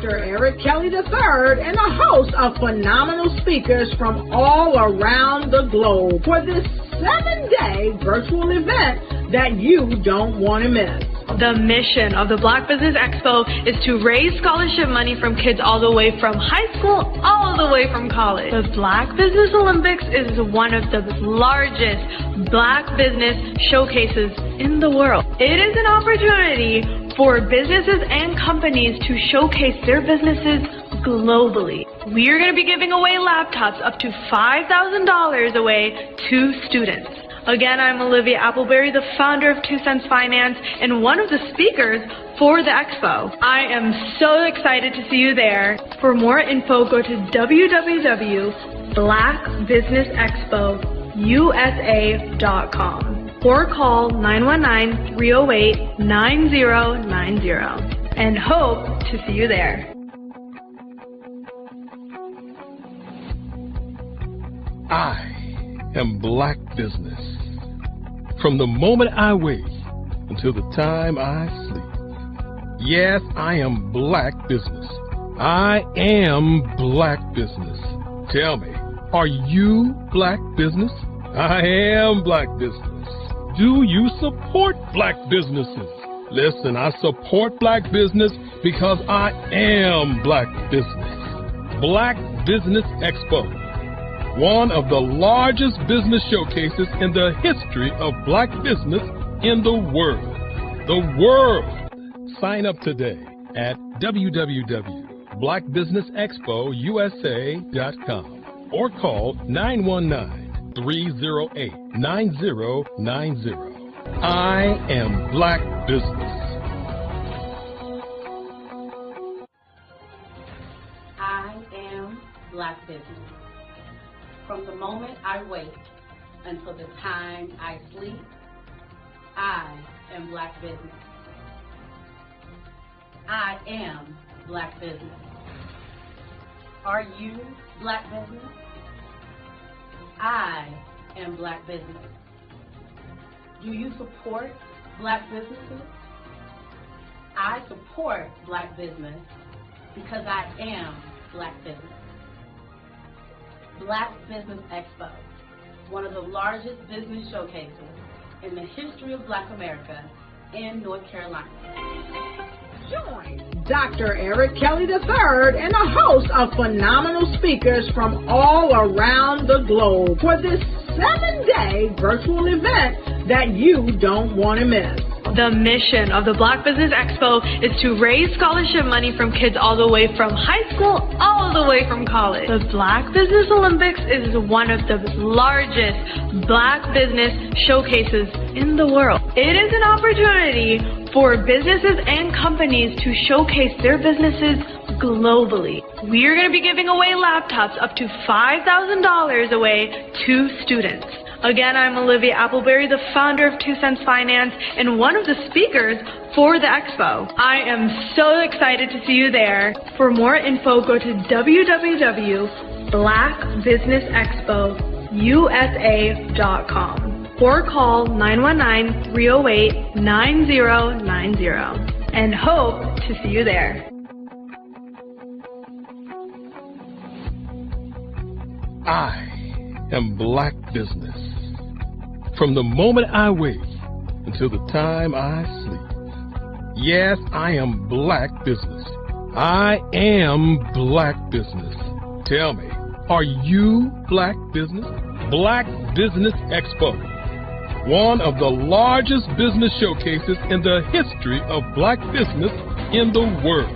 Dr. Eric Kelly III and a host of phenomenal speakers from all around the globe for this 7-day virtual event that you don't want to miss. The mission of the Black Business Expo is to raise scholarship money from kids all the way from high school all the way from college. The Black Business Olympics is one of the largest Black business showcases in the world. It is an opportunity for businesses and companies to showcase their businesses globally. We are going to be giving away laptops up to $5,000 away to students. Again, I'm Olivia Appleberry, the founder of 2 Cents Finance and one of the speakers for the expo. I am so excited to see you there. For more info, go to www.blackbusinessexpousa.com or call 919-308-9090 and hope to see you there. I am Black Business. From the moment I wake until the time I sleep. Yes, I am Black Business. I am Black Business. Tell me, are you Black Business? I am Black Business. Do you support Black businesses? Listen, I support Black business because I am Black Business. Black Business Expo, one of the largest business showcases in the history of Black business in the world. The world! Sign up today at www.blackbusinessexpousa.com or call 919-308-9090. I am Black Business. I am Black Business. From the moment I wake until the time I sleep, I am Black Business. I am Black Business. Are you Black Business? I am Black Business. Do you support Black businesses? I support Black business because I am Black Business. Black Business Expo, one of the largest business showcases in the history of Black America in North Carolina. Join Dr. Eric Kelly III and a host of phenomenal speakers from all around the globe for this 7-day virtual event that you don't want to miss. The mission of the Black Business Expo is to raise scholarship money from kids all the way from high school all the way from college. The Black Business Olympics is one of the largest Black business showcases in the world. It is an opportunity for businesses and companies to showcase their businesses globally. We are going to be giving away laptops up to $5,000 away to students. Again, I'm Olivia Appleberry, the founder of 2 Cents Finance and one of the speakers for the expo. I am so excited to see you there. For more info, go to www.blackbusinessexpousa.com or call 919-308-9090 and hope to see you there. I am Black Business. From the moment I wake until the time I sleep. Yes, I am Black Business. I am Black Business. Tell me, are you Black Business? Black Business Expo, one of the largest business showcases in the history of Black business in the world.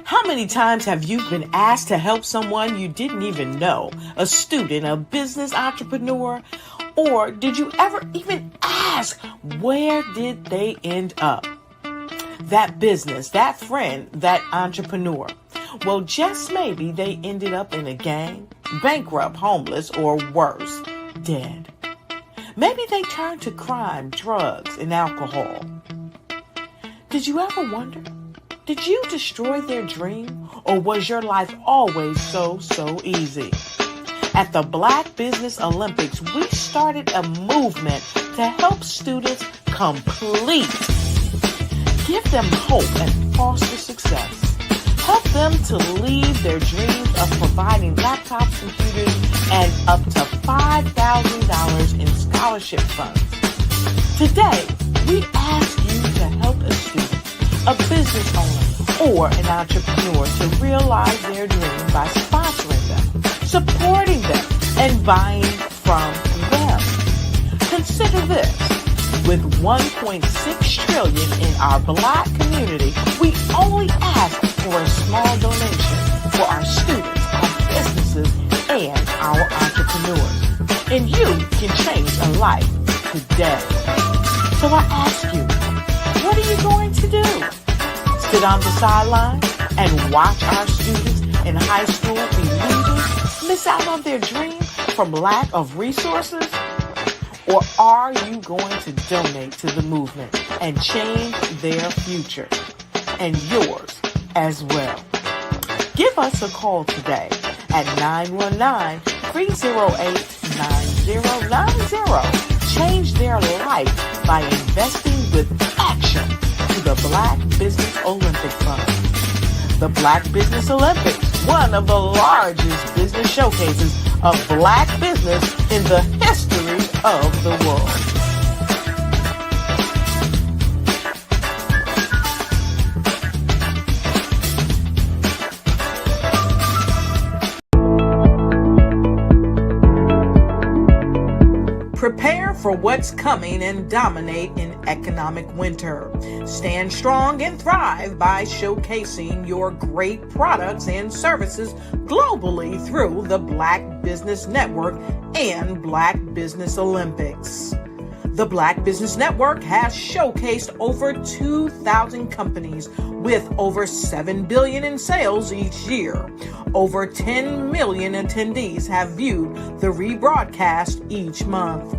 How many times have you been asked to help someone you didn't even know, a student, a business entrepreneur, or did you ever even ask, where did they end up? That business, that friend, that entrepreneur. Well, just maybe they ended up in a gang, bankrupt, homeless, or worse, dead. Maybe they turned to crime, drugs, and alcohol. Did you ever wonder? Did you destroy their dream, or was your life always so easy? At the Black Business Olympics, we started a movement to help students complete. Give them hope and foster success. Help them to leave their dreams of providing laptops, computers, and up to $5,000 in scholarship funds. Today, we ask you to help a student, a business owner, or an entrepreneur to realize their dream by sponsoring them, supporting them, and buying from them. Consider this. With $1.6 trillion in our Black community, we only ask for a small donation for our students, our businesses, and our entrepreneurs. And you can change a life today. So I ask you, what are you going to do? Sit on the sideline and watch our students in high school be losers, miss out on their dream from lack of resources? Or are you going to donate to the movement and change their future and yours as well? Give us a call today at 919-308-9090. Change their life by investing with action to the Black Business Olympic Fund. The Black Business Olympics, one of the largest business showcases of Black business in the history of the world. Prepare for what's coming and dominate in economic winter. Stand strong and thrive by showcasing your great products and services globally through the Black Business Network and Black Business Olympics. The Black Business Network has showcased over 2,000 companies with over $7 billion in sales each year. Over 10 million attendees have viewed the rebroadcast each month.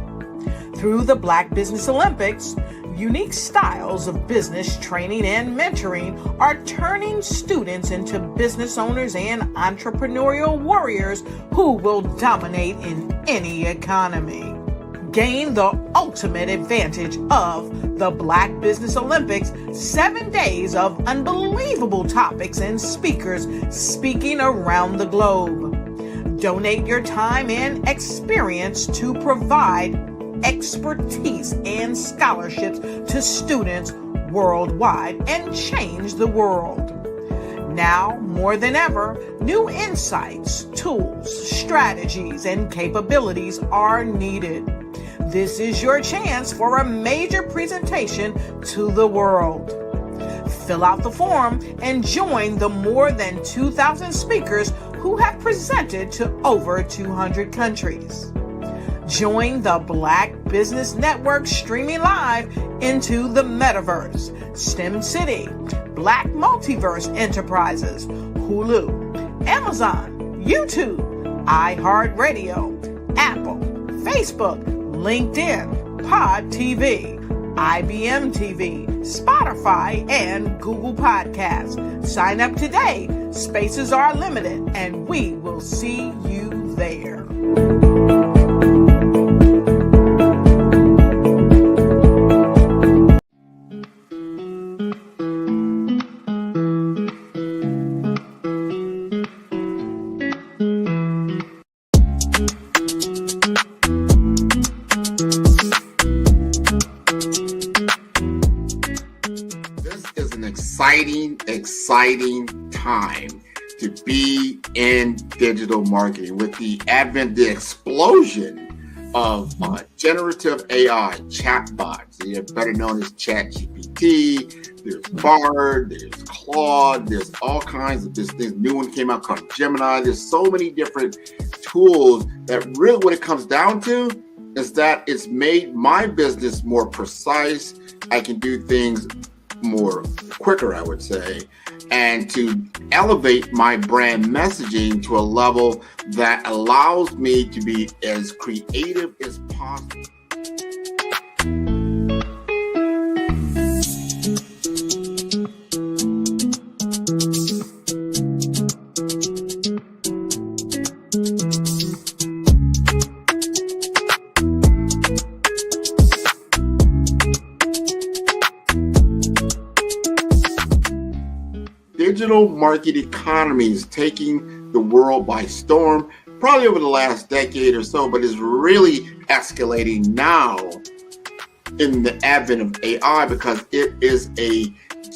Through the Black Business Olympics, unique styles of business training and mentoring are turning students into business owners and entrepreneurial warriors who will dominate in any economy. Gain the ultimate advantage of the Black Business Olympics, 7 days of unbelievable topics and speakers speaking around the globe. Donate your time and experience to provide expertise and scholarships to students worldwide and change the world. Now, more than ever, new insights, tools, strategies, and capabilities are needed. This is your chance for a major presentation to the world. Fill out the form and join the more than 2,000 speakers who have presented to over 200 countries. Join the Black Business Network streaming live into the Metaverse, STEM City, Black Multiverse Enterprises, Hulu, Amazon, YouTube, iHeartRadio, Apple, Facebook, LinkedIn, Pod TV, IBM TV, Spotify, and Google Podcasts. Sign up today. Spaces are limited, and we will see you there. Exciting time to be in digital marketing with the advent, the explosion of generative AI chatbots. They're better known as ChatGPT. There's Bard, there's Claude, there's all kinds of this new one came out called Gemini. There's so many different tools that really what it comes down to is that it's made my business more precise. I can do things more quicker, I would say, and to elevate my brand messaging to a level that allows me to be as creative as possible. digital market economy is taking the world by storm, probably over the last decade or so, but is really escalating now in the advent of AI, because it is a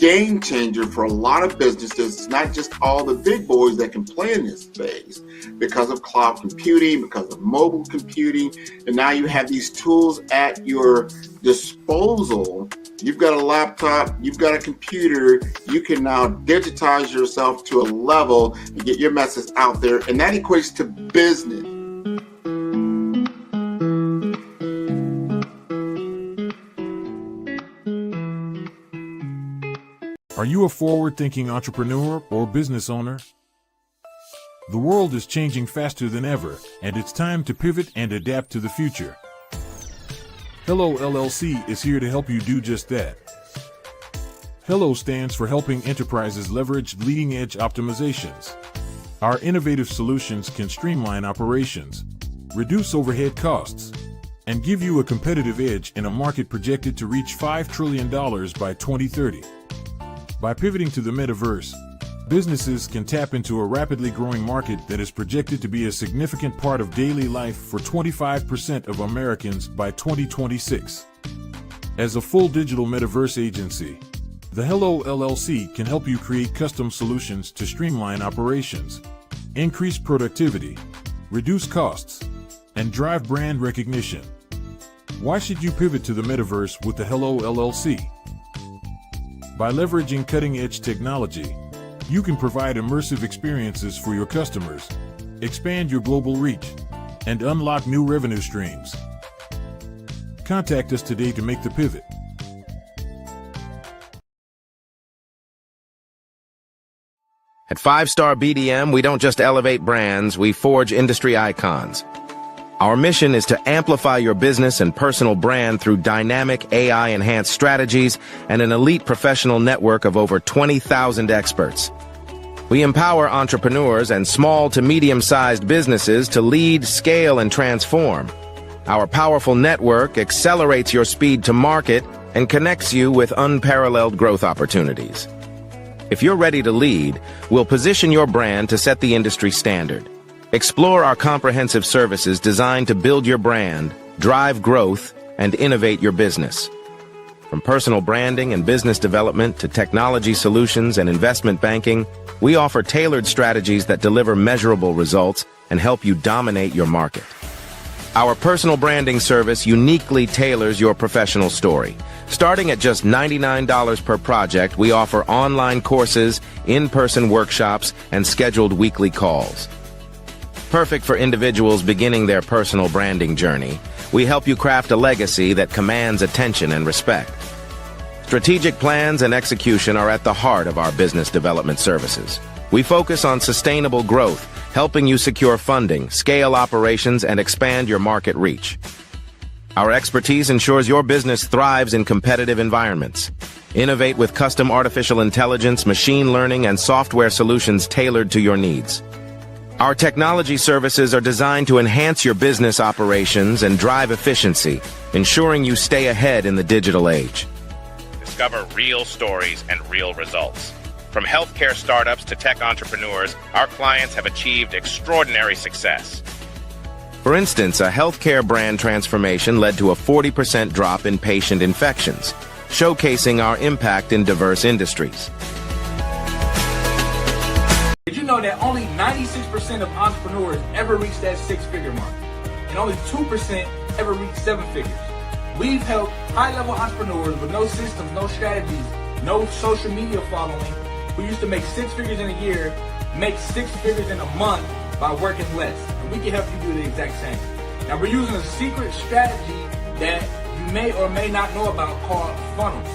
game changer for a lot of businesses. It's not just all the big boys that can play in this space because of cloud computing, because of mobile computing, and now you have these tools at your disposal. You've got a laptop, you've got a computer, you can now digitize yourself to a level and get your message out there, and that equates to business. Are you a forward-thinking entrepreneur or business owner? The world is changing faster than ever, and it's time to pivot and adapt to the future. Hello LLC is here to help you do just that. Hello stands for helping enterprises leverage leading-edge optimizations. Our innovative solutions can streamline operations, reduce overhead costs, and give you a competitive edge in a market projected to reach $5 trillion by 2030. By pivoting to the metaverse, businesses can tap into a rapidly growing market that is projected to be a significant part of daily life for 25% of Americans by 2026. As a full digital metaverse agency, the Hello LLC can help you create custom solutions to streamline operations, increase productivity, reduce costs, and drive brand recognition. Why should you pivot to the metaverse with the Hello LLC? By leveraging cutting-edge technology, you can provide immersive experiences for your customers, expand your global reach, and unlock new revenue streams. Contact us today to make the pivot. At 5-Star BDM, we don't just elevate brands, we forge industry icons. Our mission is to amplify your business and personal brand through dynamic AI-enhanced strategies and an elite professional network of over 20,000 experts. We empower entrepreneurs and small to medium-sized businesses to lead, scale, and transform. Our powerful network accelerates your speed to market and connects you with unparalleled growth opportunities. If you're ready to lead, we'll position your brand to set the industry standard. Explore our comprehensive services designed to build your brand, drive growth, and innovate your business. From personal branding and business development to technology solutions and investment banking, we offer tailored strategies that deliver measurable results and help you dominate your market. Our personal branding service uniquely tailors your professional story. Starting at just $99 per project, we offer online courses, in-person workshops, and scheduled weekly calls. Perfect for individuals beginning their personal branding journey, we help you craft a legacy that commands attention and respect. Strategic plans and execution are at the heart of our business development services. We focus on sustainable growth, helping you secure funding, scale operations, and expand your market reach. Our expertise ensures your business thrives in competitive environments. Innovate with custom artificial intelligence, machine learning, and software solutions tailored to your needs. Our technology services are designed to enhance your business operations and drive efficiency, ensuring you stay ahead in the digital age. Discover real stories and real results. From healthcare startups to tech entrepreneurs, our clients have achieved extraordinary success. For instance, a healthcare brand transformation led to a 40% drop in patient infections, showcasing our impact in diverse industries. Did you know that only 96% of entrepreneurs ever reach that six-figure mark, and only 2% ever reach seven figures? We've helped high-level entrepreneurs with no systems, no strategies, no social media following, who used to make six figures in a year, make six figures in a month by working less. And we can help you do the exact same. Now, we're using a secret strategy that you may or may not know about called funnels.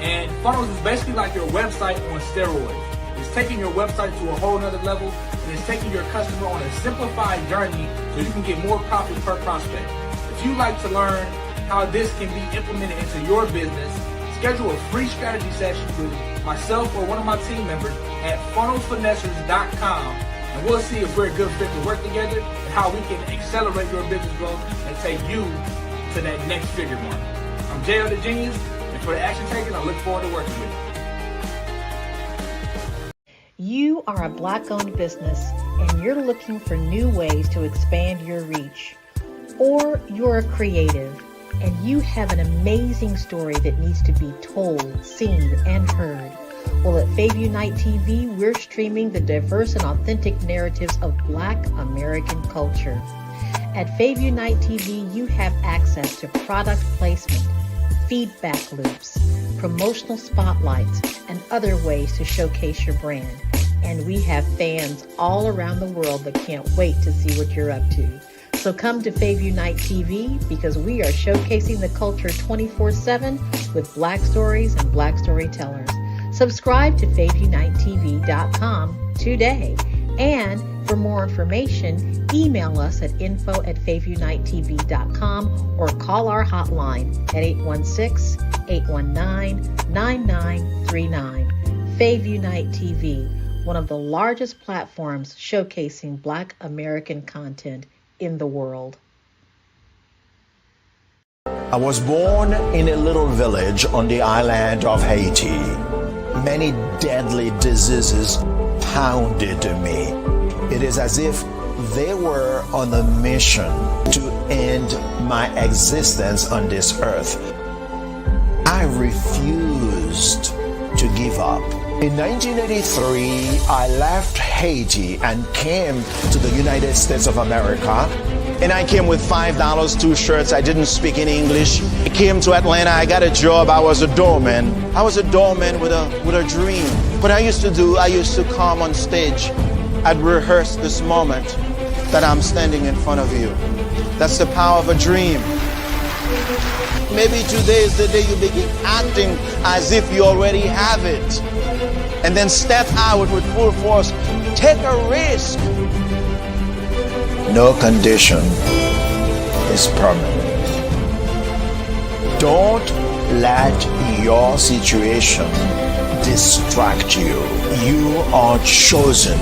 And funnels is basically like your website on steroids. It's taking your website to a whole nother level, and it's taking your customer on a simplified journey so you can get more profit per prospect. If you'd like to learn how this can be implemented into your business, schedule a free strategy session with myself or one of my team members at funnelsfinessers.com, and we'll see if we're a good fit to work together and how we can accelerate your business growth and take you to that next figure mark. I'm JL the Genius, and for the action taken, I look forward to working with you. You are a Black-owned business and you're looking for new ways to expand your reach. Or you're a creative and you have an amazing story that needs to be told, seen, and heard. Well, at Fave Unite TV, we're streaming the diverse and authentic narratives of Black American culture. At Fave Unite TV, you have access to product placement, feedback loops, promotional spotlights, and other ways to showcase your brand. And we have fans all around the world that can't wait to see what you're up to. So come to Fave Unite TV because we are showcasing the culture 24/7 with Black stories and Black storytellers. Subscribe to FaveUniteTV.com today. And for more information, email us at info@FaveUniteTV.com or call our hotline at 816-819-9939. Fave Unite TV, one of the largest platforms showcasing Black American content in the world. I was born in a little village on the island of Haiti. Many deadly diseases pounded me. It is as if they were on a mission to end my existence on this earth. I refused to give up. In 1983, I left Haiti and came to the United States of America. And I came with $5, 2 shirts. I didn't speak in English. I came to Atlanta. I got a job. I was a doorman. I was a doorman with a dream. What I used to come on stage. I'd rehearse this moment that I'm standing in front of you. That's the power of a dream. Maybe today is the day you begin acting as if you already have it. And then step out with full force. Take a risk. No condition is permanent. Don't let your situation distract you. You are chosen.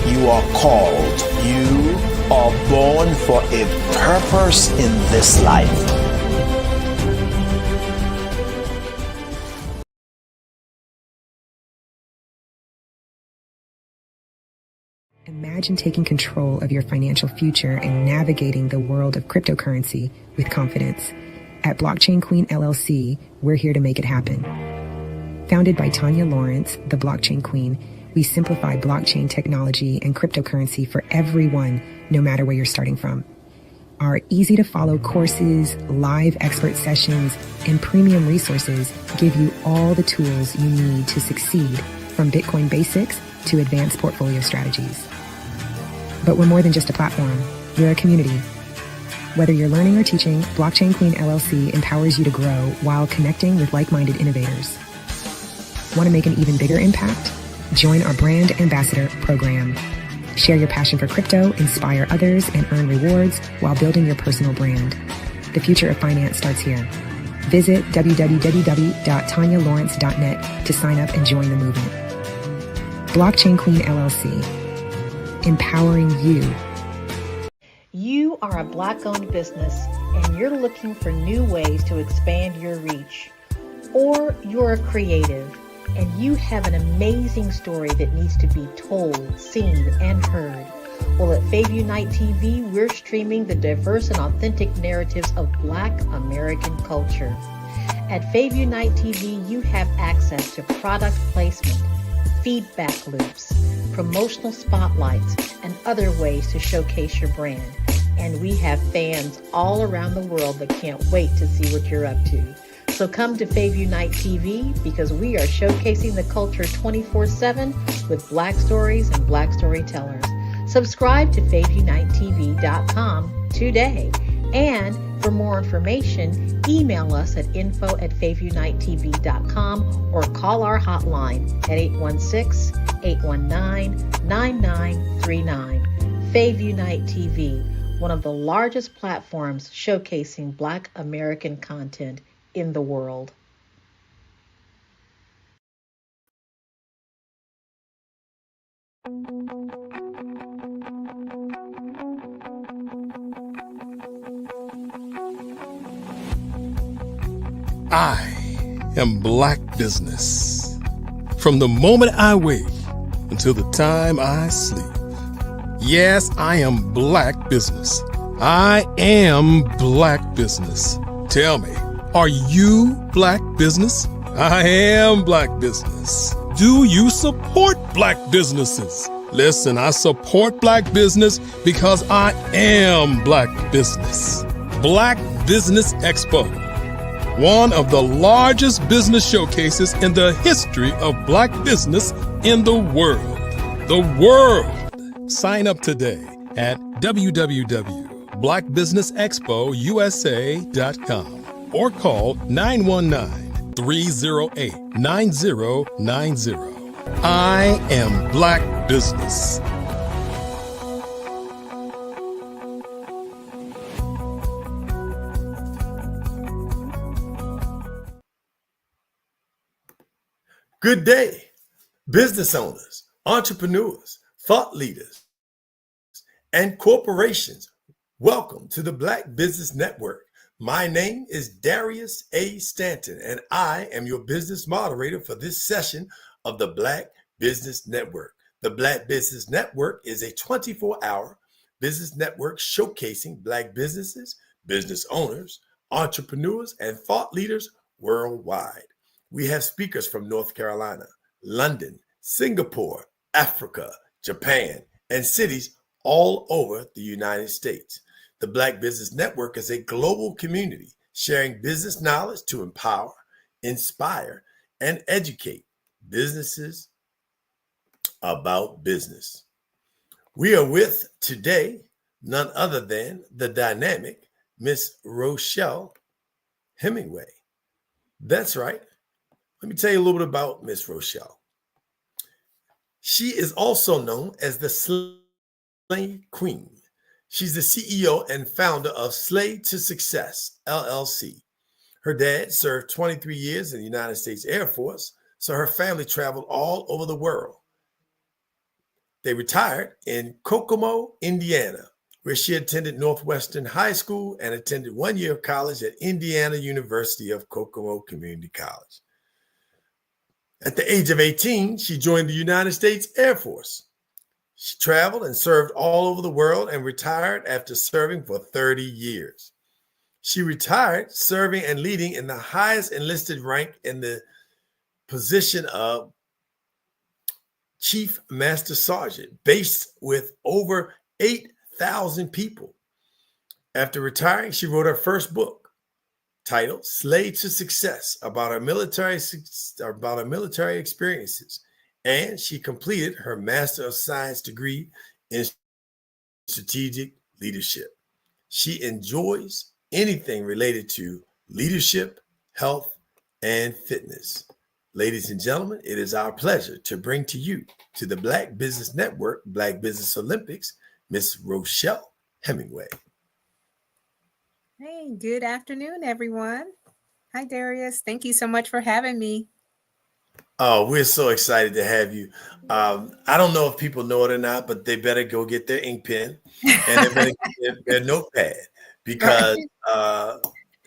You are called. You are born for a purpose in this life. Imagine taking control of your financial future and navigating the world of cryptocurrency with confidence. At Blockchain Queen LLC, we're here to make it happen. Founded by Tanya Lawrence, the Blockchain Queen, we simplify blockchain technology and cryptocurrency for everyone, no matter where you're starting from. Our easy-to-follow courses, live expert sessions, and premium resources give you all the tools you need to succeed, from Bitcoin basics to advanced portfolio strategies. But we're more than just a platform. We're a community. Whether you're learning or teaching, Blockchain Queen LLC empowers you to grow while connecting with like-minded innovators. Want to make an even bigger impact? Join our Brand Ambassador program. Share your passion for crypto, inspire others, and earn rewards while building your personal brand. The future of finance starts here. Visit www.tanyalawrence.net to sign up and join the movement. Blockchain Queen LLC. Empowering you. You are a Black-owned business and you're looking for new ways to expand your reach. Or you're a creative and you have an amazing story that needs to be told, seen, and heard. Well, at Fave Unite TV, we're streaming the diverse and authentic narratives of Black American culture. At Fave Unite TV, you have access to product placement, feedback loops, promotional spotlights, and other ways to showcase your brand. And we have fans all around the world that can't wait to see what you're up to. So come to Fave Unite TV because we are showcasing the culture 24/7 with Black stories and Black storytellers. Subscribe to FaveUniteTV.com today. And for more information, email us at info@FaveUniteTV.com or call our hotline at 816-819-9939. Fave Unite TV, one of the largest platforms showcasing Black American content in the world. I am Black Business. From the moment I wake until the time I sleep. Yes, I am Black Business. I am Black Business. Tell me, are you Black Business? I am Black Business. Do you support Black businesses? Listen, I support Black business because I am Black Business. Black Business Expo, one of the largest business showcases in the history of Black business in the world. The world. Sign up today at www.blackbusinessexpousa.com or call 919-308-9090. I am Black Business. Good day, business owners, entrepreneurs, thought leaders, and corporations. Welcome to the Black Business Network. My name is Darius A. Stanton, and I am your business moderator for this session of the Black Business Network. The Black Business Network is a 24-hour business network showcasing Black businesses, business owners, entrepreneurs, and thought leaders worldwide. We have speakers from North Carolina, London, Singapore, Africa, Japan, and cities all over the United States. The Black Business Network is a global community sharing business knowledge to empower, inspire, and educate businesses about business. We are with today none other than the dynamic Miss Rochelle Hemingway. That's right. Let me tell you a little bit about Miss Rochelle. She is also known as the Slay Queen. She's the CEO and founder of Slay to Success, LLC. Her dad served 23 years in the United States Air Force, so her family traveled all over the world. They retired in Kokomo, Indiana, where she attended Northwestern High School and attended 1 year of college at Indiana University of Kokomo Community College. At the age of 18, she joined the United States Air Force. She traveled and served all over the world and retired after serving for 30 years. She retired serving and leading in the highest enlisted rank in the position of Chief Master Sergeant, based with over 8,000 people. After retiring, she wrote her first book, titled Slay to Success, about her military experiences, and she completed her Master of Science degree in strategic leadership. She enjoys anything related to leadership, health, and fitness. Ladies and gentlemen, it is our pleasure to bring to you, to the Black Business Network, Black Business Olympics, Miss Rochelle Hemingway. Hey, good afternoon, everyone. Hi, Darius. Thank you so much for having me. Oh, we're so excited to have you. I don't know if people know it or not, but they better go get their ink pen and they better get their notepad because,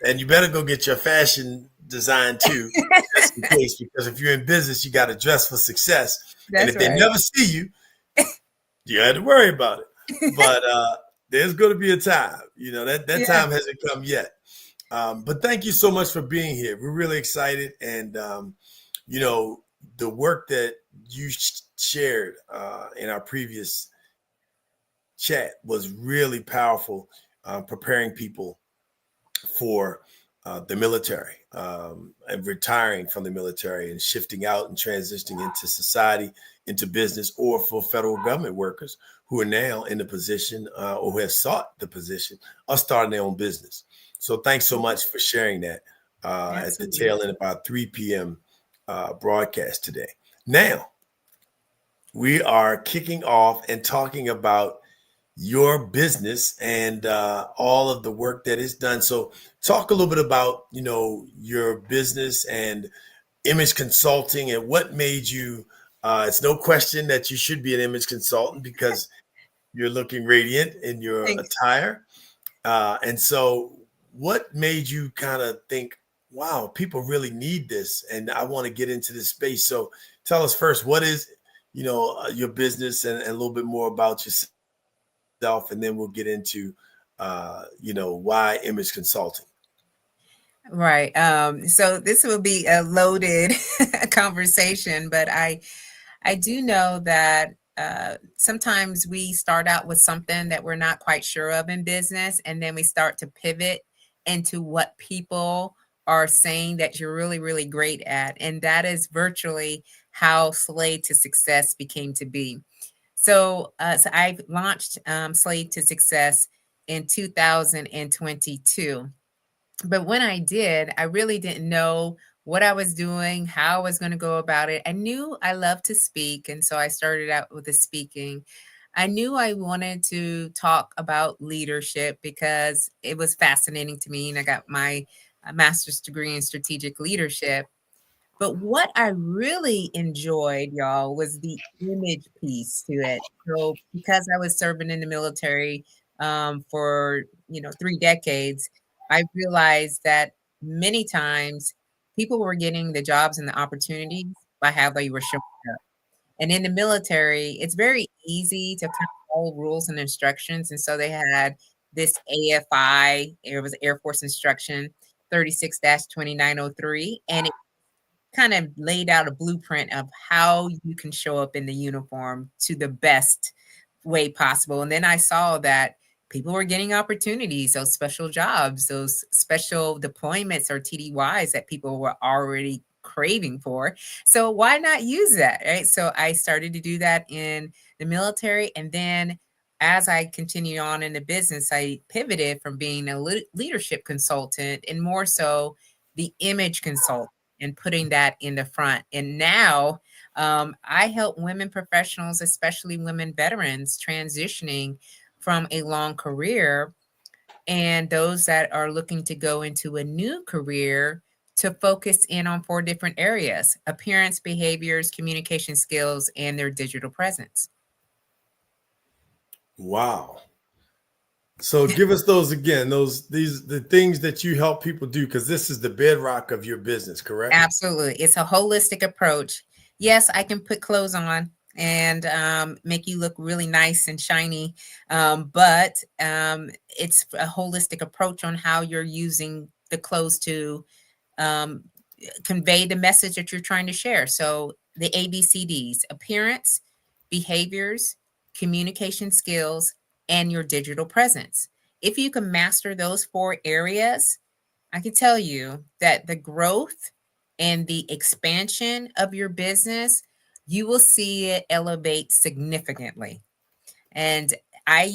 and you better go get your fashion design too, just in case, because if you're in business, you got to dress for success. And if they never see you, you had to worry about it. But there's going to be a time, that time hasn't come yet. But thank you so much for being here. We're really excited. And, the work that you shared in our previous chat was really powerful, preparing people for the military and retiring from the military and shifting out and transitioning into society, into business, or for federal government workers who are now in the position or who have sought the position of starting their own business. So thanks so much for sharing that at the tail end of our 3 p.m. Broadcast today. Now, we are kicking off and talking about your business and all of the work that is done. So talk a little bit about, your business and image consulting and what made you, it's no question that you should be an image consultant because you're looking radiant in your attire. And so what made you kind of think, wow, people really need this and I want to get into this space. So tell us first, what is your business and a little bit more about yourself, and then we'll get into, why image consulting. Right. So this will be a loaded conversation, but I do know that sometimes we start out with something that we're not quite sure of in business, and then we start to pivot into what people are saying that you're really, really great at. And that is virtually how Slave to Success became to be. So I launched Slave to Success in 2022. But when I did, I really didn't know what I was doing, how I was going to go about it. I knew I loved to speak, and so I started out with the speaking. I knew I wanted to talk about leadership because it was fascinating to me, and I got my master's degree in strategic leadership. But what I really enjoyed, y'all, was the image piece to it. So because I was serving in the military for 3 decades, I realized that many times people were getting the jobs and the opportunities by how they were showing up. And in the military, it's very easy to kind of follow rules and instructions. And so they had this AFI, it was Air Force Instruction 36-2903, and it kind of laid out a blueprint of how you can show up in the uniform to the best way possible. And then I saw that people were getting opportunities, those special jobs, those special deployments or TDYs that people were already craving for. So why not use that, right? So I started to do that in the military. And then as I continued on in the business, I pivoted from being a leadership consultant and more so the image consultant and putting that in the front. And now I help women professionals, especially women veterans, transitioning from a long career and those that are looking to go into a new career to focus in on 4 different areas: appearance, behaviors, communication skills, and their digital presence. Wow. So give us those again, the things that you help people do, because this is the bedrock of your business, correct? Absolutely. It's a holistic approach. Yes, I can put clothes on and make you look really nice and shiny, but it's a holistic approach on how you're using the clothes to convey the message that you're trying to share. So the ABCDs: appearance, behaviors, communication skills, and your digital presence. If you can master those 4 areas, I can tell you that the growth and the expansion of your business, you will see it elevate significantly. And I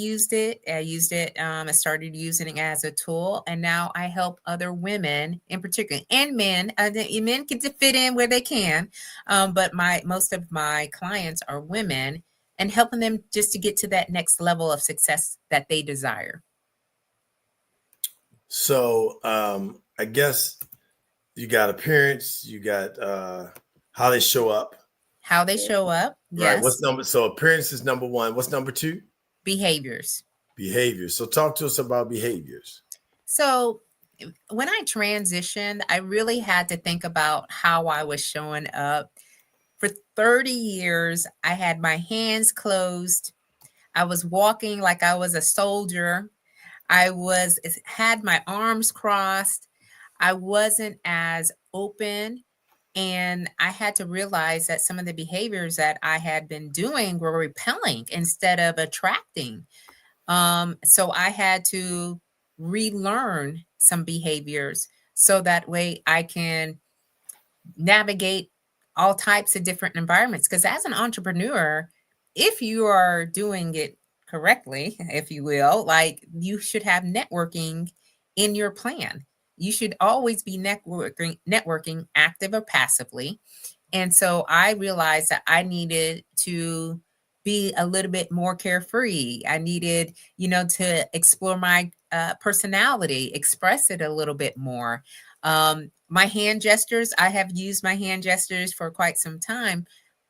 started using it as a tool, and now I help other women in particular, and men. Men get to fit in where they can, but most of my clients are women, and helping them just to get to that next level of success that they desire. So I guess you got appearance, you got how they show up. How they show up, Right. yes. What's number? So appearance is number 1. What's number 2? Behaviors. Behaviors. So talk to us about behaviors. So when I transitioned, I really had to think about how I was showing up. For 30 years, I had my hands closed. I was walking like I was a soldier. Had my arms crossed. I wasn't as open. And I had to realize that some of the behaviors that I had been doing were repelling instead of attracting. So I had to relearn some behaviors so that way I can navigate all types of different environments. Because as an entrepreneur, if you are doing it correctly, if you will, like, you should have networking in your plan. You should always be networking active or passively. And so I realized that I needed to be a little bit more carefree. I needed, to explore my personality, express it a little bit more. My hand gestures, I have used my hand gestures for quite some time,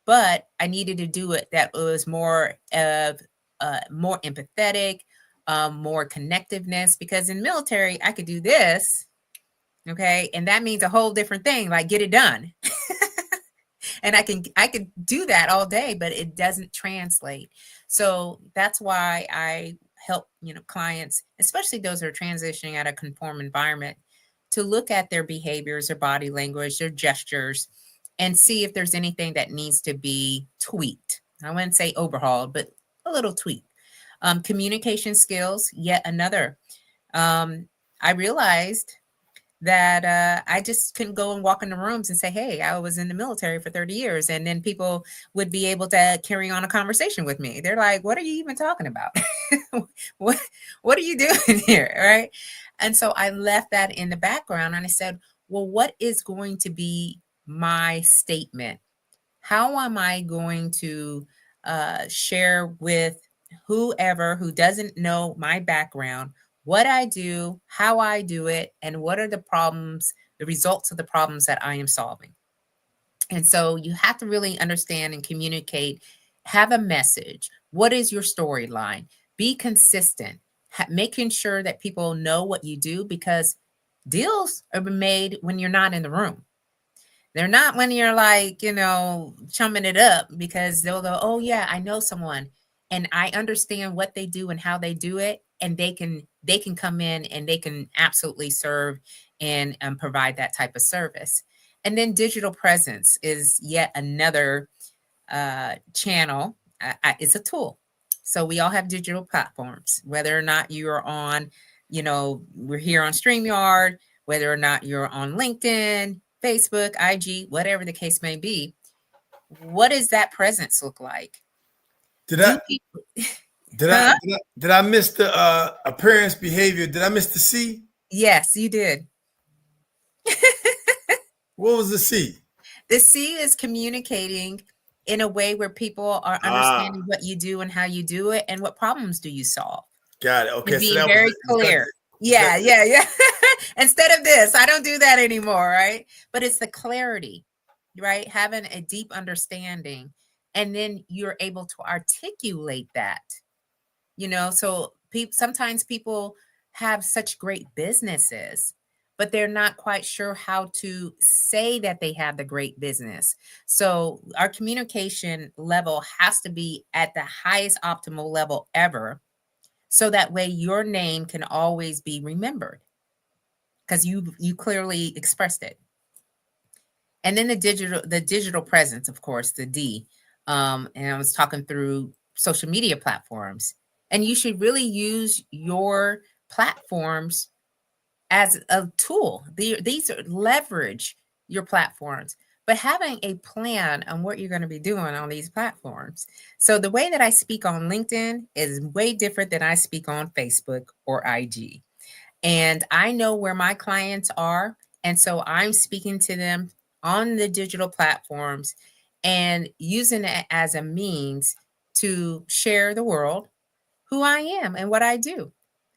but I needed to do it that was more empathetic, more connectiveness, because in military, I could do this. Okay. And that means a whole different thing, like get it done. And I could do that all day, but it doesn't translate. So that's why I help, clients, especially those that are transitioning out of conform environment, to look at their behaviors, their body language, their gestures, and see if there's anything that needs to be tweaked. I wouldn't say overhauled, but a little tweak. Communication skills, yet another. I realized that I just couldn't go and walk in the rooms and say, hey, I was in the military for 30 years. And then people would be able to carry on a conversation with me. They're like, what are you even talking about? what are you doing here? Right. And so I left that in the background and I said, well, what is going to be my statement? How am I going to share with whoever who doesn't know my background, what I do, how I do it, and what are the problems, the results of the problems that I am solving? And so you have to really understand and communicate, have a message. What is your storyline? Be consistent, making sure that people know what you do, because deals are made when you're not in the room. They're not when you're like, chumming it up, because they'll go, oh yeah, I know someone and I understand what they do and how they do it. And they can come in and they can absolutely serve and provide that type of service. And then digital presence is yet another channel. It's a tool. So we all have digital platforms, whether or not you are on, we're here on StreamYard, whether or not you're on LinkedIn, Facebook, IG, whatever the case may be. What does that presence look like? Did I miss the appearance behavior? Did I miss the C? Yes, you did. What was the C? The C is communicating in a way where people are understanding what you do and how you do it and what problems do you solve. Got it. Okay. So very clear. Yeah. Instead of this, I don't do that anymore, right? But it's the clarity, right? Having a deep understanding, and then you're able to articulate that, so sometimes people have such great businesses, but they're not quite sure how to say that they have the great business. So our communication level has to be at the highest optimal level ever. So that way your name can always be remembered because you clearly expressed it. And then the digital presence, of course, the D. And I was talking through social media platforms. And you should really use your platforms as a tool. These are leverage your platforms, but having a plan on what you're going to be doing on these platforms. So the way that I speak on LinkedIn is way different than I speak on Facebook or IG. And I know where my clients are. And so I'm speaking to them on the digital platforms and using it as a means to share the world who I am and what I do.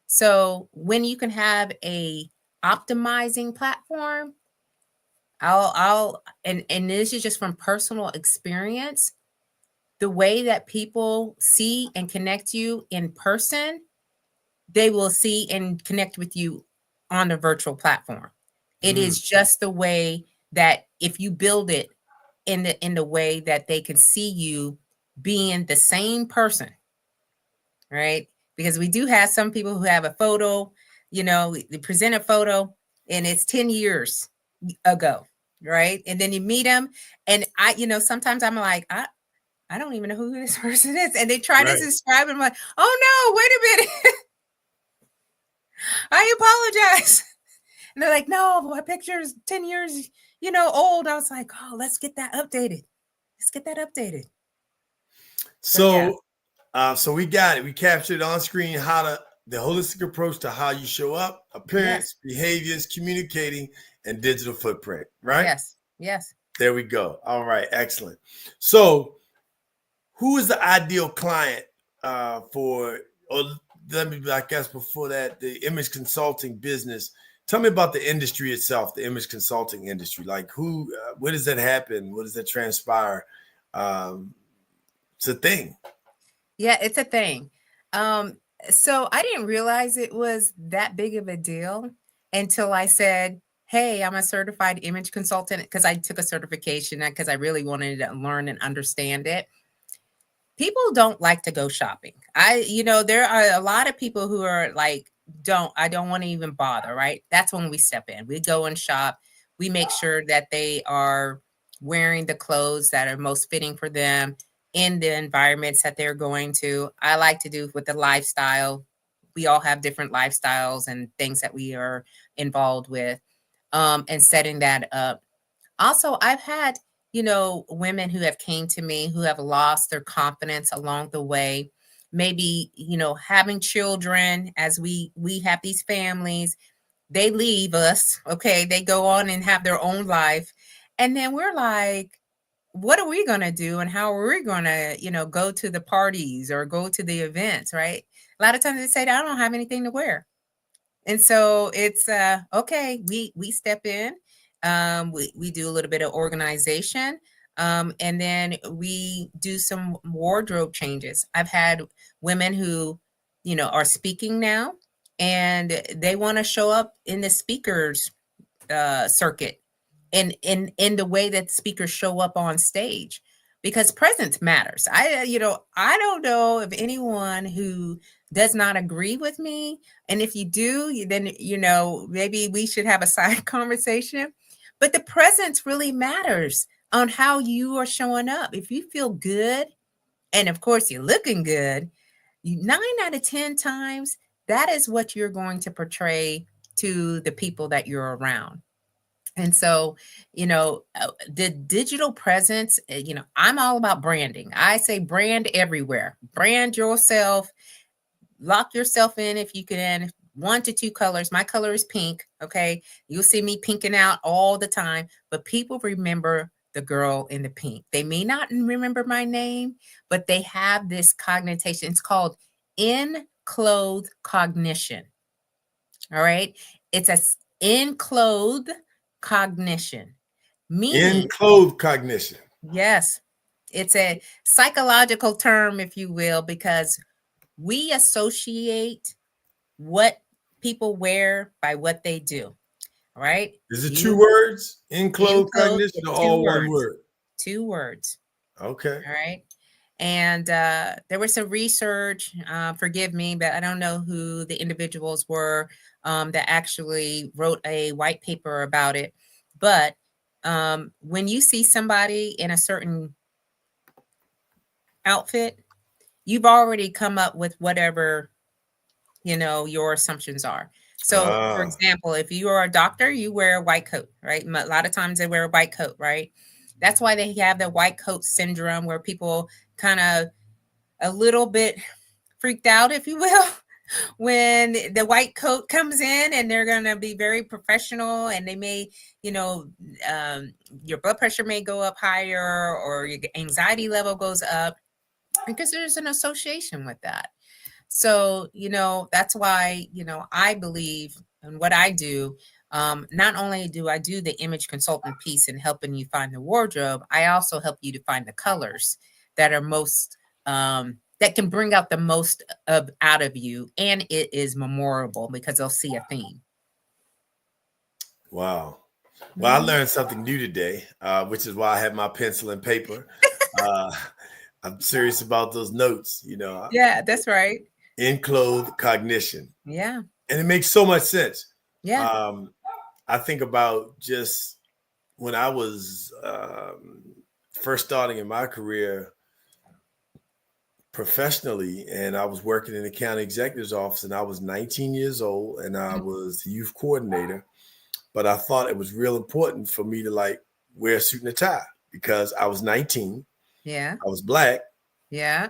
So when you can have a optimizing platform, and this is just from personal experience, the way that people see and connect you in person, they will see and connect with you on the virtual platform. It is just the way that if you build it in the way that they can see you being the same person, right? Because we do have some people who have a photo, they present a photo and it's 10 years ago, right? And then you meet them and sometimes I'm like, I don't even know who this person is. And they try to describe it. I'm like, oh no, wait a minute. I apologize. And they're like, no, my picture is 10 years, old. I was like, oh, let's get that updated. So we got it. We captured on screen the holistic approach to how you show up, appearance, behaviors, communicating, and digital footprint, right? Yes. There we go. All right. Excellent. So who is the ideal client for, or let me, I guess before that, the image consulting business? Tell me about the industry itself, the image consulting industry. Like where does that happen? What does that transpire? It's a thing. Yeah, it's a thing. So I didn't realize it was that big of a deal until I said, hey, I'm a certified image consultant, because I took a certification because I really wanted to learn and understand it. People don't like to go shopping. There are a lot of people who are like, I don't want to even bother, right? That's when we step in. We go and shop. We make sure that they are wearing the clothes that are most fitting for them in the environments that they're going to. I like to do with the lifestyle. We all have different lifestyles and things that we are involved with, and setting that up. Also, I've had, women who have came to me who have lost their confidence along the way. Maybe, having children, as we have these families, they leave us, okay? They go on and have their own life. And then we're like, what are we going to do? And how are we going to, go to the parties or go to the events, right? A lot of times they say, I don't have anything to wear. And so it's okay. We step in, we do a little bit of organization, and then we do some wardrobe changes. I've had women who, are speaking now, and they want to show up in the speakers circuit, in the way that speakers show up on stage, because presence matters. I don't know of anyone who does not agree with me. And if you do, then, maybe we should have a side conversation. But the presence really matters on how you are showing up. If you feel good, and of course you're looking good, 9 out of 10 times, that is what you're going to portray to the people that you're around. And so, the digital presence, I'm all about branding. I say brand everywhere. Brand yourself. Lock yourself in if you can. 1 to 2 colors. My color is pink. Okay. You'll see me pinking out all the time, but people remember the girl in the pink. They may not remember my name, but they have this cognition. It's called in-clothes cognition. All right. It's a in-clothes cognition. Meaning, In-clothes cognition. Yes. It's a psychological term, if you will, because we associate what people wear by what they do. All right. Is it 2 words? In-clothes cognition, or all words. 1 word? 2 words. Okay. All right. And there was some research, forgive me, but I don't know who the individuals were that actually wrote a white paper about it. But when you see somebody in a certain outfit, you've already come up with whatever, your assumptions are. So, for example, if you are a doctor, you wear a white coat, right? A lot of times they wear a white coat, right? That's why they have the white coat syndrome, where people kind of a little bit freaked out, if you will, when the white coat comes in, and they're going to be very professional, and they may, your blood pressure may go up higher, or your anxiety level goes up, because there's an association with that. So, that's why, I believe in what I do. Not only do I do the image consultant piece and helping you find the wardrobe, I also help you to find the colors that are most, that can bring out the most out of you. And it is memorable because they'll see a theme. Wow. Well, I learned something new today, which is why I have my pencil and paper. I'm serious about those notes, Yeah, that's right. In-clothes cognition. Yeah. And it makes so much sense. Yeah. I think about just when I was first starting in my career professionally, and I was working in the county executive's office, and I was 19 years old, and I was the youth coordinator. But I thought it was real important for me to wear a suit and a tie, because I was 19. Yeah. I was Black. Yeah.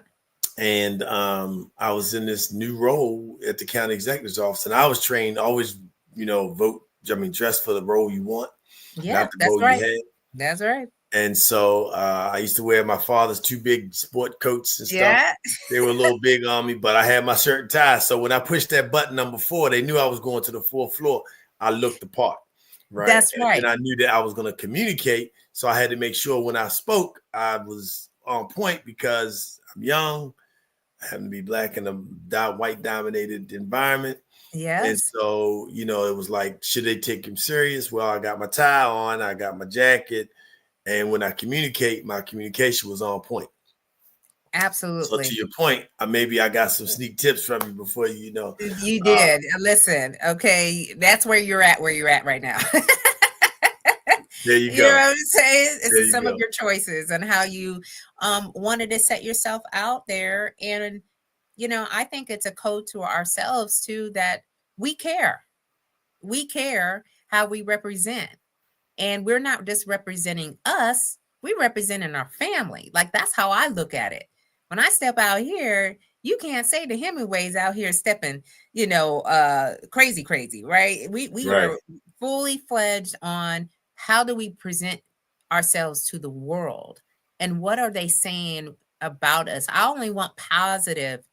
And I was in this new role at the county executive's office, and I was trained always, dress for the role you want. Yeah, not the that's role right. you had. That's right. And so I used to wear my father's 2 big sport coats and stuff. Yeah. They were a little big on me, but I had my shirt and tie. So when I pushed that button number 4, they knew I was going to the 4th floor. I looked the part. Right. That's right. And I knew that I was going to communicate. So I had to make sure when I spoke, I was on point, because I'm young. I happen to be Black in a white dominated environment. And Yes. so, it was like, should they take him serious? Well, I got my tie on, I got my jacket. And when I communicate, my communication was on point. So to Absolutely. your point, maybe I got some sneak tips from you before You did. Listen, okay, that's where you're at right now. There you You know go. what I'm saying? There It's you some of go. your choices and how you wanted to set yourself out there. And, I think it's a code to ourselves too that we care. We care how we represent. And we're not just representing us, we're representing our family. Like, that's how I look at it. When I step out here, you can't say the Hemingways out here stepping, crazy, right? We Right. are fully fledged on how do we present ourselves to the world and what are they saying about us. I only want positive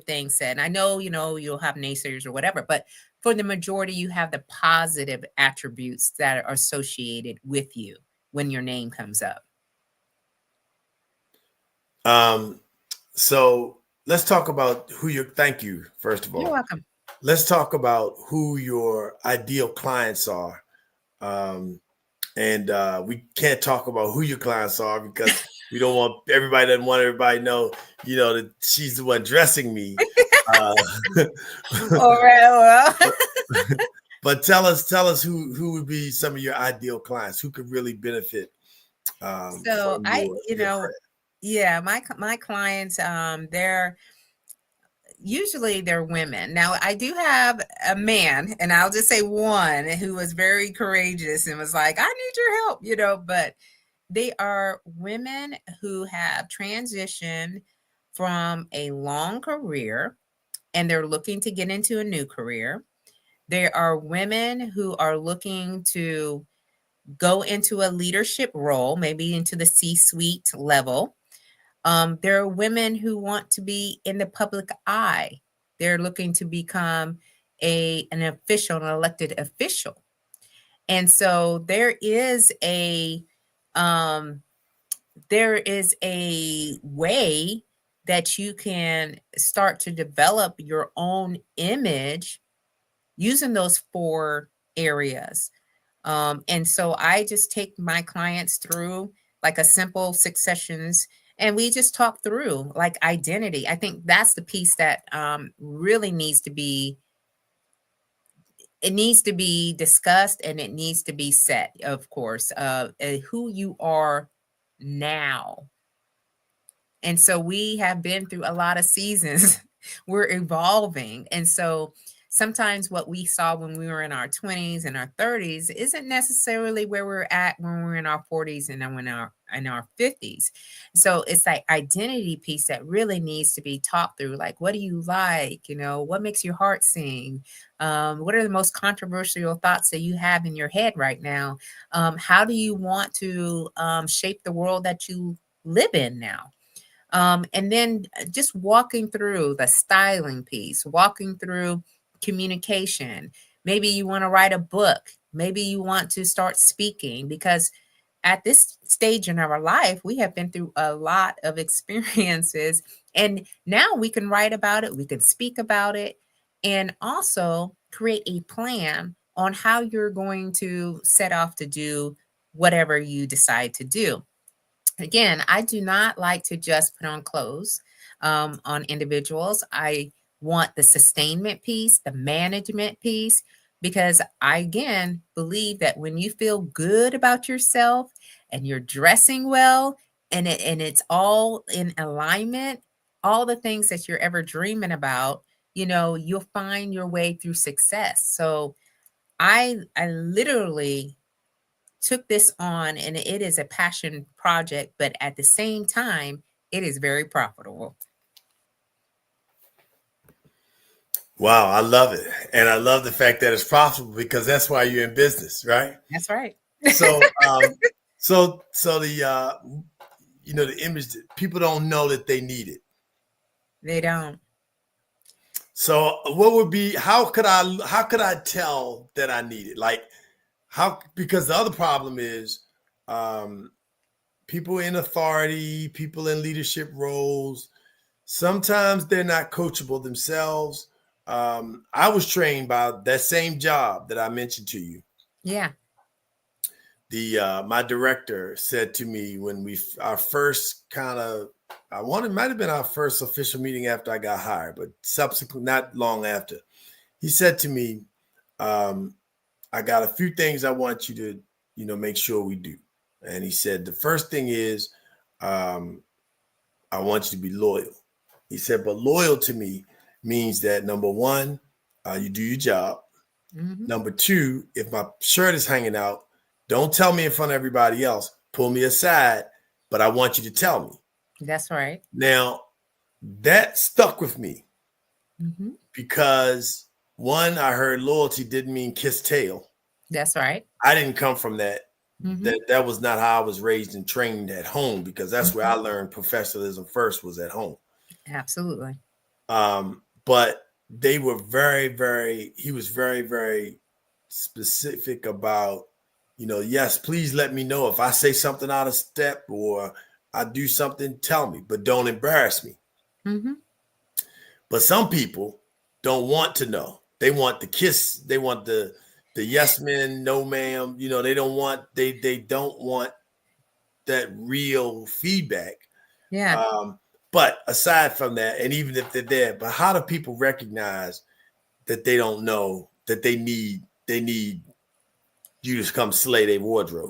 things said. And I know, you'll have naysayers or whatever, but for the majority, you have the positive attributes that are associated with you when your name comes up. So let's talk about thank you, first of all. You're welcome. Let's talk about who your ideal clients are. And we can't talk about who your clients are because we don't want everybody to know, that she's the one dressing me. All right, well. But tell us who would be some of your ideal clients who could really benefit. So my clients, they're women. Now I do have a man, and I'll just say one who was very courageous and was like, I need your help, but they are women who have transitioned from a long career and they're looking to get into a new career. There are women who are looking to go into a leadership role, maybe into the C-suite level. There are women who want to be in the public eye. They're looking to become an elected official. And so there is a way that you can start to develop your own image using those 4 areas. And so I just take my clients through like a simple 6 sessions, and we just talk through like identity. I think that's the piece that really needs to be discussed, and it needs to be set, of course, who you are now. And so we have been through a lot of seasons. We're evolving. And so sometimes what we saw when we were in our 20s and our 30s isn't necessarily where we're at when we're in our 40s and then in our 50s. So it's that identity piece that really needs to be talked through. Like, what do you like? What makes your heart sing? What are the most controversial thoughts that you have in your head right now? How do you want to shape the world that you live in now? And then just walking through the styling piece, walking through communication. Maybe you want to write a book. Maybe you want to start speaking, because at this stage in our life, we have been through a lot of experiences, and now we can write about it, we can speak about it, and also create a plan on how you're going to set off to do whatever you decide to do. Again, I do not like to just put on clothes on individuals. I want the sustainment piece, the management piece, because I, again, believe that when you feel good about yourself and you're dressing well and it's all in alignment, all the things that you're ever dreaming about, you'll find your way through success. So I literally took this on, and it is a passion project, but at the same time, it is very profitable. Wow, I love it. And I love the fact that it's profitable, because that's why you're in business, right? That's right. So the the image, people don't know that they need it. They don't. So what would be, how could I tell that I need it? Like, because the other problem is people in authority, people in leadership roles, sometimes they're not coachable themselves. I was trained by that same job that I mentioned to you. Yeah. My director said to me when our first kind of, it might have been our first official meeting after I got hired, but subsequent, not long after, he said to me, I got a few things I want you to, make sure we do. And he said, the first thing is, I want you to be loyal. He said, but loyal to me means that number one, you do your job. Mm-hmm. Number two, if my shirt is hanging out, don't tell me in front of everybody else. Pull me aside, but I want you to tell me. That's right. Now, that stuck with me because one, I heard loyalty didn't mean kiss tail. That's right. I didn't come from that. That was not how I was raised and trained at home, because that's where I learned professionalism first, was at home. Absolutely. But they were he was very, very specific about, yes, please let me know if I say something out of step or I do something, tell me, but don't embarrass me. But some people don't want to know. They want the kiss. They want the yes man, no ma'am. They don't want that real feedback. Yeah. But aside from that, and even if they're there, but how do people recognize that they don't know, that they need you to come slay their wardrobe?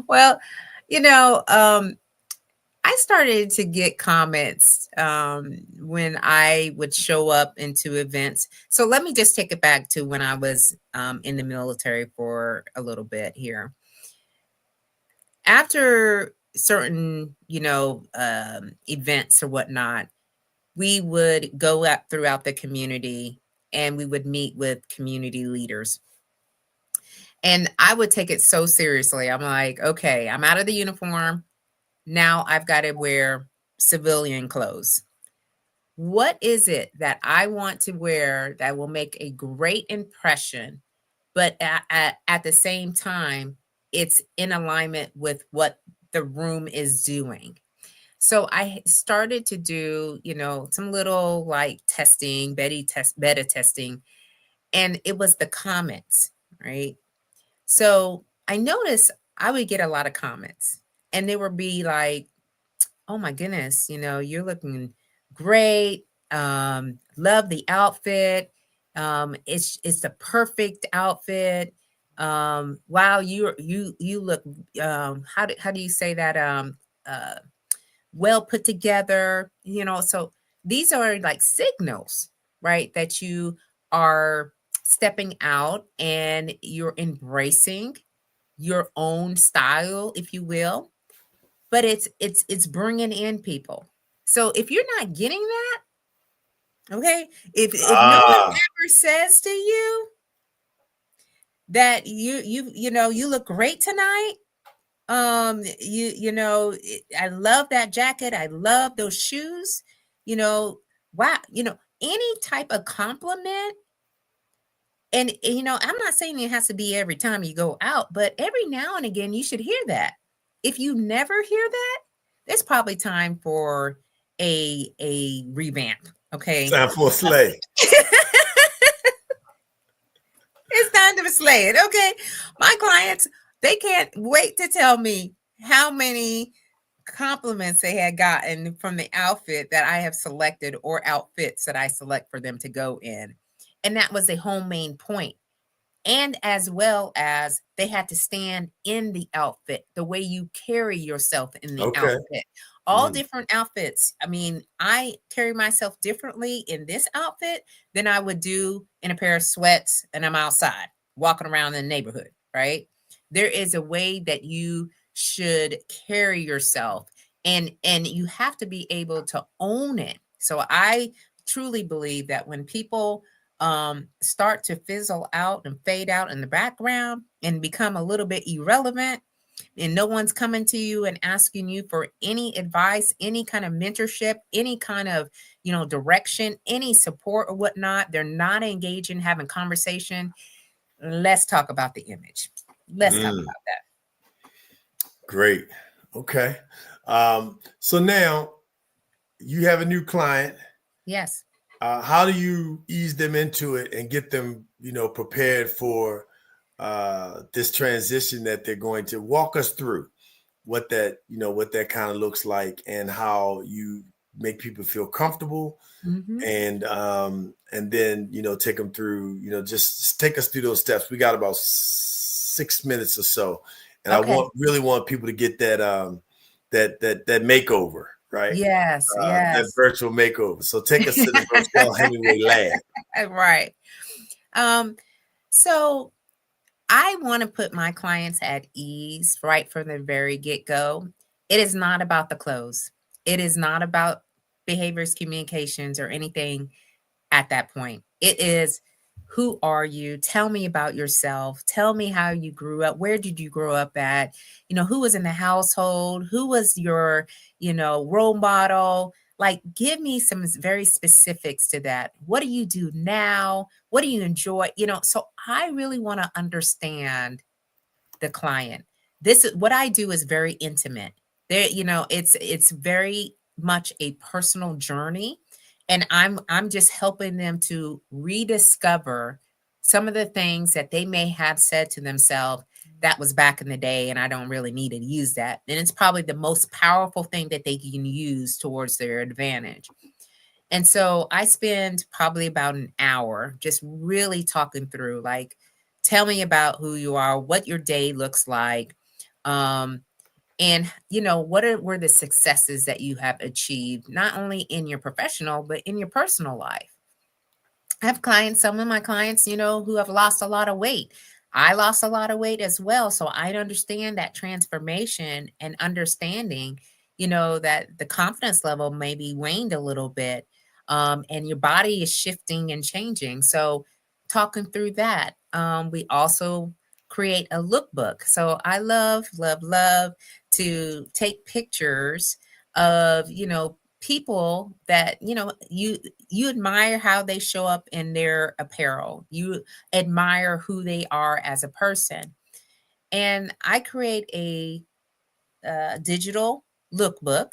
Well, I started to get comments when I would show up into events. So let me just take it back to when I was in the military for a little bit here. After certain, events or whatnot, we would go out throughout the community and we would meet with community leaders. And I would take it so seriously. I'm like, okay, I'm out of the uniform. Now I've got to wear civilian clothes. What is it that I want to wear that will make a great impression, but at the same time, it's in alignment with what the room is doing? So I started to do, some little like testing, beta testing, and it was the comments, right? So I noticed I would get a lot of comments, and they would be like, oh my goodness, you're looking great. Love the outfit. It's the perfect outfit. Wow, you look how do you say that? Well put together, so these are like signals, right? That you are stepping out and you're embracing your own style, if you will, but it's bringing in people. So if you're not getting that, okay, if no one ever says to you that you look great tonight, I love that jacket, I love those shoes, wow, any type of compliment. And I'm not saying it has to be every time you go out, but every now and again you should hear that. If you never hear that, it's probably time for a revamp. Okay, Time for a slay. It's time to slay it. Okay, my clients, they can't wait to tell me how many compliments they had gotten from the outfit that I have selected, or outfits that I select for them to go in. And that was a whole main point. And as well as they had to stand in the outfit, the way you carry yourself in the outfit. All different outfits. I mean, I carry myself differently in this outfit than I would do in a pair of sweats and I'm outside walking around in the neighborhood, right? There is a way that you should carry yourself, and you have to be able to own it. So I truly believe that when people start to fizzle out and fade out in the background and become a little bit irrelevant, and no one's coming to you and asking you for any advice, any kind of mentorship, any kind of, direction, any support or whatnot, they're not engaging, having conversation. Let's talk about the image. Let's talk about that. Great. Okay. So now you have a new client. Yes. how do you ease them into it and get them, prepared for this transition that they're going to? Walk us through what that kind of looks like, and how you make people feel comfortable, and then take them through, just take us through those steps. We got about 6 minutes or so, and Okay. I really want people to get that that makeover, right? Yes, That yes. virtual makeover. So take us to the Rochelle Hemingway lab. Right. So I want to put my clients at ease right from the very get-go. It is not about the clothes. It is not about behaviors, communications, or anything at that point. It is, who are you? Tell me about yourself. Tell me how you grew up. Where did you grow up at? Who was in the household? Who was your, role model? Like, give me some very specifics to that. What do you do now? What do you enjoy? So I really want to understand the client. This is what I do is very intimate. There, it's very much a personal journey. And I'm just helping them to rediscover some of the things that they may have said to themselves that was back in the day, and I don't really need to use that. And it's probably the most powerful thing that they can use towards their advantage. And so I spend probably about an hour just really talking through, like, tell me about who you are, what your day looks like, and what were the successes that you have achieved, not only in your professional, but in your personal life. I have clients, some of my clients, who have lost a lot of weight. I lost a lot of weight as well. So I understand that transformation and understanding, that the confidence level maybe waned a little bit, and your body is shifting and changing. So talking through that. We also create a lookbook. So I love, love, love to take pictures of, people that you admire how they show up in their apparel. You admire who they are as a person. And I create a digital lookbook,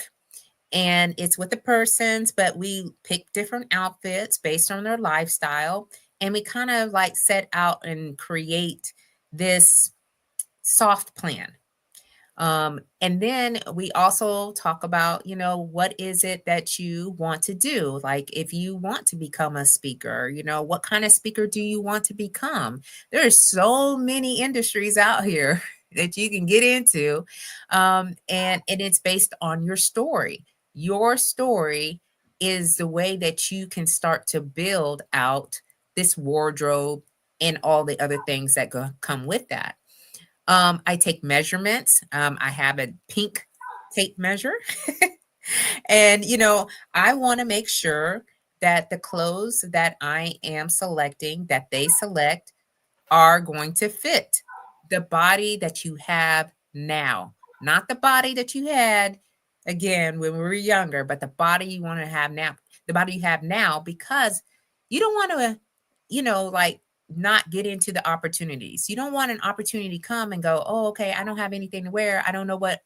and it's with the persons, but we pick different outfits based on their lifestyle, and we kind of like set out and create this soft plan. And then we also talk about, what is it that you want to do? Like, if you want to become a speaker, what kind of speaker do you want to become? There's so many industries out here that you can get into. And it's based on your story. Your story is the way that you can start to build out this wardrobe and all the other things that come with that. I take measurements. I have a pink tape measure. And, I want to make sure that the clothes that I am selecting, that they select, are going to fit the body that you have now, not the body that you had, again, when we were younger, but the body you want to have now, the body you have now, because you don't want to, like, not get into the opportunities. You don't want an opportunity to come and go, oh, okay, I don't have anything to wear. I don't know what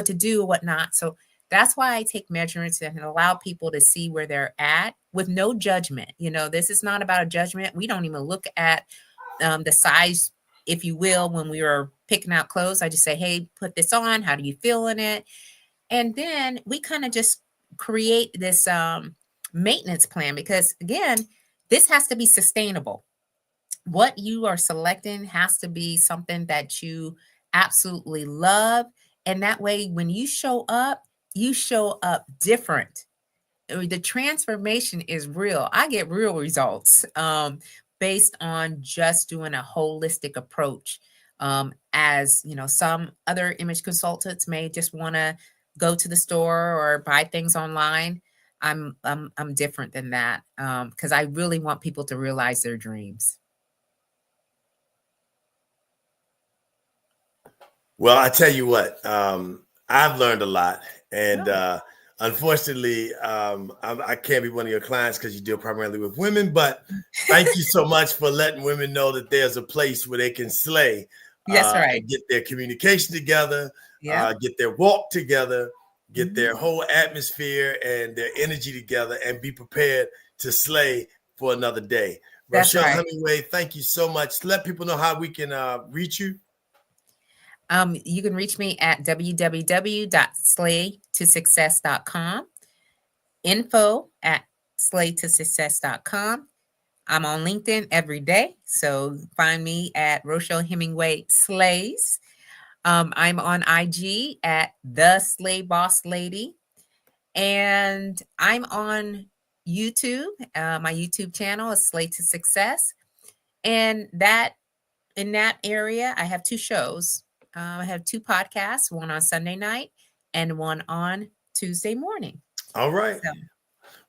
to do, what not. So that's why I take measurements and allow people to see where they're at with no judgment. This is not about a judgment. We don't even look at the size, if you will, when we were picking out clothes. I just say, hey, put this on. How do you feel in it? And then we kind of just create this maintenance plan, because again, this has to be sustainable. What you are selecting has to be something that you absolutely love. And that way, when you show up different. The transformation is real. I get real results based on just doing a holistic approach. As some other image consultants may just want to go to the store or buy things online. I'm different than that, because I really want people to realize their dreams. Well, I tell you what, I've learned a lot, and unfortunately, I can't be one of your clients because you deal primarily with women. But thank you so much for letting women know that there's a place where they can slay, Yes, right. and get their communication together, Yeah. get their walk together, get their whole atmosphere and their energy together, and be prepared to slay for another day. That's Rochelle right. Hemingway, thank you so much. Let people know how we can reach you. You can reach me at www.slaytosuccess.com, info@slaytosuccess.com. I'm on LinkedIn every day, so find me at Rochelle Hemingway Slays. I'm on IG at The Slay Boss Lady, and I'm on YouTube. My YouTube channel is Slay to Success, and in that area, I have 2 shows. I have 2 podcasts, one on Sunday night and one on Tuesday morning. All right. So,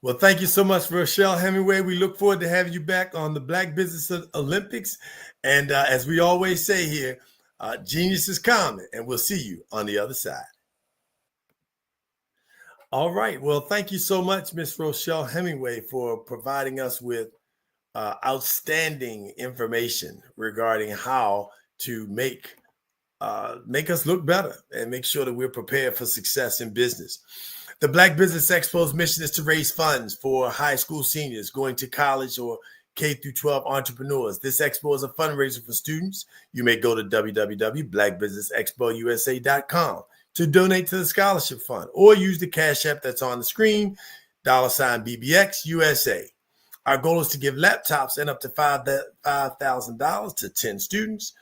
well, thank you so much, Rochelle Hemingway. We look forward to having you back on the Black Business Olympics. And as we always say here, genius is common, and we'll see you on the other side. All right. Well, thank you so much, Miss Rochelle Hemingway, for providing us with outstanding information regarding how to make us look better and make sure that we're prepared for success in business. The Black Business Expo's mission is to raise funds for high school seniors going to college or K through 12 entrepreneurs. This expo is a fundraiser for students. You may go to www.blackbusinessexpousa.com to donate to the scholarship fund, or use the Cash App that's on the screen, $BBX USA. Our goal is to give laptops and up to $5,000 to 10 students.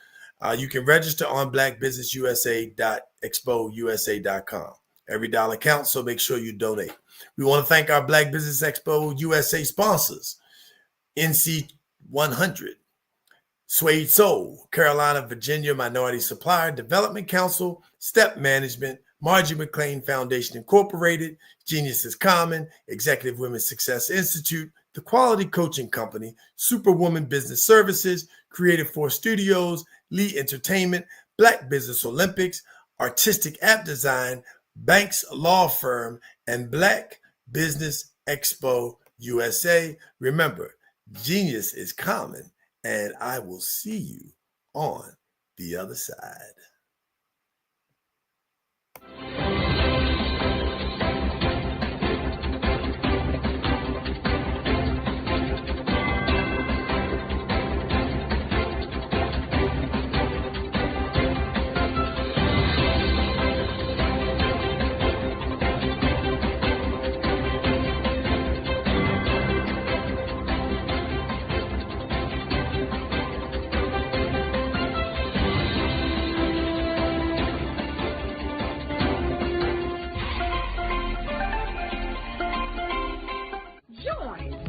You can register on blackbusinessusa.expousa.com. Every dollar counts, so make sure you donate. We want to thank our Black Business Expo USA sponsors: NC 100, Suede Soul, Carolina, Virginia Minority Supplier Development Council, Step Management, Margie McLean Foundation Incorporated, Genius is Common, Executive Women's Success Institute, The Quality Coaching Company, Superwoman Business Services, Creative Force Studios, Lee Entertainment, Black Business Olympics, Artistic App Design, Banks Law Firm, and Black Business Expo USA. Remember, genius is common, and I will see you on the other side.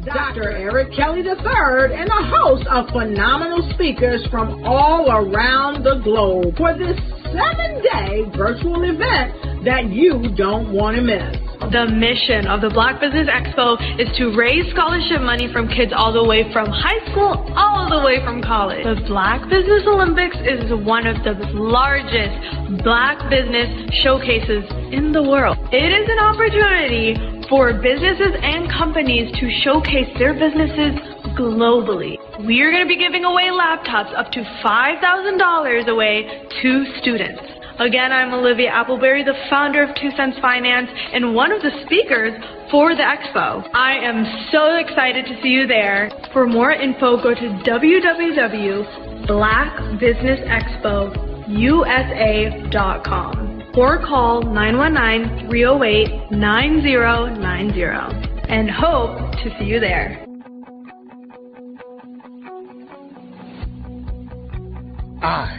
Dr. Eric Kelly III and a host of phenomenal speakers from all around the globe for this 7-day virtual event that you don't want to miss. The mission of the Black Business Expo is to raise scholarship money from kids all the way from high school, all the way from college. The Black Business Olympics is one of the largest Black business showcases in the world. It is an opportunity for businesses and companies to showcase their businesses globally. We are going to be giving away laptops up to $5,000 away to students. Again, I'm Olivia Appleberry, the founder of 2 Cents Finance and one of the speakers for the expo. I am so excited to see you there. For more info, go to www.blackbusinessexpousa.com or call 919-308-9090 and hope to see you there. I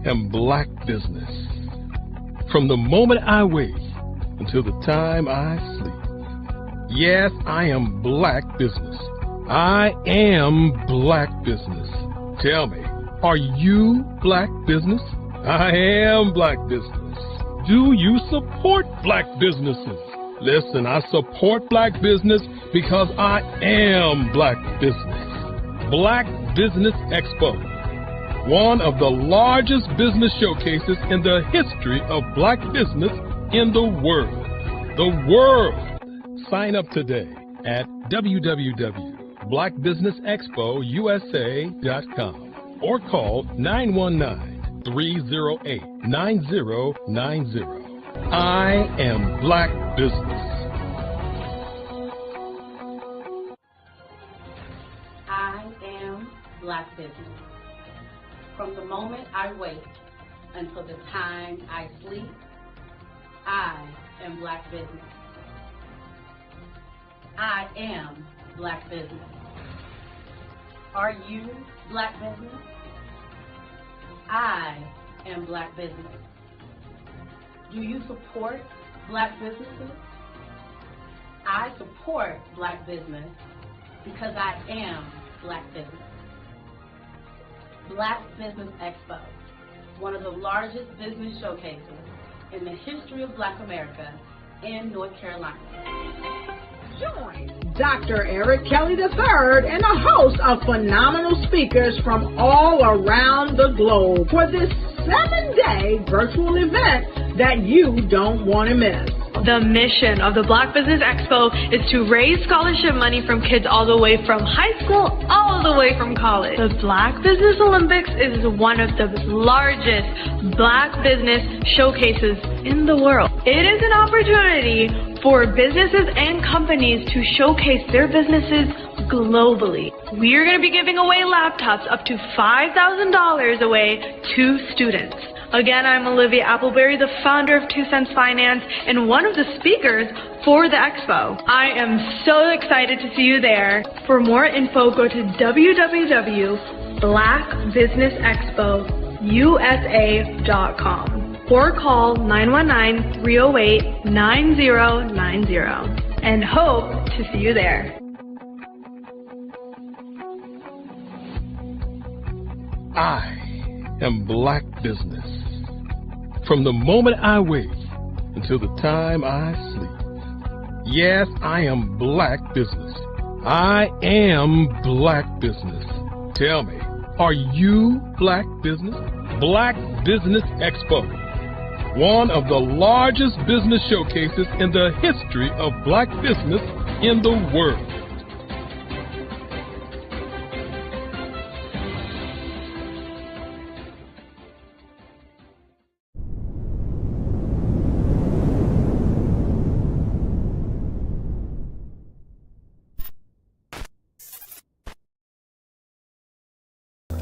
am Black Business. From the moment I wake until the time I sleep. Yes, I am Black Business. I am Black Business. Tell me, are you Black Business? I am Black Business. Do you support Black businesses? Listen, I support Black business because I am Black Business. Black Business Expo, one of the largest business showcases in the history of Black business in the world. The world! Sign up today at www.blackbusinessexpousa.com or call 919-308-9090. I am Black Business. business. From the moment I wake until the time I sleep, I am Black business. I am Black business. Are you Black business? I am Black business. Do you support Black businesses? I support Black business because I am Black business. Black Business Expo, one of the largest business showcases in the history of Black America in North Carolina. Join Dr. Eric Kelly III and a host of phenomenal speakers from all around the globe for this 7-day virtual event that you don't want to miss. The mission of the Black Business Expo is to raise scholarship money from kids all the way from high school, all the way from college. The Black Business Olympics is one of the largest Black business showcases in the world. It is an opportunity for businesses and companies to showcase their businesses globally. We are going to be giving away laptops up to $5,000 away to students. Again, I'm Olivia Appleberry, the founder of 2 Cents Finance and one of the speakers for the expo. I am so excited to see you there. For more info, go to www.blackbusinessexpousa.com or call 919-308-9090 and hope to see you there. I am Black business. From the moment I wake until the time I sleep. Yes, I am Black business. I am Black business. Tell me, are you Black business? Black Business Expo, one of the largest business showcases in the history of Black business in the world.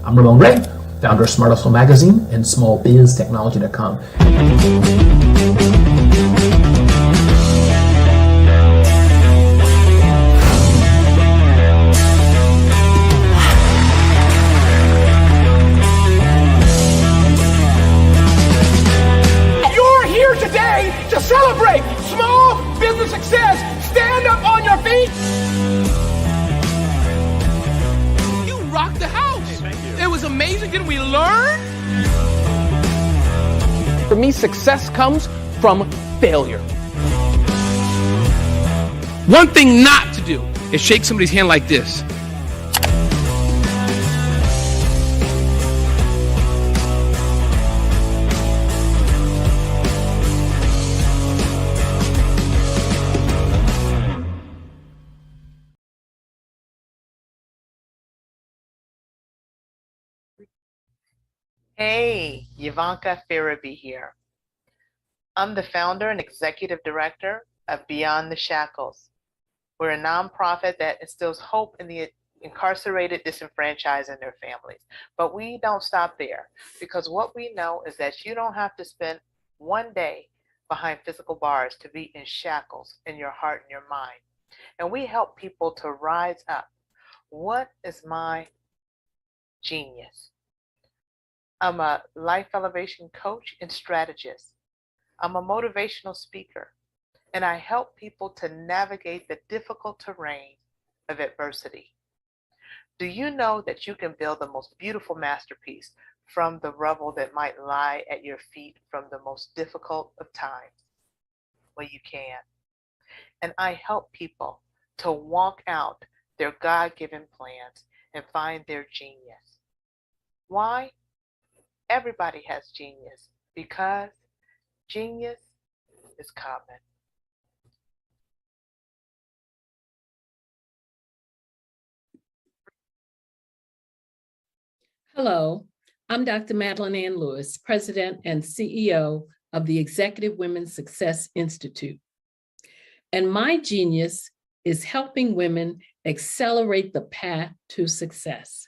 I'm Ramon Ray, founder of Smart Hustle Magazine and smallbiztechnology.com. You're here today to celebrate small business success. Stand up on your feet. You rocked the house. It was amazing. Didn't we learn? For me, success comes from failure. One thing not to do is shake somebody's hand like this. Hey, Ivanka Farabi here. I'm the founder and executive director of Beyond the Shackles. We're a nonprofit that instills hope in the incarcerated, disenfranchised, and their families. But we don't stop there, because what we know is that you don't have to spend one day behind physical bars to be in shackles in your heart and your mind. And we help people to rise up. What is my genius? I'm a life elevation coach and strategist. I'm a motivational speaker, and I help people to navigate the difficult terrain of adversity. Do you know that you can build the most beautiful masterpiece from the rubble that might lie at your feet from the most difficult of times? Well, you can. And I help people to walk out their God-given plans and find their genius. Why? Everybody has genius, because genius is common. Hello, I'm Dr. Madeline Ann Lewis, President and CEO of the Executive Women's Success Institute. And my genius is helping women accelerate the path to success.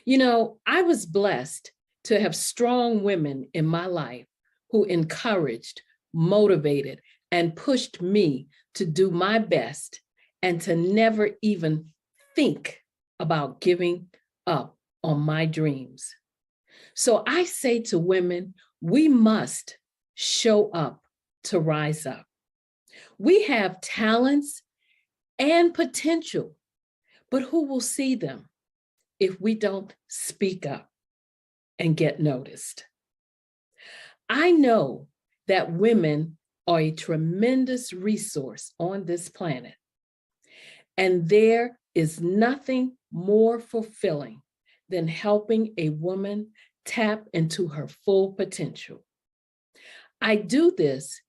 You know, I was blessed to have strong women in my life who encouraged, motivated, and pushed me to do my best and to never even think about giving up on my dreams. So I say to women, we must show up to rise up. We have talents and potential, but who will see them if we don't speak up and get noticed? I know that women are a tremendous resource on this planet, and there is nothing more fulfilling than helping a woman tap into her full potential. I do this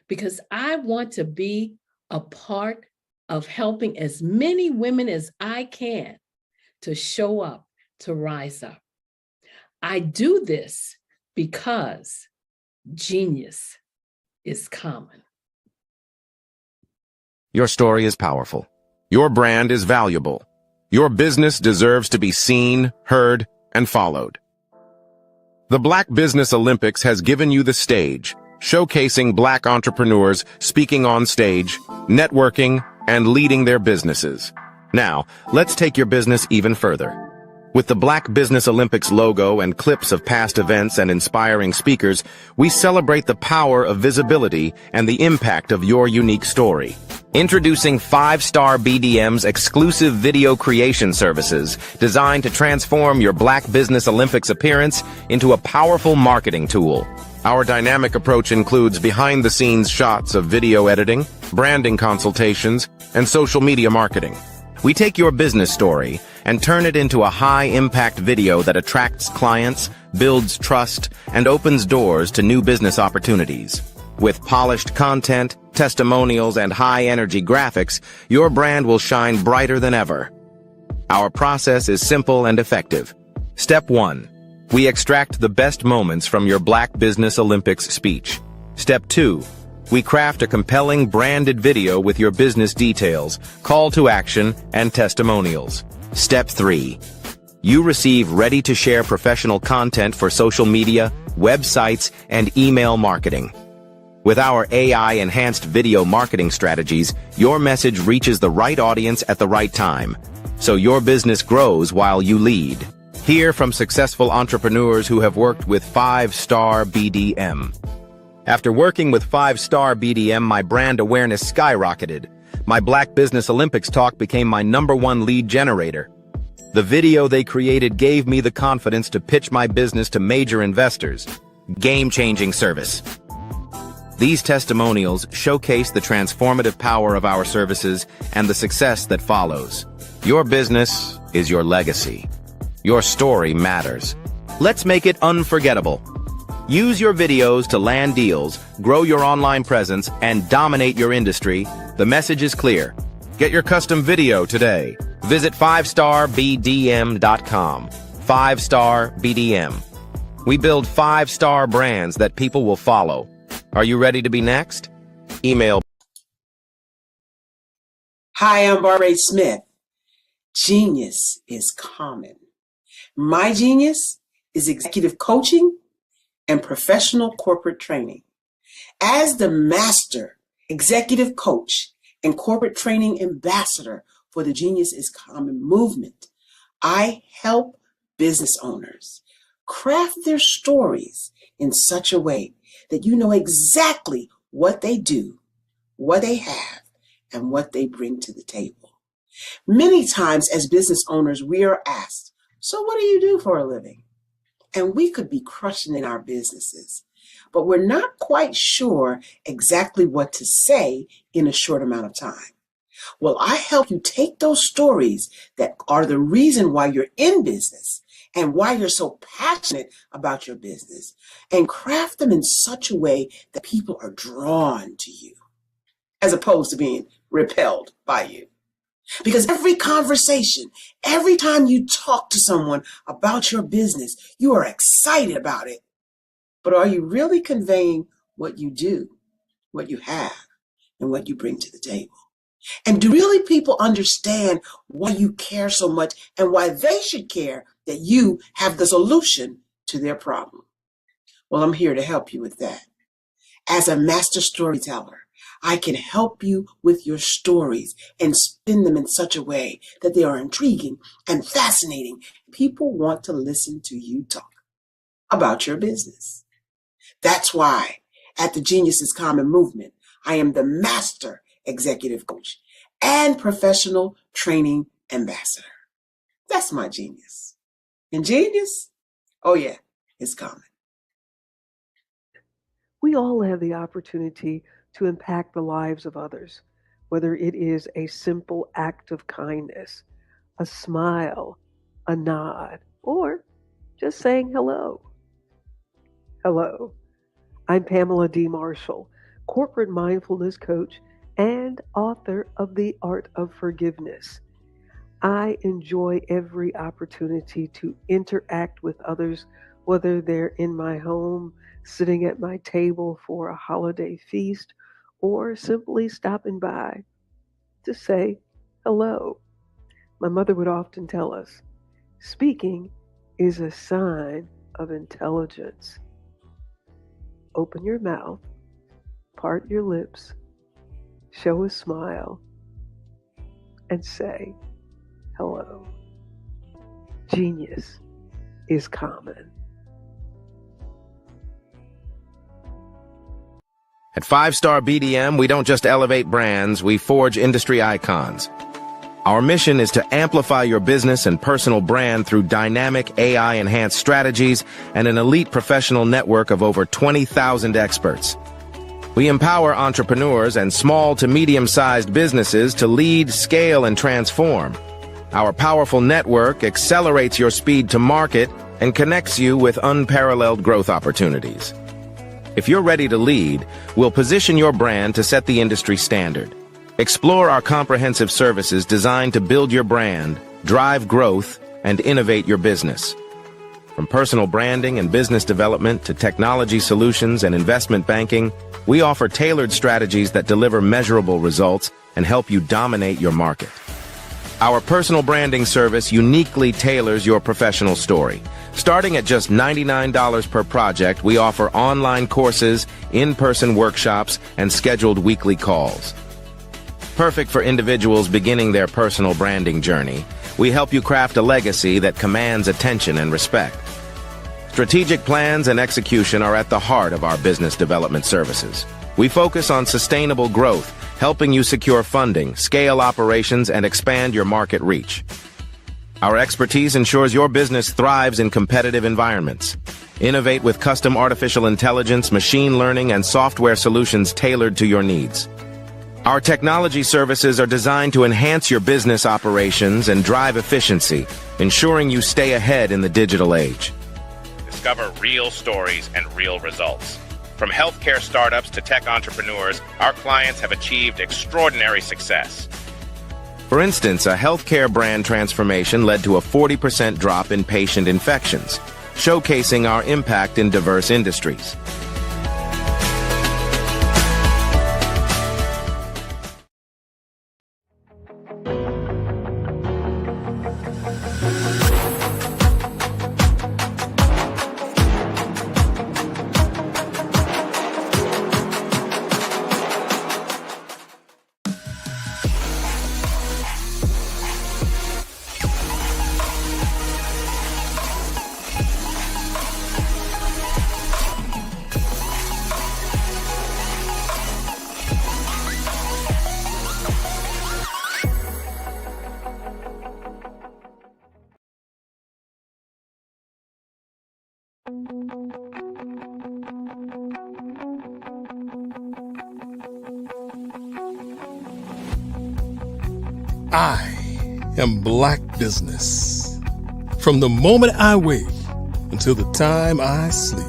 because I want to be a part of helping as many women as I can to show up, to rise up. I do this because genius is common. Your story is powerful. Your brand is valuable. Your business deserves to be seen, heard, and followed. The Black Business Olympics has given you the stage, showcasing Black entrepreneurs speaking on stage, networking, and leading their businesses. Now, let's take your business even further. With the Black Business Olympics logo and clips of past events and inspiring speakers, we celebrate the power of visibility and the impact of your unique story. Introducing 5-Star BDM's exclusive video creation services designed to transform your Black Business Olympics appearance into a powerful marketing tool. Our dynamic approach includes behind-the-scenes shots of video editing, branding consultations, and social media marketing. We take your business story and turn it into a high-impact video that attracts clients, builds trust, and opens doors to new business opportunities. With polished content, testimonials, and high-energy graphics, your brand will shine brighter than ever. Our process is simple and effective. Step 1. We extract the best moments from your Black Business Olympics speech. Step 2. We craft a compelling branded video with your business details, call to action, and testimonials. Step 3. You receive ready-to-share professional content for social media, websites, and email marketing. With our AI-enhanced video marketing strategies, your message reaches the right audience at the right time, so your business grows while you lead. Hear from successful entrepreneurs who have worked with 5-Star BDM. After working with 5-Star BDM, my brand awareness skyrocketed. My Black Business Olympics talk became my #1 lead generator. The video they created gave me the confidence to pitch my business to major investors. Game-changing service. These testimonials showcase the transformative power of our services and the success that follows. Your business is your legacy. Your story matters. Let's make it unforgettable. Use your videos to land deals, grow your online presence, and dominate your industry. The message is clear. Get your custom video today. Visit 5starbdm.com. 5-Star BDM. We build 5-star brands that people will follow. Are you ready to be next? Email. Hi, I'm Barbara Smith. Genius is common. My genius is executive coaching and professional corporate training. As the master executive coach and corporate training ambassador for the Genius is Common movement, I help business owners craft their stories in such a way that you know exactly what they do, what they have, and what they bring to the table. Many times as business owners, we are asked, so what do you do for a living? And we could be crushing in our businesses, but we're not quite sure exactly what to say in a short amount of time. Well, I help you take those stories that are the reason why you're in business and why you're so passionate about your business and craft them in such a way that people are drawn to you as opposed to being repelled by you. Because every conversation, every time you talk to someone about your business, you are excited about it. But are you really conveying what you do, what you have, and what you bring to the table? And do really people understand why you care so much and why they should care that you have the solution to their problem. Well, I'm here to help you with that. As a master storyteller, I can help you with your stories and spin them in such a way that they are intriguing and fascinating. People want to listen to you talk about your business. That's why at the Genius is Common movement, I am the master executive coach and professional training ambassador. That's my genius. And genius? Oh yeah, it's common. We all have the opportunity to impact the lives of others, whether it is a simple act of kindness, a smile, a nod, or just saying hello. Hello, I'm Pamela D. Marshall, corporate mindfulness coach and author of The Art of Forgiveness. I enjoy every opportunity to interact with others, whether they're in my home, sitting at my table for a holiday feast, or simply stopping by to say hello. My mother would often tell us, speaking is a sign of intelligence. Open your mouth, part your lips, show a smile, and say hello. Genius is common. At 5-Star BDM, we don't just elevate brands, we forge industry icons. Our mission is to amplify your business and personal brand through dynamic AI-enhanced strategies and an elite professional network of over 20,000 experts. We empower entrepreneurs and small to medium-sized businesses to lead, scale, and transform. Our powerful network accelerates your speed to market and connects you with unparalleled growth opportunities. If you're ready to lead, we'll position your brand to set the industry standard. Explore our comprehensive services designed to build your brand, drive growth, and innovate your business. From personal branding and business development to technology solutions and investment banking, we offer tailored strategies that deliver measurable results and help you dominate your market. Our personal branding service uniquely tailors your professional story. Starting at just $99 per project, we offer online courses, in-person workshops, and scheduled weekly calls. Perfect for individuals beginning their personal branding journey, we help you craft a legacy that commands attention and respect. Strategic plans and execution are at the heart of our business development services. We focus on sustainable growth, helping you secure funding, scale operations, and expand your market reach. Our expertise ensures your business thrives in competitive environments. Innovate with custom artificial intelligence, machine learning, and software solutions tailored to your needs. Our technology services are designed to enhance your business operations and drive efficiency, ensuring you stay ahead in the digital age. Discover real stories and real results. From healthcare startups to tech entrepreneurs, our clients have achieved extraordinary success. For instance, a healthcare brand transformation led to a 40% drop in patient infections, showcasing our impact in diverse industries. I am Black Business. From the moment I wake until the time I sleep.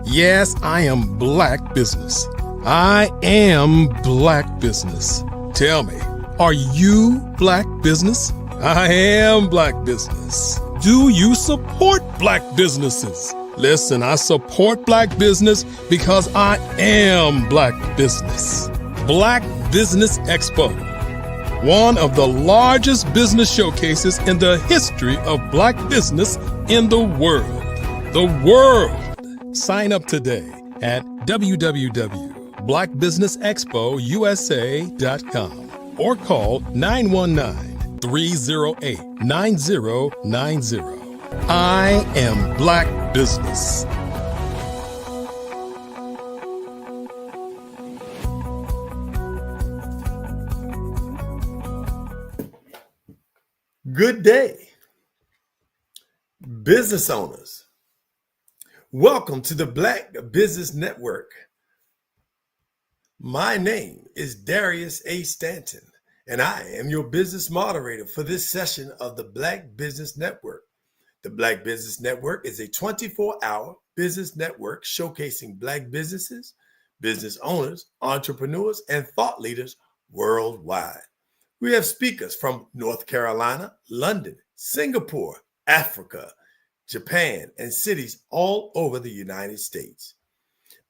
Yes, I am Black Business. I am Black Business. Tell me, are you Black Business? I am Black Business. Do you support Black businesses? Listen, I support Black business because I am Black Business. Black Business Expo one of the largest business showcases in the history of Black business in the world. The world! Sign up today at www.blackbusinessexpousa.com or call 919-308-9090. I am Black Business. Good day, business owners. Welcome to the Black Business Network. My name is Darius A. Stanton, and I am your business moderator for this session of the Black Business Network. The Black Business Network is a 24-hour business network showcasing Black businesses, business owners, entrepreneurs, and thought leaders worldwide. We have speakers from North Carolina, London, Singapore, Africa, Japan, and cities all over the United States.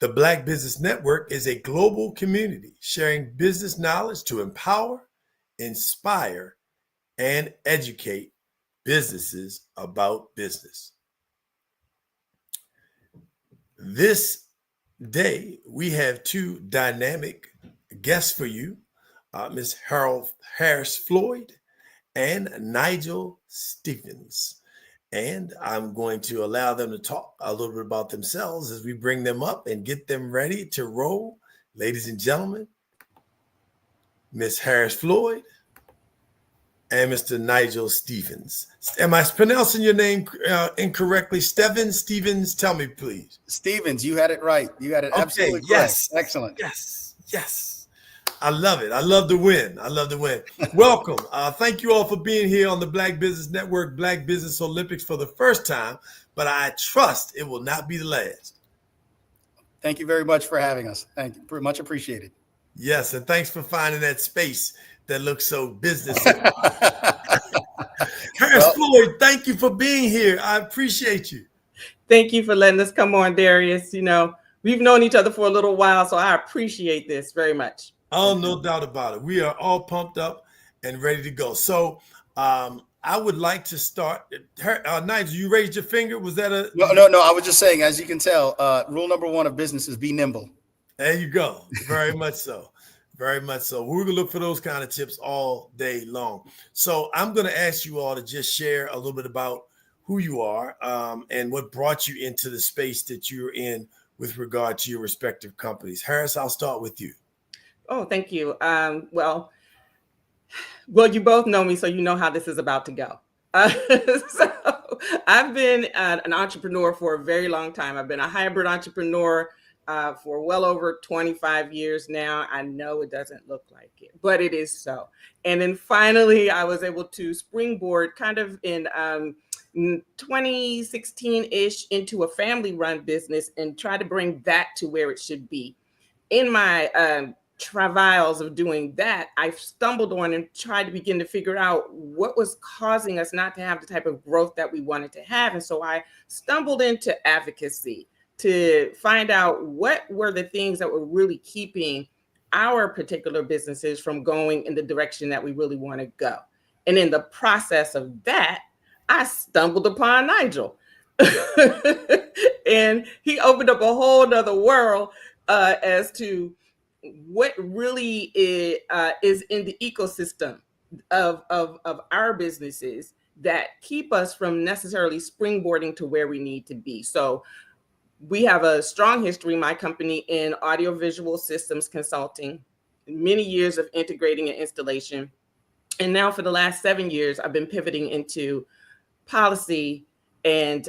The Black Business Network is a global community sharing business knowledge to empower, inspire, and educate businesses about business. This day, we have two dynamic guests for you, Ms. Harris Floyd and Nigel Stephens. And I'm going to allow them to talk a little bit about themselves as we bring them up and get them ready to roll. Ladies and gentlemen, Ms. Harris Floyd and Mr. Nigel Stephens. Am I pronouncing your name incorrectly? Stevens, tell me, please. Stevens, you had it right. You had it absolutely correct. Yes. Excellent. Yes. I love it. I love to win. Welcome. Thank you all for being here on the Black Business Network, Black Business Olympics for the first time, but I trust it will not be the last. Thank you very much for having us. Thank you. Much appreciated. Yes, and thanks for finding that space that looks so business. Harris Floyd, thank you for being here. I appreciate you. Thank you for letting us come on, Darius. You know, we've known each other for a little while, so I appreciate this very much. Oh, no doubt about it. We are all pumped up and ready to go. So I would like to start. Nigel, you raised your finger. Was that a... No. I was just saying, as you can tell, rule number one of business is be nimble. There you go. Very much so. Very much so. We're going to look for those kind of tips all day long. So I'm going to ask you all to just share a little bit about who you are and what brought you into the space that you're in with regard to your respective companies. Harris, I'll start with you. Oh, thank you. Well, you both know me, so you know how this is about to go. So I've been an entrepreneur for a very long time. I've been a hybrid entrepreneur for well over 25 years now. I know it doesn't look like it, but it is so. And then finally, I was able to springboard kind of in 2016-ish into a family-run business and try to bring that to where it should be. In my travails of doing that, I stumbled on and tried to begin to figure out what was causing us not to have the type of growth that we wanted to have. And so I stumbled into advocacy to find out what were the things that were really keeping our particular businesses from going in the direction that we really want to go. And in the process of that, I stumbled upon Nigel. And he opened up a whole nother world as to what really is in the ecosystem of our businesses that keep us from necessarily springboarding to where we need to be. So we have a strong history, my company, in audiovisual systems consulting, many years of integrating and installation. And now for the last 7 years, I've been pivoting into policy and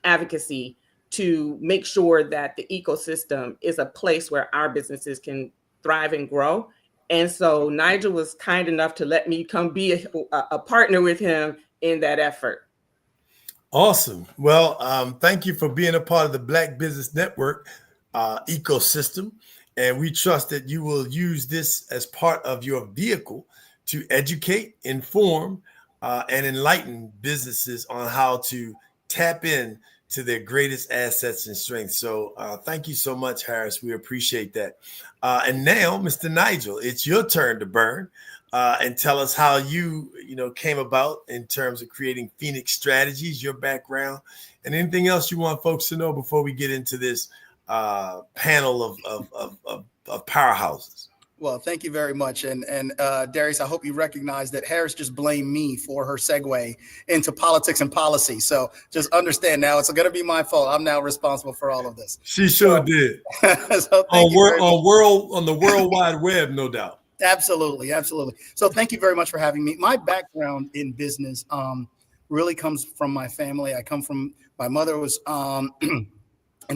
advocacy to make sure that the ecosystem is a place where our businesses can thrive and grow. And so Nigel was kind enough to let me come be a partner with him in that effort. Awesome. Well, thank you for being a part of the Black Business Network ecosystem. And we trust that you will use this as part of your vehicle to educate, inform, and enlighten businesses on how to tap in to their greatest assets and strengths. So thank you so much, Harris. We appreciate that. And now, Mr. Nigel, it's your turn to burn. and tell us how you came about in terms of creating Phoenix Strategies, your background, and anything else you want folks to know before we get into this panel of powerhouses. Well, thank you very much. And Darius, I hope you recognize that Harris just blamed me for her segue into politics and policy. So just understand now it's going to be my fault. I'm now responsible for all of this. She sure did. So on the World Wide Web, no doubt. Absolutely. Absolutely. So thank you very much for having me. My background in business really comes from my family. My mother was an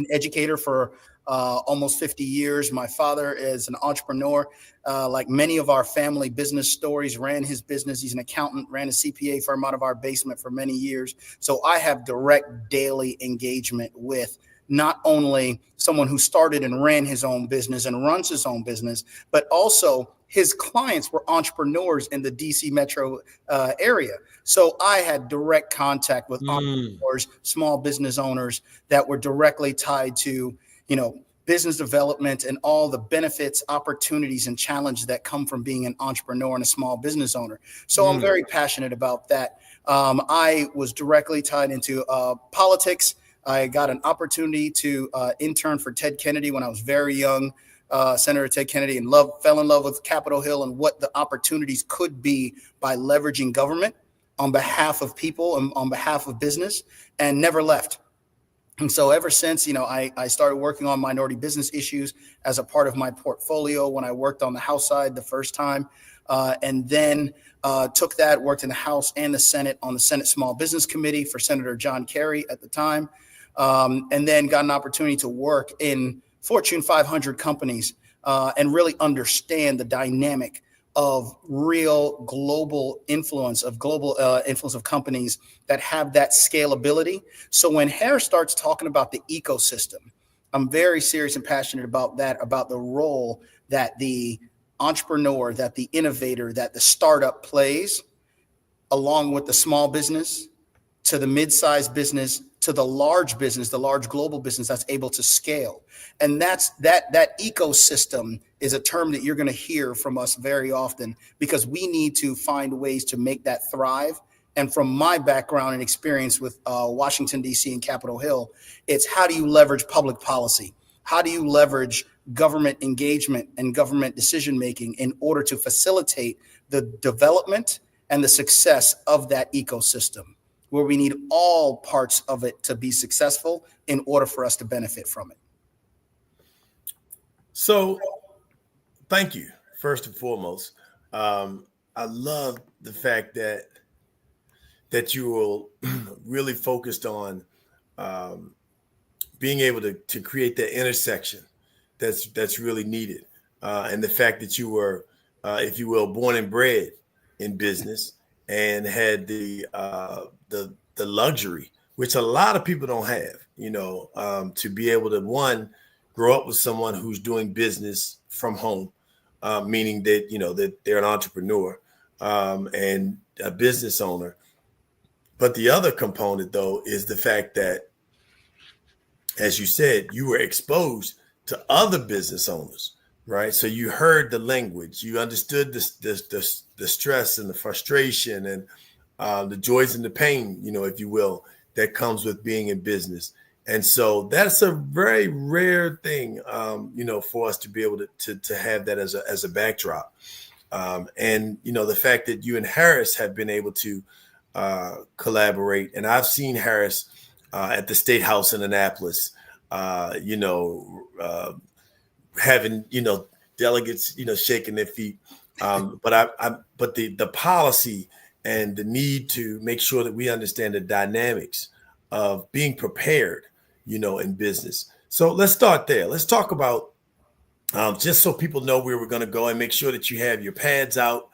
educator for almost 50 years. My father is an entrepreneur. Like many of our family business stories, ran his business. He's an accountant, ran a CPA firm out of our basement for many years. So I have direct daily engagement with not only someone who started and ran his own business and runs his own business, but also his clients were entrepreneurs in the DC metro area. So I had direct contact with entrepreneurs, small business owners that were directly tied to, business development and all the benefits, opportunities, and challenges that come from being an entrepreneur and a small business owner. So I'm very passionate about that. I was directly tied into politics. I got an opportunity to intern for Ted Kennedy when I was very young, Senator Ted Kennedy, and fell in love with Capitol Hill and what the opportunities could be by leveraging government on behalf of people and on behalf of business, and never left. And so ever since, I started working on minority business issues as a part of my portfolio when I worked on the House side the first time, and then took that, worked in the House and the Senate on the Senate Small Business Committee for Senator John Kerry at the time, and then got an opportunity to work in Fortune 500 companies and really understand the dynamic of real global influence of companies that have that scalability. So when Harris starts talking about the ecosystem, I'm very serious and passionate about that, about the role that the entrepreneur, that the innovator, that the startup plays, along with the small business, to the mid-sized business, to the large business, the large global business that's able to scale. And that ecosystem is a term that you're going to hear from us very often, because we need to find ways to make that thrive. And from my background and experience with Washington, D.C. and Capitol Hill, it's how do you leverage public policy? How do you leverage government engagement and government decision-making in order to facilitate the development and the success of that ecosystem, where we need all parts of it to be successful in order for us to benefit from it? So thank you, first and foremost. I love the fact that you will really focused on being able to create that intersection that's really needed. And the fact that you were, if you will, born and bred in business and had the luxury, which a lot of people don't have, to be able to, grow up with someone who's doing business from home, meaning that, that they're an entrepreneur and a business owner. But the other component, though, is the fact that, as you said, you were exposed to other business owners, right? So you heard the language, you understood the stress and the frustration and the joys and the pain, if you will, that comes with being in business. And so that's a very rare thing, for us to be able to have that as a backdrop. And, the fact that you and Harris have been able to collaborate. And I've seen Harris at the State House in Annapolis, having, delegates, shaking their feet. But the policy and the need to make sure that we understand the dynamics of being prepared, in business. So let's start there. Let's talk about, just so people know where we're going to go, and make sure that you have your pads out.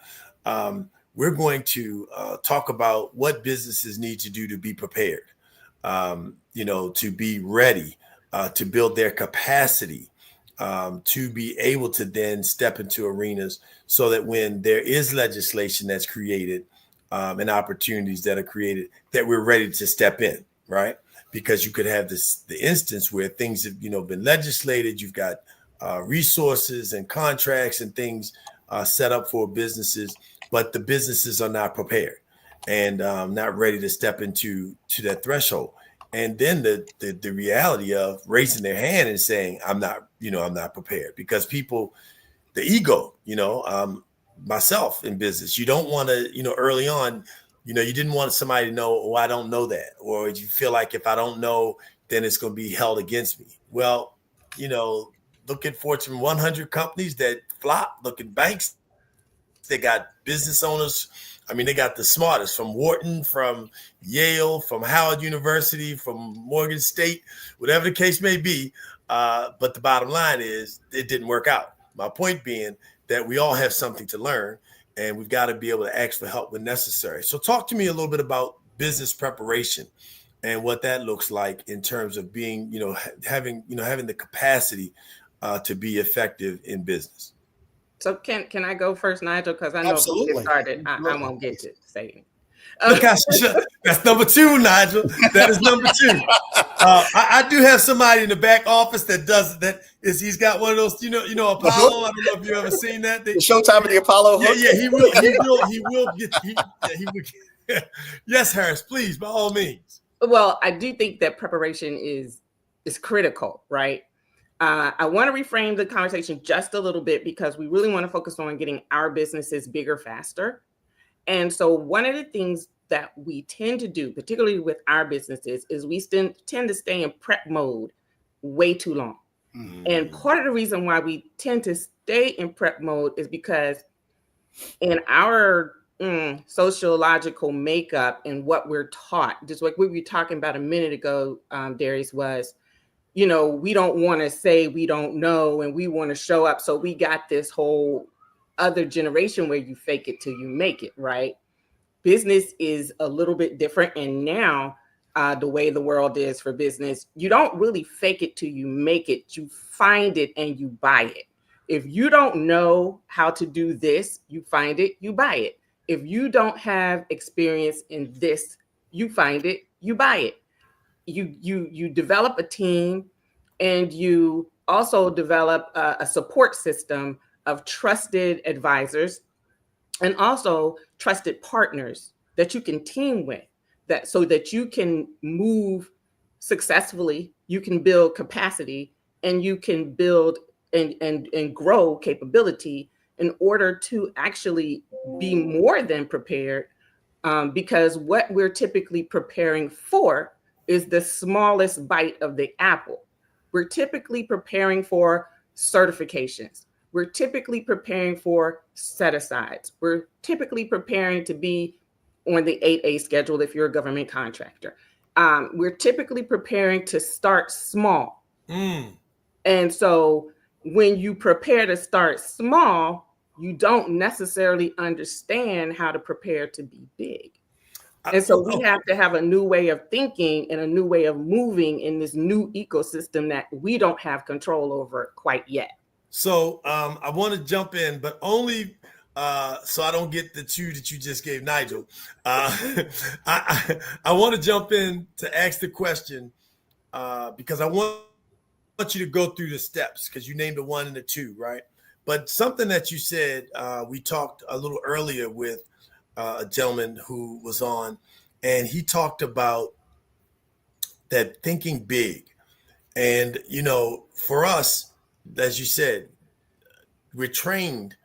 We're going to talk about what businesses need to do to be prepared, to be ready, to build their capacity, to be able to then step into arenas so that when there is legislation that's created and opportunities that are created, that we're ready to step in, right? Because you could have the instance where things have, been legislated, you've got resources and contracts and things set up for businesses, but the businesses are not prepared and not ready to step into that threshold. And then the reality of raising their hand and saying, I'm not prepared, because people, the ego, myself in business, you don't want to, early on, you didn't want somebody to know, oh, I don't know that. Or you feel like if I don't know, then it's going to be held against me. Well, look at Fortune 100 companies that flop, look at banks. They got business owners. I mean, they got the smartest from Wharton, from Yale, from Howard University, from Morgan State, whatever the case may be. But the bottom line is it didn't work out. My point being that we all have something to learn, and we've got to be able to ask for help when necessary. So talk to me a little bit about business preparation and what that looks like in terms of being, having the capacity to be effective in business. So can I go first, Nigel? Because I know Absolutely. if we get started, I won't get to say anything. Look how that's number 2, Nigel. That is number 2. I do have somebody in the back office that does that. He's got one of those, Apollo. I don't know if you ever seen that. The Showtime of the Apollo. Yeah, he will get. He will. Yes, Harris, please, by all means. Well, I do think that preparation is critical, right? I want to reframe the conversation just a little bit, because we really want to focus on getting our businesses bigger faster. And so one of the things that we tend to do, particularly with our businesses, is we tend to stay in prep mode way too long. Mm-hmm. And part of the reason why we tend to stay in prep mode is because in our sociological makeup and what we're taught, just like we were talking about a minute ago, Darius, was, we don't want to say we don't know, and we want to show up. So we got this whole other generation where you fake it till you make it, right? Business is a little bit different. And now the way the world is for business, you don't really fake it till you make it. You find it and you buy it. If you don't know how to do this, you find it, you buy it. If you don't have experience in this, you find it, you buy it. You develop a team, and you also develop a support system of trusted advisors and also trusted partners that you can team with, so that you can move successfully, you can build capacity, and you can build and grow capability in order to actually be more than prepared, because what we're typically preparing for is the smallest bite of the apple. We're typically preparing for certifications. We're typically preparing for set-asides. We're typically preparing to be on the 8A schedule if you're a government contractor. We're typically preparing to start small. And so when you prepare to start small, you don't necessarily understand how to prepare to be big. And so we have to have a new way of thinking and a new way of moving in this new ecosystem that we don't have control over quite yet. So I want to jump in, but only so I don't get the 2 that you just gave Nigel. I want to jump in to ask the question because I want you to go through the steps, because you named the 1 and the 2, right? But something that you said, we talked a little earlier with a gentleman who was on, and he talked about that thinking big. And, for us, as you said, we're trained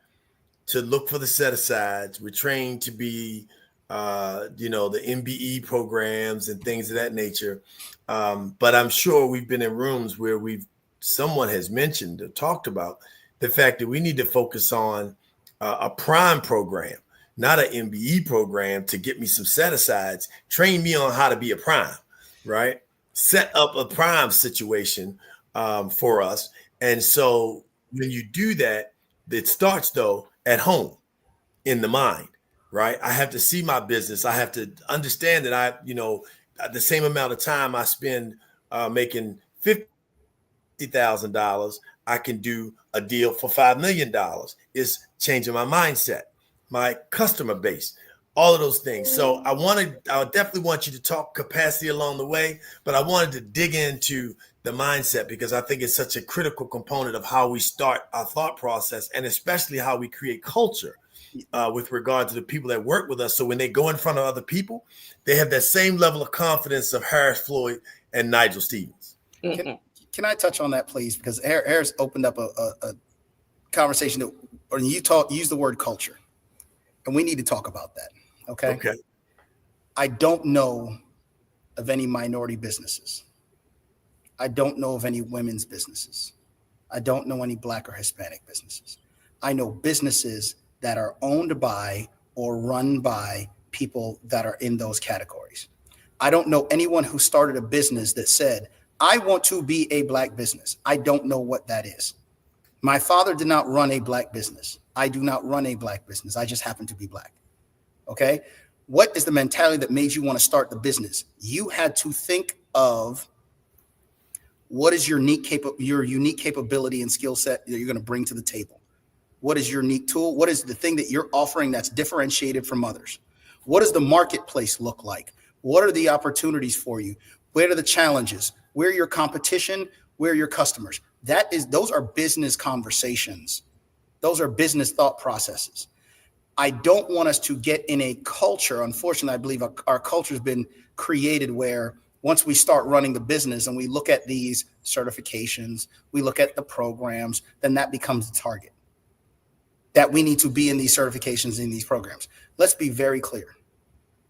to look for the set-asides. We're trained to be, the MBE programs and things of that nature. But I'm sure we've been in rooms where someone has mentioned or talked about the fact that we need to focus on a prime program, not an MBE program to get me some set-asides. Train me on how to be a prime, right? Set up a prime situation for us. And so when you do that, it starts, though, at home in the mind, right? I have to see my business. I have to understand that the same amount of time I spend making $50,000, I can do a deal for $5 million. It's changing my mindset, my customer base. all of those things. So I definitely want you to talk capacity along the way, but I wanted to dig into the mindset because I think it's such a critical component of how we start our thought process, and especially how we create culture with regard to the people that work with us. So when they go in front of other people, they have that same level of confidence of Harris Floyd and Nigel Stevens. Can I touch on that, please? Because Harris opened up a conversation that, or you use the word culture, and we need to talk about that. Okay. I don't know of any minority businesses. I don't know of any women's businesses. I don't know any Black or Hispanic businesses. I know businesses that are owned by or run by people that are in those categories. I don't know anyone who started a business that said, I want to be a Black business. I don't know what that is. My father did not run a Black business. I do not run a Black business. I just happen to be Black. Okay. What is the mentality that made you want to start the business? You had to think of what is your unique capability and skill set that you're going to bring to the table. What is your unique tool? What is the thing that you're offering that's differentiated from others? What does the marketplace look like? What are the opportunities for you? Where are the challenges? Where are your competition? Where are your customers? Those are business conversations. Those are business thought processes. I don't want us to get in a culture. Unfortunately, I believe our culture has been created where once we start running the business and we look at these certifications, we look at the programs, then that becomes the target. That we need to be in these certifications, in these programs. Let's be very clear.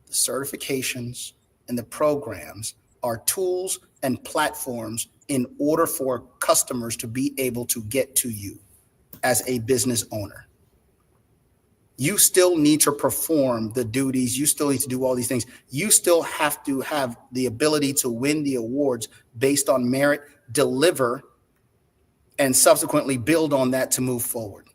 The certifications and the programs are tools and platforms in order for customers to be able to get to you as a business owner. You still need to perform the duties. You still need to do all these things. You still have to have the ability to win the awards based on merit, deliver, and subsequently build on that to move forward.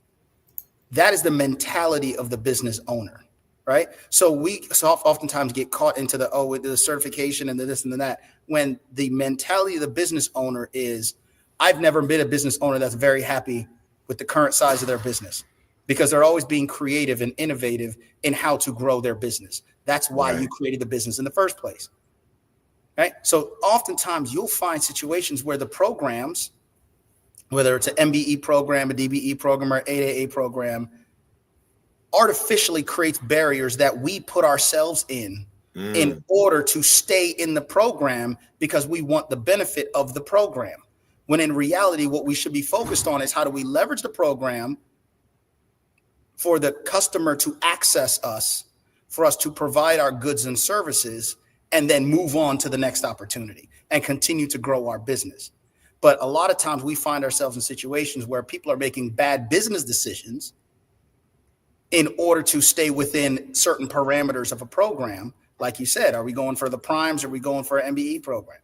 That is the mentality of the business owner, right? So we oftentimes get caught into the certification and the this and the that, when the mentality of the business owner is, I've never been a business owner that's very happy with the current size of their business, because they're always being creative and innovative in how to grow their business. That's why you created the business in the first place, right? So oftentimes you'll find situations where the programs, whether it's an MBE program, a DBE program, or 8AA program, artificially creates barriers that we put ourselves in order to stay in the program because we want the benefit of the program. When in reality, what we should be focused on is how do we leverage the program for the customer to access us, for us to provide our goods and services, and then move on to the next opportunity and continue to grow our business. But a lot of times we find ourselves in situations where people are making bad business decisions in order to stay within certain parameters of a program. Like you said, are we going for the primes? Or are we going for an MBE program?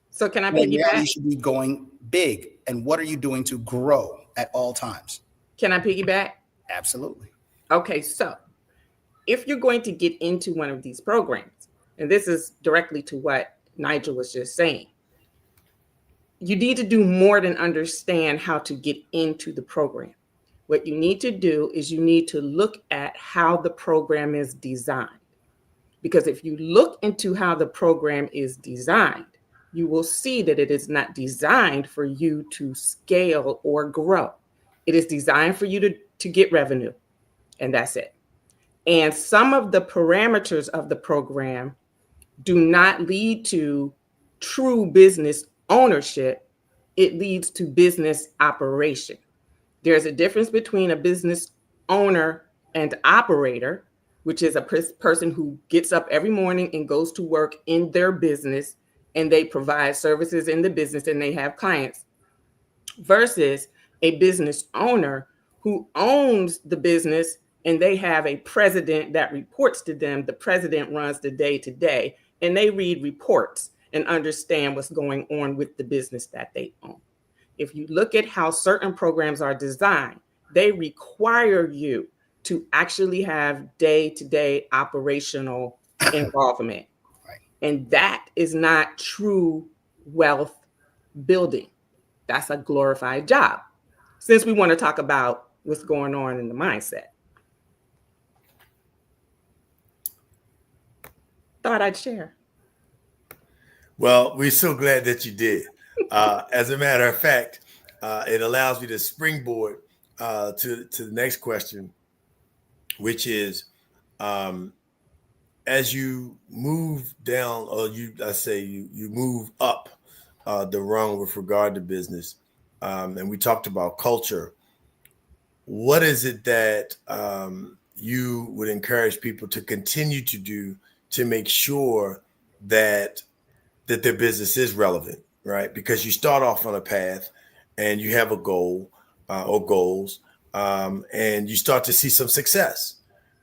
So can I piggyback? You should be going big. And what are you doing to grow at all times? Can I piggyback? Absolutely. Okay, so if you're going to get into one of these programs, and this is directly to what Nigel was just saying, you need to do more than understand how to get into the program. What you need to do is you need to look at how the program is designed. Because if you look into how the program is designed, you will see that it is not designed for you to scale or grow. It is designed for you to get revenue, and that's it. And some of the parameters of the program do not lead to true business ownership. It leads to business operation. There's a difference between a business owner and operator, which is a person who gets up every morning and goes to work in their business, and they provide services in the business and they have clients, versus a business owner who owns the business and they have a president that reports to them. The president runs the day-to-day, and they read reports and understand what's going on with the business that they own. If you look at how certain programs are designed, they require you to actually have day-to-day operational involvement. And that is not true wealth building. That's a glorified job, since we want to talk about what's going on in the mindset. thought I'd share. Well, we're so glad that you did. As a matter of fact, it allows me to springboard to the next question, which is, as you move down, or you move up the rung with regard to business, and we talked about culture. What is it that you would encourage people to continue to do to make sure that their business is relevant, right? Because you start off on a path and you have a goal or goals, and you start to see some success.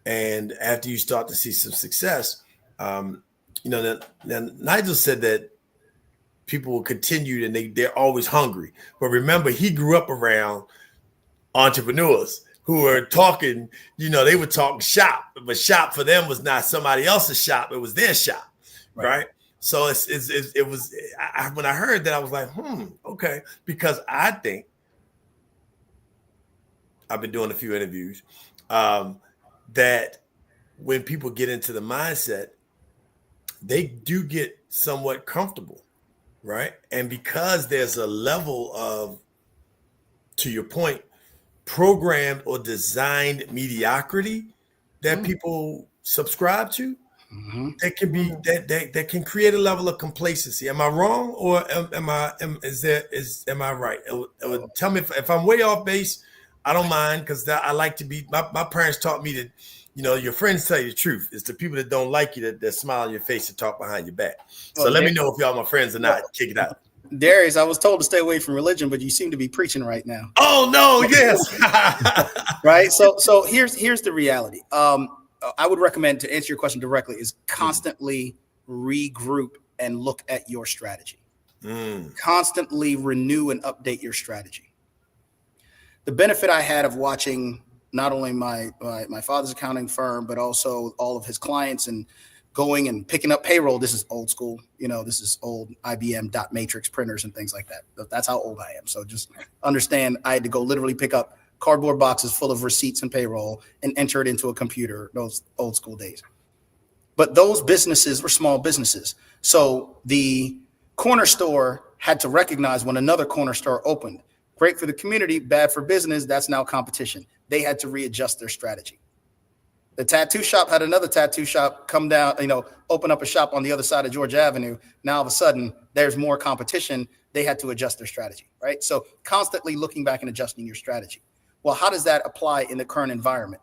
And after you start to see some success, then Nigel said that people will continue and they're always hungry. But remember, he grew up around entrepreneurs who were talking, they would talk shop, but shop for them was not somebody else's shop. It was their shop, right? So it was, when I heard that, I was like, okay. Because I think, I've been doing a few interviews, that when people get into the mindset, they do get somewhat comfortable, right? And because there's a level of, to your point, programmed or designed mediocrity that people subscribe to, that can be that can create a level of complacency. Am I wrong, or am I right? Tell me if I'm way off base. I don't mind, because I like to be. My parents taught me that, your friends tell you the truth. It's the people that don't like you that smile in your face and talk behind your back. So let me know if y'all my friends or not. Kick it out. Darius, I was told to stay away from religion, but you seem to be preaching right now. Oh no, yes. Right. So here's the reality. I would recommend, to answer your question directly, is constantly regroup and look at your strategy. Constantly renew and update your strategy. The benefit I had of watching not only my father's accounting firm, but also all of his clients, and going and picking up payroll. This is old school. This is old IBM dot matrix printers and things like that. That's how old I am. So just understand, I had to go literally pick up cardboard boxes full of receipts and payroll and enter it into a computer, those old school days. But those businesses were small businesses. So the corner store had to recognize when another corner store opened. Great for the community, bad for business. That's now competition. They had to readjust their strategy. The tattoo shop had another tattoo shop come down, open up a shop on the other side of Georgia Avenue. Now, all of a sudden, there's more competition. They had to adjust their strategy, right? So constantly looking back and adjusting your strategy. Well, how does that apply in the current environment?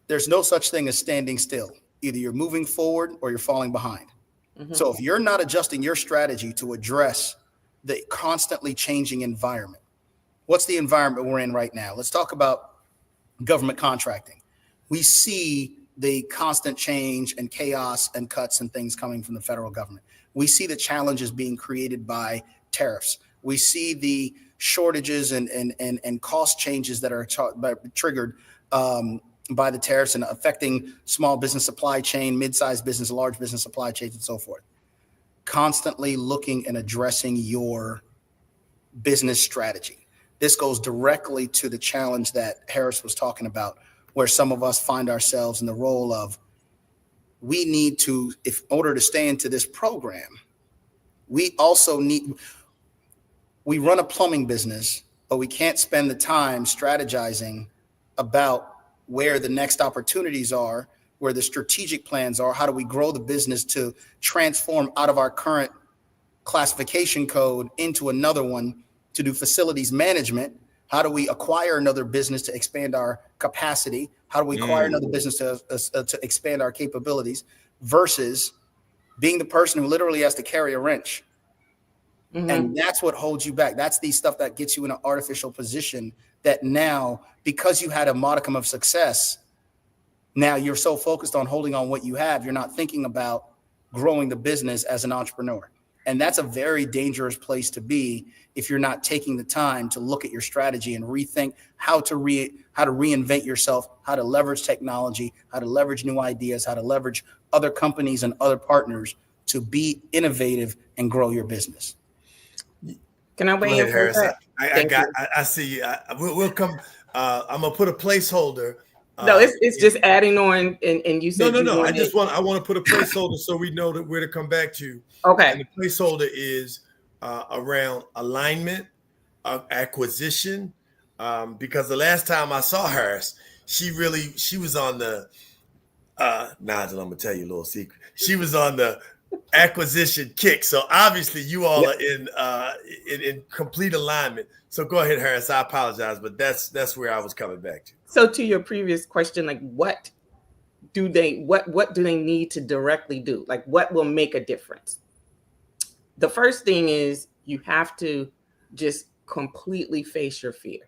There's no such thing as standing still. Either you're moving forward or you're falling behind. So if you're not adjusting your strategy to address the constantly changing environment, what's the environment we're in right now? Let's talk about government contracting. We see the constant change and chaos and cuts and things coming from the federal government. We see the challenges being created by tariffs. We see the shortages and cost changes that are triggered by the tariffs and affecting small business supply chain, mid-sized business, large business supply chains, and so forth. Constantly looking and addressing your business strategy. This goes directly to the challenge that Harris was talking about, where some of us find ourselves in the role of, we need to, in order to stay into this program, we run a plumbing business, but we can't spend the time strategizing about where the next opportunities are, where the strategic plans are. How do we grow the business to transform out of our current classification code into another one to do facilities management? How do we acquire another business to expand our capacity? How do we acquire another business to expand our capabilities, versus being the person who literally has to carry a wrench? And that's what holds you back. That's the stuff that gets you in an artificial position that now, because you had a modicum of success, now you're so focused on holding on what you have, you're not thinking about growing the business as an entrepreneur. And that's a very dangerous place to be if you're not taking the time to look at your strategy and rethink how to reinvent yourself, how to leverage technology, how to leverage new ideas, how to leverage other companies and other partners to be innovative and grow your business. Can I weigh in? Harris, I see you. We'll come. I'm gonna put a placeholder No, it's just adding on, and you said no. I want to put a placeholder so we know that where to come back to. Okay. And the placeholder is around alignment, acquisition, because the last time I saw her, she was on the. Nigel, I'm gonna tell you a little secret. She was on the acquisition kick. So obviously you all are in complete alignment. So go ahead, Harris. I apologize, but that's where I was coming back to. So to your previous question, like what do they need to directly do? Like what will make a difference? The first thing is you have to just completely face your fear,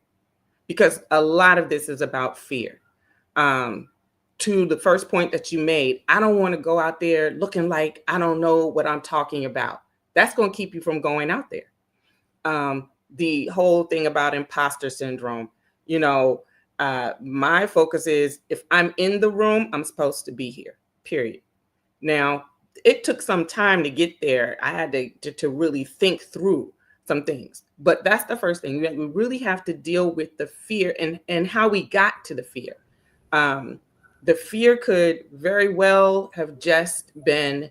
because a lot of this is about fear. To the first point that you made, I don't want to go out there looking like I don't know what I'm talking about. That's going to keep you from going out there. The whole thing about imposter syndrome, my focus is if I'm in the room, I'm supposed to be here, period. Now, it took some time to get there. I had to really think through some things, but that's the first thing. We really have to deal with the fear and how we got to the fear. The fear could very well have just been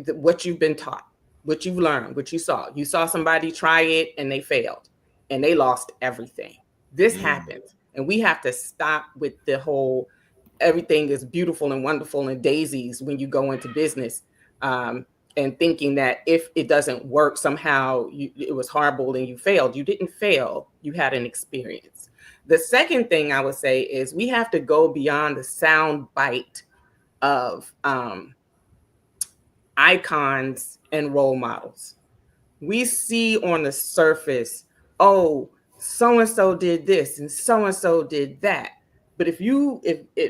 what you've been taught, what you've learned, what you saw. You saw somebody try it and they failed and they lost everything. This happens, and we have to stop with the whole everything is beautiful and wonderful and daisies when you go into business, and thinking that if it doesn't work, somehow it was horrible and you failed. You didn't fail. You had an experience. The second thing I would say is we have to go beyond the sound bite of icons and role models. We see on the surface, oh, so-and-so did this and so-and-so did that. But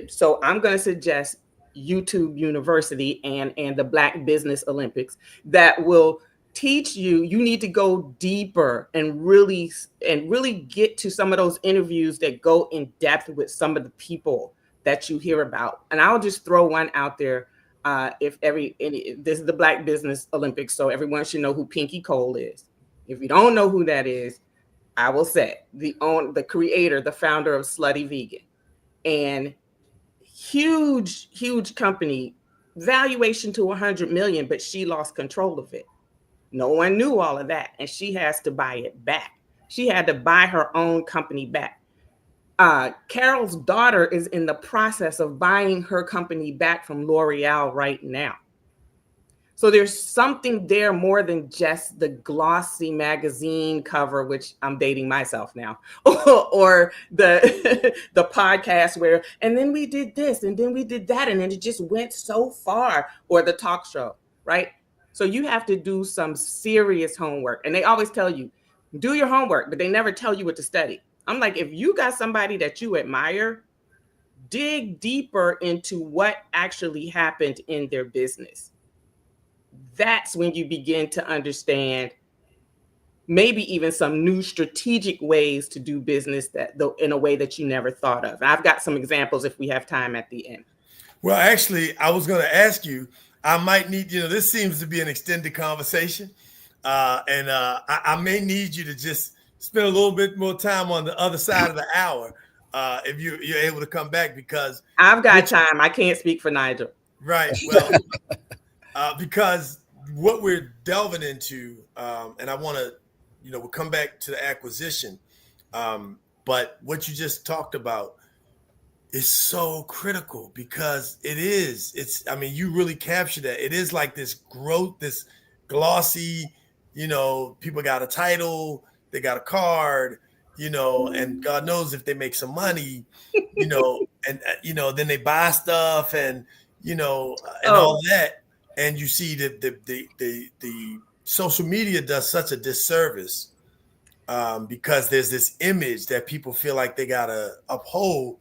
so I'm going to suggest YouTube University and the Black Business Olympics that will teach you need to go deeper and really get to some of those interviews that go in depth with some of the people that you hear about. And I'll just throw one out there. This is the Black Business Olympics, so everyone should know who Pinky Cole is. If you don't know who that is, I will say the creator, the founder of Slutty Vegan, and huge company, valuation to 100 million, but she lost control of it. No one knew all of that, and she has to buy it back. She had to buy her own company back. Carol's daughter is in the process of buying her company back from L'Oreal right now. So there's something there more than just the glossy magazine cover, which I'm dating myself now, or the podcast where, and then we did this, and then we did that, and then it just went so far, or the talk show, right? So you have to do some serious homework. And they always tell you, do your homework, but they never tell you what to study. I'm like, if you got somebody that you admire, dig deeper into what actually happened in their business. That's when you begin to understand maybe even some new strategic ways to do business in a way that you never thought of. And I've got some examples if we have time at the end. Well, actually, I was going to ask you, I might need, this seems to be an extended conversation. And I may need you to just spend a little bit more time on the other side of the hour if you're able to come back, because I've got time. I can't speak for Nigel. Right. Well, because what we're delving into, and I want to, we'll come back to the acquisition. But what you just talked about is so critical, because you really captured that. It is like this growth, this glossy, people got a title, they got a card, and God knows if they make some money, and, then they buy stuff and, all that. And you see that the social media does such a disservice because there's this image that people feel like they got to uphold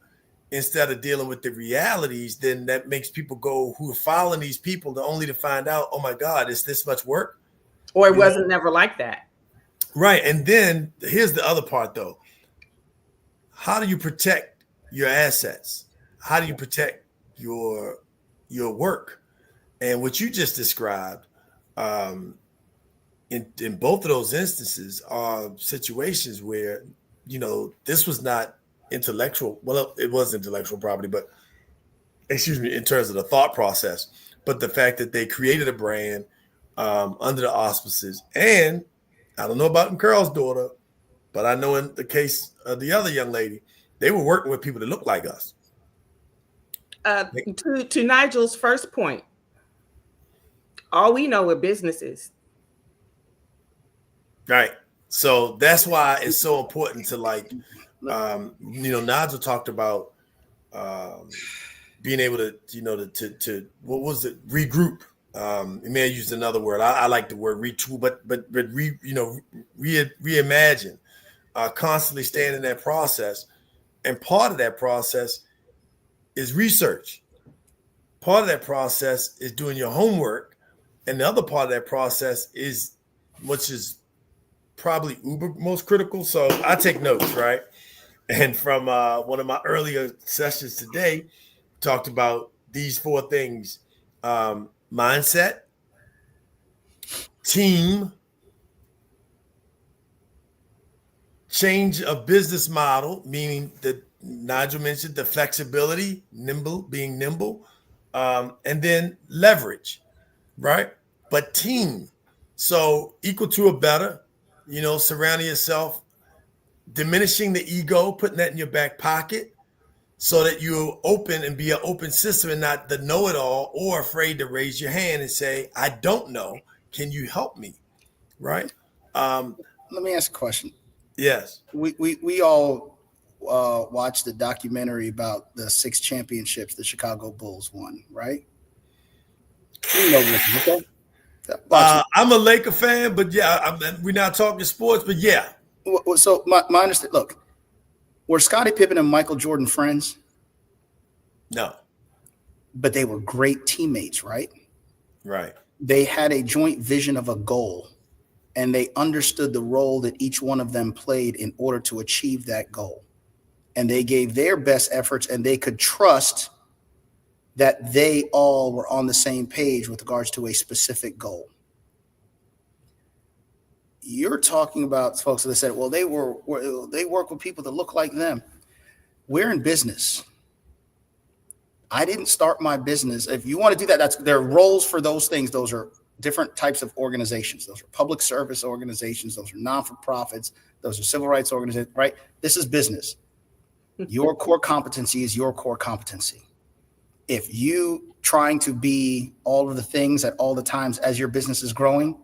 instead of dealing with the realities. Then that makes people go who are following these people only to find out, oh my God, it's this much work. Or it wasn't never like that. Right. And then here's the other part though. How do you protect your assets? How do you protect your work? And what you just described in both of those instances are situations where, this was not intellectual. Well, it was intellectual property, but excuse me, in terms of the thought process. But the fact that they created a brand under the auspices, and I don't know about Carl's daughter, but I know in the case of the other young lady, they were working with people that look like us. To Nigel's first point, all we know are businesses. Right. So that's why it's so important to Nigel talked about being able to, to what was it? Regroup. He may have used another word. I like the word retool, but reimagine, constantly staying in that process. And part of that process is research. Part of that process is doing your homework. And the other part of that process is, which is probably uber most critical. So I take notes, right? And from one of my earlier sessions today, talked about these 4 things: mindset, team, change of business model, meaning that Nigel mentioned the flexibility, being nimble, and then leverage, right? But team, so equal to or better, surrounding yourself, diminishing the ego, putting that in your back pocket so that you're open and be an open system and not the know-it-all or afraid to raise your hand and say, I don't know. Can you help me? Right? Let me ask a question. Yes. We all watched the documentary about the 6 championships the Chicago Bulls won, right? You know this, okay? I'm a Laker fan, but yeah, we're not talking sports, but yeah. So my understanding, look, were Scottie Pippen and Michael Jordan friends? No. But they were great teammates, right? Right. They had a joint vision of a goal, and they understood the role that each one of them played in order to achieve that goal. And they gave their best efforts, and they could trust that they all were on the same page with regards to a specific goal. You're talking about folks that said, well, they work with people that look like them. We're in business. I didn't start my business. If you want to do that, there are roles for those things. Those are different types of organizations. Those are public service organizations. Those are non-for-profits. Those are civil rights organizations, right? This is business. Your core competency is your core competency. If you trying to be all of the things at all the times as your business is growing,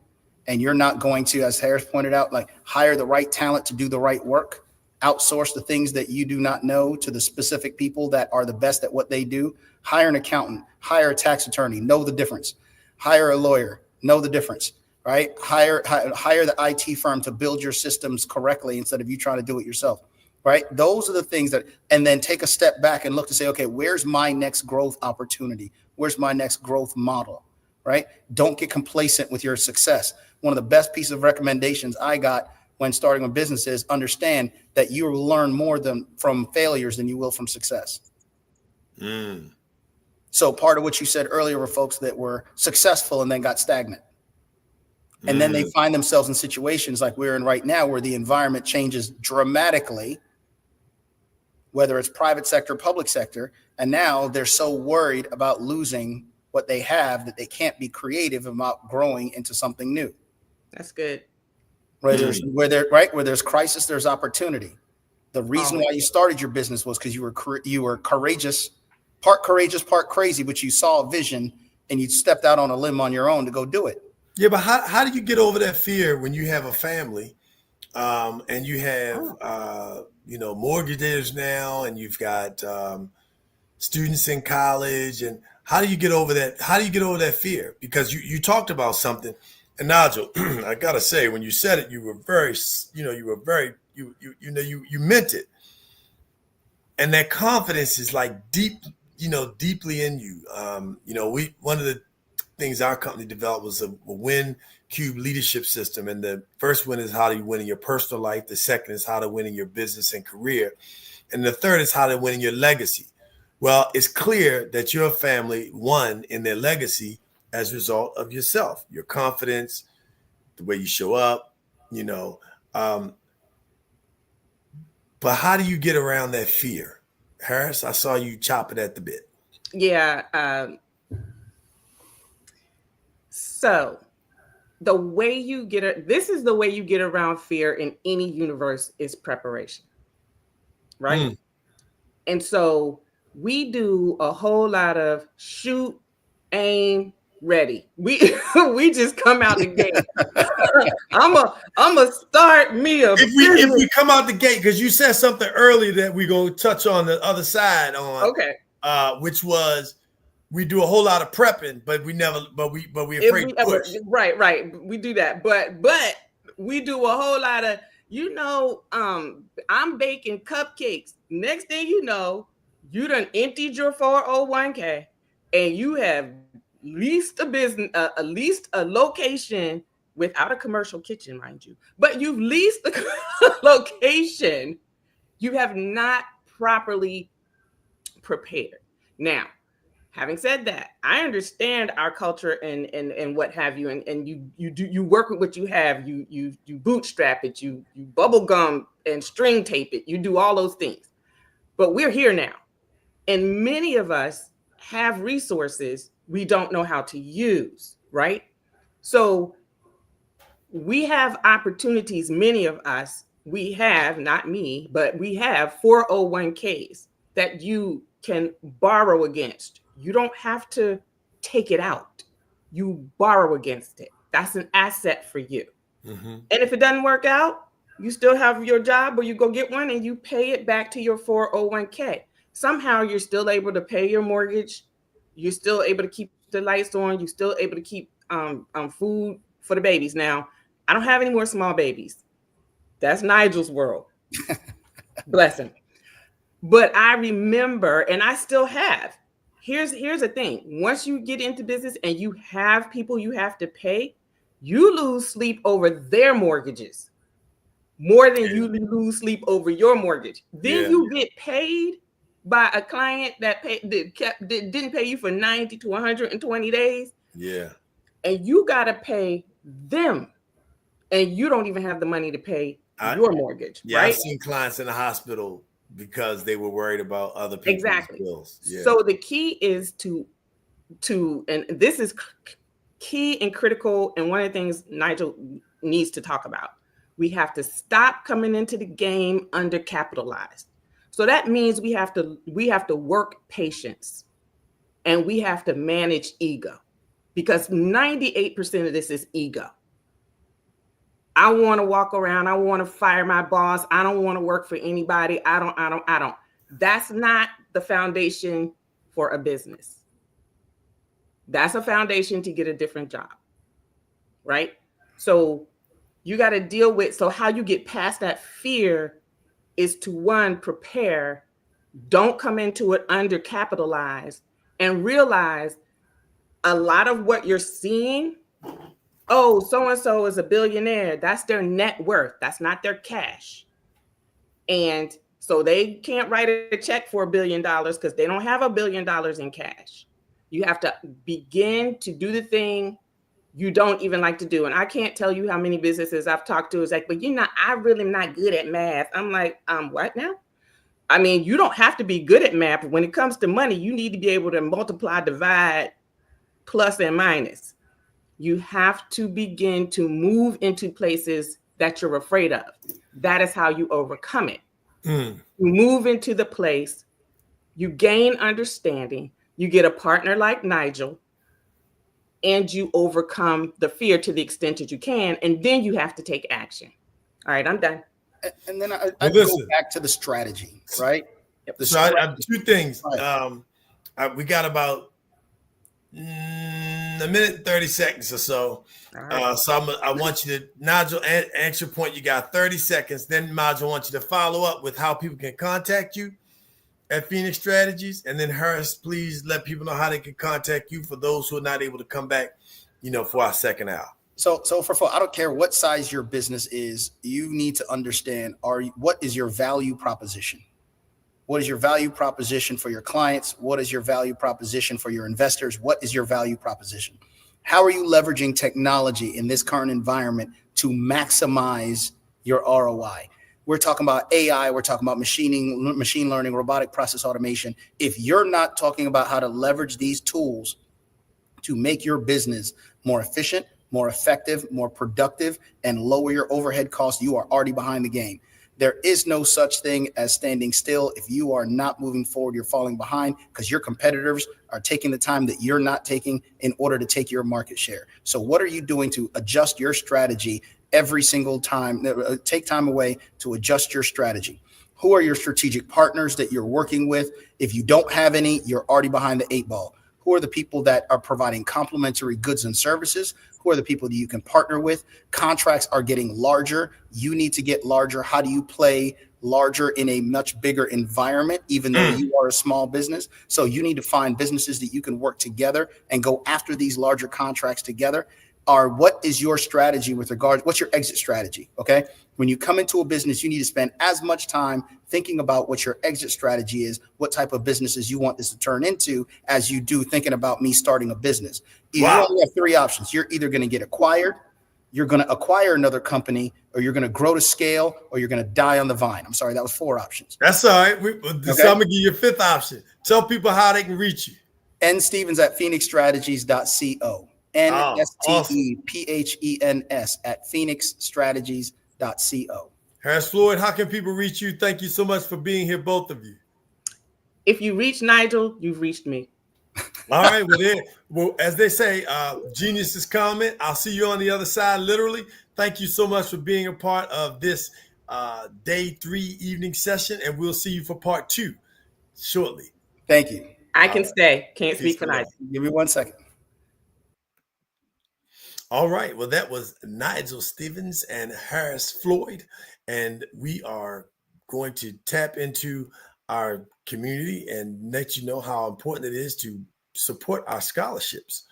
and you're not going to, as Harris pointed out, like hire the right talent to do the right work, outsource the things that you do not know to the specific people that are the best at what they do, hire an accountant, hire a tax attorney, know the difference, hire a lawyer, know the difference, right? Hire the IT firm to build your systems correctly instead of you trying to do it yourself, right? Those are the things that, and then take a step back and look to say, okay, where's my next growth opportunity? Where's my next growth model, right? Don't get complacent with your success. One of the best pieces of recommendations I got when starting a business is understand that you will learn more from failures than you will from success. So part of what you said earlier were folks that were successful and then got stagnant. And then they find themselves in situations like we're in right now where the environment changes dramatically, whether it's private sector, public sector. And now they're so worried about losing what they have that they can't be creative about growing into something new. That's good. Where there's crisis, there's opportunity. The reason why you started your business was because you were courageous, part crazy, but you saw a vision and you stepped out on a limb on your own to go do it. Yeah, but how do you get over that fear when you have a family, and you have mortgages now, and you've got students in college, and how do you get over that? How do you get over that fear? Because you talked about something. And Nigel, I gotta say, when you said it, you meant it, and that confidence is like deeply in you. One of the things our company developed was a win cube leadership system, and the first win is how do you win in your personal life. The second is how to win in your business and career, and the third is how to win in your legacy. Well, it's clear that your family won in their legacy as a result of yourself, your confidence, the way you show up, But how do you get around that fear? Harris, I saw you chopping at the bit. Yeah. So the way you this is the way you get around fear in any universe is preparation, right? And so we do a whole lot of shoot, aim, ready. We just come out the gate. I'm a start me a if we come out the gate, because you said something earlier that we're gonna touch on the other side on, okay, which was we do a whole lot of prepping, but we afraid to push. Right. We do that, but we do a whole lot of, I'm baking cupcakes. Next thing you know, you done emptied your 401k and you have leased a business, leased a location without a commercial kitchen, mind you, but you've leased the location. You have not properly prepared. Now, having said that, I understand our culture and what have you, and you work with what you have. You bootstrap it, you bubble gum and string tape it. You do all those things. But we're here now, and many of us have resources we don't know how to use, right? So we have opportunities. Many of us, we have, not me, but we have 401ks that you can borrow against. You don't have to take it out. You borrow against it. That's an asset for you. And if it doesn't work out, you still have your job, or you go get one and you pay it back to your 401k. Somehow you're still able to pay your mortgage. You're still able to keep the lights on. You're still able to keep food for the babies. Now, I don't have any more small babies. That's Nigel's world. Bless him. But I remember, and I still have. Here's the thing. Once you get into business and you have people you have to pay, you lose sleep over their mortgages more than you lose sleep over your mortgage. Then you get paid by a client that didn't pay you for 90 to 120 days. Yeah. And you got to pay them. And you don't even have the money to pay your mortgage, right? I've seen clients in the hospital because they were worried about other people's bills. Yeah. So the key is to, and this is key and critical, and one of the things Nigel needs to talk about. We have to stop coming into the game undercapitalized. So that means we have to work patience, and we have to manage ego, because 98% of this is ego. I want to walk around. I want to fire my boss. I don't want to work for anybody. I don't. That's not the foundation for a business. That's a foundation to get a different job, right? So you got to deal with, so how you get past that fear is to, one, prepare, don't come into it undercapitalized, and realize a lot of what you're seeing, oh, so-and-so is a billionaire. That's their net worth. That's not their cash. And so they can't write a check for $1 billion because they don't have $1 billion in cash. You have to begin to do the thing you don't even like to do. And I can't tell you how many businesses I've talked to is like, but I really am not good at math. I'm like, what now? I mean, you don't have to be good at math. When it comes to money, you need to be able to multiply, divide, plus and minus. You have to begin to move into places that you're afraid of. That is how you overcome it. You move into the place, you gain understanding, you get a partner like Nigel, and you overcome the fear to the extent that you can, and then you have to take action. All right, I'm done. And then I go back to the strategy, right? So I have two things. We got about a minute and 30 seconds or so. Right. I want you to, Nigel, answer your point. You got 30 seconds. Then Nigel, I want you to follow up with how people can contact you at Phoenix Strategies. And then Harris, please let people know how they can contact you for those who are not able to come back, for our second hour. So I don't care what size your business is, you need to understand, what is your value proposition? What is your value proposition for your clients? What is your value proposition for your investors? What is your value proposition? How are you leveraging technology in this current environment to maximize your ROI? We're talking about AI. We're talking about machine learning, robotic process automation. If you're not talking about how to leverage these tools to make your business more efficient, more effective, more productive, and lower your overhead costs, you are already behind the game. There is no such thing as standing still. If you are not moving forward, you're falling behind because your competitors are taking the time that you're not taking in order to take your market share. So what are you doing to adjust your strategy every single time? Take time away to adjust your strategy. Who are your strategic partners that you're working with? If you don't have any, you're already behind the 8 ball. Who are the people that are providing complementary goods and services? Who are the people that you can partner with? Contracts are getting larger. You need to get larger. How do you play larger in a much bigger environment, even though you are a small business? So you need to find businesses that you can work together and go after these larger contracts together. What is your strategy with regards? What's your exit strategy? Okay. When you come into a business, you need to spend as much time thinking about what your exit strategy is, what type of businesses you want this to turn into, as you do thinking about me starting a business. You only have 3 options. You're either going to get acquired, you're going to acquire another company, or you're going to grow to scale, or you're going to die on the vine. I'm sorry, that was 4 options. That's all right. So I'm going to give you a 5th option. Tell people how they can reach you. Stevens at phoenixstrategies.co. NSTEPHENS at phoenixstrategies.co. Harris Floyd, how can people reach you? Thank you so much for being here, both of you. If you reach Nigel, you've reached me. All right. Well, as they say, genius is coming. I'll see you on the other side, literally. Thank you so much for being a part of this day 3 evening session, and we'll see you for part 2 shortly. Thank you. I can stay. Can't speak for Nigel. Give me 1 second. All right. Well, that was Nigel Stevens and Harris Floyd. And we are going to tap into our community and let you know how important it is to support our scholarships.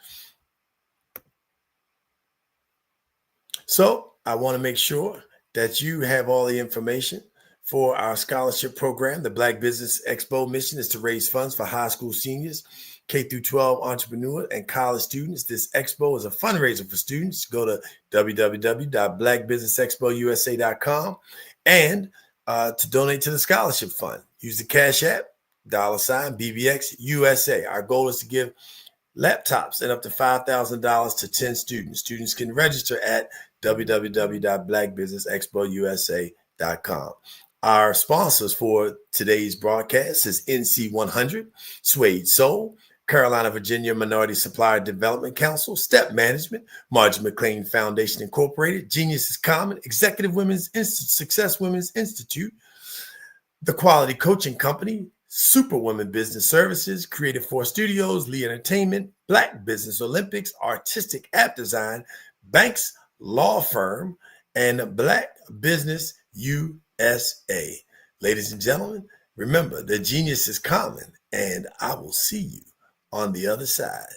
So I want to make sure that you have all the information for our scholarship program. The Black Business Expo mission is to raise funds for high school seniors, K-12 entrepreneurs, and college students. This expo is a fundraiser for students. Go to www.blackbusinessexpousa.com and to donate to the scholarship fund. Use the Cash App, $BBX USA. Our goal is to give laptops and up to $5,000 to 10 students. Students can register at www.blackbusinessexpousa.com. Our sponsors for today's broadcast is NC100, Suede Soul, Carolina, Virginia Minority Supplier Development Council, Step Management, Margie McLean Foundation Incorporated, Genius is Common, Executive Women's Institute, Success Women's Institute, The Quality Coaching Company, Superwoman Business Services, Creative Force Studios, Lee Entertainment, Black Business Olympics, Artistic App Design, Banks Law Firm, and Black Business USA. Ladies and gentlemen, remember, the genius is common, and I will see you on the other side.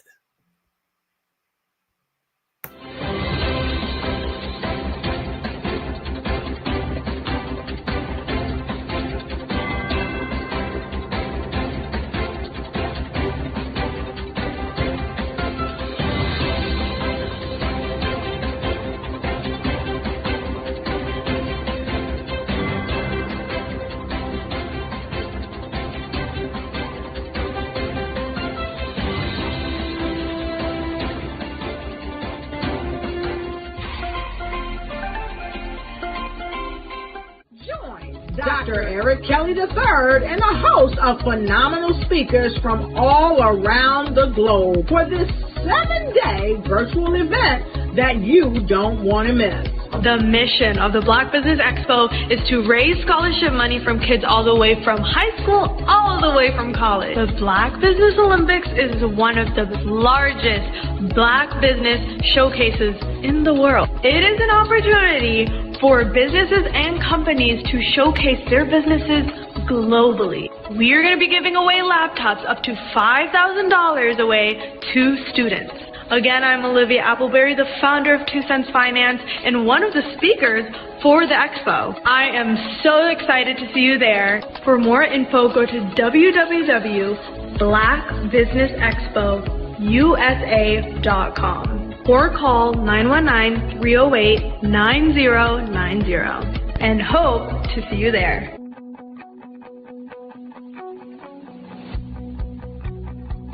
Dr. Eric Kelly III and a host of phenomenal speakers from all around the globe for this 7-day virtual event that you don't want to miss. The mission of the Black Business Expo is to raise scholarship money from kids all the way from high school, all the way from college. The Black Business Olympics is one of the largest Black business showcases in the world. It is an opportunity for businesses and companies to showcase their businesses globally. We are going to be giving away laptops up to $5,000 away to students. Again, I'm Olivia Appleberry, the founder of 2 Cents Finance and one of the speakers for the expo. I am so excited to see you there. For more info, go to www.blackbusinessexpousa.com or call 919-308-9090. and hope to see you there.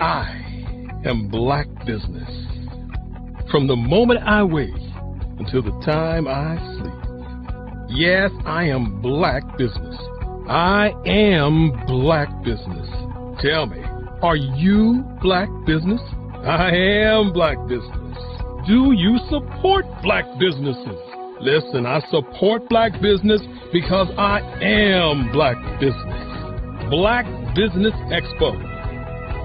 I am Black Business. From the moment I wake until the time I sleep. Yes, I am Black Business. I am Black Business. Tell me, are you Black Business? I am Black Business. Do you support Black businesses? Listen, I support Black business because I am Black Business. Black Business Expo,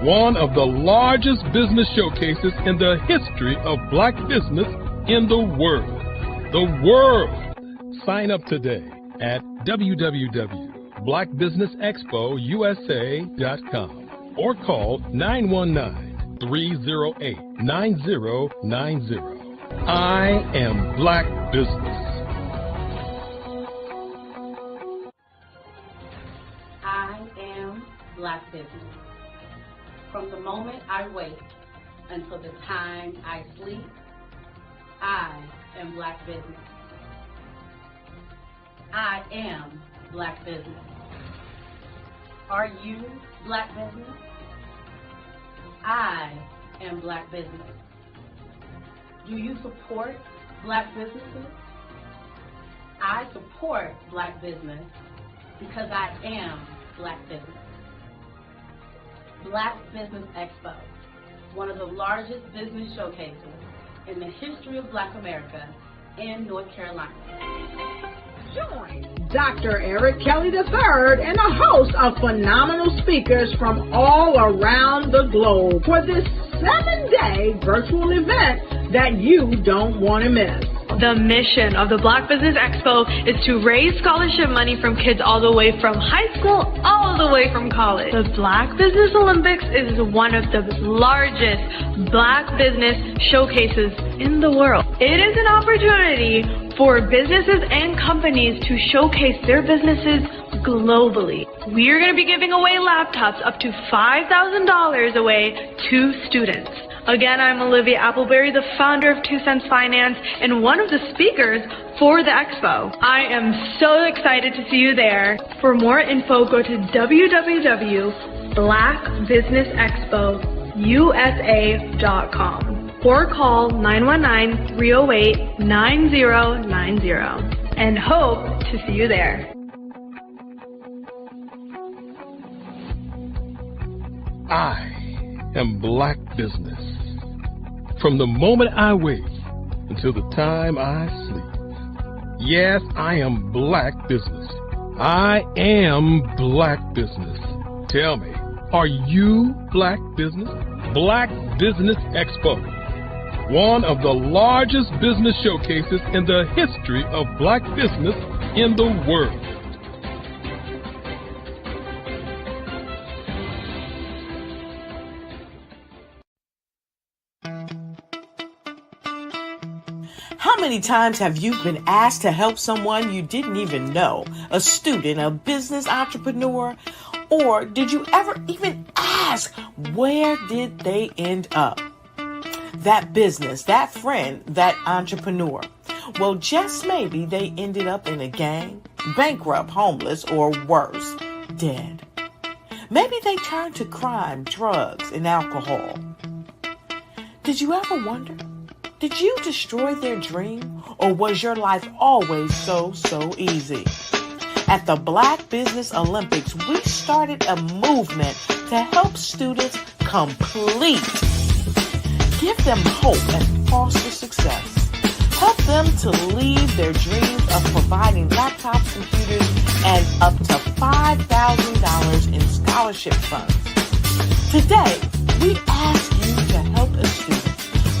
one of the largest business showcases in the history of Black business in the world. The world! Sign up today at www.blackbusinessexpousa.com or call 919-308-9090. I am Black Business. I am Black Business. From the moment I wake until the time I sleep, I am Black Business. I am Black Business. Are you Black Business? I am Black Business. Do you support Black businesses? I support Black business because I am Black Business. Black Business Expo, one of the largest business showcases in the history of Black America in North Carolina. Join Dr. Eric Kelly III and a host of phenomenal speakers from all around the globe for this 7-day virtual event that you don't want to miss. The mission of the Black Business Expo is to raise scholarship money from kids all the way from high school, all the way from college. The Black Business Olympics is one of the largest Black business showcases in the world. It is an opportunity for businesses and companies to showcase their businesses globally. We are going to be giving away laptops up to $5,000 away to students. Again, I'm Olivia Appleberry, the founder of 2 Cents Finance and one of the speakers for the expo. I am so excited to see you there. For more info, go to www.blackbusinessexpousa.com or call 919-308-9090 and hope to see you there. I am Black Business. From the moment I wake until the time I sleep. Yes, I am Black Business. I am Black Business. Tell me, are you Black Business? Black Business Expo, one of the largest business showcases in the history of Black business in the world. How many times have you been asked to help someone you didn't even know, a student, a business entrepreneur, or did you ever even ask, where did they end up? That business, that friend, that entrepreneur. Well, just maybe they ended up in a gang, bankrupt, homeless, or worse, dead. Maybe they turned to crime, drugs, and alcohol. Did you ever wonder? Did you destroy their dream, or was your life always so easy? At the Black Business Olympics, we started a movement to help students complete. Give them hope and foster success. Help them to leave their dreams of providing laptops, computers, and up to $5,000 in scholarship funds. Today, we ask you to help a student,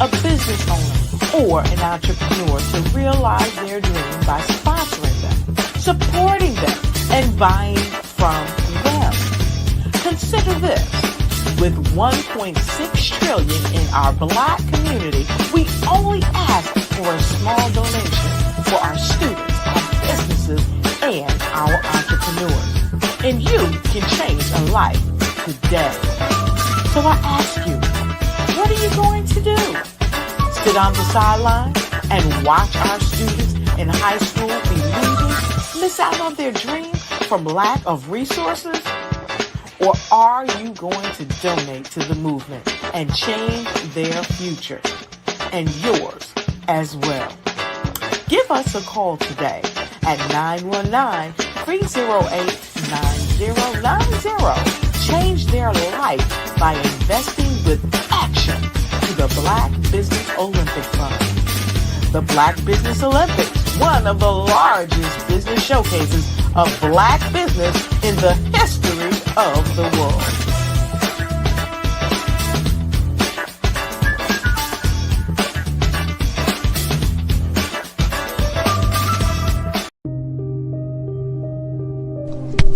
a business owner, or an entrepreneur to realize their dream by sponsoring them, supporting them, and buying from them. Consider this. With $1.6 trillion in our Black community, we only ask for a small donation for our students, our businesses, and our entrepreneurs. And you can change a life today. So I ask you, what are you going to do? Sit on the sideline and watch our students in high school be leaders? miss out on their dream from lack of resources? Or are you going to donate to the movement and change their future and yours as well? Give us a call today at 919-308-9090. Change their life by investing with action to the Black Business Olympic Fund. The Black Business Olympics, one of the largest business showcases of Black business in the history of the world.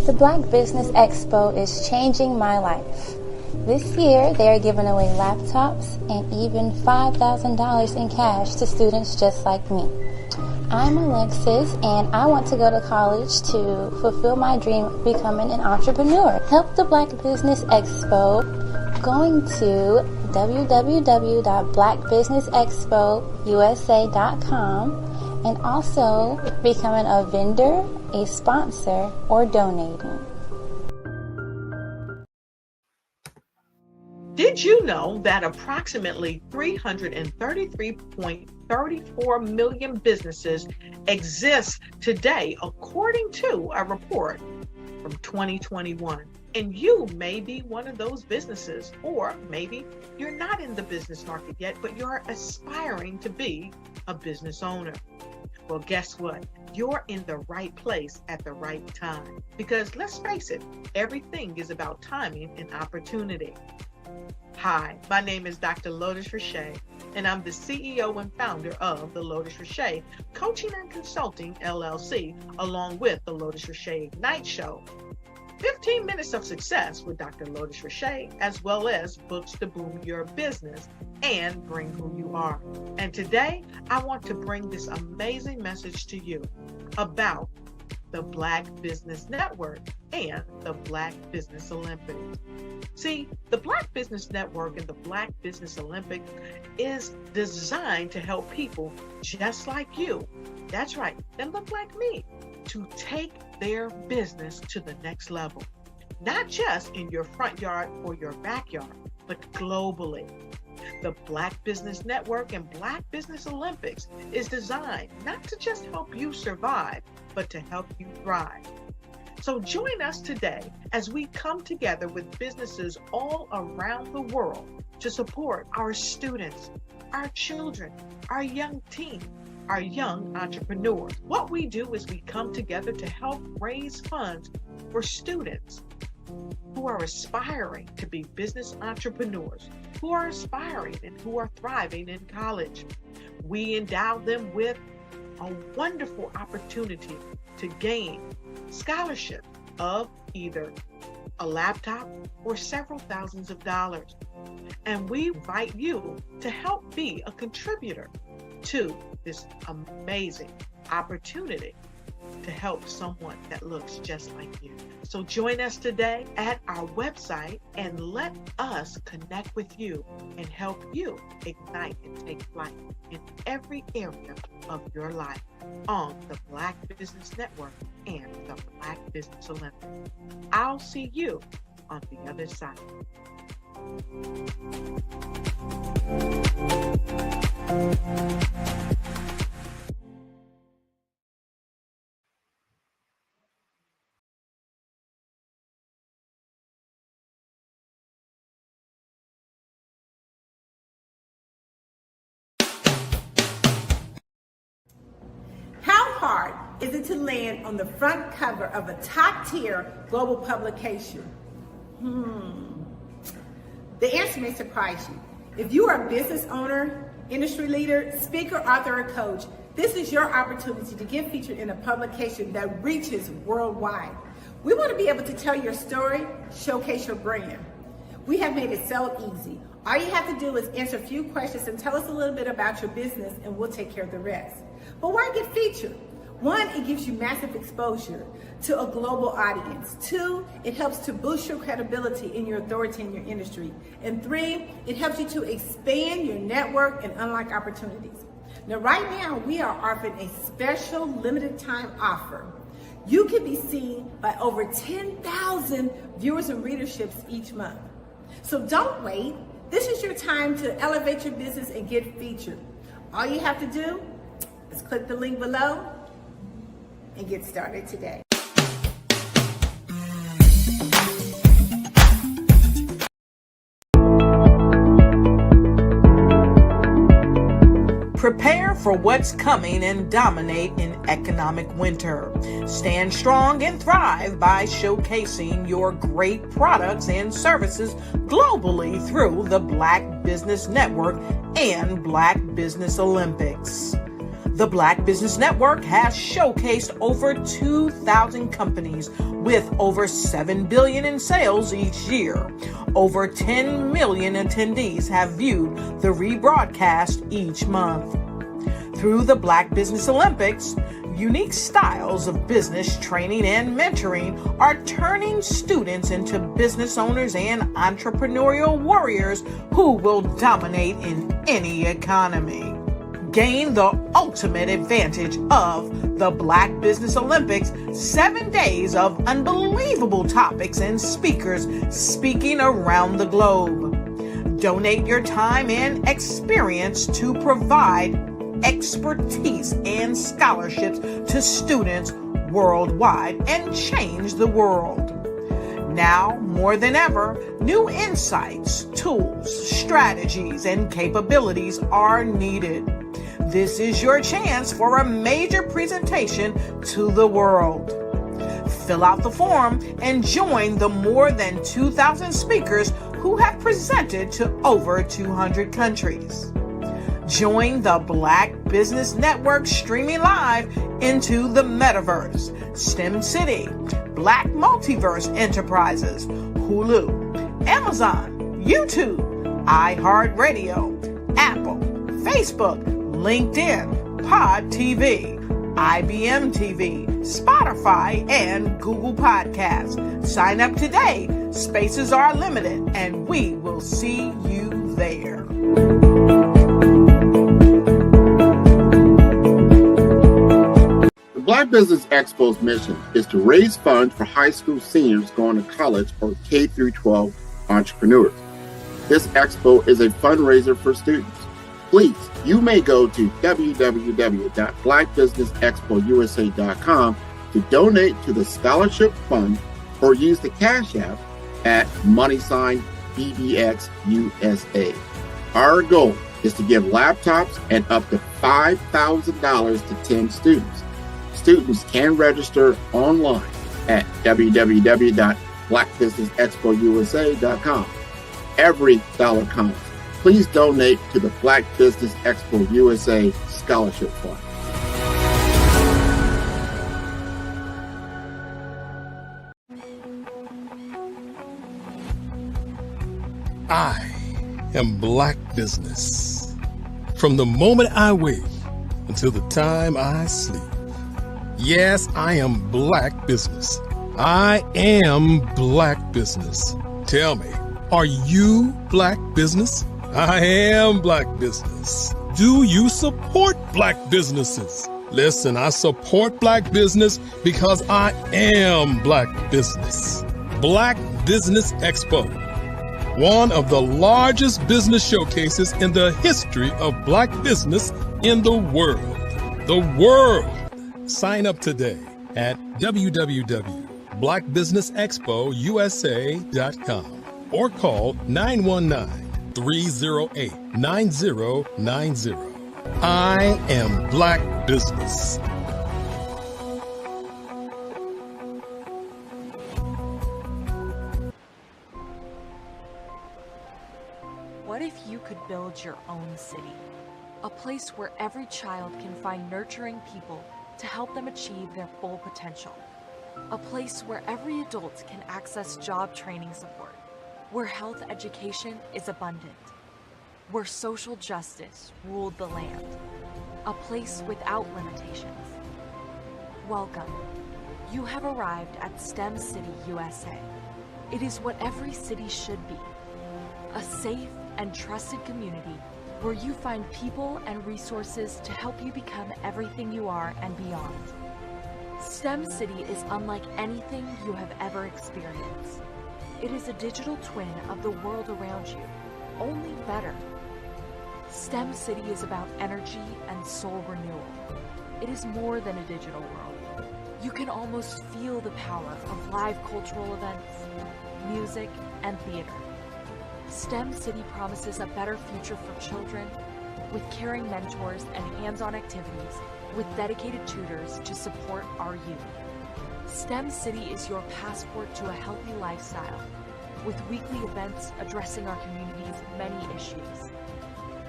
The Black Business Expo is changing my life. This year, they are giving away laptops and even $5,000 in cash to students just like me. I'm Alexis, and I want to go to college to fulfill my dream of becoming an entrepreneur. Help the Black Business Expo going to www.blackbusinessexpousa.com and also becoming a vendor, a sponsor, or donating. Did you know that approximately 333.34 million businesses exist today, according to a report from 2021? And you may be one of those businesses, or maybe you're not in the business market yet, but you're aspiring to be a business owner. Well, guess what? You're in the right place at the right time. Because let's face it, everything is about timing and opportunity. Hi, my name is Dr. Lotus Richey, and I'm the CEO and founder of the Lotus Richey Coaching and Consulting LLC, along with the Lotus Richey Ignite Show. 15 minutes of success with Dr. Lotus Richey, as well as books to boom your business and bring who you are. And today, I want to bring this amazing message to you about the Black Business Network and the Black Business Olympics. See, the Black Business Network and the Black Business Olympics is designed to help people just like you, that's right, that look like me, to take their business to the next level. Not just in your front yard or your backyard, but globally. The Black Business Network and Black Business Olympics is designed not to just help you survive, but to help you thrive. So join us today as we come together with businesses all around the world to support our students, our children, our young teens, our young entrepreneurs. What we do is we come together to help raise funds for students who are aspiring to be business entrepreneurs, who are aspiring and who are thriving in college. We endow them with a wonderful opportunity to gain scholarship of either a laptop or several thousands of dollars. And we invite you to help be a contributor to this amazing opportunity to help someone that looks just like you. So join us today at our website and let us connect with you and help you ignite and take flight in every area of your life on the Black Business Network and the Black Business Olympics. I'll see you on the other side. How hard is it to land on the front cover of a top-tier global publication? The answer may surprise you. If you are a business owner, industry leader, speaker, author, or coach, this is your opportunity to get featured in a publication that reaches worldwide. We want to be able to tell your story, showcase your brand. We have made it so easy. All you have to do is answer a few questions and tell us a little bit about your business, and we'll take care of the rest. But why get featured? One, it gives you massive exposure to a global audience. Two, it helps to boost your credibility and your authority in your industry. And three, it helps you to expand your network and unlock opportunities. Now, right now, we are offering a special limited time offer. You can be seen by over 10,000 viewers and readerships each month. So don't wait. This is your time to elevate your business and get featured. All you have to do is click the link below and get started today. Prepare for what's coming and dominate in economic winter. Stand strong and thrive by showcasing your great products and services globally through the Black Business Network and Black Business Olympics. The Black Business Network has showcased over 2,000 companies with over $7 billion in sales each year. Over 10 million attendees have viewed the rebroadcast each month. Through the Black Business Olympics, unique styles of business training and mentoring are turning students into business owners and entrepreneurial warriors who will dominate in any economy. Gain the ultimate advantage of the Black Business Olympics, 7 days of unbelievable topics and speakers speaking around the globe. Donate your time and experience to provide expertise and scholarships to students worldwide and change the world. Now, more than ever, new insights, tools, strategies, and capabilities are needed. This is your chance for a major presentation to the world. Fill out the form and join the more than 2,000 speakers who have presented to over 200 countries. Join the Black Business Network streaming live into the Metaverse, STEM City, Black Multiverse Enterprises, Hulu, Amazon, YouTube, iHeartRadio, Apple, Facebook, LinkedIn, Pod TV, IBM TV, Spotify, and Google Podcasts. Sign up today. Spaces are limited, and we will see you there. The Black Business Expo's mission is to raise funds for high school seniors going to college or K-12 entrepreneurs. This expo is a fundraiser for students. Please, you may go to www.blackbusinessexpousa.com to donate to the scholarship fund or use the Cash App at $BBXUSA. Our goal is to give laptops and up to $5,000 to 10 students. Students can register online at www.blackbusinessexpousa.com. Every dollar counts. Please donate to the Black Business Expo USA Scholarship Fund. I am Black Business. From the moment I wake until the time I sleep. Yes, I am Black Business. I am Black Business. Tell me, are you Black Business? I am Black Business. Do you support Black businesses? Listen, I support Black business because I am Black Business. Black Business Expo, one of the largest business showcases in the history of Black business in the world. The world. Sign up today at www.blackbusinessexpousa.com or call 919-308-9090. I am Black Business. What if you could build your own city? A place where every child can find nurturing people to help them achieve their full potential. A place where every adult can access job training support, where health education is abundant, where social justice ruled the land. A place without limitations. Welcome. You have arrived at STEM City USA. It is what every city should be. A safe and trusted community where you find people and resources to help you become everything you are and beyond. STEM City is unlike anything you have ever experienced. It is a digital twin of the world around you, only better. STEM City is about energy and soul renewal. It is more than a digital world. You can almost feel the power of live cultural events, music, and theater. STEM City promises a better future for children with caring mentors and hands-on activities with dedicated tutors to support our youth. STEM City is your passport to a healthy lifestyle with weekly events addressing our community's many issues.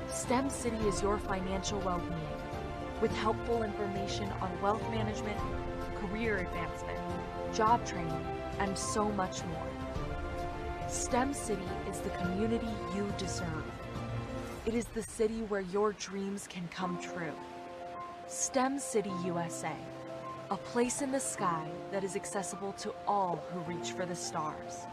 STEM City is your financial well-being with helpful information on wealth management, career advancement, job training, and so much more. STEM City is the community you deserve. It is the city where your dreams can come true. STEM City USA, a place in the sky that is accessible to all who reach for the stars.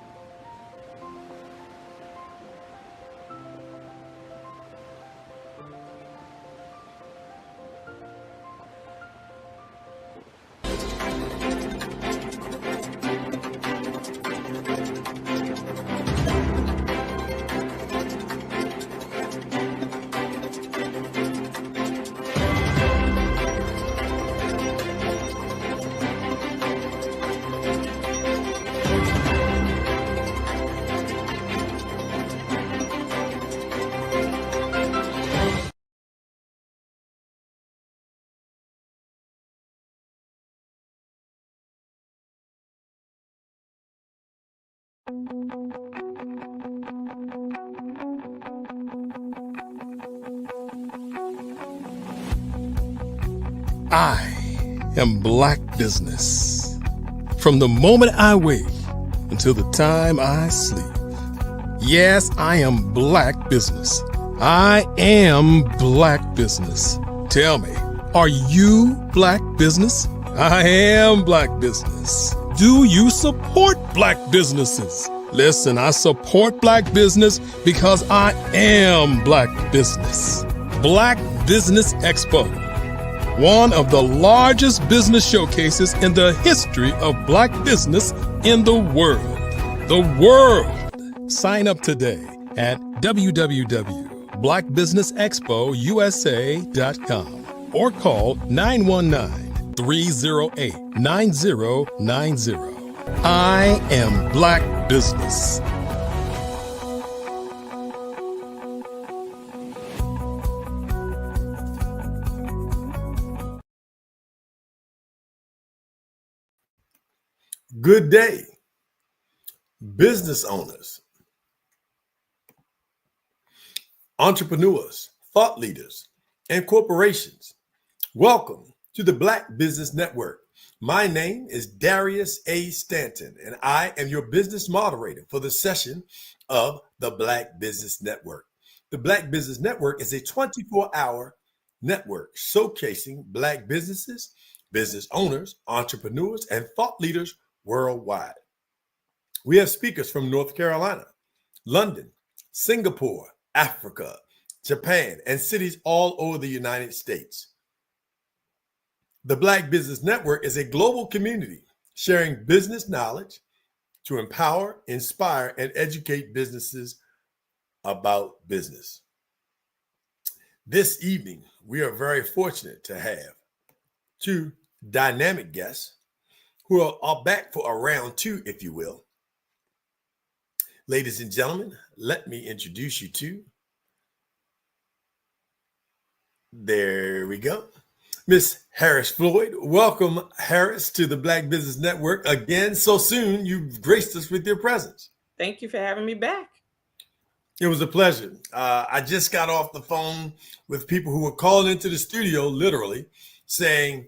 I am Black Business. From the moment I wake until the time I sleep. Yes, I am Black Business. I am Black Business. Tell me, are you Black Business? I am Black Business. Do you support Black businesses? Listen, I support Black business because I am Black Business. Black Business Expo, one of the largest business showcases in the history of Black business in the world. The world! Sign up today at www.blackbusinessexpousa.com or call 919-308-9090. I am Black Business. Good day, business owners, entrepreneurs, thought leaders, and corporations. Welcome to the Black Business Network. My name is Darius A. Stanton, and I am your business moderator for the session of the Black Business Network. The Black Business Network is a 24-hour network showcasing Black businesses, business owners, entrepreneurs, and thought leaders worldwide. We have speakers from North Carolina, London, Singapore, Africa, Japan, and cities all over the United States. The Black Business Network is a global community sharing business knowledge to empower, inspire, and educate businesses about business. This evening, we are very fortunate to have two dynamic guests who are back for a round two, if you will. Ladies and gentlemen, let me introduce you to, there we go, Miss Harris Floyd. Welcome, Harris, to the Black Business Network again. So soon, you've graced us with your presence. Thank you for having me back. It was a pleasure. I just got off the phone with people who were called into the studio, literally, saying,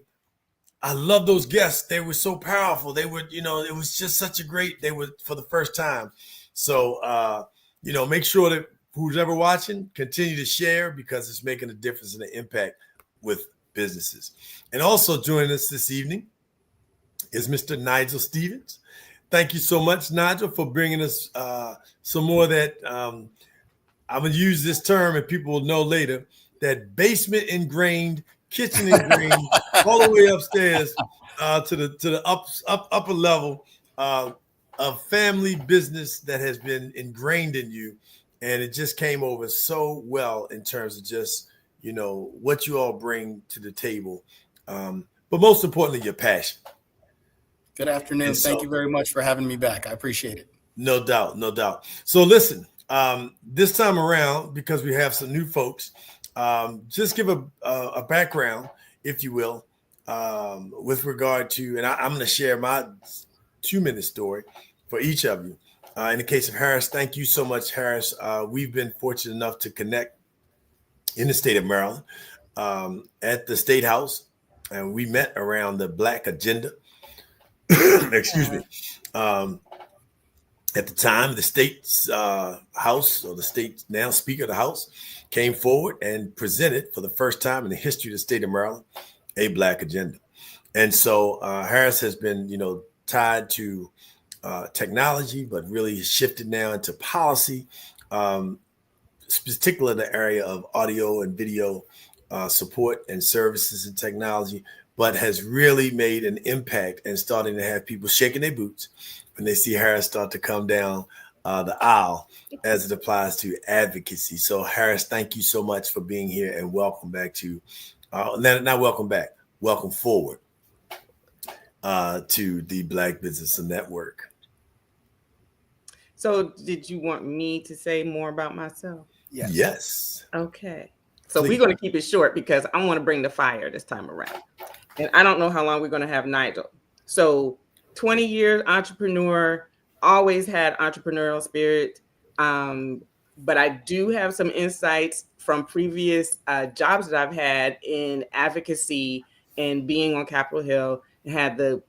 I love those guests. They were so powerful. They were, it was just such a great, they were for the first time. So, make sure that who's ever watching, continue to share because it's making a difference and an impact with businesses. And also joining us this evening is Mr. Nigel Stevens. Thank you so much, Nigel, for bringing us some more of that. I'm going to use this term and people will know later, that basement ingrained, kitchen ingrained, all the way upstairs to the upper level of family business that has been ingrained in you, and it just came over so well in terms of just what you all bring to the table, but most importantly, your passion. Good afternoon. Thank you very much for having me back. I appreciate it. No doubt, no doubt. So listen, this time around, because we have some new folks, just give a background, if you will, with regard to, and I'm going to share my 2-minute story for each of you. In the case of Harris, thank you so much, Harris. We've been fortunate enough to connect in the state of Maryland at the State House, and we met around the Black agenda. Excuse me. At the time, the state's House, or the state now Speaker of the House, came forward and presented for the first time in the history of the state of Maryland a Black agenda. And so Harris has been, tied to technology, but really shifted now into policy, particularly in the area of audio and video support and services and technology, but has really made an impact and starting to have people shaking their boots when they see Harris start to come down the aisle as it applies to advocacy. So Harris, thank you so much for being here, and welcome back to, not welcome back, welcome forward to the Black Business Network. So did you want me to say more about myself? Yes. Okay. So Please. We're going to keep it short because I want to bring the fire this time around. And I don't know how long we're going to have Nigel. So 20 years entrepreneur, always had entrepreneurial spirit. But I do have some insights from previous jobs that I've had in advocacy and being on Capitol Hill, and had the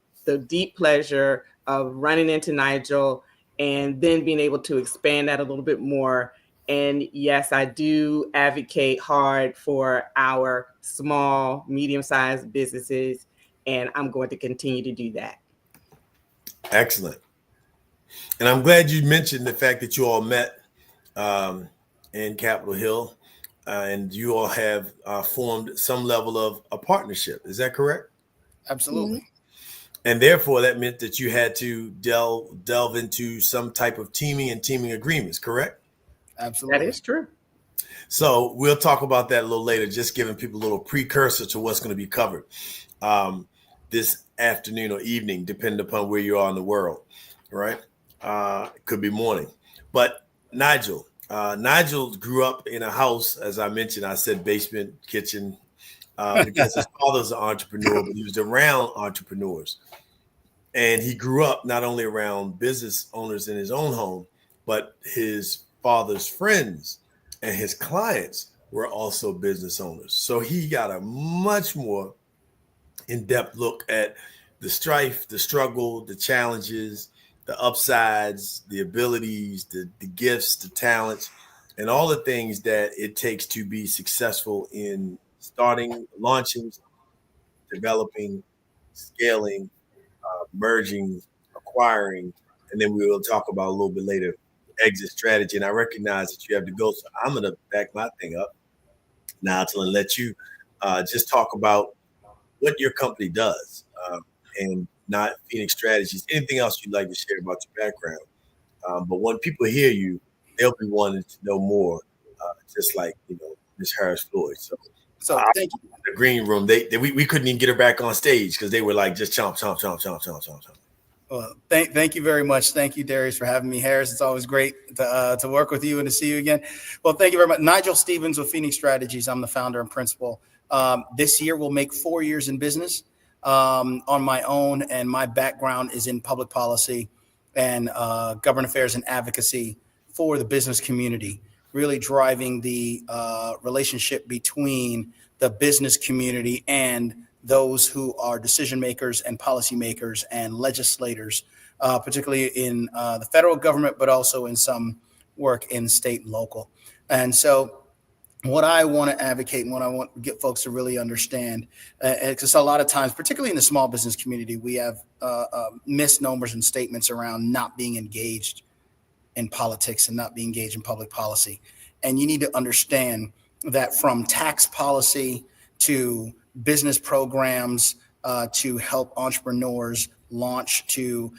deep pleasure of running into Nigel and then being able to expand that a little bit more. And yes, I do advocate hard for our small, medium-sized businesses, and I'm going to continue to do that. Excellent. And I'm glad you mentioned the fact that you all met in Capitol Hill, and you all have formed some level of a partnership. Is that correct? Absolutely. Mm-hmm. And therefore, that meant that you had to delve into some type of teaming agreements, correct? Absolutely. That is true. So we'll talk about that a little later, just giving people a little precursor to what's going to be covered this afternoon or evening, depending upon where you are in the world, right? It could be morning. But Nigel grew up in a house, as I mentioned, I said basement, kitchen, because his father's an entrepreneur, but he was around entrepreneurs. And he grew up not only around business owners in his own home, but his father's friends and his clients were also business owners. So he got a much more in-depth look at the strife, the struggle, the challenges, the upsides, the abilities, the gifts, the talents, and all the things that it takes to be successful in starting, launching, developing, scaling, merging, acquiring, and then we will talk about a little bit later exit strategy. And I recognize that you have to go, so I'm going to back my thing up now to let you just talk about what your company does and not Phoenix Strategies. Anything else you'd like to share about your background? But when people hear you, they'll be wanting to know more, just like Ms. Harris Floyd. So thank you. The green room, we couldn't even get her back on stage because they were like just chomp, chomp, chomp, chomp, chomp, chomp, chomp. Well, thank you very much. Thank you, Darius, for having me. Harris, it's always great to work with you and to see you again. Well, thank you very much. Nigel Stevens with Phoenix Strategies. I'm the founder and principal. This year we'll make 4 years in business on my own, and my background is in public policy and government affairs and advocacy for the business community, really driving the relationship between the business community and those who are decision makers and policymakers and legislators, particularly in the federal government, but also in some work in state and local. And so what I want to advocate and what I want to get folks to really understand, because a lot of times, particularly in the small business community, we have misnomers and statements around not being engaged in politics and not being engaged in public policy. And you need to understand that from tax policy to business programs to help entrepreneurs launch, to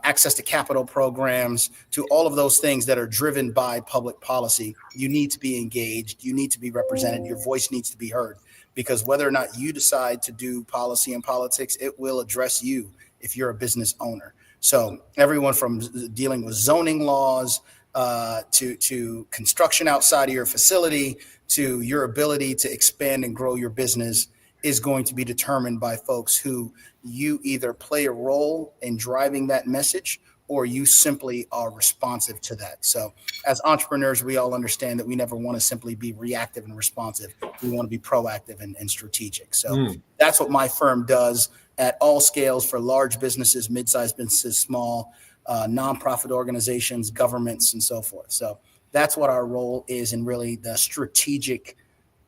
access to capital programs, to all of those things that are driven by public policy. You need to be engaged. You need to be represented. Your voice needs to be heard, because whether or not you decide to do policy and politics, it will address you if you're a business owner. So everyone from dealing with zoning laws to construction outside of your facility, to your ability to expand and grow your business, is going to be determined by folks who you either play a role in driving that message, or you simply are responsive to that. So as entrepreneurs, we all understand that we never want to simply be reactive and responsive. We want to be proactive and strategic. So that's what my firm does at all scales, for large businesses, mid-sized businesses, small, nonprofit organizations, governments, and so forth. So that's what our role is, in really the strategic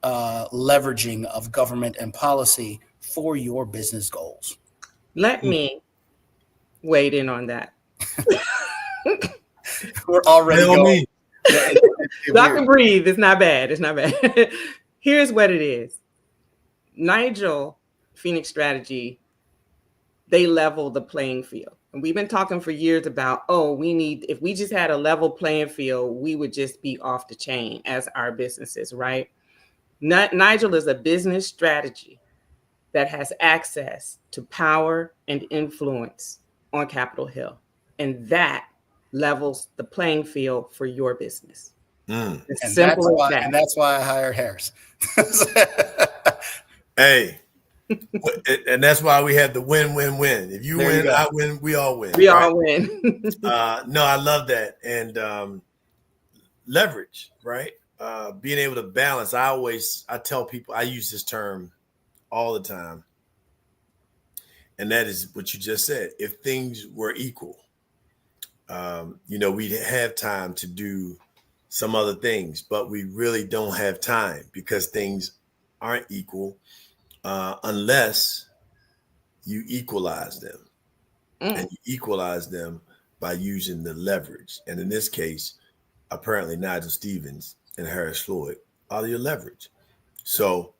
leveraging of government and policy for your business goals. Let me wade in on that. We're already going. I can breathe. It's not bad. It's not bad. Here's what it is. Nigel, Phoenix Strategy, they level the playing field. And we've been talking for years about, if we just had a level playing field, we would just be off the chain as our businesses, right? Nigel is a business strategy that has access to power and influence on Capitol Hill. And that levels the playing field for your business. It's simple as that. And that's why I hired Harris. Hey, and that's why we have the win-win-win. If you win, I win, we all win. We all win. No, I love that. And leverage, right? Being able to balance. I tell people, I use this term all the time. And that is what you just said. If things were equal, we'd have time to do some other things, but we really don't have time, because things aren't equal unless you equalize them. And you equalize them by using the leverage. And in this case, apparently Nigel Stevens and Harris Floyd are your leverage. So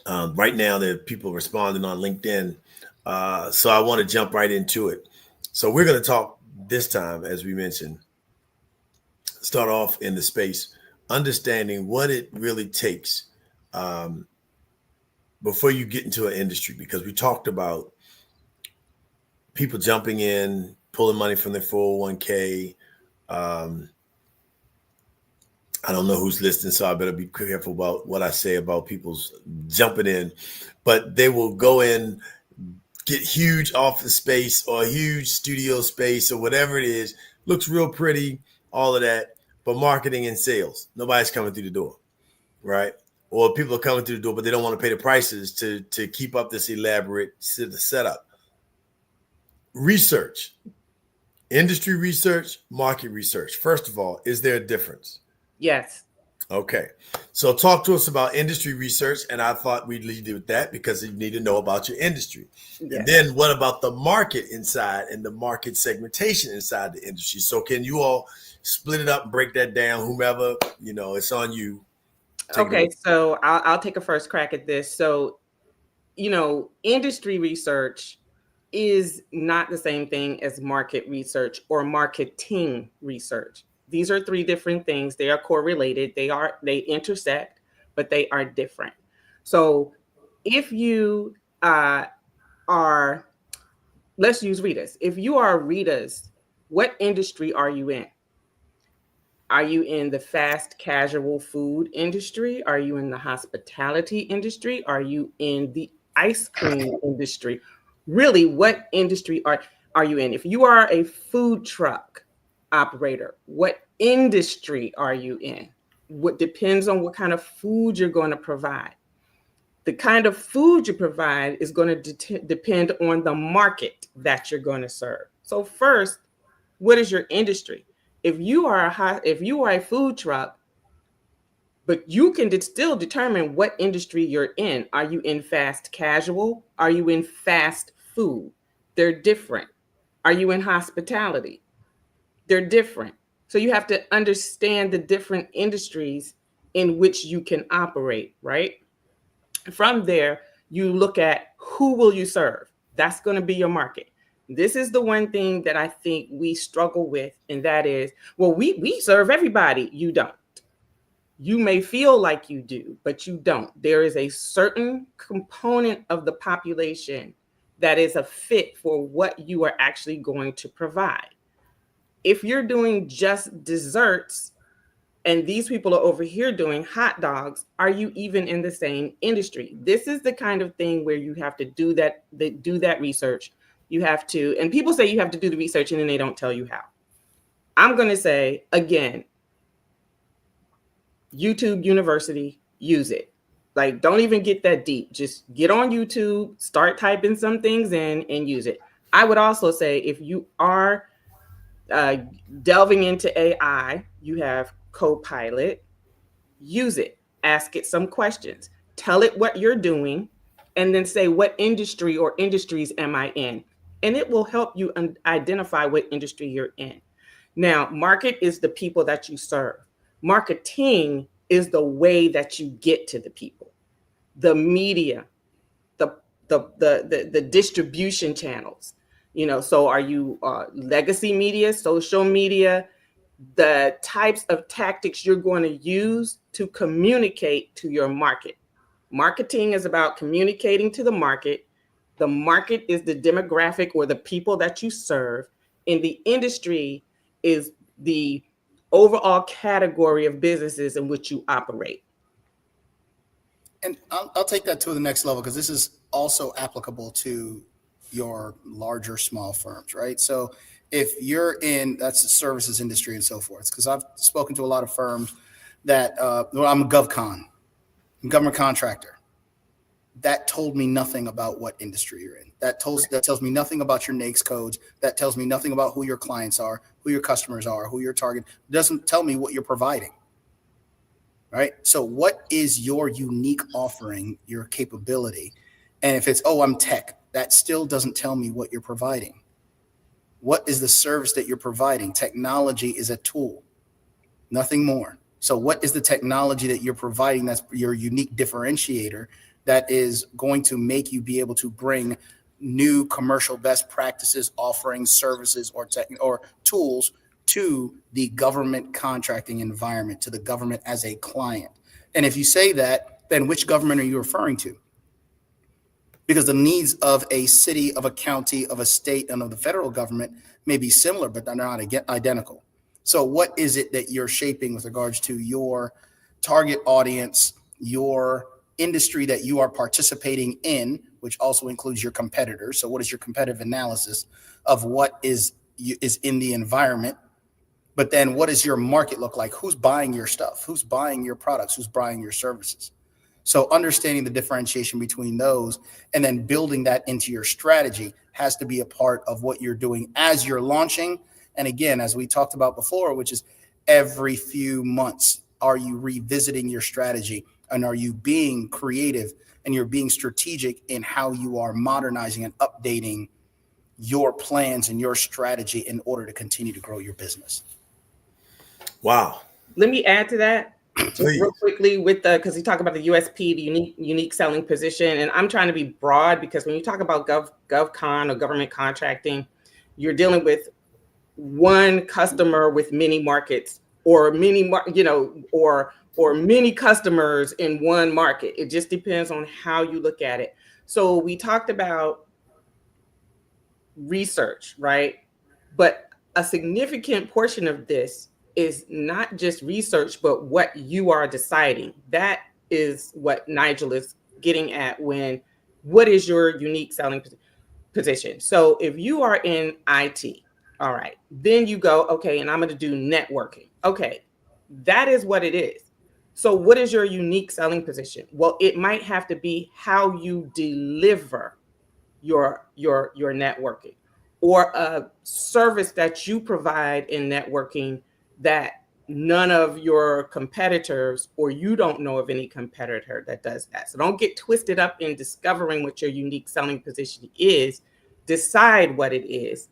right now, there are people responding on LinkedIn. So I want to jump right into it. So we're going to talk this time, as we mentioned, start off in the space, understanding what it really takes before you get into an industry, because we talked about people jumping in, pulling money from their 401k. I don't know who's listening, so I better be careful about what I say about people's jumping in, but they will go in, get huge office space or huge studio space or whatever it is, looks real pretty, all of that, but marketing and sales, nobody's coming through the door, right? Or people are coming through the door, but they don't want to pay the prices to keep up this elaborate setup. Research, industry research, market research. First of all, is there a difference? Yes. Okay. So talk to us about industry research. And I thought we'd lead with that because you need to know about your industry. Yes. And then what about the market inside and the market segmentation inside the industry? So can you all split it up and break that down? Whomever, it's on you. Okay. So I'll take a first crack at this. So, industry research is not the same thing as market research or marketing research. These are three different things. They are correlated. They intersect, but they are different. So if you let's use Rita's. If you are Rita's, what industry are you in? Are you in the fast casual food industry? Are you in the hospitality industry? Are you in the ice cream industry? Really, what industry are you in? If you are a food truck operator, what industry are you in? What depends on what kind of food you're going to provide. The kind of food you provide is going to depend on the market that you're going to serve. So first, what is your industry? If you are a food truck, but you can still determine what industry you're in. Are you in fast casual? Are you in fast food? They're different. Are you in hospitality? They're different. So you have to understand the different industries in which you can operate, right? From there, you look at who will you serve. That's going to be your market. This is the one thing that I think we struggle with, and that is, well, we serve everybody. You don't. You may feel like you do, but you don't. There is a certain component of the population that is a fit for what you are actually going to provide. If you're doing just desserts and these people are over here doing hot dogs, are you even in the same industry? This is the kind of thing where you have to do that research. You have to, and people say you have to do the research and then they don't tell you how. I'm going to say, again, YouTube University, use it. Like, don't even get that deep. Just get on YouTube, start typing some things in and use it. I would also say if you are delving into AI, you have Copilot, use it, ask it some questions, tell it what you're doing, and then say, what industry or industries am I in? And it will help you identify what industry you're in. Now, market is the people that you serve. Marketing is the way that you get to the people, the media, the distribution channels. So are you legacy media, social media, the types of tactics you're going to use to communicate to your market. Marketing is about communicating to the market. The market is the demographic or the people that you serve. And the industry is the overall category of businesses in which you operate. And I'll take that to the next level, because this is also applicable to your larger small firms, right? So if you're in, that's the services industry and so forth, because I've spoken to a lot of firms that, I'm a GovCon, I'm a government contractor. That told me nothing about what industry you're in. That tells me nothing about your NAICS codes. That tells me nothing about who your clients are, who your customers are, who your target. It doesn't tell me what you're providing. Right? So what is your unique offering, your capability? And if it's, I'm tech, that still doesn't tell me what you're providing. What is the service that you're providing? Technology is a tool, nothing more. So what is the technology that you're providing that's your unique differentiator that is going to make you be able to bring new commercial best practices, offerings, services, or tools to the government contracting environment, to the government as a client? And if you say that, then which government are you referring to? Because the needs of a city, of a county, of a state, and of the federal government may be similar, but they're not identical. So what is it that you're shaping with regards to your target audience, your industry that you are participating in, which also includes your competitors? So what is your competitive analysis of what is in the environment? But then what does your market look like? Who's buying your stuff? Who's buying your products? Who's buying your services? So understanding the differentiation between those and then building that into your strategy has to be a part of what you're doing as you're launching. And again, as we talked about before, which is every few months, are you revisiting your strategy, and are you being creative and you're being strategic in how you are modernizing and updating your plans and your strategy in order to continue to grow your business? Wow. Let me add to that just real quickly with because you talk about the USP, the unique selling position, and I'm trying to be broad because when you talk about GovCon or government contracting, you're dealing with one customer with many markets, or many or many customers in one market. It just depends on how you look at it. So we talked about research, right? But a significant portion of this is not just research, but what you are deciding. That is what Nigel is getting at what is your unique selling position? So if you are in IT, all right, then you go, okay, and I'm going to do networking. Okay, that is what it is. So what is your unique selling position? Well, it might have to be how you deliver your networking, or a service that you provide in networking that none of your competitors, or you don't know of any competitor that does that. So don't get twisted up in discovering what your unique selling position is. Decide what it is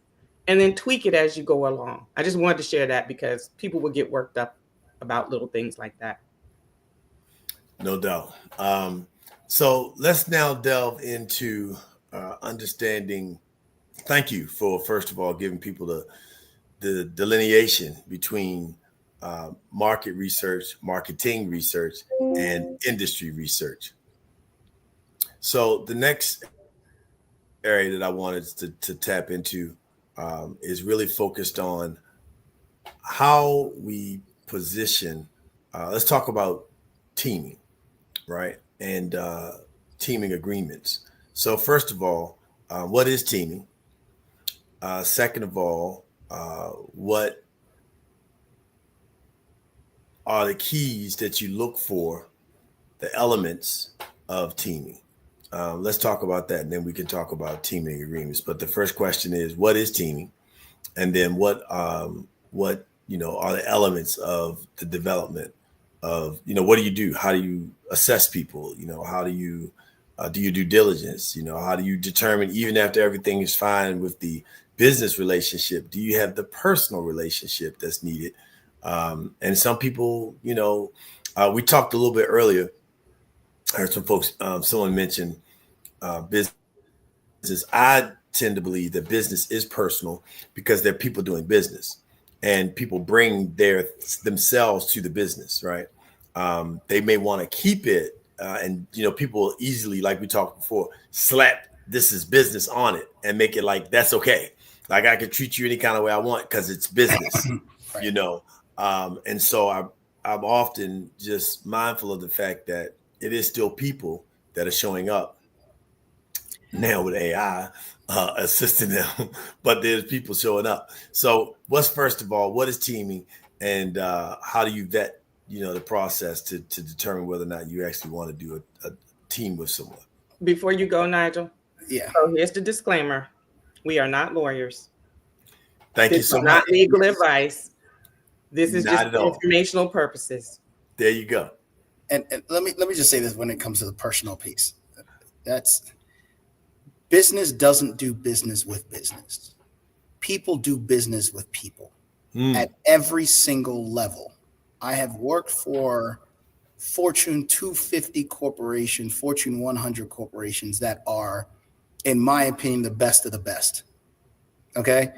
and then tweak it as you go along. I just wanted to share that because people will get worked up about little things like that. No doubt. So let's now delve into understanding. Thank you for, first of all, giving people the delineation between market research, marketing research, and industry research. So the next area that I wanted to tap into is really focused on how we position. Let's talk about teaming, right? And teaming agreements. So first of all, what is teaming? Second of all, what are the keys that you look for, the elements of teaming? Let's talk about that, and then we can talk about teaming agreements. But the first question is, what is teaming? And then what are the elements of the development of, what do you do? How do you assess people? How do you due diligence? How do you determine, even after everything is fine with the business relationship, do you have the personal relationship that's needed? And some people, we talked a little bit earlier. I heard some folks, someone mentioned business. I tend to believe that business is personal because they're people doing business, and people bring themselves to the business, right? They may want to keep it, and people easily, like we talked before, slap "this is business" on it and make it like that's okay. Like I can treat you any kind of way I want because it's business, right. And so I'm often just mindful of the fact that it is still people that are showing up now with AI assisting them, but there's people showing up. So what's, first of all, what is teaming, and how do you vet, the process to determine whether or not you actually want to do a team with someone? Before you go, Nigel. Yeah. So here's the disclaimer. We are not lawyers. Thank you so much. Not legal advice. This is Not just for informational purposes. There you go. And let me just say this when it comes to the personal piece. Business doesn't do business with business. People do business with people at every single level. I have worked for Fortune 250 corporations, Fortune 100 corporations that are, in my opinion, the best of the best. Okay.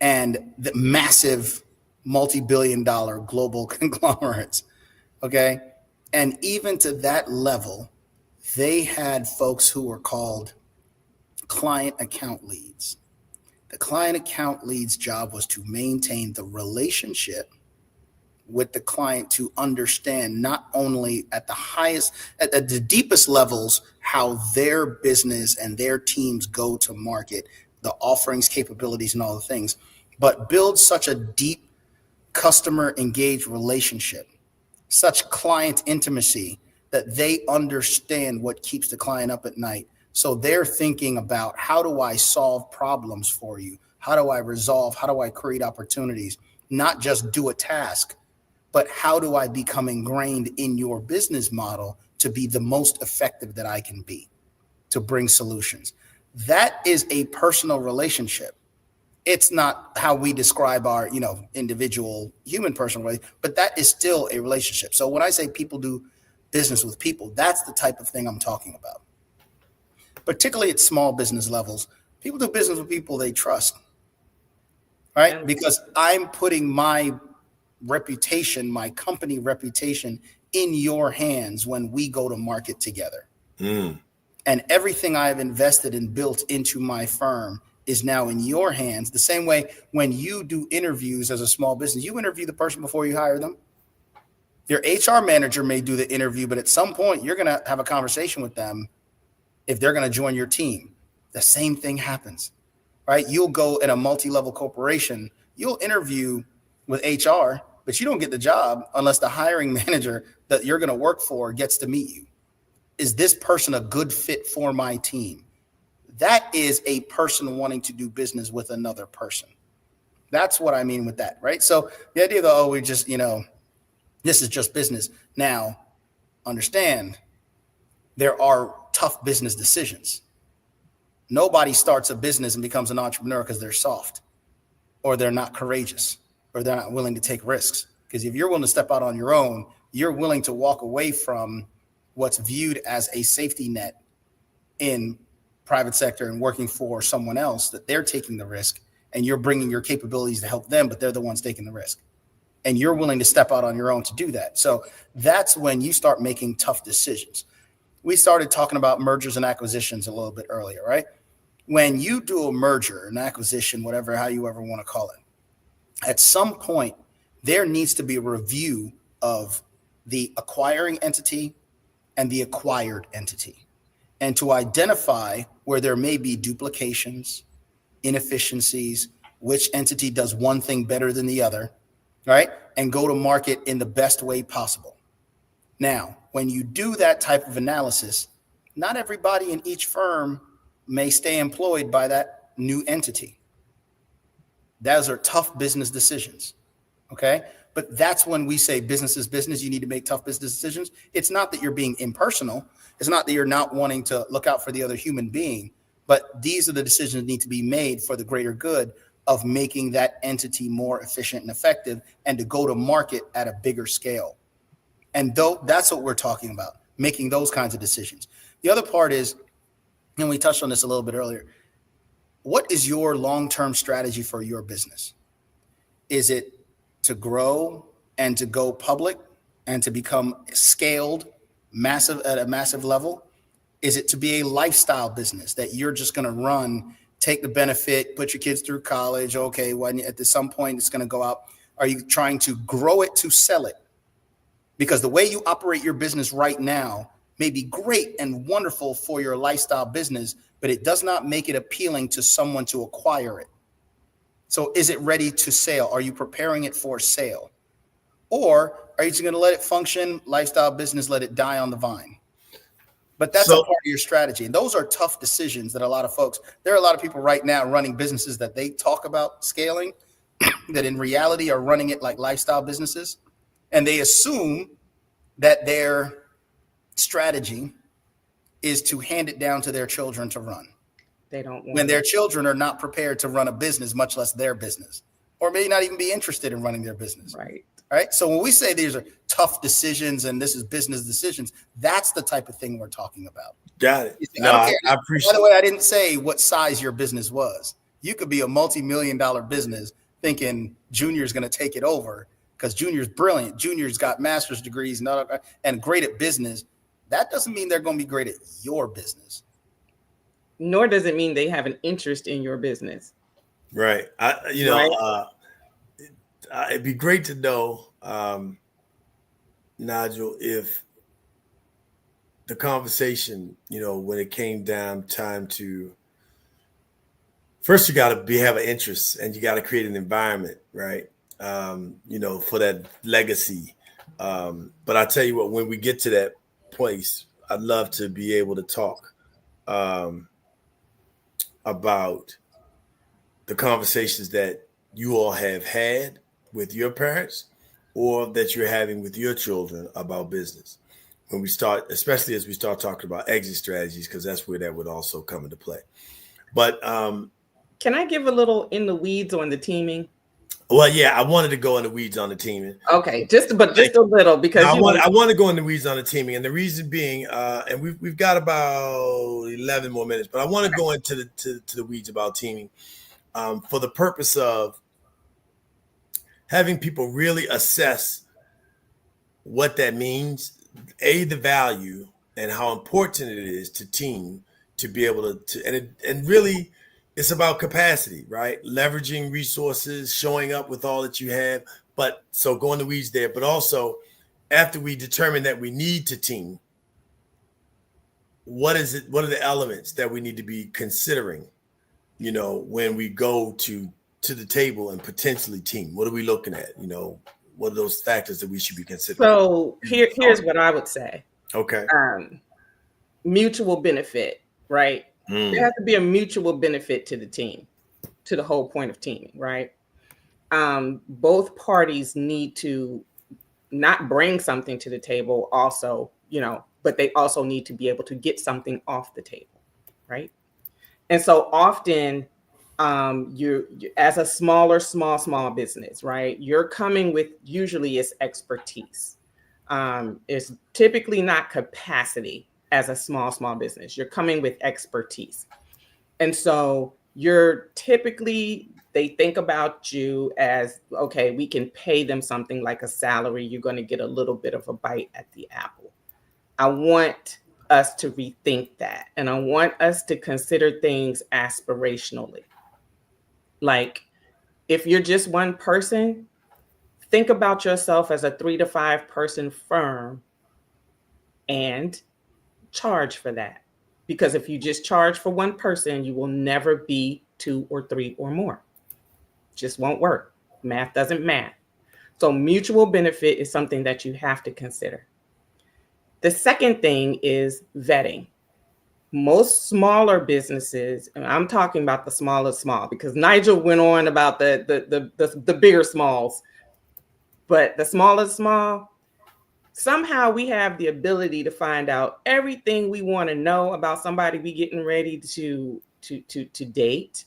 And the massive multi-billion-dollar global conglomerates. Okay. And even to that level, they had folks who were called client account leads. The client account lead's job was to maintain the relationship with the client, to understand not only at the deepest levels, how their business and their teams go to market, the offerings, capabilities, and all the things, but build such a deep customer engaged relationship, such client intimacy, that they understand what keeps the client up at night. So they're thinking about, how do I solve problems for you? How do I resolve? How do I create opportunities? Not just do a task, but how do I become ingrained in your business model to be the most effective that I can be, to bring solutions? That is a personal relationship. It's not how we describe our, individual human personal relationship, but that is still a relationship. So when I say people do business with people, that's the type of thing I'm talking about. Particularly at small business levels, people do business with people they trust, right? Because I'm putting my reputation, my company reputation, in your hands when we go to market together. And everything I've invested and built into my firm is now in your hands. The same way when you do interviews as a small business, you interview the person before you hire them. Your HR manager may do the interview, but at some point you're going to have a conversation with them if they're going to join your team. The same thing happens, right? You'll go at a multi-level corporation, you'll interview with HR, but you don't get the job unless the hiring manager that you're going to work for gets to meet you. Is this person a good fit for my team? That is a person wanting to do business with another person. That's what I mean with that, right? So the idea that, we just, this is just business. Now, understand, there are tough business decisions. Nobody starts a business and becomes an entrepreneur because they're soft, or they're not courageous, or they're not willing to take risks. Because if you're willing to step out on your own, you're willing to walk away from what's viewed as a safety net in private sector and working for someone else, that they're taking the risk and you're bringing your capabilities to help them, but they're the ones taking the risk. And you're willing to step out on your own to do that. So that's when you start making tough decisions. We started talking about mergers and acquisitions a little bit earlier, right? When you do a merger, an acquisition, whatever, how you ever want to call it, at some point, there needs to be a review of the acquiring entity and the acquired entity, and to identify where there may be duplications, inefficiencies, which entity does one thing better than the other, right? And go to market in the best way possible. Now, when you do that type of analysis, not everybody in each firm may stay employed by that new entity. Those are tough business decisions, okay? But that's when we say business is business. You need to make tough business decisions. It's not that you're being impersonal. It's not that you're not wanting to look out for the other human being, but these are the decisions that need to be made for the greater good of making that entity more efficient and effective and to go to market at a bigger scale. And that's what we're talking about, making those kinds of decisions. The other part is, and we touched on this a little bit earlier, what is your long-term strategy for your business? Is it to grow and to go public and to become scaled at a massive level? Is it to be a lifestyle business that you're just going to run, take the benefit, put your kids through college? Okay, when at some point it's going to go out. Are you trying to grow it to sell it? Because the way you operate your business right now may be great and wonderful for your lifestyle business, but it does not make it appealing to someone to acquire it. So is it ready to sell? Are you preparing it for sale? Or are you just going to let it function, lifestyle business, let it die on the vine? But that's a part of your strategy. And those are tough decisions that there are a lot of people right now running businesses that they talk about scaling, that in reality are running it like lifestyle businesses. And they assume that their strategy is to hand it down to their children to run. They don't want when their children are not prepared to run a business, much less their business, or may not even be interested in running their business. Right. So when we say these are tough decisions and this is business decisions, that's the type of thing we're talking about. Got it. No, I appreciate. By the way, I didn't say what size your business was. You could be a multi-million-dollar business thinking Junior's going to take it over because Junior's brilliant. Junior's got master's degrees and great at business. That doesn't mean they're going to be great at your business. Nor does it mean they have an interest in your business. Right. It'd be great to know, Nigel, if the conversation, when it came down time to, first you got to have an interest and you got to create an environment, right? For that legacy. But I tell you what, when we get to that place, I'd love to be able to talk about the conversations that you all have had with your parents or that you're having with your children about business. When we start, especially as we start talking about exit strategies, because that's where that would also come into play. But can I give a little in the weeds on the teaming? Well, yeah, I wanted to go in the weeds on the teaming. Okay, just a little, because I want to go in the weeds on the teaming, and the reason being, and we've got about 11 more minutes, but I want to go into the weeds about teaming, for the purpose of having people really assess what that means, the value and how important it is to team to be able to and really. It's about capacity, right? Leveraging resources, showing up with all that you have. But so go in the weeds there. But also, after we determine that we need to team, what is it? What are the elements that we need to be considering? When we go to the table and potentially team, what are we looking at? What are those factors that we should be considering? So here's what I would say. Okay. Mutual benefit, right? There has to be a mutual benefit to the team, to the whole point of teaming, right? Both parties need to not bring something to the table also, but they also need to be able to get something off the table, right? And so often you're as a small business, right? You're coming with usually it's expertise. It's typically not capacity as a small business. You're coming with expertise. And so they think about you as, okay, we can pay them something like a salary. You're going to get a little bit of a bite at the apple. I want us to rethink that. And I want us to consider things aspirationally. Like, if you're just one person, think about yourself as a 3 to 5 person firm and charge for that. Because if you just charge for one person, you will never be 2 or 3 or more. Just won't work. Math doesn't math. So mutual benefit is something that you have to consider. The second thing is vetting. Most smaller businesses, and I'm talking about the smallest small, because Nigel went on about the bigger smalls, but the smallest small, somehow we have the ability to find out everything we want to know about somebody we getting ready to date,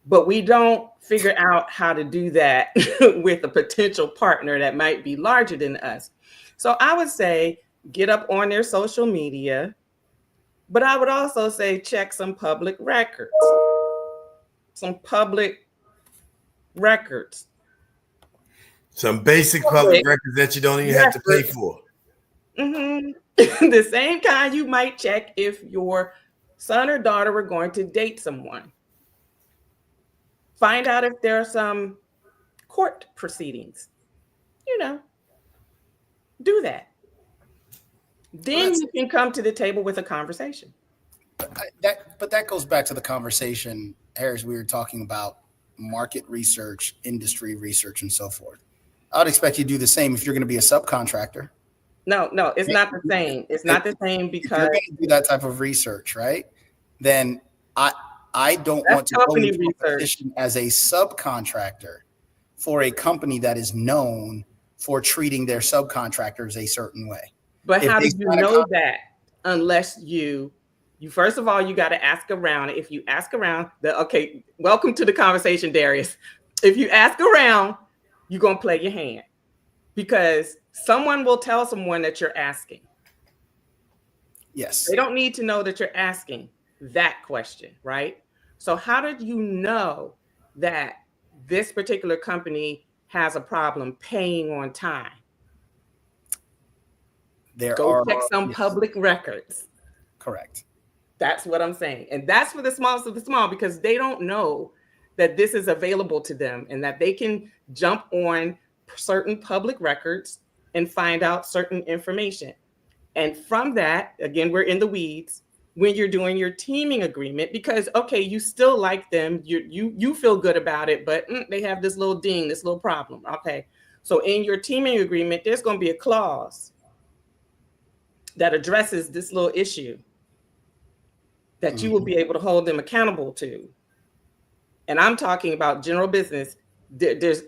but we don't figure out how to do that with a potential partner that might be larger than us. So I would say get up on their social media, but I would also say check some public records. Some basic public records that you don't even have to pay for. Mm-hmm. The same kind you might check if your son or daughter were going to date someone. Find out if there are some court proceedings. Do that. Then you can come to the table with a conversation. But that goes back to the conversation, Harris, we were talking about market research, industry research, and so forth. I would expect you to do the same if you're going to be a subcontractor. No, it's not the same. It's not the same because if you're going to do that type of research, right? Then I don't want to go into competition as a subcontractor for a company that is known for treating their subcontractors a certain way. But how do you know that unless you first of all, you got to ask around. If you ask around, okay, welcome to the conversation, Darius. If you ask around, you're going to play your hand because someone will tell someone that you're asking. Yes. They don't need to know that you're asking that question, right? So how did you know that this particular company has a problem paying on time? Go check some public records. Correct. That's what I'm saying. And that's for the smallest of the small, because they don't know that this is available to them and that they can jump on certain public records and find out certain information. And from that, again, we're in the weeds when you're doing your teaming agreement, because, okay, you still like them. You feel good about it, but they have this little ding, this little problem. Okay. So in your teaming agreement, there's going to be a clause that addresses this little issue that you will be able to hold them accountable to. And I'm talking about general business. There's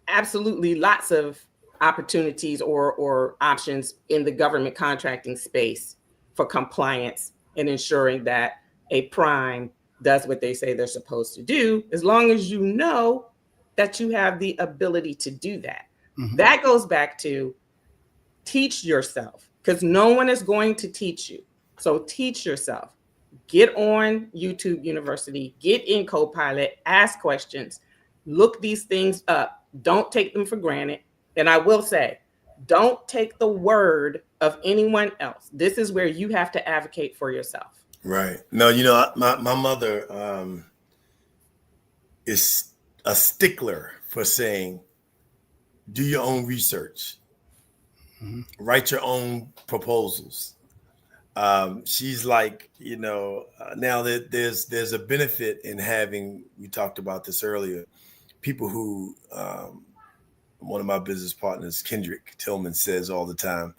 absolutely lots of opportunities or options in the government contracting space for compliance and ensuring that a prime does what they say they're supposed to do, as long as you know that you have the ability to do that. That goes back to teach yourself, because no one is going to teach you. So teach yourself. Get on YouTube University, get in Copilot, ask questions, look these things up. Don't take them for granted. And I will say, don't take the word of anyone else. This is where you have to advocate for yourself. Right. No, my mother is a stickler for saying, do your own research, write your own proposals. She's like, now that there's a benefit in having, we talked about this earlier, people who, one of my business partners, Kendrick Tillman, says all the time,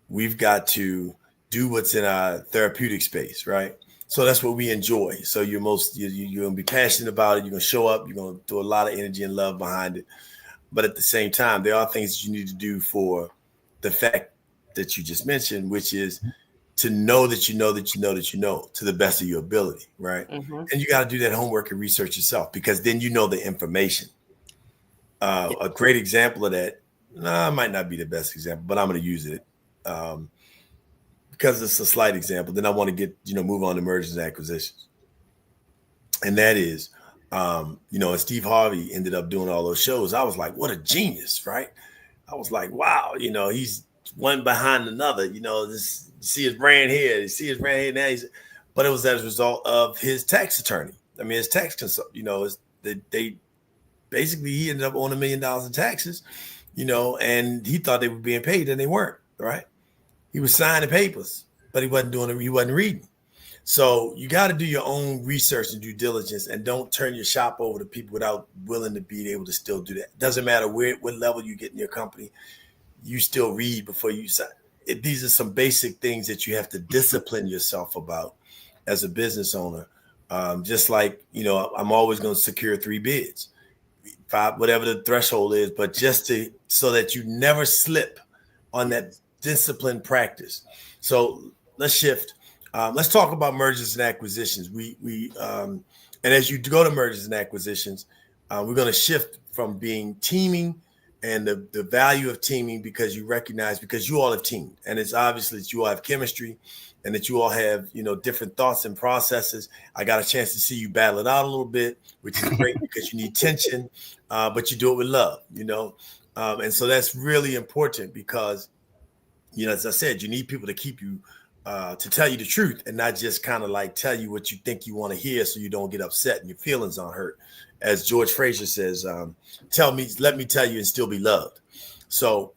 we've got to do what's in our therapeutic space, right? So that's what we enjoy. So you're going to be passionate about it. You're going to show up. You're going to throw a lot of energy and love behind it. But at the same time, there are things that you need to do for the fact that you just mentioned, which is to know that you know that you know that you know to the best of your ability, right? And you got to do that homework and research yourself, because then you know the information. A great example of that Nah, it might not be the best example, but I'm going to use it because it's a slight example. Then I want to move on to mergers and acquisitions. And that is, and Steve Harvey ended up doing all those shows. I was like, what a genius, right? I was like, wow, he's one behind another. You see his brand here, you see his brand here now. But it was as a result of his tax attorney. I mean, his tax consultant. They basically he ended up owing $1 million in taxes, and he thought they were being paid and they weren't. Right? He was signing papers, but he wasn't reading. So you got to do your own research and due diligence, and don't turn your shop over to people without willing to be able to still do that. Doesn't matter what level you get in your company, you still read before you sign. These are some basic things that you have to discipline yourself about as a business owner. Just like, I'm always going to secure 3 bids, 5, whatever the threshold is, but so that you never slip on that disciplined practice. So let's shift. Let's talk about mergers and acquisitions. And as you go to mergers and acquisitions, we're going to shift from being teaming and the value of teaming, because you all have teamed, and it's obviously that you all have chemistry and that you all have, different thoughts and processes. I got a chance to see you battle it out a little bit, which is great because you need tension, but you do it with love, and so that's really important because, as I said, you need people to keep you, to tell you the truth and not just kind of like tell you what you think you want to hear so you don't get upset and your feelings aren't hurt. As George Fraser says, let me tell you and still be loved. So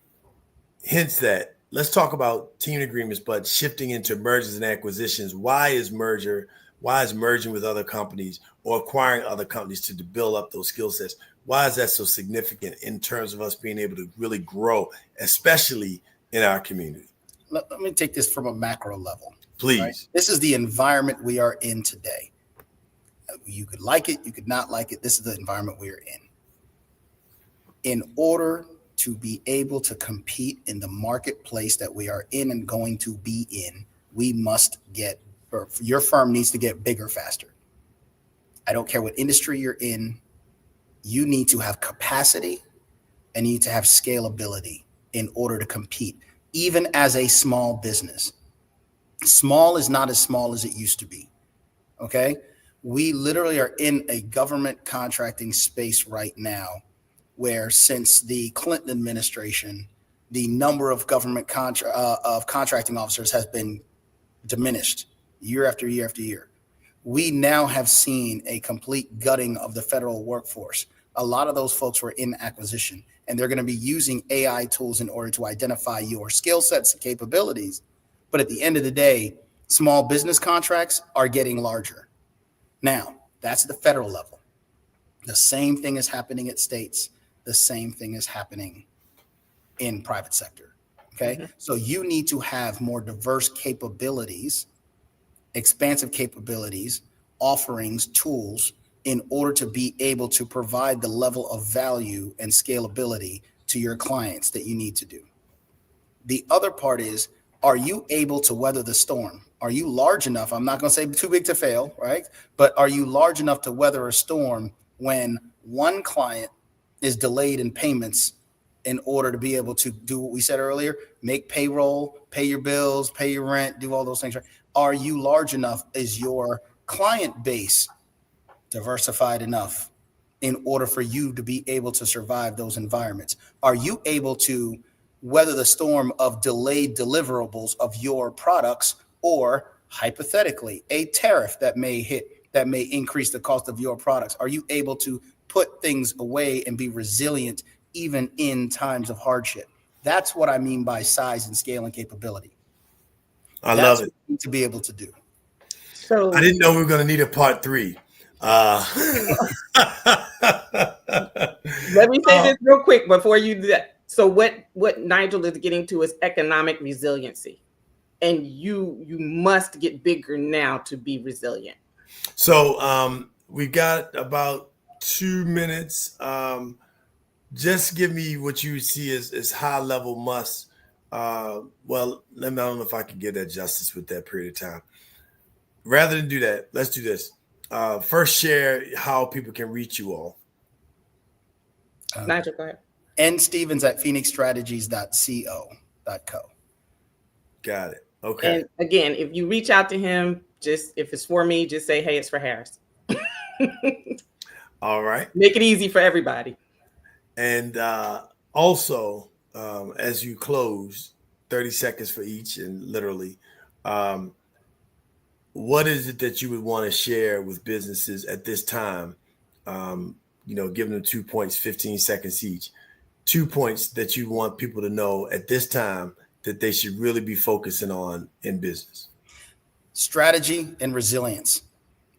hence that, let's talk about team agreements, but shifting into mergers and acquisitions. Why is merging with other companies or acquiring other companies to build up those skill sets? Why is that so significant in terms of us being able to really grow, especially in our community? Let me take this from a macro level. Please. Right? This is the environment we are in today. You could like it, you could not like it. This is the environment we are in. In order to be able to compete in the marketplace that we are in and going to be in, your firm needs to get bigger faster. I don't care what industry you're in, you need to have capacity and you need to have scalability in order to compete, even as a small business. Small is not as small as it used to be, okay? We literally are in a government contracting space right now where, since the Clinton administration, the number of government contracting officers has been diminished year after year after year. We now have seen a complete gutting of the federal workforce. A lot of those folks were in acquisition, and they're going to be using AI tools in order to identify your skill sets and capabilities. But at the end of the day, small business contracts are getting larger. Now, that's the federal level. The same thing is happening at states. The same thing is happening in private sector. Okay. Mm-hmm. So you need to have more diverse capabilities, expansive capabilities, offerings, tools in order to be able to provide the level of value and scalability to your clients that you need to do. The other part is, are you able to weather the storm? Are you large enough? I'm not going to say too big to fail, right? But are you large enough to weather a storm when one client is delayed in payments in order to be able to do what we said earlier, make payroll, pay your bills, pay your rent, do all those things, right? Are you large enough? Is your client base diversified enough in order for you to be able to survive those environments? Are you able to weather the storm of delayed deliverables of your products, or hypothetically a tariff that may hit that may increase the cost of your products? Are you able to put things away and be resilient even in times of hardship? That's what I mean by size and scale and capability. Love it. What you need to be able to do. So I didn't know we were going to need a part 3. Let me say this real quick before you do that. So what Nigel is getting to is economic resiliency, and you must get bigger now to be resilient. So we got about 2 minutes. Just give me what you see as high level must. I don't know if I can give that justice with that period of time. Rather than do that, let's do this. First, share how people can reach you all. Nigel, go ahead. nstevens@phoenixstrategies.co. Got it. Okay. And again, if you reach out to him, just if it's for me, just say, hey, it's for Harris. All right. Make it easy for everybody. And also, as you close, 30 seconds for each, and literally, what is it that you would want to share with businesses at this time? Giving them 2 points, 15 seconds each. 2 points that you want people to know at this time that they should really be focusing on in business. Strategy and resilience.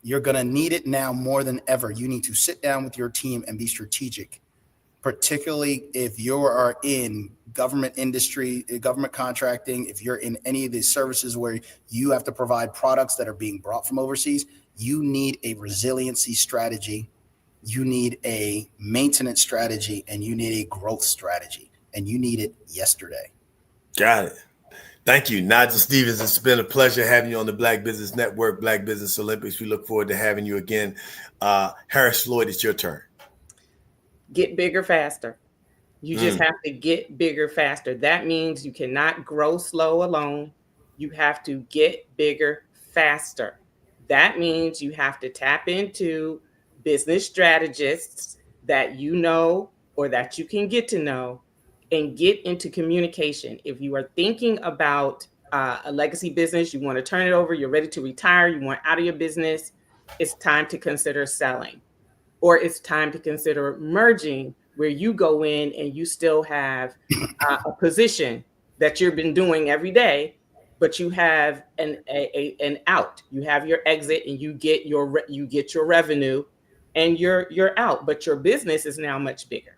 You're going to need it now more than ever. You need to sit down with your team and be strategic, particularly if you are in government industry, government contracting, if you're in any of these services where you have to provide products that are being brought from overseas. You need a resiliency strategy. You need a maintenance strategy, and you need a growth strategy, and you need it yesterday. Got it. Thank you, Nigel Stevens. It's been a pleasure having you on the Black Business Network, Black Business Olympics. We look forward to having you again. Harris Floyd, it's your turn. Get bigger faster. You just have to get bigger faster. That means you cannot grow slow alone. You have to get bigger faster. That means you have to tap into business strategists that you know or that you can get to know, and get into communication. If you are thinking about a legacy business, you want to turn it over, you're ready to retire, you want out of your business, it's time to consider selling. Or it's time to consider merging, where you go in and you still have a position that you've been doing every day, but you have an out. You have your exit, and you get your revenue, and you're out. But your business is now much bigger.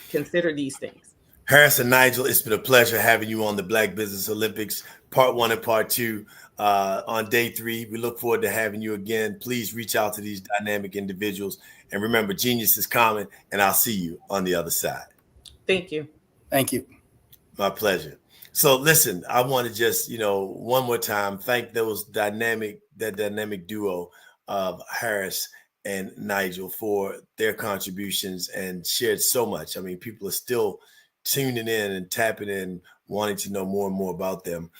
Consider these things. Harris and Nigel, it's been a pleasure having you on the Black Business Olympics, part 1 and part 2. On day 3, we look forward to having you again. Please reach out to these dynamic individuals. And remember, genius is common, and I'll see you on the other side. Thank you. Thank you. My pleasure. So listen, I want to just, one more time, thank that dynamic duo of Harris and Nigel for their contributions and shared so much. I mean, people are still tuning in and tapping in, wanting to know more and more about them.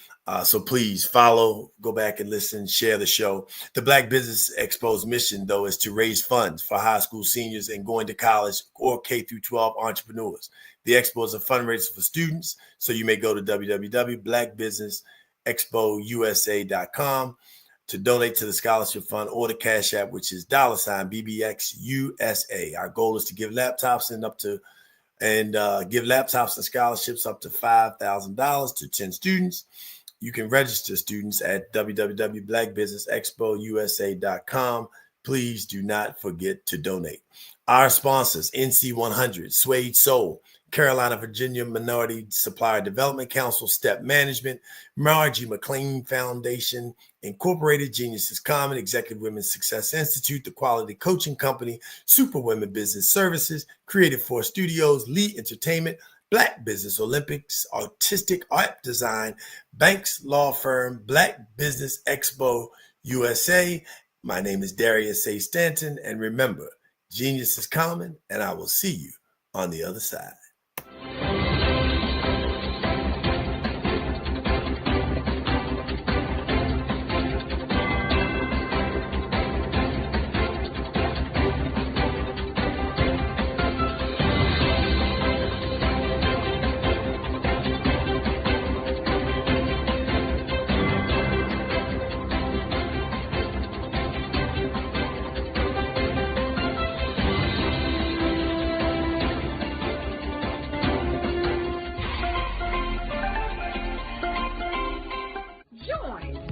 So please follow, go back and listen, share the show. The Black Business Expo's mission, though, is to raise funds for high school seniors and going to college or K-12 entrepreneurs. The expo is a fundraiser for students, so you may go to www.blackbusinessexpousa.com to donate to the scholarship fund or the Cash App, which is $BBXUSA. Our goal is to give laptops and give laptops and scholarships up to $5,000 to 10 students. You can register students at www.blackbusinessexpousa.com. Please do not forget to donate. Our sponsors, NC100, Suede Soul, Carolina, Virginia Minority Supplier Development Council, Step Management, Margie McLean Foundation, Incorporated, Genius is Common, Executive Women's Success Institute, The Quality Coaching Company, Super Women Business Services, Creative Force Studios, Lee Entertainment, Black Business Olympics, Artistic Art Design, Banks Law Firm, Black Business Expo USA. My name is Darius A. Stanton, and remember, genius is common, and I will see you on the other side.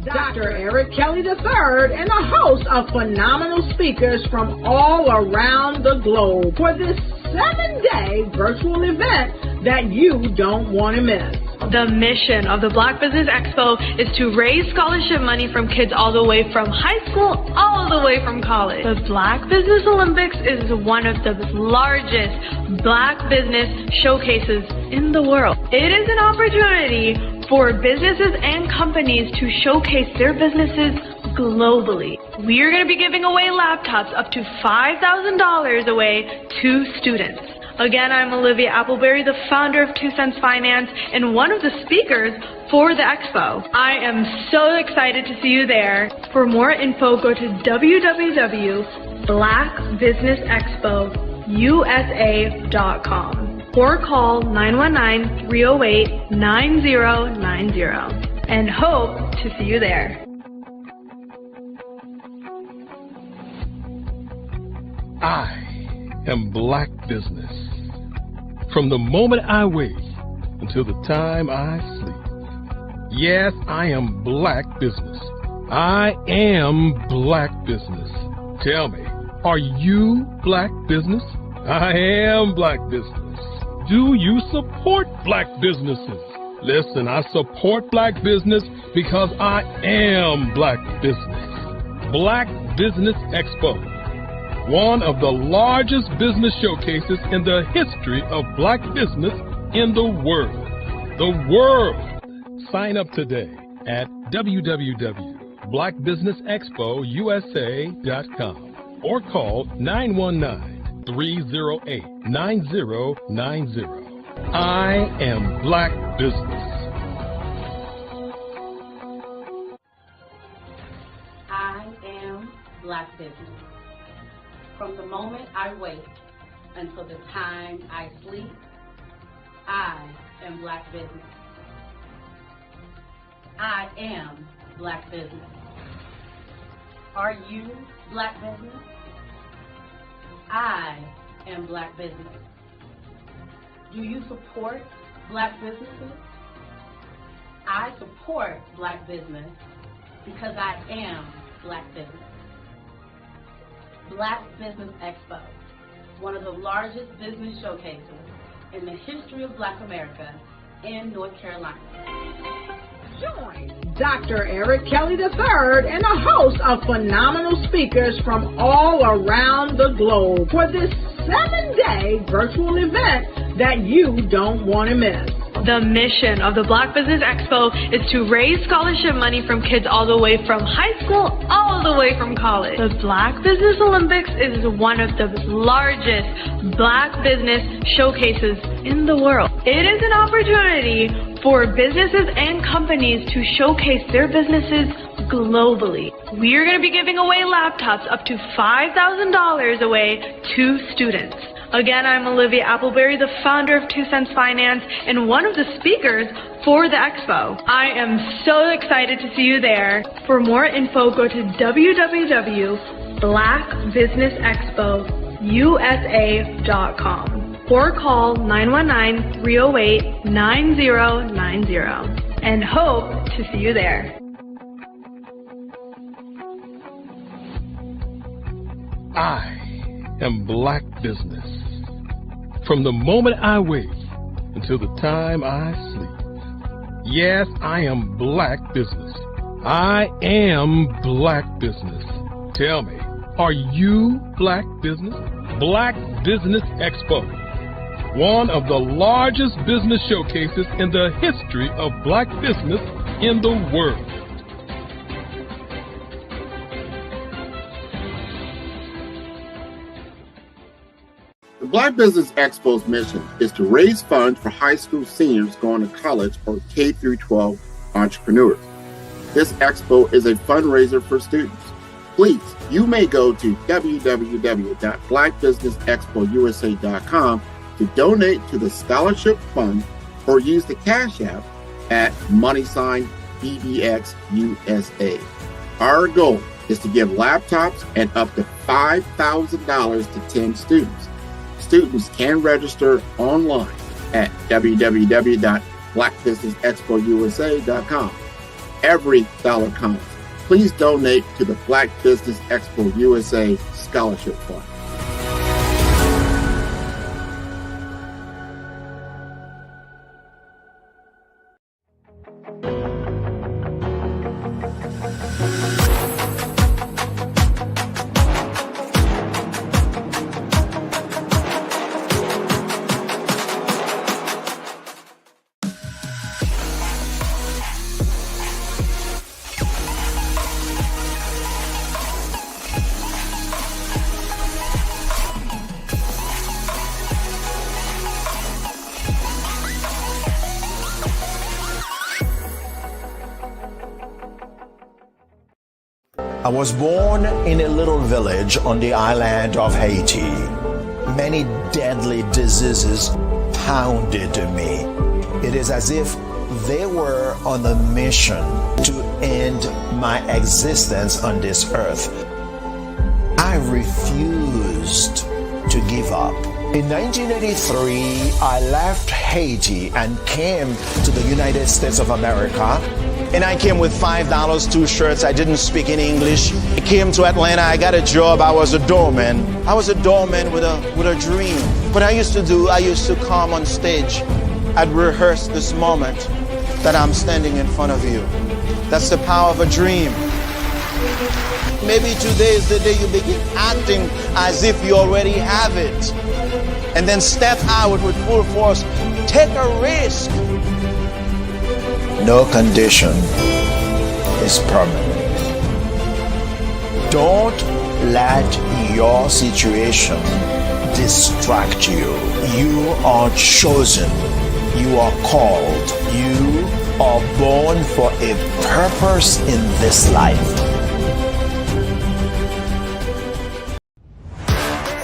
Dr. Eric Kelly III and a host of phenomenal speakers from all around the globe for this 7-day virtual event that you don't want to miss. The mission of the Black Business Expo is to raise scholarship money from kids all the way from high school, all the way from college. The Black Business Olympics is one of the largest Black business showcases in the world. It is an opportunity for businesses and companies to showcase their businesses globally. We are going to be giving away laptops up to $5,000 away to students. Again, I'm Olivia Appleberry, the founder of 2 Cents Finance and one of the speakers for the expo. I am so excited to see you there. For more info, go to www.blackbusinessexpousa.com or call 919-308-9090 and hope to see you there. I am Black Business. From the moment I wake until the time I sleep. Yes, I am Black Business. I am Black Business. Tell me, are you Black Business? I am Black Business. Do you support Black businesses? Listen, I support Black business because I am Black Business. Black Business Expo, one of the largest business showcases in the history of Black business in the world. The world! Sign up today at www.blackbusinessexpousa.com or call 919-308-9090. I am Black Business. I am Black Business. From the moment I wake until the time I sleep, I am Black Business. I am Black Business. Are you Black Business? I am Black Business. Do you support Black businesses? I support Black business because I am Black Business. Black Business Expo, one of the largest business showcases in the history of Black America in North Carolina. Join Dr. Eric Kelly III and a host of phenomenal speakers from all around the globe for this 7-day virtual event that you don't want to miss. The mission of the Black Business Expo is to raise scholarship money from kids all the way from high school, all the way from college. The Black Business Olympics is one of the largest Black business showcases in the world. It is an opportunity for businesses and companies to showcase their businesses globally. We are going to be giving away laptops up to $5,000 away to students. Again, I'm Olivia Appleberry, the founder of 2 Cents Finance and one of the speakers for the expo. I am so excited to see you there. For more info, go to www.blackbusinessexpousa.com or call 919-308-9090 and hope to see you there. I am Black Business. From the moment I wake until the time I sleep. Yes, I am Black Business. I am Black Business. Tell me, are you Black Business? Black Business Expo, one of the largest business showcases in the history of Black business in the world. The Black Business Expo's mission is to raise funds for high school seniors going to college or K-12 entrepreneurs. This expo is a fundraiser for students. Please, you may go to www.blackbusinessexpousa.com to donate to the scholarship fund or use the Cash App at $BBXUSA. Our goal is to give laptops and up to $5,000 to 10 students. Students can register online at www.blackbusinessexpousa.com. Every dollar counts. Please donate to the Black Business Expo USA Scholarship Fund. I was born in a little village on the island of Haiti. Many deadly diseases pounded me. It is as if they were on a mission to end my existence on this earth. I refused to give up. In 1983, I left Haiti and came to the United States of America. And I came with $5, 2 shirts. I didn't speak in English. I came to Atlanta. I got a job. I was a doorman. I was a doorman with a dream. What I used to come on stage. I'd rehearse this moment that I'm standing in front of you. That's the power of a dream. Maybe today is the day you begin acting as if you already have it. And then step out with full force. Take a risk. No condition is permanent. Don't let your situation distract you. You are chosen. You are called. You are born for a purpose in this life.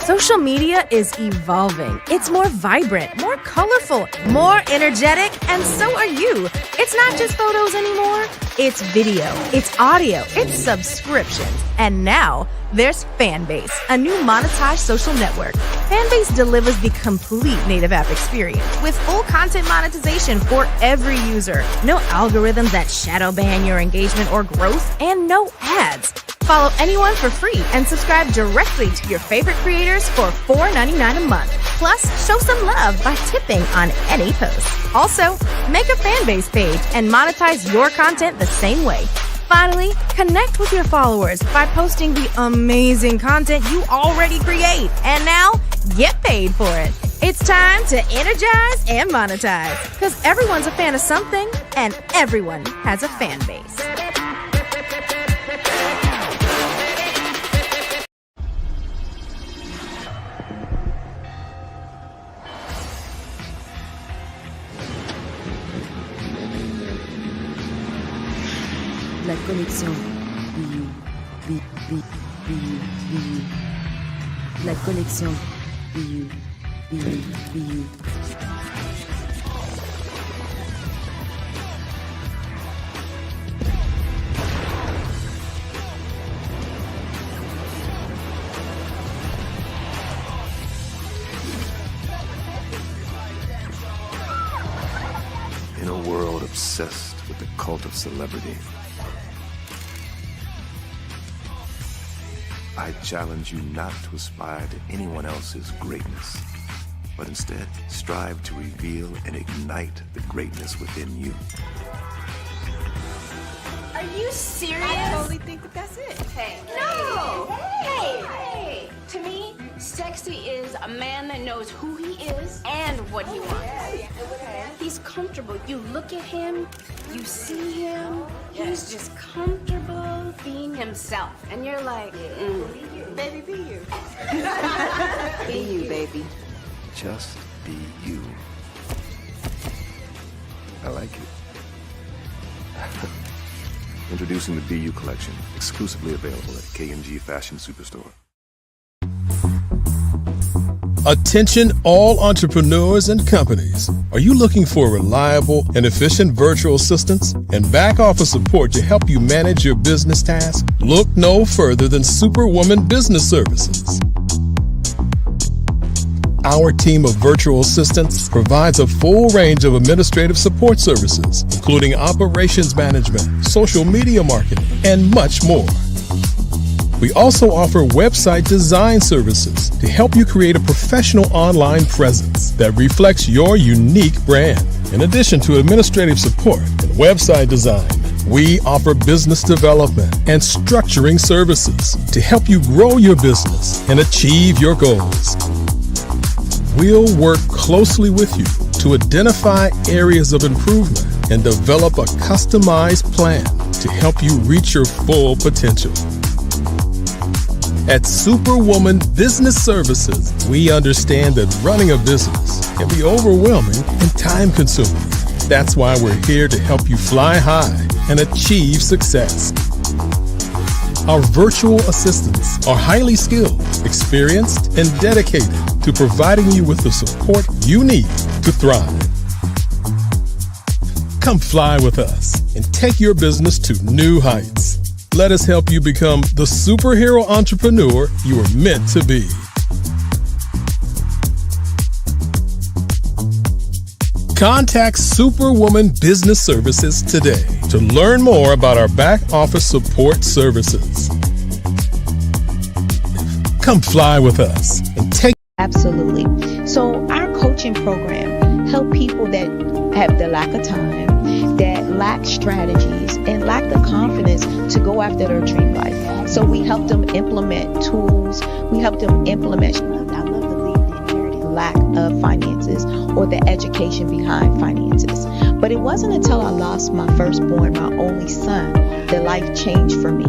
Social media is evolving. It's more vibrant, more colorful, more energetic, and so are you. It's not just photos anymore. It's video, it's audio, it's subscriptions. And now there's Fanbase, a new monetized social network. Fanbase delivers the complete native app experience with full content monetization for every user. No algorithms that shadow ban your engagement or growth, and no ads. Follow anyone for free and subscribe directly to your favorite creators for $4.99 a month. Plus, show some love by tipping on any post. Also, make a Fanbase page and monetize your content the same way. Finally, connect with your followers by posting the amazing content you already create. And now, get paid for it. It's time to energize and monetize. Because everyone's a fan of something, and everyone has a fan base. La connexion. La connexion. In a world obsessed with the cult of celebrity, I challenge you not to aspire to anyone else's greatness, but instead strive to reveal and ignite the greatness within you. Are you serious? I totally think that's it. Hey. No! Hey! To me, sexy is a man that knows who he is and what he wants. Okay. He's comfortable. You look at him, you see him, he's just comfortable being himself. And you're like, Baby, be you. Be you, baby. Just be you. I like it. Introducing the Be You collection, exclusively available at K&G Fashion Superstore. Attention all entrepreneurs and companies. Are you looking for reliable and efficient virtual assistants and back office support to help you manage your business tasks? Look no further than Superwoman Business Services. Our team of virtual assistants provides a full range of administrative support services, including operations management, social media marketing, and much more. We also offer website design services to help you create a professional online presence that reflects your unique brand. In addition to administrative support and website design, we offer business development and structuring services to help you grow your business and achieve your goals. We'll work closely with you to identify areas of improvement and develop a customized plan to help you reach your full potential. At Superwoman Business Services, we understand that running a business can be overwhelming and time-consuming. That's why we're here to help you fly high and achieve success. Our virtual assistants are highly skilled, experienced, and dedicated to providing you with the support you need to thrive. Come fly with us and take your business to new heights. Let us help you become the superhero entrepreneur you are meant to be. Contact Superwoman Business Services today to learn more about our back office support services. Come fly with us and take. Absolutely. So our coaching program help people that have the lack of time, that lack strategies, and lack the confidence to go after their dream life. So we help them implement tools. We help them implement. I love to leave the inherited lack of finances or the education behind finances. But it wasn't until I lost my firstborn, my only son, that life changed for me.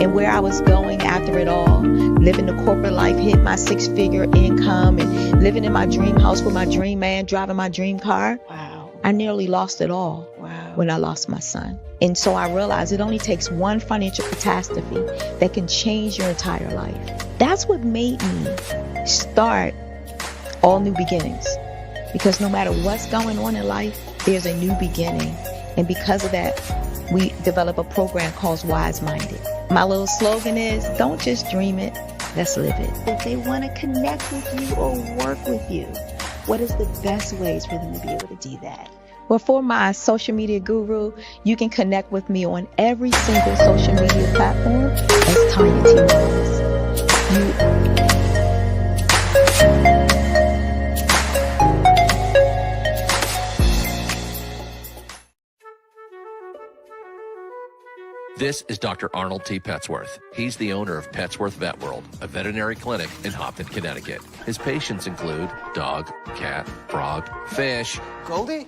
And where I was going after it all, living the corporate life, hit my 6-figure income, and living in my dream house with my dream man, driving my dream car. Wow. I nearly lost it all when I lost my son. And so I realized it only takes one financial catastrophe that can change your entire life. That's what made me start All New Beginnings. Because no matter what's going on in life, there's a new beginning. And because of that, we develop a program called Wise Minded. My little slogan is, don't just dream it, let's live it. If they want to connect with you or work with you, what is the best ways for them to be able to do that? Well, for my social media guru, you can connect with me on every single social media platform as Tanya T. Wells. This is Dr. Arnold T. Petsworth. He's the owner of Petsworth Vet World, a veterinary clinic in Hopton, Connecticut. His patients include dog, cat, frog, fish, Goldie,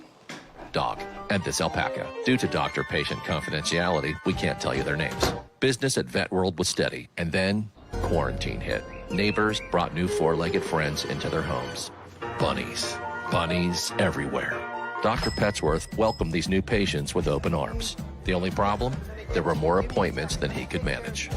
dog, and this alpaca. Due to doctor-patient confidentiality, we can't tell you their names. Business at Vet World was steady, and then quarantine hit. Neighbors brought new four-legged friends into their homes. Bunnies. Bunnies everywhere. Dr. Petsworth welcomed these new patients with open arms. The only problem? There were more appointments than he could manage.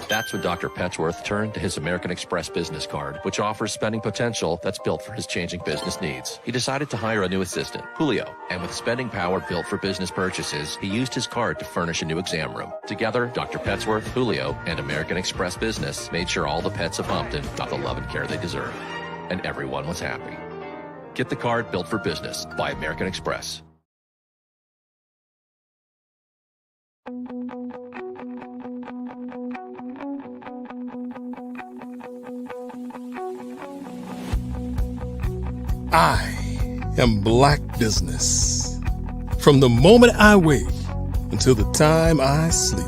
That's when Dr. Petsworth turned to his American Express business card, which offers spending potential that's built for his changing business needs. He decided to hire a new assistant, Julio, and with spending power built for business purchases, he used his card to furnish a new exam room. Together, Dr. Petsworth, Julio, and American Express Business made sure all the pets of Hopton got the love and care they deserve. And everyone was happy. Get the card built for business by American Express. I am Black Business. From the moment I wake until the time I sleep.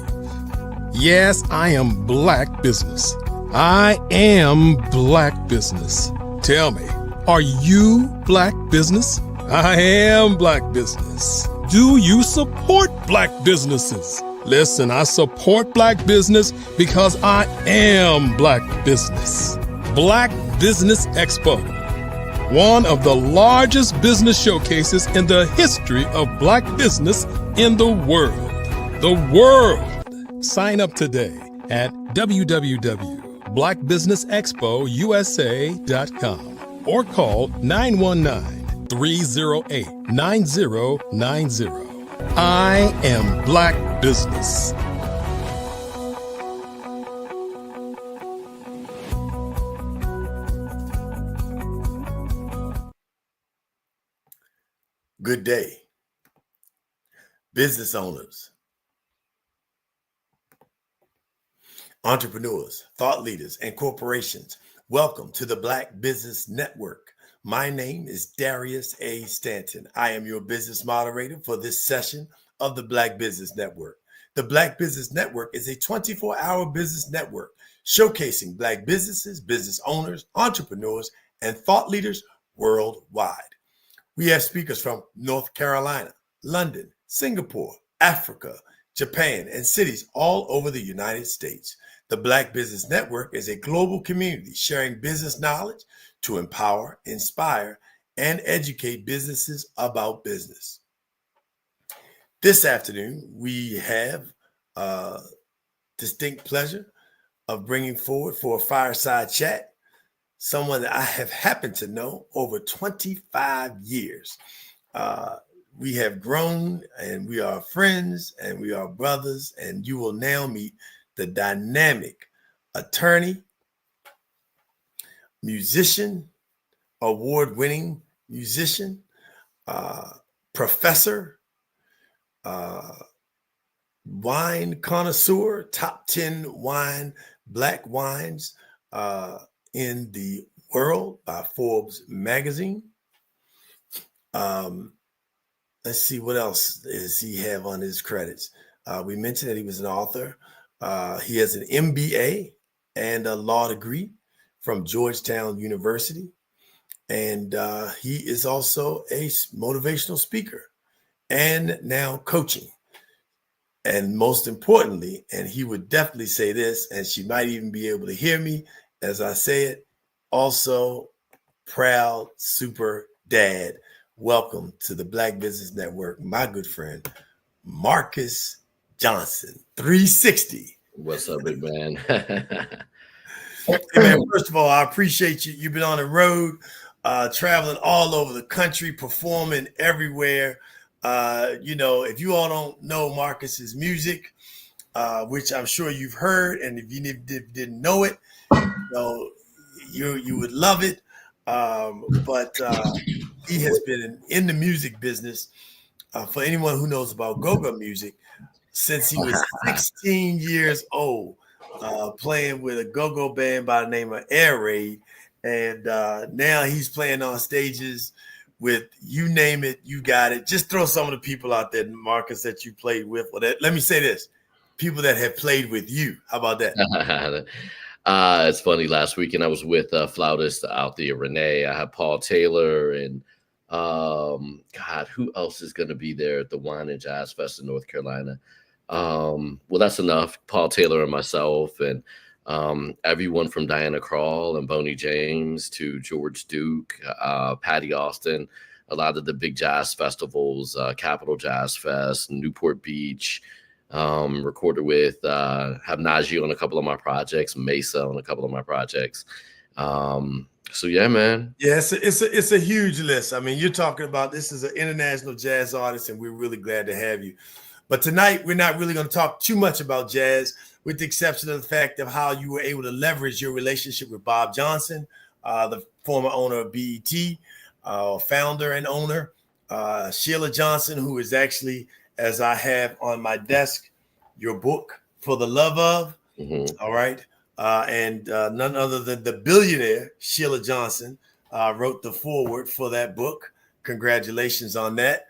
Yes, I am Black Business. I am Black Business. Tell me, are you Black Business? I am Black Business. Do you support Black businesses? Listen, I support Black business because I am Black Business. Black Business Expo, one of the largest business showcases in the history of Black business in the world. The world! Sign up today at www.blackbusinessexpousa.com or call 919-308-9090. I am Black Business. Good day, business owners, entrepreneurs, thought leaders, and corporations. Welcome to the Black Business Network. My name is Darius A. Stanton. I am your business moderator for this session of the Black Business Network. The Black Business Network is a 24-hour business network showcasing Black businesses, business owners, entrepreneurs, and thought leaders worldwide. We have speakers from North Carolina, London, Singapore, Africa, Japan, and cities all over the United States. The Black Business Network is a global community sharing business knowledge to empower, inspire, and educate businesses about business. This afternoon, we have distinct pleasure of bringing forward for a fireside chat someone that I have happened to know over 25 years. We have grown and we are friends and we are brothers, and you will now meet the dynamic attorney, musician, award-winning musician, professor, wine connoisseur, top 10 black wines in the world by Forbes magazine. Let's see, what else does he have on his credits? We mentioned that he was an author. He has an MBA and a law degree from Georgetown University. And he is also a motivational speaker and now coaching. And most importantly, and he would definitely say this, and she might even be able to hear me as I say it, also proud super dad. Welcome to the Black Business Network, my good friend, Marcus Johnson, 360. What's up, big man? Hey, man, first of all, I appreciate you. You've been on the road, traveling all over the country, performing everywhere. If you all don't know Marcus's music, which I'm sure you've heard, and if you didn't know it, you would love it. But he has been in the music business, for anyone who knows about go-go music, since he was 16 years old, playing with a go-go band by the name of Air Raid. And now he's playing on stages with, you name it, you got it. Just throw some of the people out there, Marcus, that you played with. Let me say this, people that have played with you. How about that? It's funny. Last weekend I was with a flautist out there, Renee. I had Paul Taylor and God, who else is going to be there at the Wine and Jazz Fest in North Carolina? Well, that's enough. Paul Taylor and myself, and everyone from Diana Krall and Boney James to George Duke, Patty Austin, a lot of the big jazz festivals, Capitol Jazz Fest, Newport Beach. Recorded with have Najee on a couple of my projects, Mesa on a couple of my projects. So yeah, man. Yeah, it's a huge list. I mean, you're talking about, this is an international jazz artist, and we're really glad to have you. But tonight, we're not really going to talk too much about jazz, with the exception of the fact of how you were able to leverage your relationship with Bob Johnson, the former owner of BET, founder and owner, Sheila Johnson, who is actually, as I have on my desk, your book, For the Love Of. Mm-hmm. All right. And none other than the billionaire Sheila Johnson wrote the foreword for that book. Congratulations on that.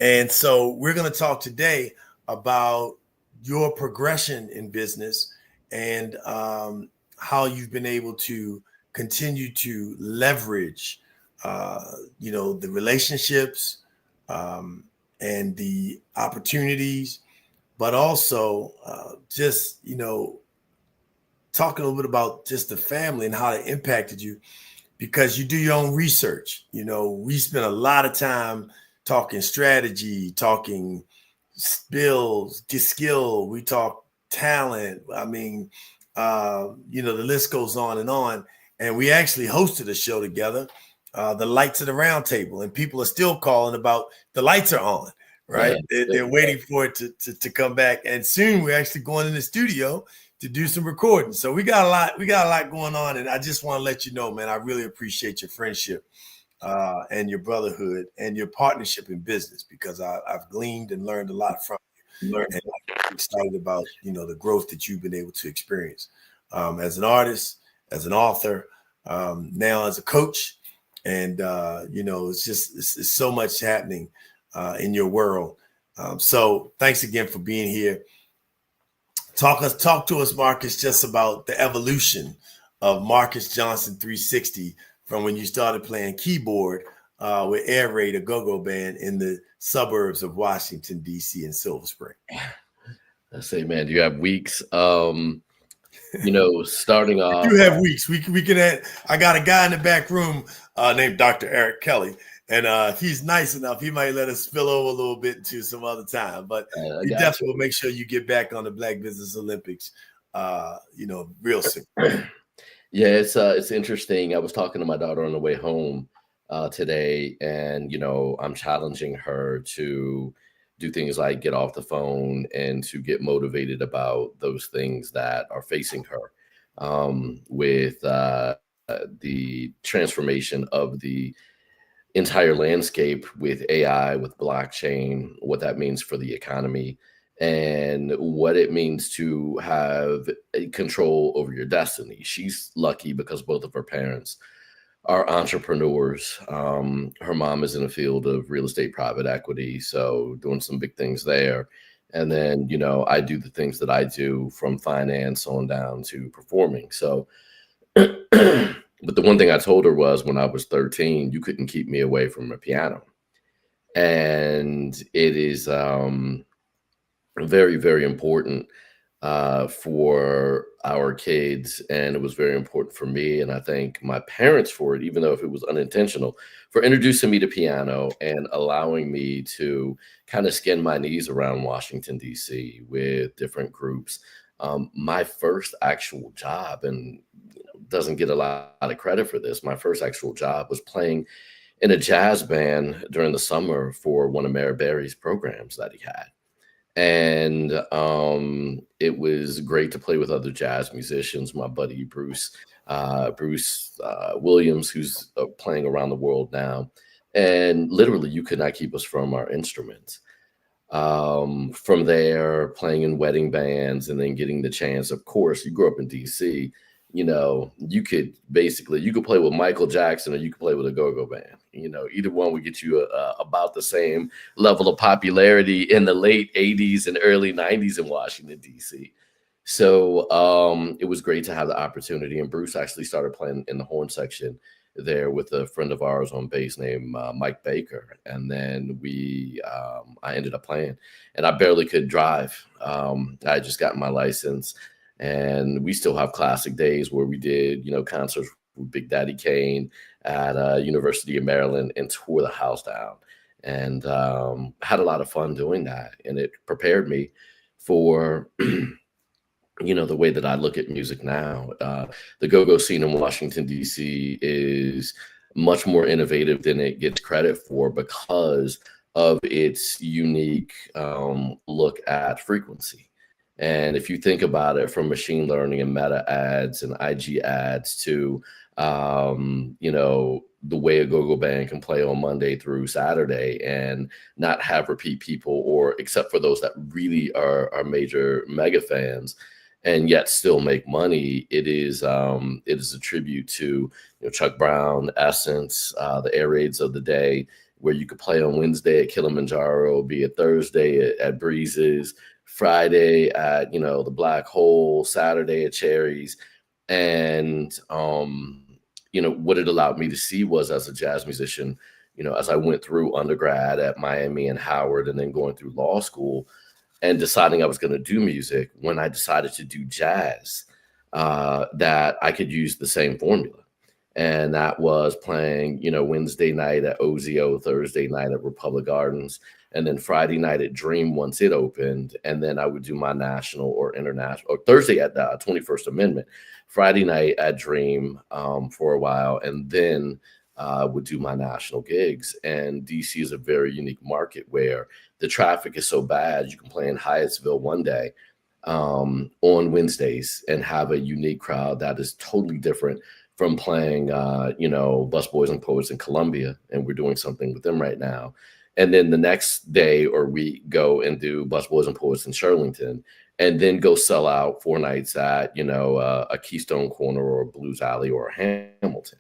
And so we're going to talk today about your progression in business and how you've been able to continue to leverage, the relationships and the opportunities, but also talking a little bit about just the family and how it impacted you, because you do your own research. We spend a lot of time talking strategy, talking skill, we talk talent. I mean, the list goes on. And we actually hosted a show together, the Lights at the Round Table, and people are still calling about the lights are on, right? Yeah, they're waiting for it to come back. And soon we're actually going in the studio to do some recording. So we got a lot going on. And I just want to let you know, man, I really appreciate your friendship and your brotherhood and your partnership in business, because I've gleaned and learned a lot from you. And I'm excited about, the growth that you've been able to experience as an artist, as an author, now as a coach. And, it's so much happening in your world. So thanks again for being here. Talk to us, Marcus, just about the evolution of Marcus Johnson 360 from when you started playing keyboard with Air Raid, a go-go band in the suburbs of Washington, D.C. and Silver Spring. I say, man, do you have weeks? Starting off. You have weeks. We can add. I got a guy in the back room named Dr. Eric Kelly, And he's nice enough. He might let us spill over a little bit to some other time, but he definitely will make sure you get back on the Black Business Olympics, real soon. Yeah, it's interesting. I was talking to my daughter on the way home today, and I'm challenging her to do things like get off the phone and to get motivated about those things that are facing her with the transformation of the entire landscape with AI, with blockchain, what that means for the economy, and what it means to have a control over your destiny. She's lucky because both of her parents are entrepreneurs. Her mom is in the field of real estate private equity, so doing some big things there. And then, I do the things that I do from finance on down to performing. So, but the one thing I told her was when I was 13, you couldn't keep me away from a piano. And it is very, very important for our kids. And it was very important for me. And I thank my parents for it, even though if it was unintentional, for introducing me to piano and allowing me to kind of skin my knees around Washington, D.C. with different groups. My first actual job, and doesn't get a lot of credit for this, my first actual job was playing in a jazz band during the summer for one of Mayor Barry's programs that he had. And it was great to play with other jazz musicians. My buddy Bruce Williams, who's playing around the world now. And literally, you could not keep us from our instruments. From there, playing in wedding bands and then getting the chance, of course, you grew up in DC, you could play with Michael Jackson or you could play with a go-go band. Either one would get you about the same level of popularity in the late 80s and early 90s in Washington, D.C. So it was great to have the opportunity. And Bruce actually started playing in the horn section there with a friend of ours on bass named Mike Baker. And then I ended up playing, and I barely could drive. I had just gotten my license. And we still have classic days where we did, concerts with Big Daddy Kane at University of Maryland and tore the house down. And had a lot of fun doing that. And it prepared me for, the way that I look at music now. The go-go scene in Washington, D.C. is much more innovative than it gets credit for because of its unique look at frequency. And if you think about it, from machine learning and meta ads and IG ads to, the way a go-go band can play on Monday through Saturday and not have repeat people, or except for those that really are major mega fans, and yet still make money. It is a tribute to Chuck Brown, Essence, the air raids of the day, where you could play on Wednesday at Kilimanjaro, be it Thursday at Breezes, Friday at the Black Hole, Saturday at Cherries. And what it allowed me to see was, as a jazz musician, as I went through undergrad at Miami and Howard and then going through law school and deciding I was going to do music, when I decided to do jazz, that I could use the same formula. And that was playing, Wednesday night at OZO, Thursday night at Republic Gardens, and then Friday night at Dream once it opened. And then I would do my national or international, or Thursday at the 21st Amendment, Friday night at Dream for a while, and then would do my national gigs. And DC is a very unique market where the traffic is so bad. You can play in Hyattsville one day on Wednesdays and have a unique crowd that is totally different from playing, Busboys and Poets in Columbia, and we're doing something with them right now. And then the next day or week, go and do Busboys and Poets in Shirlington, and then go sell out 4 nights at, a Keystone Corner or a Blues Alley or a Hamilton.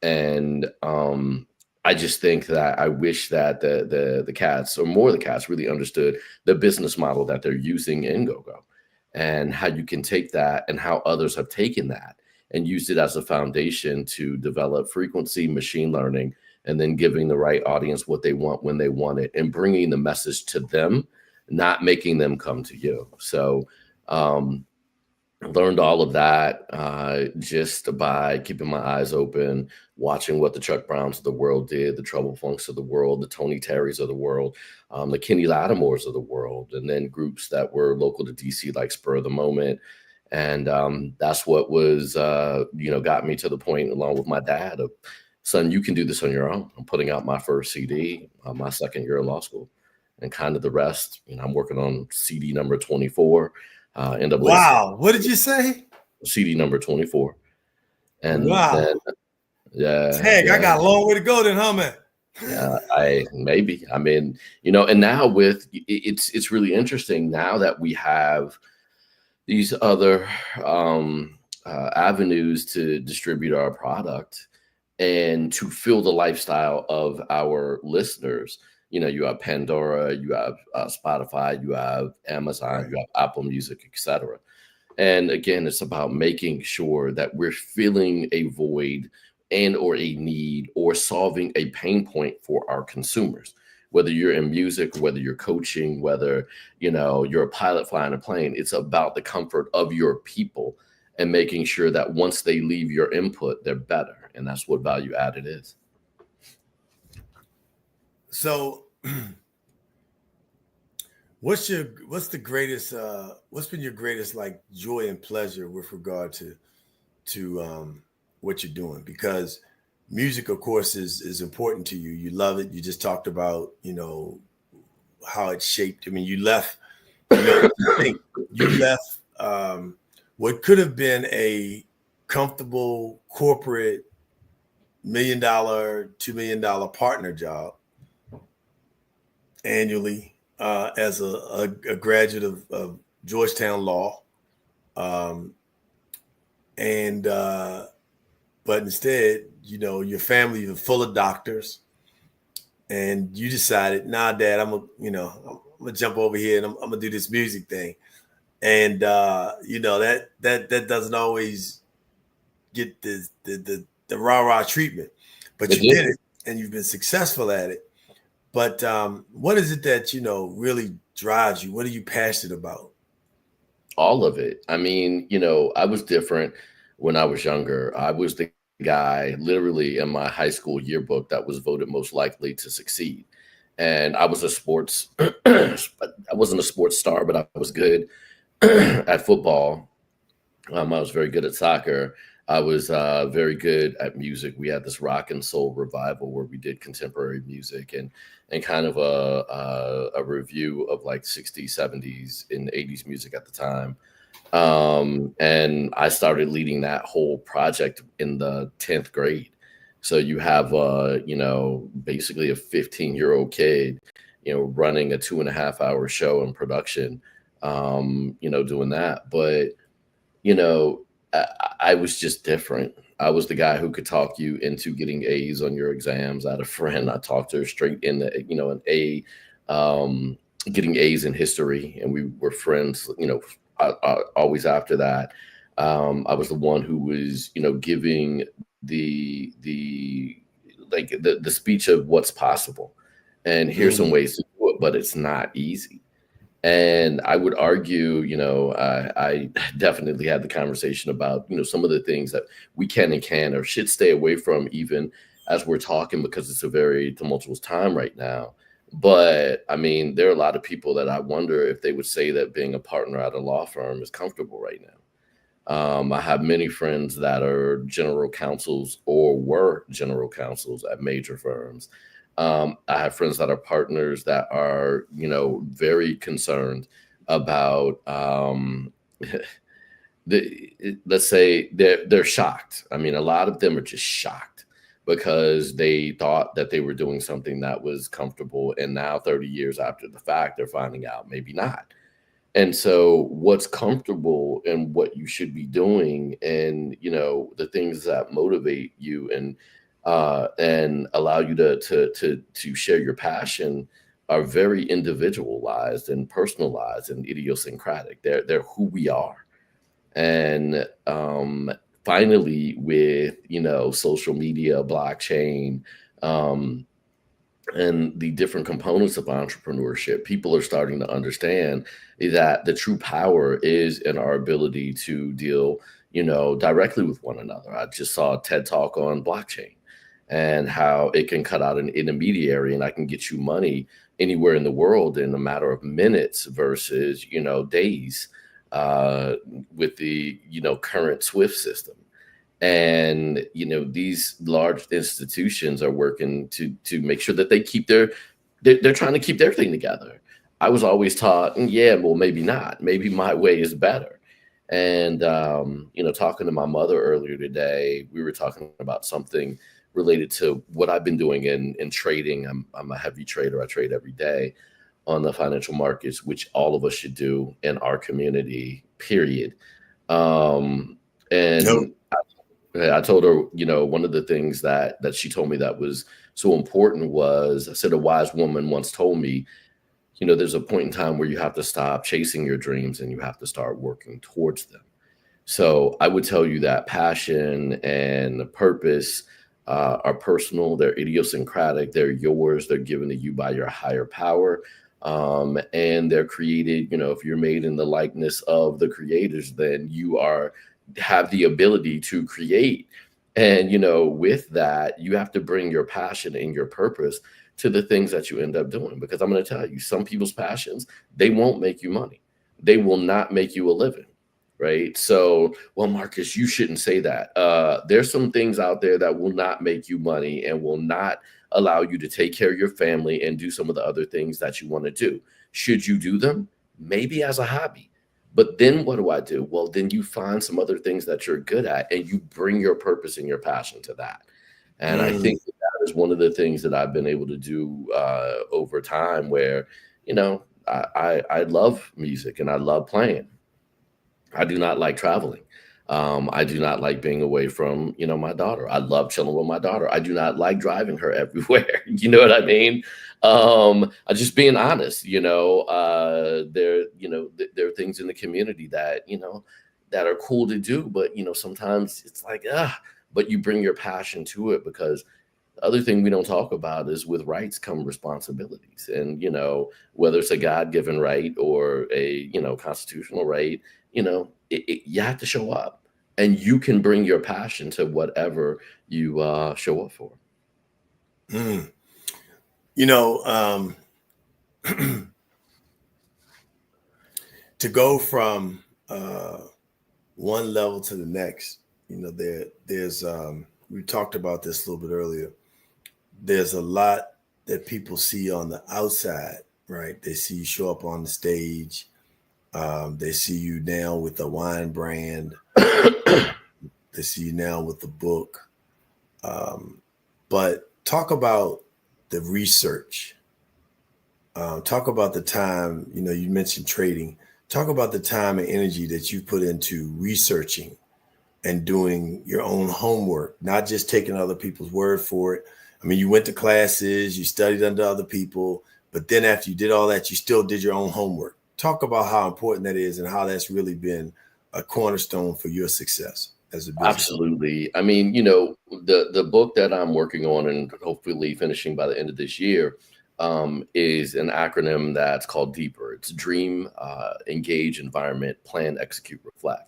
And I just think that I wish that the cats, or more of the cats, really understood the business model that they're using in go-go, and how you can take that and how others have taken that and used it as a foundation to develop frequency, machine learning, and then giving the right audience what they want when they want it, and bringing the message to them, not making them come to you. So Learned all of that just by keeping my eyes open, watching what the Chuck Browns of the world did, the Trouble Funks of the world, the Tony Terrys of the world, the Kenny Lattimores of the world, and then groups that were local to DC like Spur of the Moment. And that's what was, got me to the point, along with my dad, of, son, you can do this on your own. I'm putting out my first CD, my second year of law school, and kind of the rest. I'm working on CD number 24. NAACP. Wow. What did you say? CD number 24. And wow. Then, Heck, I got a long way to go then, huh, man? Yeah, I mean, and now it's really interesting now that we have these other avenues to distribute our product and to fill the lifestyle of our listeners. You have Pandora, you have Spotify, you have Amazon, you have Apple Music, etc. And again, it's about making sure that we're filling a void and or a need or solving a pain point for our consumers. Whether you're in music, whether you're coaching, whether you're a pilot flying a plane, it's about the comfort of your people and making sure that once they leave your input, they're better. And that's what value added is. So what's been your greatest like joy and pleasure with regard to what you're doing? Because music, of course, is important to you. You love it. You just talked about, how it shaped. I mean, you left what could have been a comfortable corporate $1 million, $2 million partner job annually as a graduate of Georgetown Law. But instead, your family is full of doctors, and you decided, nah, Dad, I'm gonna jump over here and I'm gonna do this music thing. And that doesn't always get the rah-rah treatment, but you did it and you've been successful at it. But what is it that, really drives you? What are you passionate about? All of it. I mean, I was different when I was younger. I was the guy literally in my high school yearbook that was voted most likely to succeed. And I was I wasn't a sports star, but I was good at football. I was very good at soccer. I was very good at music. We had this rock and soul revival where we did contemporary music and kind of a review of like 60s, 70s, and 80s music at the time. And I started leading that whole project in the 10th grade. So you have, basically a 15-year-old kid, running a 2.5-hour show in production, doing that. But, I was just different. I was the guy who could talk you into getting A's on your exams. I had a friend, I talked to her straight in an A, getting A's in history. And we were friends, always after that. I was the one who was, giving the speech of what's possible. And here's some ways to do it, but it's not easy. And I would argue, I definitely had the conversation about, some of the things that we can and can or should stay away from, even as we're talking, because it's a very tumultuous time right now. But I mean, there are a lot of people that I wonder if they would say that being a partner at a law firm is comfortable right now. I have many friends that are general counsels or were general counsels at major firms. I have friends that are partners that are, very concerned about, let's say they're shocked. I mean, a lot of them are just shocked because they thought that they were doing something that was comfortable. And now 30 years after the fact, they're finding out maybe not. And so what's comfortable and what you should be doing and, the things that motivate you and allow you to share your passion are very individualized and personalized and idiosyncratic. They're who we are. And finally, with social media, blockchain, and the different components of entrepreneurship, people are starting to understand that the true power is in our ability to deal, directly with one another. I just saw a TED talk on blockchain and how it can cut out an intermediary, and I can get you money anywhere in the world in a matter of minutes versus, days with the, current SWIFT system. And these large institutions are working to make sure that they keep they're trying to keep their thing together. I was always taught, yeah, well, maybe not, maybe my way is better. And talking to my mother earlier today, we were talking about something related to what I've been doing in trading. I'm a heavy trader. I trade every day on the financial markets, which all of us should do in our community, period. And Nope. I told her, one of the things that she told me that was so important was, I said, a wise woman once told me, there's a point in time where you have to stop chasing your dreams and you have to start working towards them. So I would tell you that passion and purpose are personal, they're idiosyncratic, they're yours, they're given to you by your higher power. And they're created, if you're made in the likeness of the creators, then you have the ability to create. And, with that, you have to bring your passion and your purpose to the things that you end up doing. Because I'm going to tell you, some people's passions, they won't make you money. They will not make you a living. Right. So, well, Marcus, you shouldn't say that. There's some things out there that will not make you money and will not allow you to take care of your family and do some of the other things that you want to do. Should you do them? Maybe as a hobby. But then what do I do? Well, then you find some other things that you're good at and you bring your purpose and your passion to that. And I think that is one of the things that I've been able to do over time where, I love music and I love playing. I do not like traveling. I do not like being away from, my daughter. I love chilling with my daughter. I do not like driving her everywhere. You know what I mean? I'm just being honest, there are things in the community that, that are cool to do, but, sometimes it's like, but you bring your passion to it, because the other thing we don't talk about is with rights come responsibilities. And, whether it's a God-given right or a, constitutional right, you have to show up, and you can bring your passion to whatever you show up for. To go from one level to the next, there's we talked about this a little bit earlier. There's a lot that people see on the outside, right? They see you show up on the stage. They see you now with the wine brand. They see you now with the book. But talk about the research. Talk about the time, you mentioned trading. Talk about the time and energy that you put into researching and doing your own homework, not just taking other people's word for it. I mean, you went to classes, you studied under other people, but then after you did all that, you still did your own homework. Talk about how important that is and how that's really been a cornerstone for your success as a business. Absolutely. I mean, the book that I'm working on and hopefully finishing by the end of this year is an acronym that's called DEEPER. It's Dream, Engage, Environment, Plan, Execute, Reflect.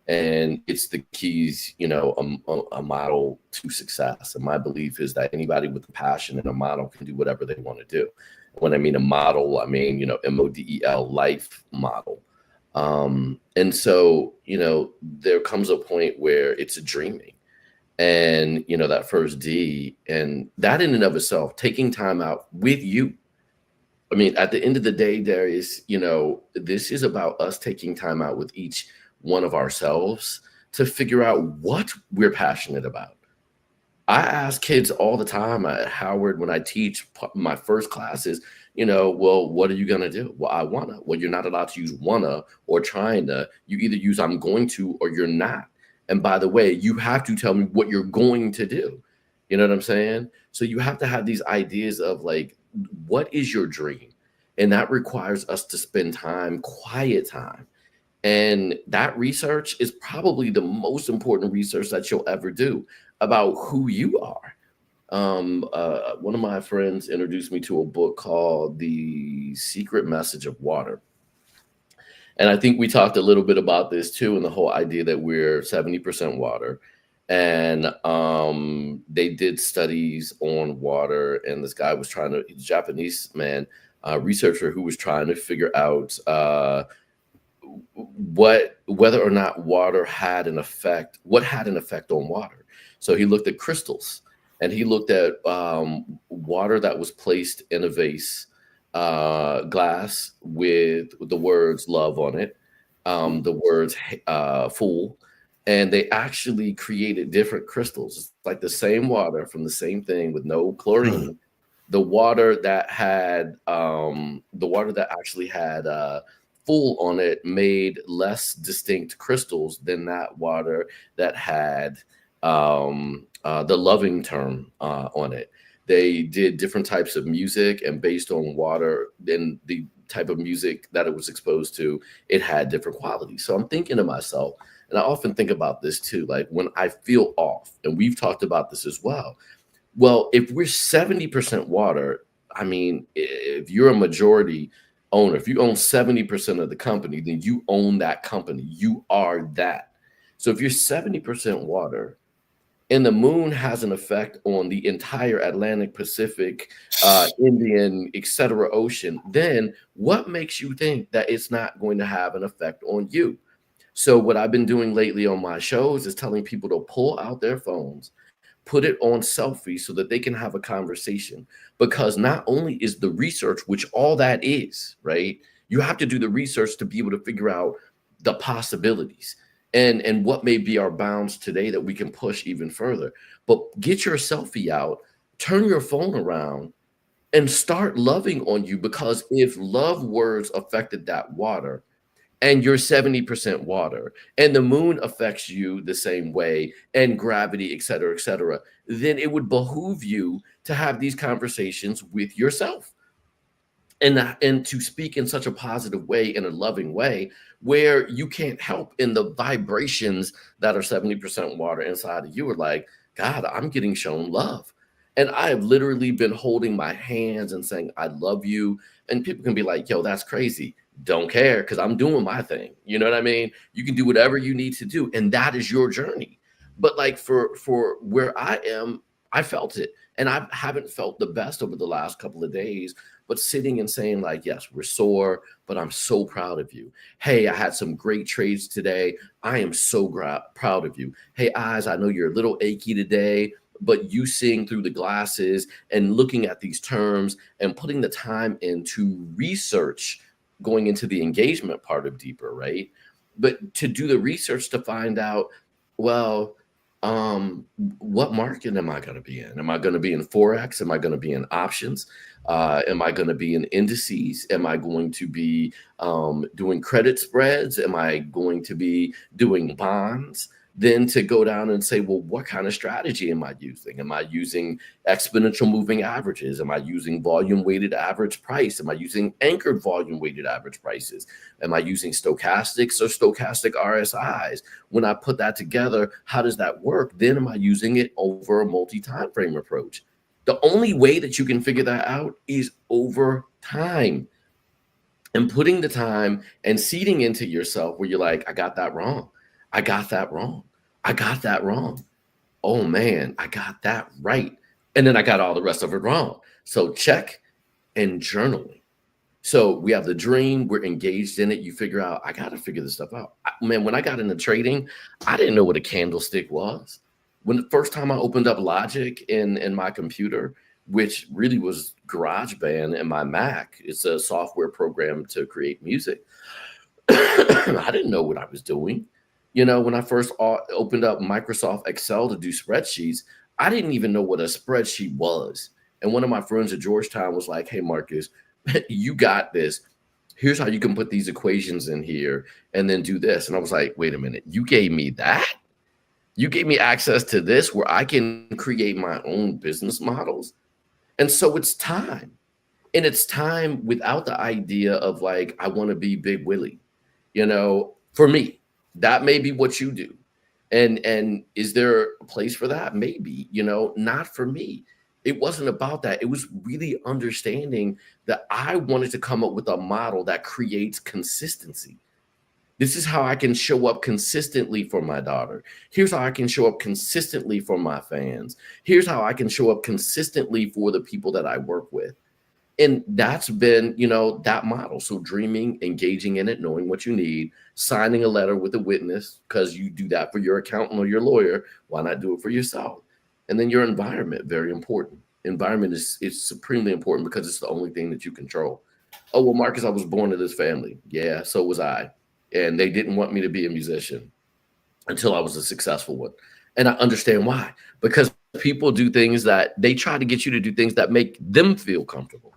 And it's the keys, a model to success. And my belief is that anybody with a passion and a model can do whatever they want to do. When I mean a model, I mean, MODEL, life model. And so, there comes a point where it's a dreaming. And, that first D, and that in and of itself, taking time out with you. I mean, at the end of the day, Darius, this is about us taking time out with each one of ourselves to figure out what we're passionate about. I ask kids all the time at Howard when I teach my first classes, well, what are you going to do? Well, I wanna. Well, you're not allowed to use wanna or trying to. You either use I'm going to or you're not. And by the way, you have to tell me what you're going to do. You know what I'm saying? So you have to have these ideas of like, what is your dream? And that requires us to spend time, quiet time. And that research is probably the most important research that you'll ever do about who you are. One of my friends introduced me to a book called The Secret Message of Water. And I think we talked a little bit about this too, and the whole idea that we're 70% water. And they did studies on water, and this guy was trying to, he's a Japanese man, researcher who was trying to figure out whether or not water had an effect, what had an effect on water. So he looked at crystals, and he looked at water that was placed in a vase, glass with the words love on it, the words fool, and they actually created different crystals. It's like the same water from the same thing with no chlorine. The water that actually had full on it made less distinct crystals than that water that had the loving term on it. They did different types of music, and based on water and the type of music that it was exposed to, it had different qualities. So I'm thinking to myself, and I often think about this too, like when I feel off, and we've talked about this as well. Well, if we're 70% water, I mean, if you're a majority owner, if you own 70% of the company, then you own that company. You are that. So if you're 70% water, and the moon has an effect on the entire Atlantic, Pacific, Indian, etc. ocean, then what makes you think that it's not going to have an effect on you? So what I've been doing lately on my shows is telling people to pull out their phones, put it on selfie so that they can have a conversation. Because not only is the research, which all that is, right? You have to do the research to be able to figure out the possibilities and what may be our bounds today that we can push even further. But get your selfie out, turn your phone around, and start loving on you. Because if love words affected that water, and you're 70% water, and the moon affects you the same way, and gravity, et cetera, then it would behoove you to have these conversations with yourself. And to speak in such a positive way, in a loving way, where you can't help in the vibrations that are 70% water inside of you are like, God, I'm getting shown love. And I have literally been holding my hands and saying, I love you. And people can be like, yo, that's crazy. Don't care, because I'm doing my thing. You know what I mean? You can do whatever you need to do, and that is your journey. But like for where I am, I felt it, and I haven't felt the best over the last couple of days. But sitting and saying like, yes, we're sore, but I'm so proud of you. Hey, I had some great trades today. I am so proud of you. Hey, eyes, I know you're a little achy today, but you seeing through the glasses and looking at these terms and putting the time into research, going into the engagement part of deeper, right? But to do the research to find out, well, what market am I going to be in? Am I going to be in Forex? Am I going to be in options? Am I going to be in indices? Am I going to be doing credit spreads? Am I going to be doing bonds? Then to go down and say, well, what kind of strategy am I using? Am I using exponential moving averages? Am I using volume weighted average price? Am I using anchored volume weighted average prices? Am I using stochastics or stochastic RSIs? When I put that together, how does that work? Then am I using it over a multi-time frame approach? The only way that you can figure that out is over time, and putting the time and seeding into yourself where you're like, I got that wrong. I got that wrong. I got that wrong. Oh man, I got that right. And then I got all the rest of it wrong. So check and journaling. So we have the dream, we're engaged in it. You figure out, I got to figure this stuff out. Man, when I got into trading, I didn't know what a candlestick was. When the first time I opened up Logic in my computer, which really was GarageBand in my Mac, it's a software program to create music. I didn't know what I was doing. You know, when I first opened up Microsoft Excel to do spreadsheets, I didn't even know what a spreadsheet was. And one of my friends at Georgetown was like, hey, Marcus, you got this. Here's how you can put these equations in here and then do this. And I was like, wait a minute, you gave me that? You gave me access to this where I can create my own business models? And so it's time. And it's time without the idea of like, I want to be Big Willie. You know, for me, that may be what you do. And is there a place for that? Maybe, you know, not for me. It wasn't about that. It was really understanding that I wanted to come up with a model that creates consistency. This is how I can show up consistently for my daughter. Here's how I can show up consistently for my fans. Here's how I can show up consistently for the people that I work with. And that's been, that model. So dreaming, engaging in it, knowing what you need, signing a letter with a witness, because you do that for your accountant or your lawyer. Why not do it for yourself? And then your environment, very important. Environment is supremely important because it's the only thing that you control. Oh, well, Marcus, I was born to this family. Yeah, so was I. And they didn't want me to be a musician until I was a successful one. And I understand why. Because people do things that they try to get you to do things that make them feel comfortable,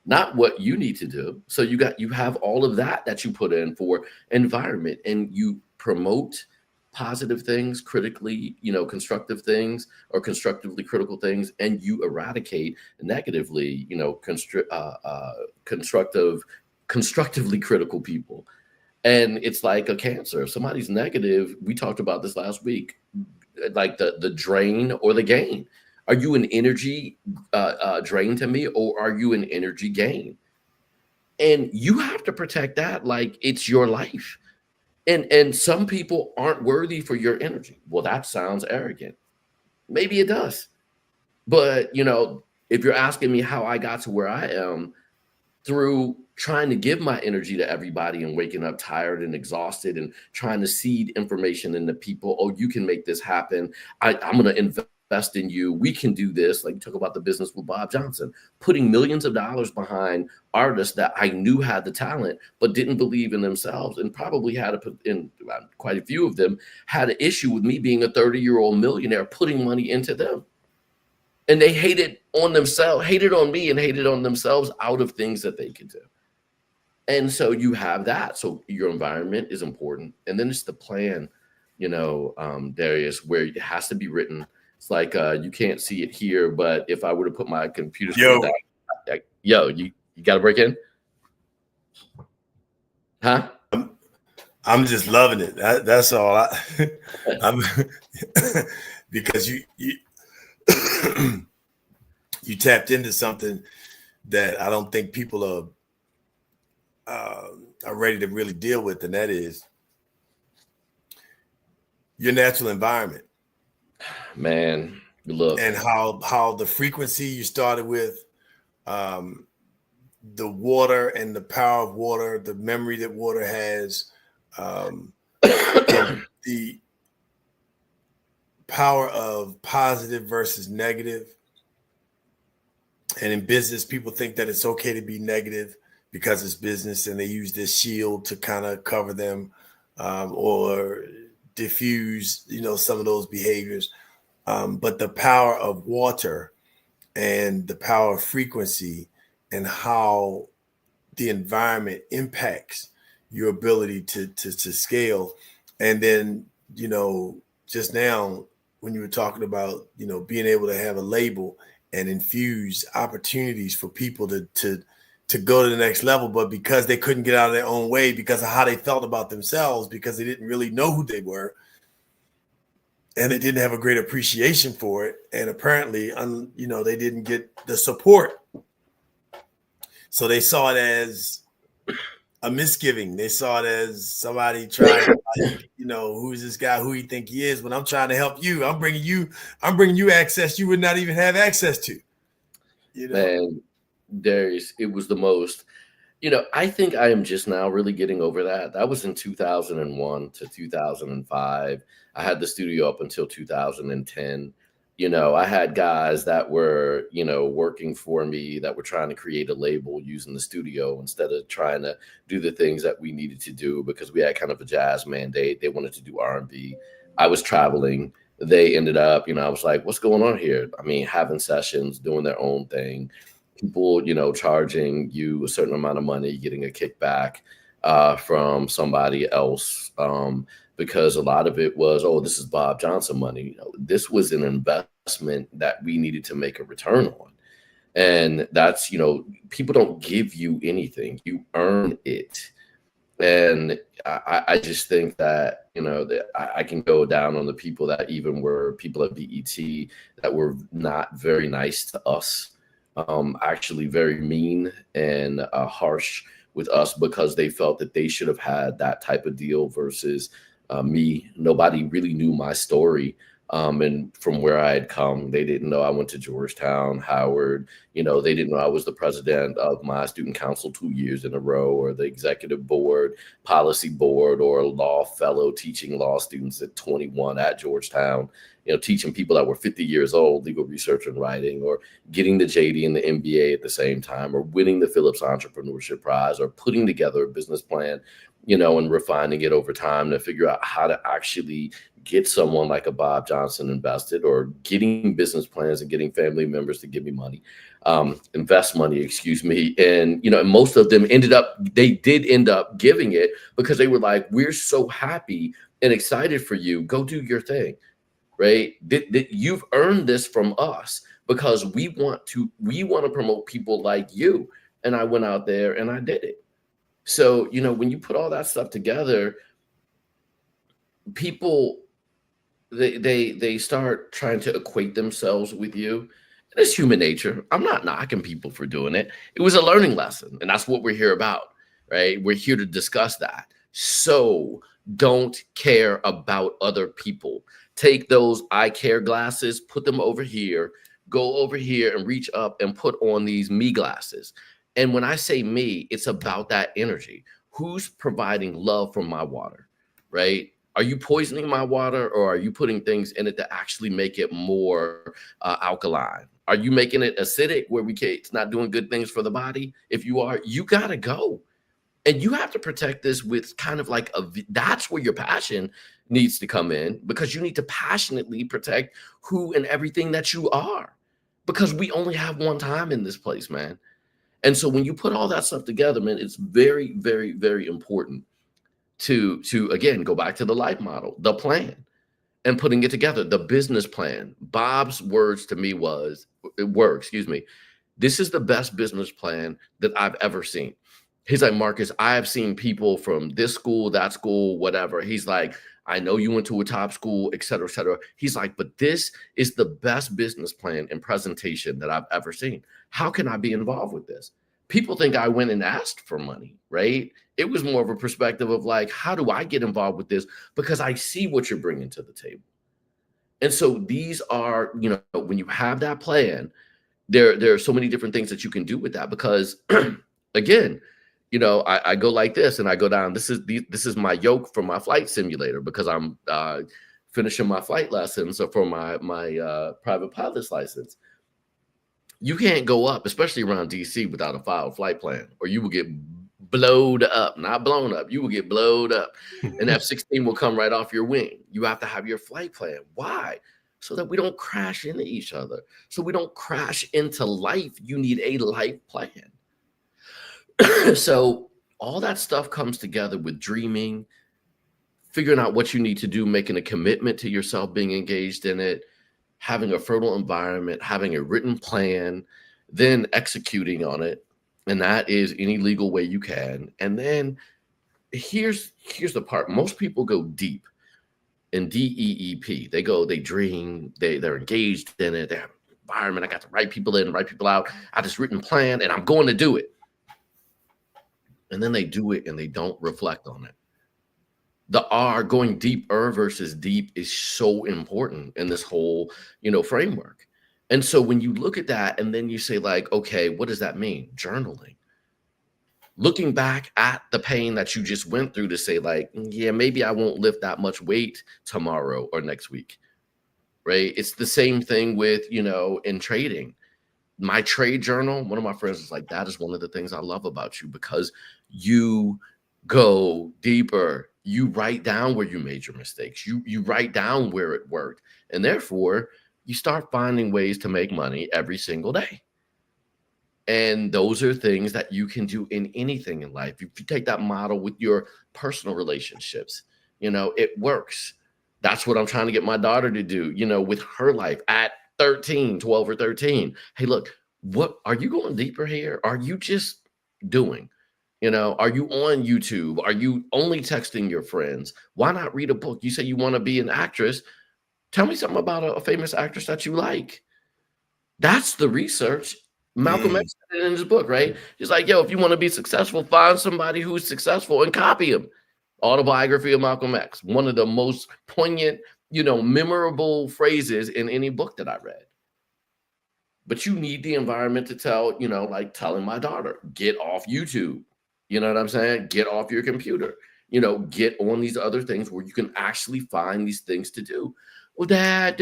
not what you need to do. So you have all of that you put in for environment, and you promote positive things, critically, constructive things, or constructively critical things, and you eradicate negatively, constructively critical people. And it's like a cancer. If somebody's negative, we talked about this last week, like the drain or the gain. Are you an energy drain to me, or are you an energy gain? And you have to protect that like it's your life. And some people aren't worthy for your energy. Well, that sounds arrogant. Maybe it does. But, if you're asking me how I got to where I am, through trying to give my energy to everybody and waking up tired and exhausted and trying to seed information into people. Oh, you can make this happen. I'm going to invest in you. We can do this. Like, talk about the business with Bob Johnson, putting millions of dollars behind artists that I knew had the talent, but didn't believe in themselves, and probably had quite a few of them had an issue with me being a 30-year-old millionaire, putting money into them. And they hated on me and hated on themselves out of things that they could do. And so you have that. So your environment is important. And then it's the plan, Darius, where it has to be written. It's like, you can't see it here, but if I were to put my computer screen down, you got to break in? Huh? I'm just loving it. That's all. I'm because you you tapped into something that I don't think people are ready to really deal with, and that is your natural environment. Man, look. And how the frequency you started with, the water and the power of water, the memory that water has, the power of positive versus negative. And in business, people think that it's okay to be negative because it's business, and they use this shield to kind of cover them or diffuse, some of those behaviors. But the power of water and the power of frequency and how the environment impacts your ability to scale. And then, just now when you were talking about, being able to have a label and infuse opportunities for people to go to the next level, but because they couldn't get out of their own way because of how they felt about themselves, because they didn't really know who they were, and they didn't have a great appreciation for it. And apparently, they didn't get the support. So they saw it as a misgiving. They saw it as somebody trying, who's this guy? Who he think he is? When I'm trying to help you, I'm bringing you access you would not even have access to. Man, Darius, it was the most. I think I am just now really getting over that. That was in 2001 to 2005. I had the studio up until 2010. I had guys that were, working for me that were trying to create a label using the studio instead of trying to do the things that we needed to do because we had kind of a jazz mandate. They wanted to do R&B. I was traveling. They ended up, I was like, what's going on here? I mean, having sessions, doing their own thing. People, charging you a certain amount of money, getting a kickback from somebody else. Because a lot of it was, oh, this is Bob Johnson money. This was an investment that we needed to make a return on. And that's, people don't give you anything. You earn it. And I just think that, that I can go down on the people that even were people at BET that were not very nice to us, actually very mean and harsh with us because they felt that they should have had that type of deal versus me. Nobody really knew my story. And from where I had come, they didn't know I went to Georgetown, Howard. They didn't know I was the president of my student council 2 years in a row, or the executive board, policy board, or a law fellow teaching law students at 21 at Georgetown, teaching people that were 50 years old, legal research and writing, or getting the JD and the MBA at the same time, or winning the Phillips Entrepreneurship Prize, or putting together a business plan, and refining it over time to figure out how to actually get someone like a Bob Johnson invested, or getting business plans and getting family members to give me money, invest money, And, and most of them they did end up giving it because they were like, we're so happy and excited for you. Go do your thing, right? You've earned this from us because we want to promote people like you. And I went out there and I did it. So, when you put all that stuff together, people, they start trying to equate themselves with you. And it's human nature. I'm not knocking people for doing it. It was a learning lesson. And that's what we're here about, right? We're here to discuss that. So don't care about other people. Take those I care glasses, put them over here, go over here and reach up and put on these me glasses. And when I say me, it's about that energy. Who's providing love from my water, right? Are you poisoning my water, or are you putting things in it to actually make it more alkaline? Are you making it acidic where it's not doing good things for the body? If you are, you got to go. And you have to protect this with kind of like that's where your passion needs to come in, because you need to passionately protect who and everything that you are, because we only have one time in this place, man. And so when you put all that stuff together, man, it's very, very, very important to again, go back to the life model, the plan, and putting it together, the business plan. Bob's words to me this is the best business plan that I've ever seen. He's like, Marcus, I have seen people from this school, that school, whatever. He's like, I know you went to a top school, et cetera, et cetera. He's like, but this is the best business plan and presentation that I've ever seen. How can I be involved with this? People think I went and asked for money, right? It was more of a perspective of like, how do I get involved with this? Because I see what you're bringing to the table. And so these are, when you have that plan, there are so many different things that you can do with that, because again, I go like this and I go down. This is my yoke for my flight simulator, because I'm finishing my flight lessons for my private pilot's license. You can't go up, especially around DC, without a filed flight plan, or you will get blowed up, not blown up. You will get blowed up. An F-16 will come right off your wing. You have to have your flight plan. Why? So that we don't crash into each other. So we don't crash into life. You need a life plan. So all that stuff comes together with dreaming, figuring out what you need to do, making a commitment to yourself, being engaged in it, having a fertile environment, having a written plan, then executing on it. And that is any legal way you can. And then here's the part. Most people go deep in DEEP. They dream, they're engaged in it. They have an environment. I got the right people in, right people out. I just written plan and I'm going to do it. And then they do it and they don't reflect on it. The R, going deeper versus deep, is so important in this whole, framework. And so when you look at that and then you say like, okay, what does that mean? Journaling. Looking back at the pain that you just went through to say like, yeah, maybe I won't lift that much weight tomorrow or next week, right? It's the same thing with, in trading. My trade journal, one of my friends was like, that is one of the things I love about you, because you go deeper. You write down where you made your mistakes. You write down where it worked. And therefore, you start finding ways to make money every single day. And those are things that you can do in anything in life. If you take that model with your personal relationships, it works. That's what I'm trying to get my daughter to do, with her life at 12 or 13. Hey, look, what are you going deeper here? Are you just doing? You know, are you on YouTube? Are you only texting your friends? Why not read a book? You say you want to be an actress. Tell me something about a famous actress that you like. That's the research. Malcolm X said it in his book, right? He's like, yo, if you want to be successful, find somebody who's successful and copy him. Autobiography of Malcolm X, one of the most poignant, memorable phrases in any book that I read. But you need the environment to tell, like telling my daughter, get off YouTube. You know what I'm saying? Get off your computer. Get on these other things where you can actually find these things to do. Well, Dad,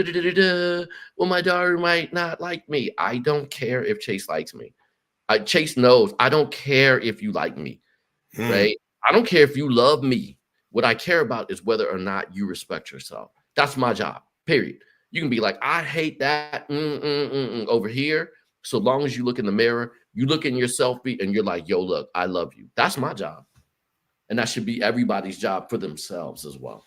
well, my daughter might not like me. I don't care if Chase likes me. Chase knows I don't care if you like me, right? I don't care if you love me. What I care about is whether or not you respect yourself. That's my job, period. You can be like, I hate that over here. So long as you look in the mirror, you look in your selfie and you're like, yo, look, I love you. That's my job. And that should be everybody's job for themselves as well.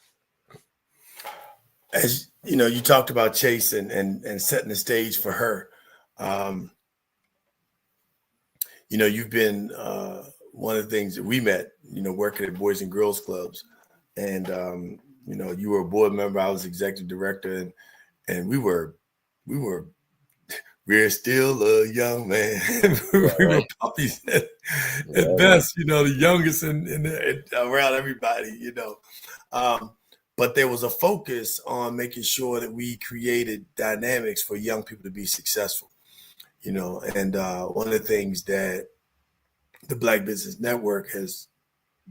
As you know, you talked about Chase and setting the stage for her. You've been one of the things that we met, working at Boys and Girls Clubs. And, you were a board member. I was executive director. And we're still a young man. We were puppies at best, the youngest around everybody, But there was a focus on making sure that we created dynamics for young people to be successful, and one of the things that the Black Business Network has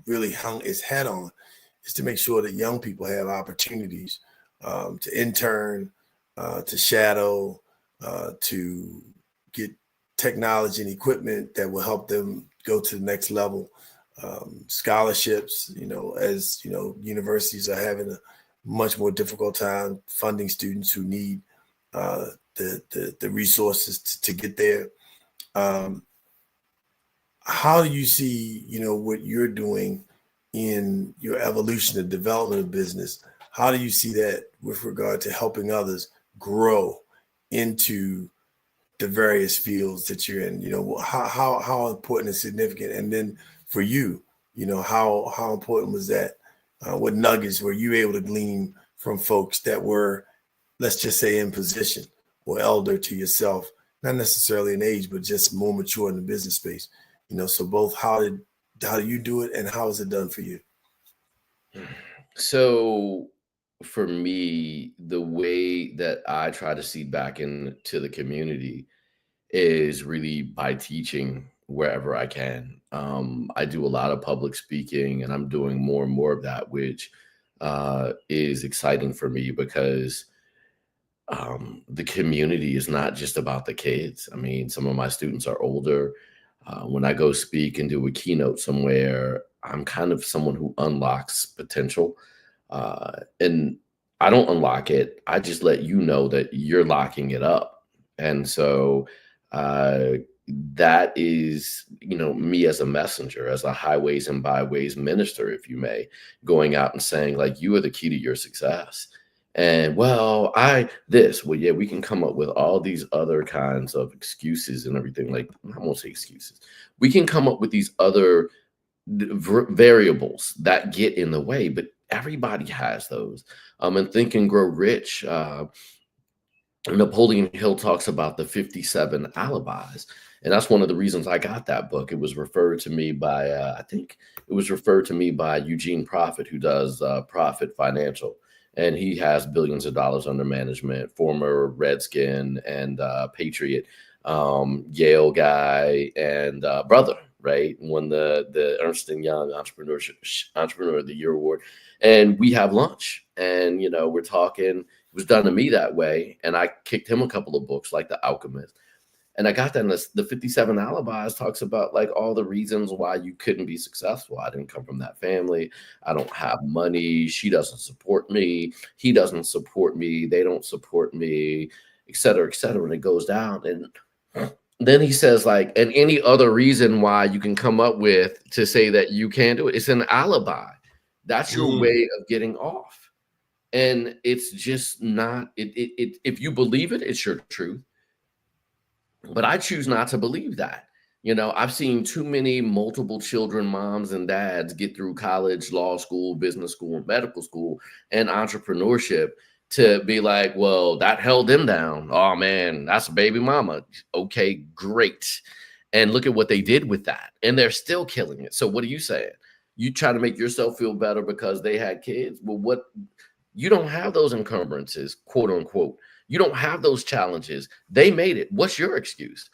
really hung its hat on is to make sure that young people have opportunities to intern, to shadow, to get technology and equipment that will help them go to the next level. Scholarships, as universities are having a much more difficult time funding students who need the resources to get there. How do you see, what you're doing in your evolution and development of business? How do you see that with regard to helping others grow into the various fields that you're in? How important and significant? And then for you, how important was that? What nuggets were you able to glean from folks that were, let's just say, in position or elder to yourself, not necessarily in age, but just more mature in the business space? So both how do you do it and how is it done for you? So for me, the way that I try to seed back into the community is really by teaching wherever I can. I do a lot of public speaking and I'm doing more and more of that, which is exciting for me because the community is not just about the kids. I mean, some of my students are older. When I go speak and do a keynote somewhere, I'm kind of someone who unlocks potential. And I don't unlock it. I just let you know that you're locking it up. And so that is, me as a messenger, as a highways and byways minister, if you may, going out and saying, like, you are the key to your success. And well, yeah, we can come up with all these other kinds of excuses and everything. Like, I won't say excuses. We can come up with these other variables that get in the way, but everybody has those. And Think and Grow Rich, Napoleon Hill talks about the 57 alibis. And that's one of the reasons I got that book. It was referred to me by, Eugene Profit, who does Profit Financial. And he has billions of dollars under management, former Redskin and Patriot, Yale guy and brother, right? Won the Ernst & Young Entrepreneur of the Year Award. And we have lunch and, we're talking. It was done to me that way. And I kicked him a couple of books like The Alchemist. And I got that in the 57 Alibis talks about like all the reasons why you couldn't be successful. I didn't come from that family. I don't have money. She doesn't support me. He doesn't support me. They don't support me, et cetera, et cetera. And it goes down. And then he says like, and any other reason why you can come up with to say that you can't do it. It's an alibi. That's your way of getting off. And it's just not, if you believe it, it's your truth. But I choose not to believe that. You know, I've seen too many multiple children, moms and dads get through college, law school, business school, medical school, and entrepreneurship to be like, well, that held them down. Oh man, that's a baby mama. Okay, great. And look at what they did with that. And they're still killing it. So what are you saying? You try to make yourself feel better because they had kids? Well, what you don't have those encumbrances, quote unquote. You don't have those challenges. They made it. What's your excuse?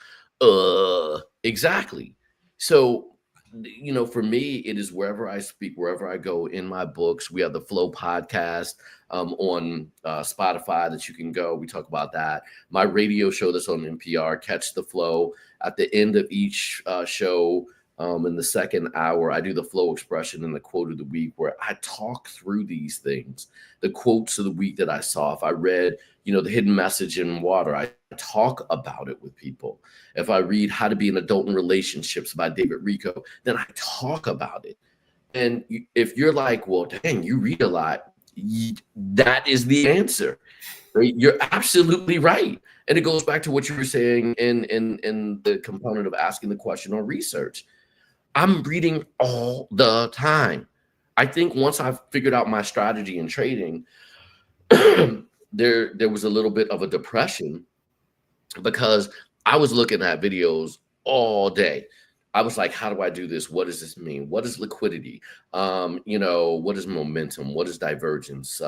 Exactly. So, you know, for me, it is wherever I speak, wherever I go in my books. We have the Flow podcast on Spotify that you can go. We talk about that. My radio show that's on NPR, Catch the Flow. At the end of each show, in the second hour, I do the flow expression and the quote of the week, where I talk through these things, the quotes of the week that I saw. If I read, you know, The Hidden Message in Water, I talk about it with people. If I read How to Be an Adult in Relationships by David Rico, then I talk about it. And if you're like, well, dang, you read a lot, that is the answer. Right? You're absolutely right. And it goes back to what you were saying in the component of asking the question on research. I'm reading all the time. I think once I've figured out my strategy in trading, there was a little bit of a depression because I was looking at videos all day. I was like, how do I do this? What does this mean? What is liquidity? You know, what is momentum? What is divergence?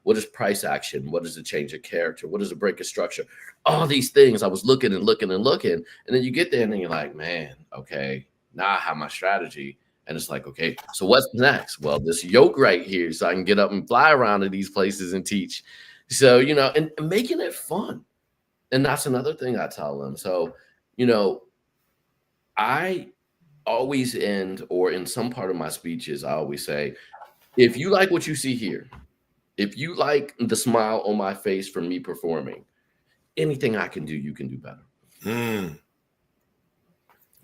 What is price action? What is a change of character? What is a break of structure? All these things I was looking and looking and looking. And then you get there and then you're like, man, okay, now I have my strategy. And it's like, okay, so what's next? Well, this yoke right here, so I can get up and fly around to these places and teach. So, you know, and making it fun. And that's another thing I tell them. So, you know, I always end, or in some part of my speeches, I always say, if you like what you see here, if you like the smile on my face from me performing, anything I can do, you can do better.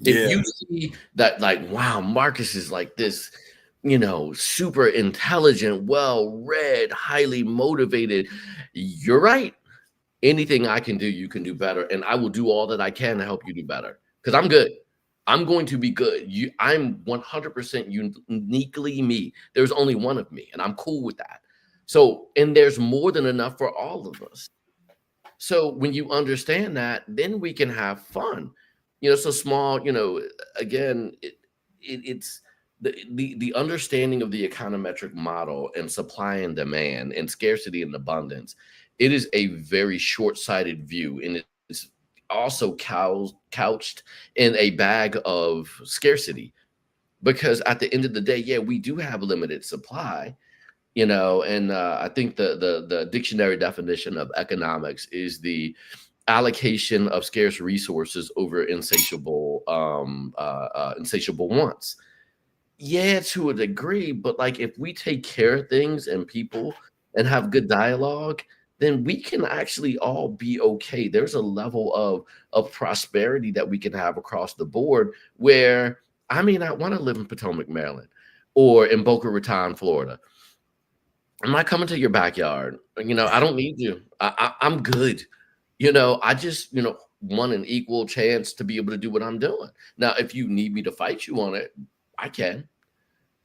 If you see that, like, wow, Marcus is like this, you know, super intelligent, well-read, highly motivated, you're right. Anything I can do, you can do better. And I will do all that I can to help you do better because I'm good. I'm going to be good. I'm 100% uniquely me. There's only one of me, and I'm cool with that. So, and there's more than enough for all of us. So when you understand that, then we can have fun. You know, so small, you know, again, it's the understanding of the econometric model and supply and demand and scarcity and abundance. It is a very short-sighted view, and it's also couched in a bag of scarcity, because at the end of the day, yeah, we do have a limited supply, you know, and I think the dictionary definition of economics is the allocation of scarce resources over insatiable wants. Yeah, to a degree, but like if we take care of things and people and have good dialogue, then we can actually all be okay. There's a level of prosperity that we can have across the board where I may not want to live in Potomac, Maryland, or in Boca Raton, Florida. I'm not coming to your backyard. You know, I don't need you. I'm good. You know, I just, you know, want an equal chance to be able to do what I'm doing. Now, if you need me to fight you on it, I can.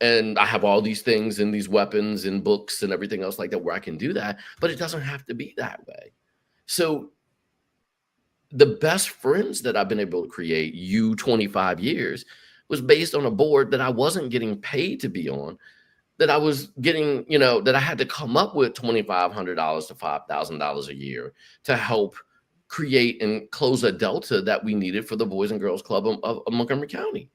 And I have all these things and these weapons and books and everything else like that where I can do that, but it doesn't have to be that way. So the best friends that I've been able to create, 25 years, was based on a board that I wasn't getting paid to be on, that I was getting, you know, that I had to come up with $2,500 to $5,000 a year to help create and close a delta that we needed for the Boys and Girls Club of Montgomery County.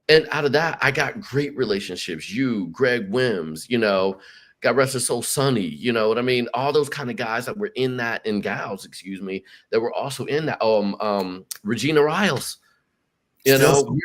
And out of that, I got great relationships. You, Greg Wims, you know, God rest his soul, Sonny, you know what I mean? All those kind of guys that were in that, and gals, excuse me, that were also in that. Regina Riles, you know,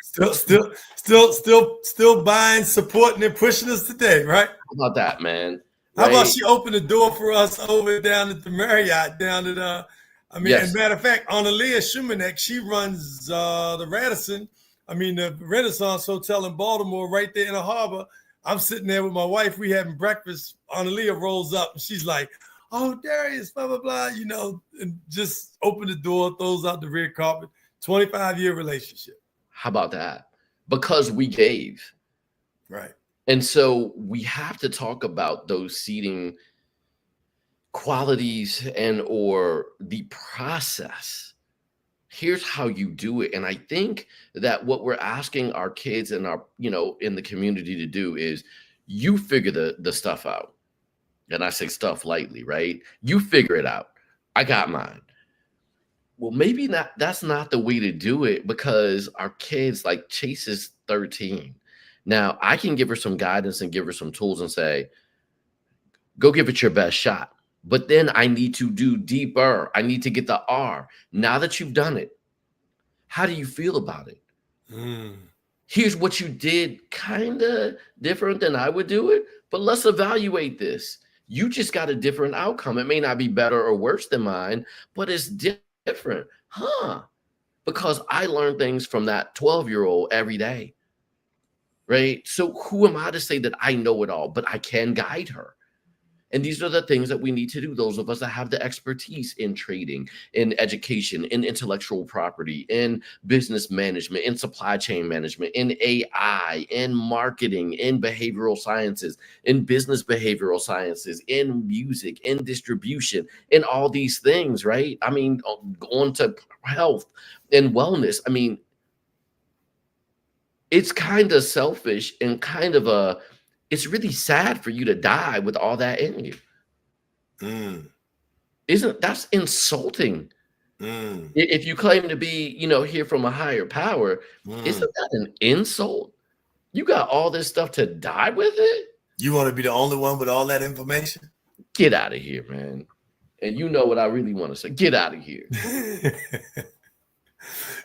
still buying, supporting, and pushing us today, right? How about that, man? How about she opened the door for us over down at the Marriott, down at as a matter of fact, Analia Shumanek, she runs the Radisson. The Renaissance Hotel in Baltimore, right there in the harbor. I'm sitting there with my wife. We having breakfast. Analia rolls up and she's like, "Oh, Darius, blah, blah, blah," you know, and just open the door, throws out the red carpet. 25-year relationship. How about that? Because we gave. Right. And so we have to talk about those seeding qualities and or the process. Here's how you do it. And I think that what we're asking our kids and our, in the community to do is you figure the stuff out. And I say stuff lightly, right? You figure it out. I got mine. Well, maybe not. That's not the way to do it, because our kids, like Chase is 13. Now I can give her some guidance and give her some tools and say, go give it your best shot. But then I need to do deeper. I need to get the R. Now that you've done it, how do you feel about it? Here's what you did kind of different than I would do it, but let's evaluate this. You just got a different outcome. It may not be better or worse than mine, but it's different. Because I learn things from that 12-year-old every day, right? So who am I to say that I know it all, but I can guide her? And these are the things that we need to do. Those of us that have the expertise in trading, in education, in intellectual property, in business management, in supply chain management, in AI, in marketing, in behavioral sciences, in business behavioral sciences, in music, in distribution, in all these things, right? I mean, on to health and wellness. I mean, it's kind of selfish and kind of it's really sad for you to die with all that in you. That's insulting? If you claim to be, here from a higher power, isn't that an insult? You got all this stuff to die with it? You want to be the only one with all that information? Get out of here, man. And you know what I really want to say. Get out of here.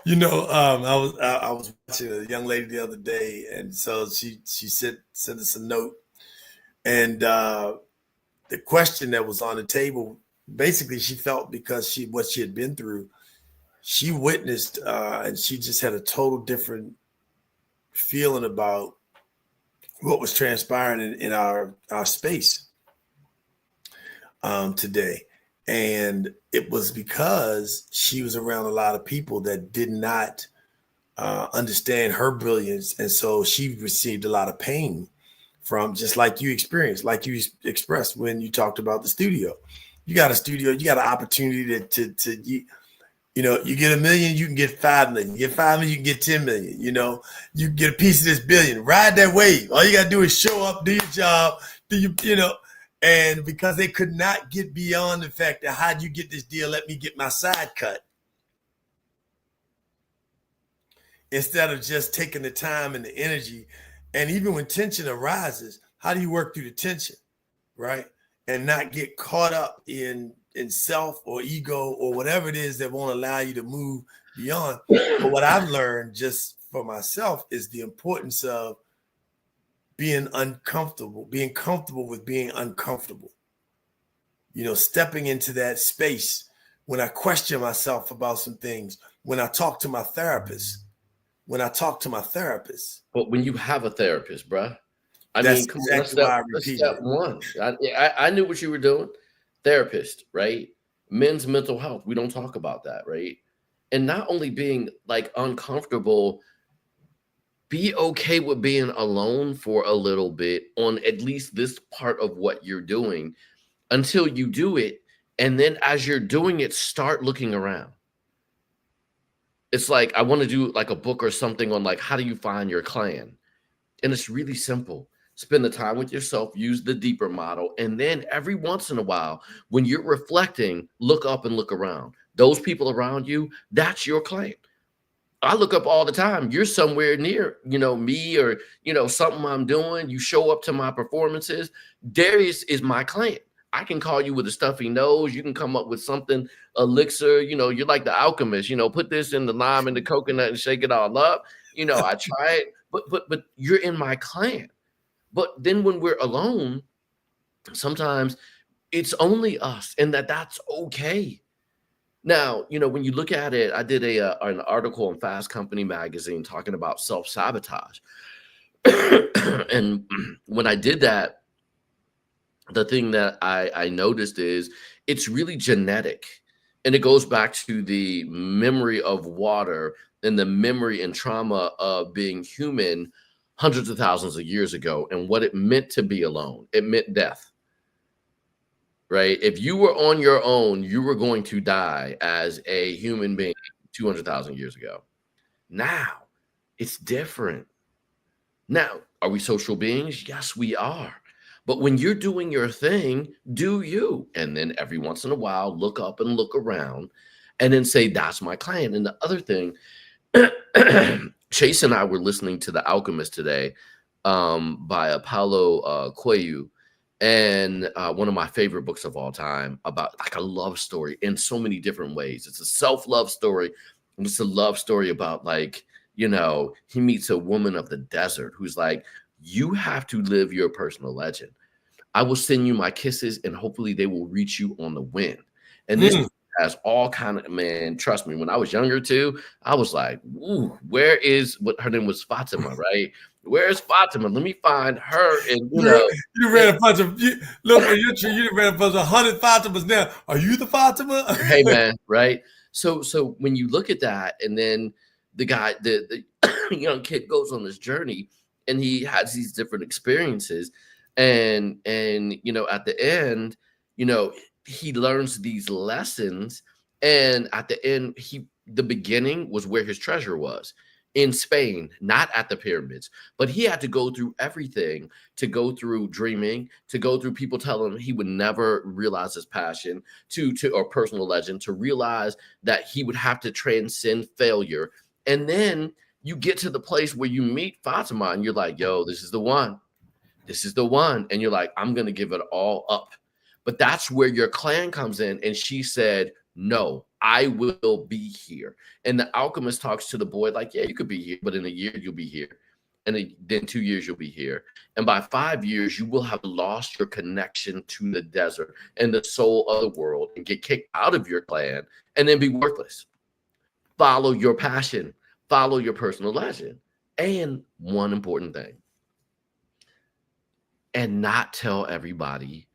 I was watching a young lady the other day, and so she sent us a note, and the question that was on the table, basically, she felt because what she had been through, she witnessed, and she just had a total different feeling about what was transpiring in our space today. And it was because she was around a lot of people that did not understand her brilliance. And so she received a lot of pain from, just like you experienced, like you expressed when you talked about the studio. You got a studio, you got an opportunity to you get $1 million, you can get 5 million. You get 5 million, you can get 10 million. You can get a piece of this billion. Ride that wave. All you got to do is show up, do your job, and because they could not get beyond the fact that, how'd you get this deal? Let me get my side cut. Instead of just taking the time and the energy. And even when tension arises, how do you work through the tension, right? And not get caught up in self or ego or whatever it is that won't allow you to move beyond. But what I've learned just for myself is the importance of being comfortable with being uncomfortable. Stepping into that space when I question myself about some things, when I talk to my therapist. But when you have a therapist, bruh, that's come exactly on, why I repeat step one. I knew what you were doing. Therapist, right? Men's mental health. We don't talk about that, right? And not only being like uncomfortable, be okay with being alone for a little bit on at least this part of what you're doing until you do it. And then as you're doing it, start looking around. It's like, I want to do like a book or something on like, how do you find your clan? And it's really simple. Spend the time with yourself, use the deeper model. And then every once in a while, when you're reflecting, look up and look around. Those people around you, that's your clan. I look up all the time. You're somewhere near, me or, something I'm doing. You show up to my performances. Darius is my clan. I can call you with a stuffy nose. You can come up with something, elixir. You're like the alchemist. Put this in the lime and the coconut and shake it all up. I try it, but you're in my clan. But then when we're alone, sometimes it's only us, and that's okay. Now, when you look at it, I did an article in Fast Company magazine talking about self-sabotage. And when I did that, the thing that I noticed is it's really genetic. And it goes back to the memory of water and the memory and trauma of being human hundreds of thousands of years ago and what it meant to be alone. It meant death, right? If you were on your own, you were going to die as a human being 200,000 years ago. Now it's different. Now, are we social beings? Yes, we are. But when you're doing your thing, do you. And then every once in a while, look up and look around and then say, that's my client. And the other thing, Chase and I were listening to The Alchemist today by Paulo Coelho, and one of my favorite books of all time, about like a love story in so many different ways. It's a self-love story, and it's a love story about, like, you know, he meets a woman of the desert who's like, you have to live your personal legend. I will send you my kisses and hopefully they will reach you on the wind. And this has all kind of, man, trust me, when I was younger too, I was like, ooh, where is, what her name was, Fatima, right? Where's Fatima? Let me find her. And you read a bunch of, you read a bunch of 100 Fatimas now. Are you the Fatima? Hey man, right? So when you look at that, and then the guy, the young kid goes on this journey, and he has these different experiences, and you know, at the end, you know, he learns these lessons, and at the end, the beginning was where his treasure was, in Spain, not at the pyramids, but he had to go through everything, to go through dreaming, to go through people telling him he would never realize his passion, or personal legend, to realize that he would have to transcend failure. And then you get to the place where you meet Fatima and you're like, yo, this is the one. This is the one. And you're like, I'm going to give it all up. But that's where your clan comes in. And she said, no, I will be here. And the alchemist talks to the boy like, yeah, you could be here, but in a year you'll be here. And then 2 years you'll be here. And by 5 years, you will have lost your connection to the desert and the soul of the world, and get kicked out of your clan and then be worthless. Follow your passion, follow your personal legend. And one important thing, and not tell everybody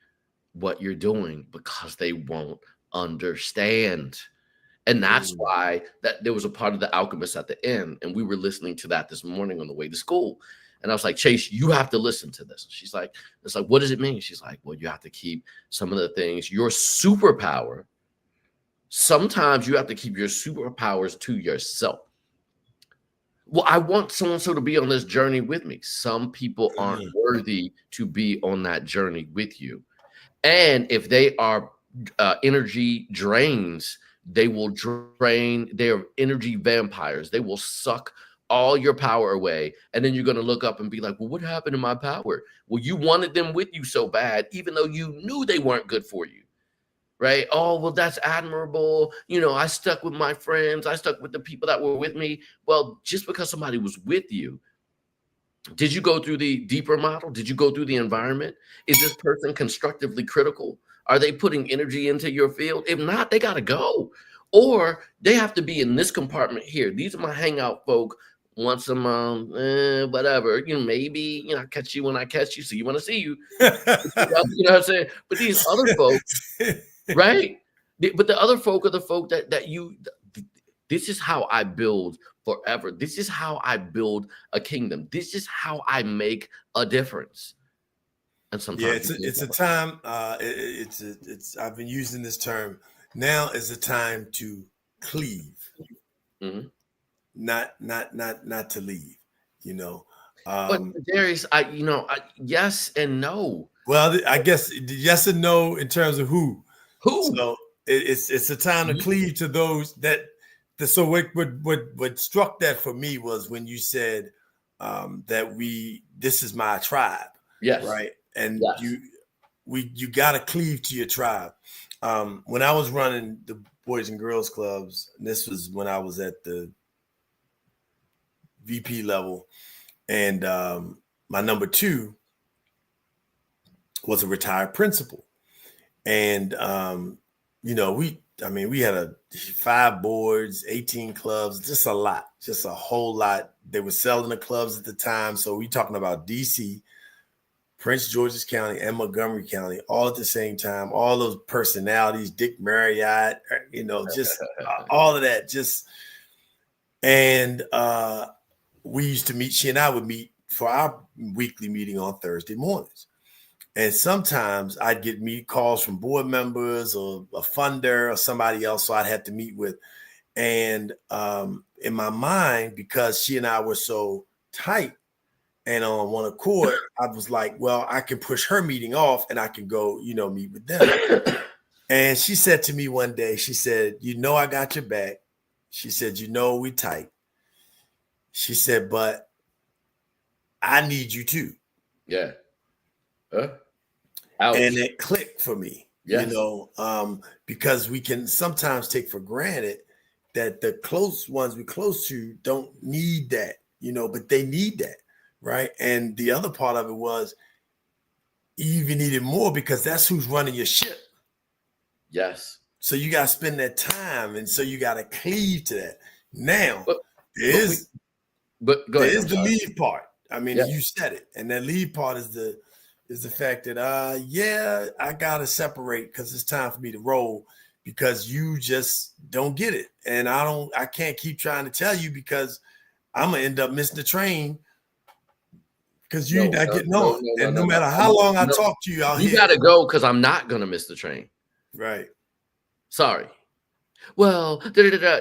what you're doing, because they won't understand. And that's why that there was a part of The Alchemist at the end, and we were listening to that this morning on the way to school. And I was like, Chase, you have to listen to this. She's like, it's like, what does it mean? She's like, well, you have to keep some of the things, your superpower. Sometimes you have to keep your superpowers to yourself. Well, I want so-and-so to be on this journey with me. Some people aren't worthy to be on that journey with you. And if they are energy drains, they will drain. They are energy vampires. They will suck all your power away. And then you're going to look up and be like, well, what happened to my power? Well, you wanted them with you so bad, even though you knew they weren't good for you. Right? Oh, well, that's admirable. You know, I stuck with my friends. I stuck with the people that were with me. Well, just because somebody was with you, did you go through the deeper model? Did you go through the environment? Is this person constructively critical? Are they putting energy into your field? If not, they got to go. Or they have to be in this compartment here. These are my hangout folk once a month, whatever. You know, maybe, you know, I catch you when I catch you. So you want to see you. You know what I'm saying? But these other folks, right? But the other folk are the folk that you, this is how I build forever. This is how I build a kingdom. This is how I make a difference. And sometimes it's a time. I've been using this term. Now is the time to cleave, not to leave. You know, but Darius, yes and no. Well, I guess yes and no in terms of who. So it's a time to cleave to those that. So what struck that for me was when you said that this is my tribe. Yes. Right. And you got to cleave to your tribe. When I was running the Boys and Girls Clubs, and this was when I was at the VP level, and my number 2 was a retired principal. And, you know, we had 5 boards, 18 clubs, just a lot, just a whole lot. They were selling the clubs at the time. So we talking about DC, Prince George's County, and Montgomery County, all at the same time. All those personalities, Dick Marriott, you know, just all of that. Just, And we used to meet, she and I would meet for our weekly meeting on Thursday mornings. And sometimes I'd get calls from board members or a funder or somebody else, so I'd have to meet with. And in my mind, because she and I were so tight and on one accord, I was like, well, I can push her meeting off and I can go, meet with them. And she said to me one day, she said, I got your back. She said, we tight. She said, but I need you too. Yeah. And it clicked for me, yes. Because we can sometimes take for granted that the close ones we're close to don't need that, but they need that, right? And the other part of it was you even needed more because that's who's running your ship. Yes. So you got to spend that time, and so you got to cleave to that. Now, there's the leave part. I mean, you said it, and that leave part is the fact that I gotta separate because it's time for me to roll because you just don't get it, and I can't keep trying to tell you because I'm gonna end up missing the train because you're not getting on. And no matter how long I talk to you out here, you gotta go because I'm not gonna miss the train. Right. Sorry. Well,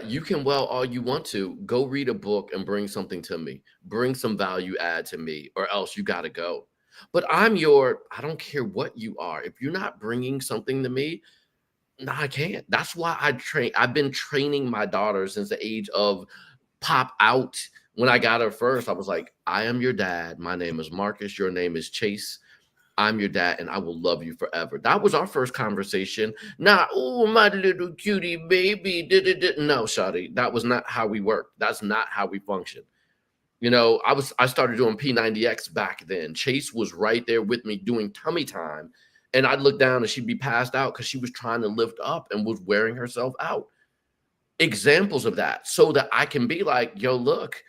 you can all you want to. Go read a book and bring something to me. Bring some value add to me, or else you got to go. But I don't care what you are. If you're not bringing something to me, no, I can't. That's why I've been training my daughter since the age of pop out. When I got her first, I was like, I am your dad. My name is Marcus. Your name is Chase. I'm your dad and I will love you forever. That was our first conversation. Not, oh, my little cutie baby. No, shawty, that was not how we work. That's not how we function. I started doing P90X back then. Chase was right there with me doing tummy time. And I'd look down and she'd be passed out because she was trying to lift up and was wearing herself out. Examples of that so that I can be like, yo, look,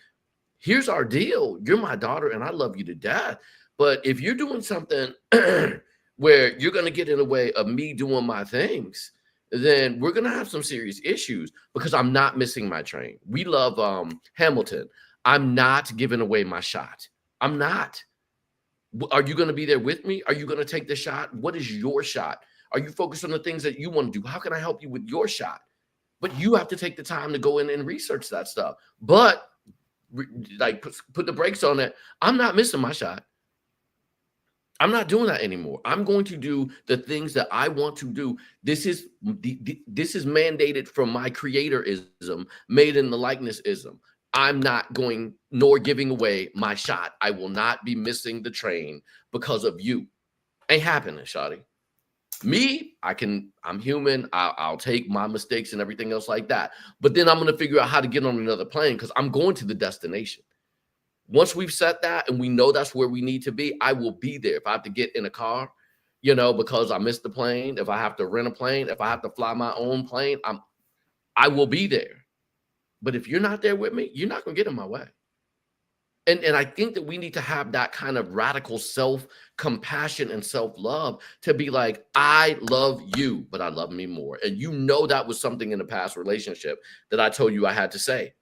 here's our deal. You're my daughter and I love you to death. But if you're doing something where you're going to get in the way of me doing my things, then we're going to have some serious issues because I'm not missing my train. We love Hamilton. I'm not giving away my shot. I'm not. Are you going to be there with me? Are you going to take the shot? What is your shot? Are you focused on the things that you want to do? How can I help you with your shot? But you have to take the time to go in and research that stuff. But like put the brakes on it. I'm not missing my shot. I'm not doing that anymore. I'm going to do the things that I want to do. This is mandated from my creatorism, made in the likenessism. I'm not going nor giving away my shot. I will not be missing the train because of you. Ain't happening, shawty. Me, I'm human. I'll take my mistakes and everything else like that. But then I'm going to figure out how to get on another plane because I'm going to the destination. Once we've set that and we know that's where we need to be, I will be there. If I have to get in a car, because I missed the plane, if I have to rent a plane, if I have to fly my own plane, I will be there. But if you're not there with me, you're not going to get in my way. And I think that we need to have that kind of radical self-compassion and self-love to be like, I love you, but I love me more. And that was something in the past relationship that I told you I had to say.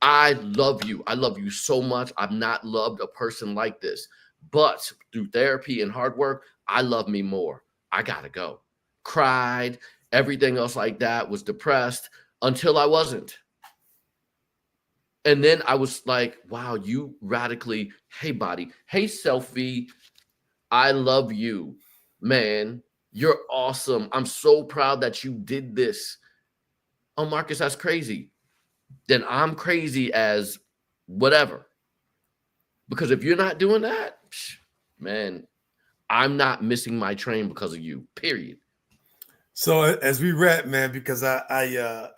I love you. I love you so much. I've not loved a person like this. But through therapy and hard work, I love me more. I got to go. Cried, everything else like that, was depressed until I wasn't. And then I was like, wow, you radically, hey, body, hey, selfie, I love you, man. You're awesome. I'm so proud that you did this. Oh, Marcus, that's crazy. Then I'm crazy as whatever. Because if you're not doing that, man, I'm not missing my train because of you, period. So as we wrap, man, because I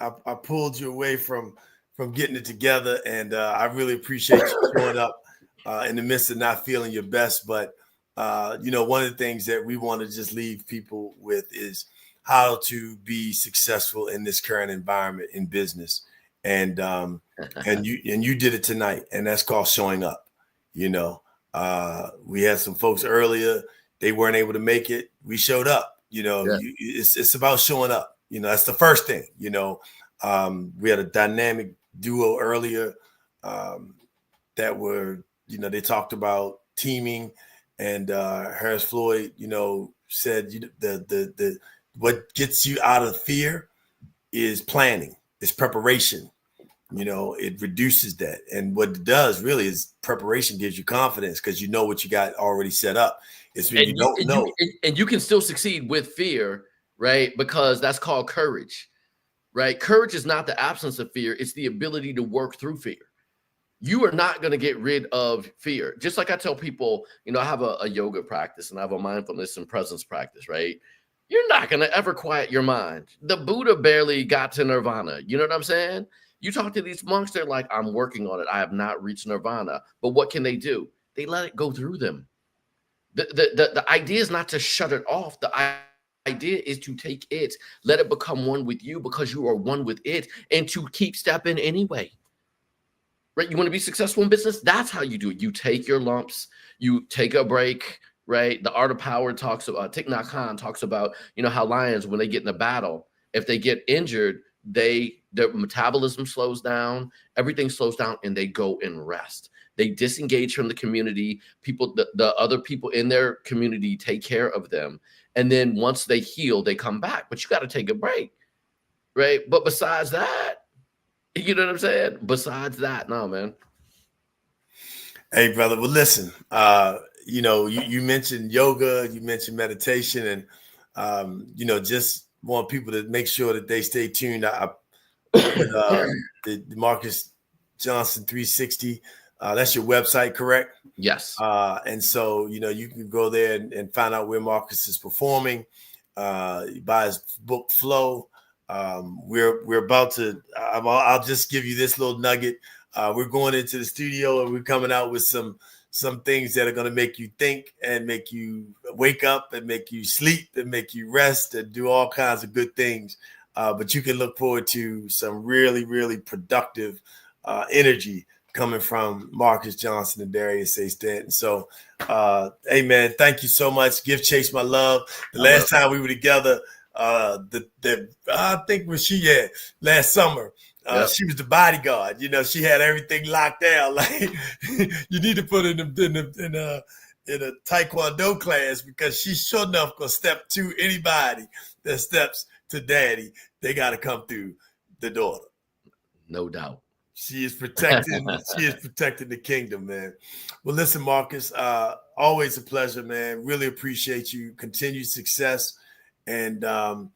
pulled you away from getting it together, and I really appreciate you showing up in the midst of not feeling your best. But one of the things that we want to just leave people with is how to be successful in this current environment in business. And you did it tonight, and that's called showing up. We had some folks earlier, they weren't able to make it. We showed up. It's about showing up. That's the first thing. We had a dynamic duo earlier that were, they talked about teaming, and Harris Floyd, said the what gets you out of fear is planning, is preparation. It reduces that. And what it does really is preparation gives you confidence because you know what you got already set up. It's when you don't know. And you can still succeed with fear, right? Because that's called courage, right? Courage is not the absence of fear. It's the ability to work through fear. You are not going to get rid of fear. Just like I tell people, I have a yoga practice and I have a mindfulness and presence practice, right? You're not going to ever quiet your mind. The Buddha barely got to nirvana. You know what I'm saying? You talk to these monks, they're like, I'm working on it. I have not reached nirvana. But what can they do? They let it go through them. The idea is not to shut it off. The idea is to take it, let it become one with you because you are one with it, and to keep stepping anyway. Right? You want to be successful in business? That's how you do it. You take your lumps, you take a break, right? The Art of Power talks about, Thich Nhat Hanh talks about, how lions, when they get in a battle, if they get injured, their metabolism slows down, everything slows down, and they go and rest. They disengage from the community. People, the other people in their community take care of them. And then once they heal, they come back. But you got to take a break, right? But besides that, you know what I'm saying? Besides that, no, man. Hey, brother. Well, listen, you mentioned yoga, you mentioned meditation, and, just want people to make sure that they stay tuned. I put the Marcus Johnson 360. That's your website, correct? Yes. And so, you can go there and find out where Marcus is performing. Buy his book, Flow. We're about to, I'll just give you this little nugget. We're going into the studio and we're coming out with some things that are going to make you think and make you wake up and make you sleep and make you rest and do all kinds of good things. But you can look forward to some really, really productive energy coming from Marcus Johnson and Darius A. Stanton. So, hey, man, thank you so much. Give Chase my love. The last time we were together, I think was last summer. She was the bodyguard. She had everything locked down. Like you need to put in a taekwondo class because she's sure enough gonna step to anybody that steps to daddy. They got to come through the daughter. No doubt. She is protecting. She is protecting the kingdom, man. Well, listen, Marcus. Always a pleasure, man. Really appreciate you. Continued success, and the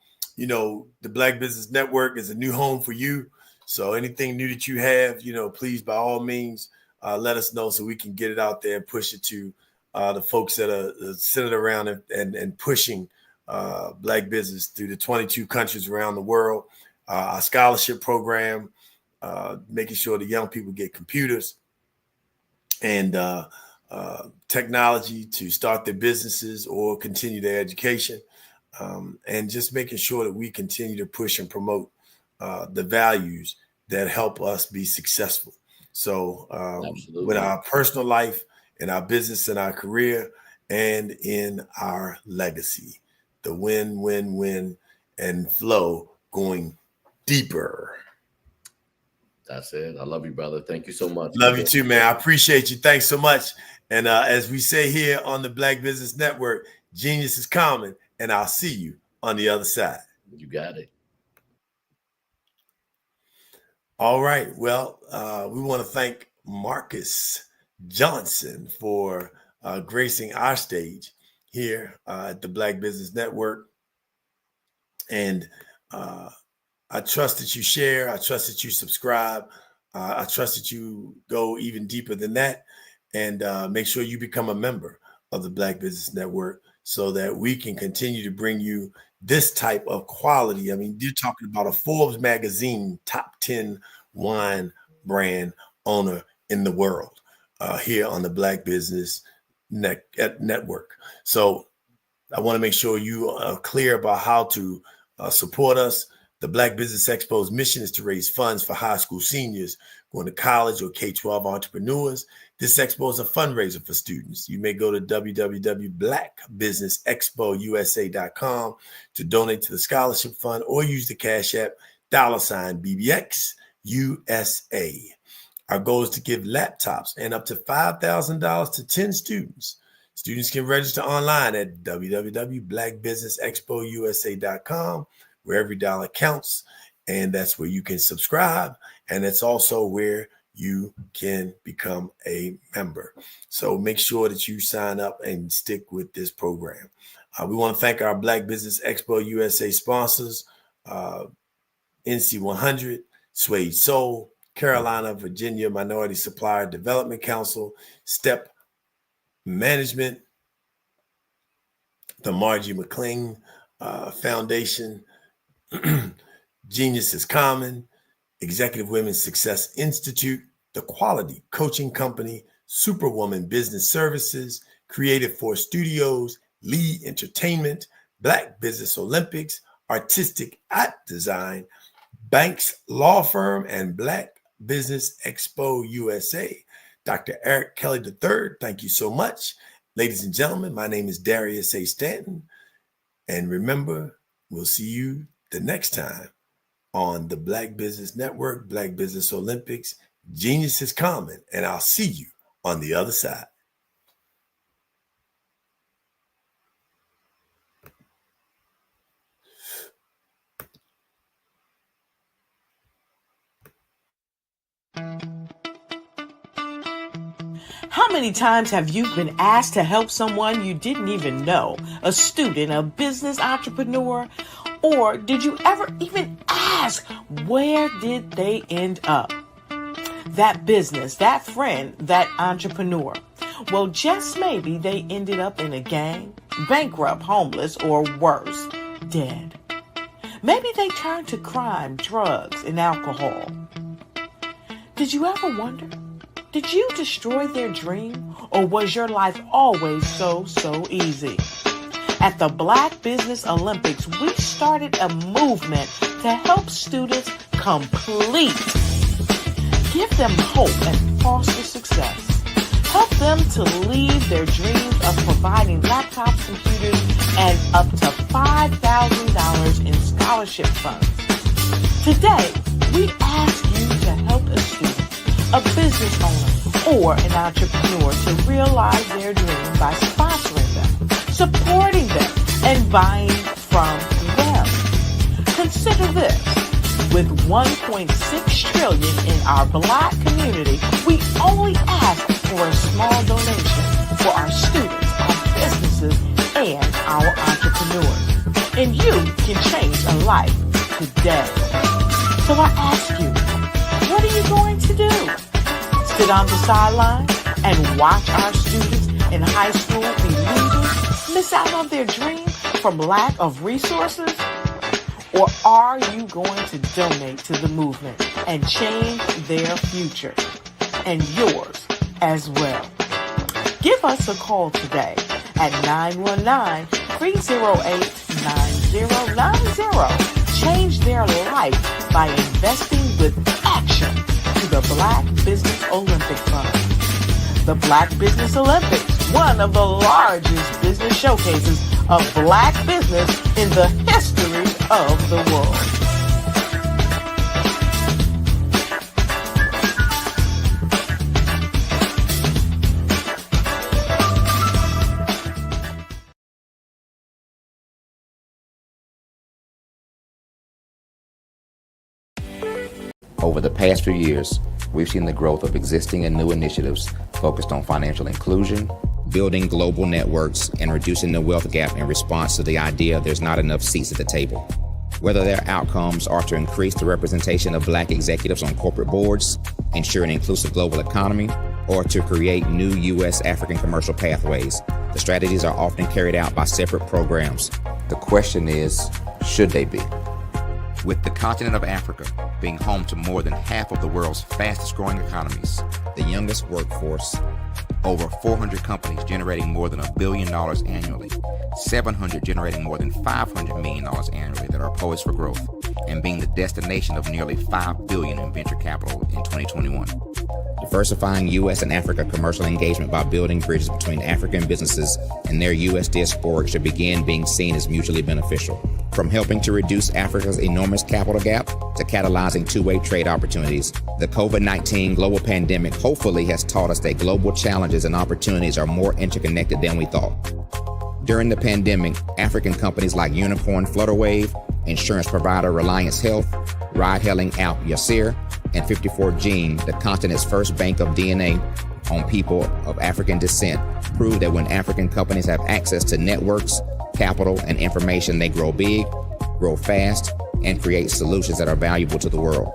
Black Business Network is a new home for you. So anything new that you have, please, by all means, let us know so we can get it out there and push it to the folks that are centered around and pushing Black business through the 22 countries around the world. Our scholarship program, making sure the young people get computers and technology to start their businesses or continue their education, and just making sure that we continue to push and promote the values that help us be successful. So with our personal life, in our business, in our career, and in our legacy, the win, win, win, and flow going deeper. That's it. I love you, brother. Thank you so much. Love you too, man. I appreciate you. Thanks so much. And as we say here on the Black Business Network, genius is common, and I'll see you on the other side. You got it. All right. Well, we want to thank Marcus Johnson for gracing our stage here at the Black Business Network. And I trust that you share. I trust that you subscribe. I trust that you go even deeper than that and make sure you become a member of the Black Business Network so that we can continue to bring you this type of quality. I mean, you're talking about a Forbes magazine top 10 wine brand owner in the world here on the Black Business Network. So I want to make sure you are clear about how to support us. The Black Business Expo's mission is to raise funds for high school seniors going to college or K-12 entrepreneurs. This expo is a fundraiser for students. You may go to www.blackbusinessexpousa.com to donate to the scholarship fund or use the Cash App $BBX USA. Our goal is to give laptops and up to $5,000 to 10 students. Students can register online at www.blackbusinessexpousa.com, where every dollar counts. And that's where you can subscribe. And it's also where you can become a member. So make sure that you sign up and stick with this program. We want to thank our Black Business Expo USA sponsors, NC 100, Suede Soul, Carolina, Virginia Minority Supplier Development Council, STEP Management, the Margie McLean Foundation, Genius is Common, Executive Women's Success Institute, The Quality Coaching Company, Superwoman Business Services, Creative Force Studios, Lee Entertainment, Black Business Olympics, Artistic Art Design, Banks Law Firm, and Black Business Expo USA. Dr. Eric Kelly III, thank you so much. Ladies and gentlemen, my name is Darius A. Stanton. And remember, we'll see you the next time on the Black Business Network, Black Business Olympics. Genius is common, and I'll see you on the other side. How many times have you been asked to help someone you didn't even know? A student, a business entrepreneur? Or did you ever even ask, where did they end up? That business, that friend, that entrepreneur. Well, just maybe they ended up in a gang, bankrupt, homeless, or worse, dead. Maybe they turned to crime, drugs, and alcohol. Did you ever wonder? Did you destroy their dream, or was your life always so easy? At the Black Business Olympics, we started a movement to help students complete. Give them hope and foster success. Help them to leave their dreams of providing laptops, computers, and up to $5,000 in scholarship funds. Today, we ask you to help a student, a business owner, or an entrepreneur to realize their dream by sponsoring them, supporting them, and buying from them. Consider this. With $1.6 trillion in our Black community, we only ask for a small donation for our students, our businesses, and our entrepreneurs. And you can change a life today. So I ask you, what are you going to do? Sit on the sideline and watch our students in high school be losers, miss out on their dream from lack of resources? Or are you going to donate to the movement and change their future and yours as well? Give us a call today at 919-308-9090. Change their life by investing with action to the Black Business Olympic Fund. The Black Business Olympics, one of the largest business showcases of Black business in the history of the world. Over the past few years, we've seen the growth of existing and new initiatives focused on financial inclusion, building global networks, and reducing the wealth gap in response to the idea there's not enough seats at the table. Whether their outcomes are to increase the representation of Black executives on corporate boards, ensure an inclusive global economy, or to create new U.S. African commercial pathways, the strategies are often carried out by separate programs. The question is, should they be? With the continent of Africa being home to more than half of the world's fastest growing economies, the youngest workforce, over 400 companies generating more than $1 billion annually, 700 generating more than $500 million annually that are poised for growth, and being the destination of nearly $5 billion in venture capital in 2021. The diversifying U.S. and Africa commercial engagement by building bridges between African businesses and their U.S. diaspora should begin being seen as mutually beneficial. From helping to reduce Africa's enormous capital gap to catalyzing two-way trade opportunities, the COVID-19 global pandemic hopefully has taught us that global challenges and opportunities are more interconnected than we thought. During the pandemic, African companies like Unicorn Flutterwave, insurance provider Reliance Health, ride-hailing app Yasir, and 54Gene, the continent's first bank of DNA on people of African descent, prove that when African companies have access to networks, capital, and information, they grow big, grow fast, and create solutions that are valuable to the world.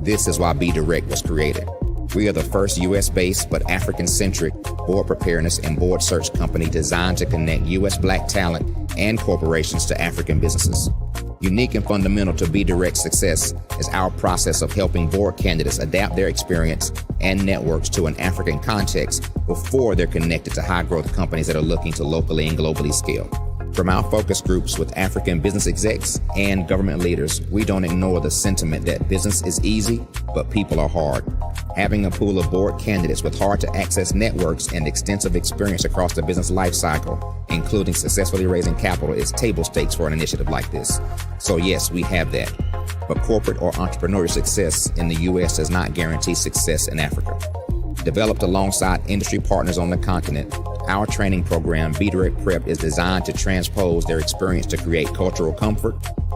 This is why Be Direct was created. We are the first U.S.-based but African-centric board preparedness and board search company designed to connect U.S. Black talent and corporations to African businesses. Unique and fundamental to Be Direct's success is our process of helping board candidates adapt their experience and networks to an African context before they're connected to high-growth companies that are looking to locally and globally scale. From our focus groups with African business execs and government leaders, we don't ignore the sentiment that business is easy, but people are hard. Having a pool of board candidates with hard-to-access networks and extensive experience across the business life cycle, including successfully raising capital, is table stakes for an initiative like this. So yes, we have that. But corporate or entrepreneurial success in the U.S. does not guarantee success in Africa. Developed alongside industry partners on the continent, our training program, Be Direct Prep, is designed to transpose their experience to create cultural comfort,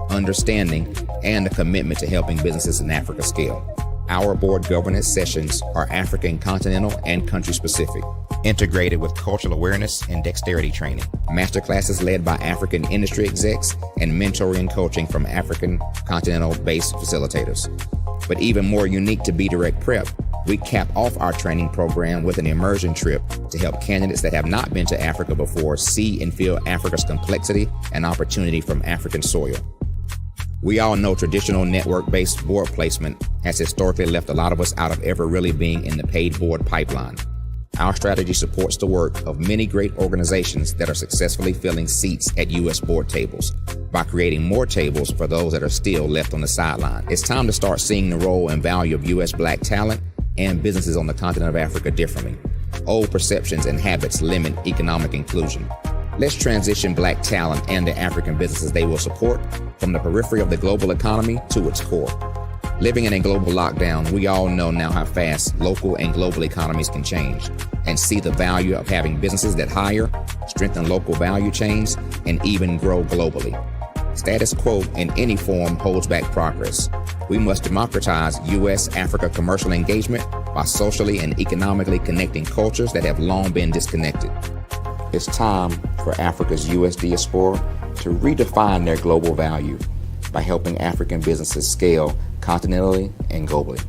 understanding, and a commitment to helping businesses in Africa scale. Our board governance sessions are African, continental, and country-specific, integrated with cultural awareness and dexterity training, masterclasses led by African industry execs, and mentoring and coaching from African continental-based facilitators. But even more unique to Be Direct Prep, we cap off our training program with an immersion trip to help candidates that have not been to Africa before see and feel Africa's complexity and opportunity from African soil. We all know traditional network-based board placement has historically left a lot of us out of ever really being in the paid board pipeline. Our strategy supports the work of many great organizations that are successfully filling seats at U.S. board tables by creating more tables for those that are still left on the sideline. It's time to start seeing the role and value of U.S. Black talent and businesses on the continent of Africa differently. Old perceptions and habits limit economic inclusion. Let's transition Black talent and the African businesses they will support from the periphery of the global economy to its core. Living in a global lockdown, we all know now how fast local and global economies can change, and see the value of having businesses that hire, strengthen local value chains, and even grow globally. Status quo in any form holds back progress. We must democratize U.S.-Africa commercial engagement by socially and economically connecting cultures that have long been disconnected. It's time for Africa's U.S. diaspora to redefine their global value by helping African businesses scale continentally and globally.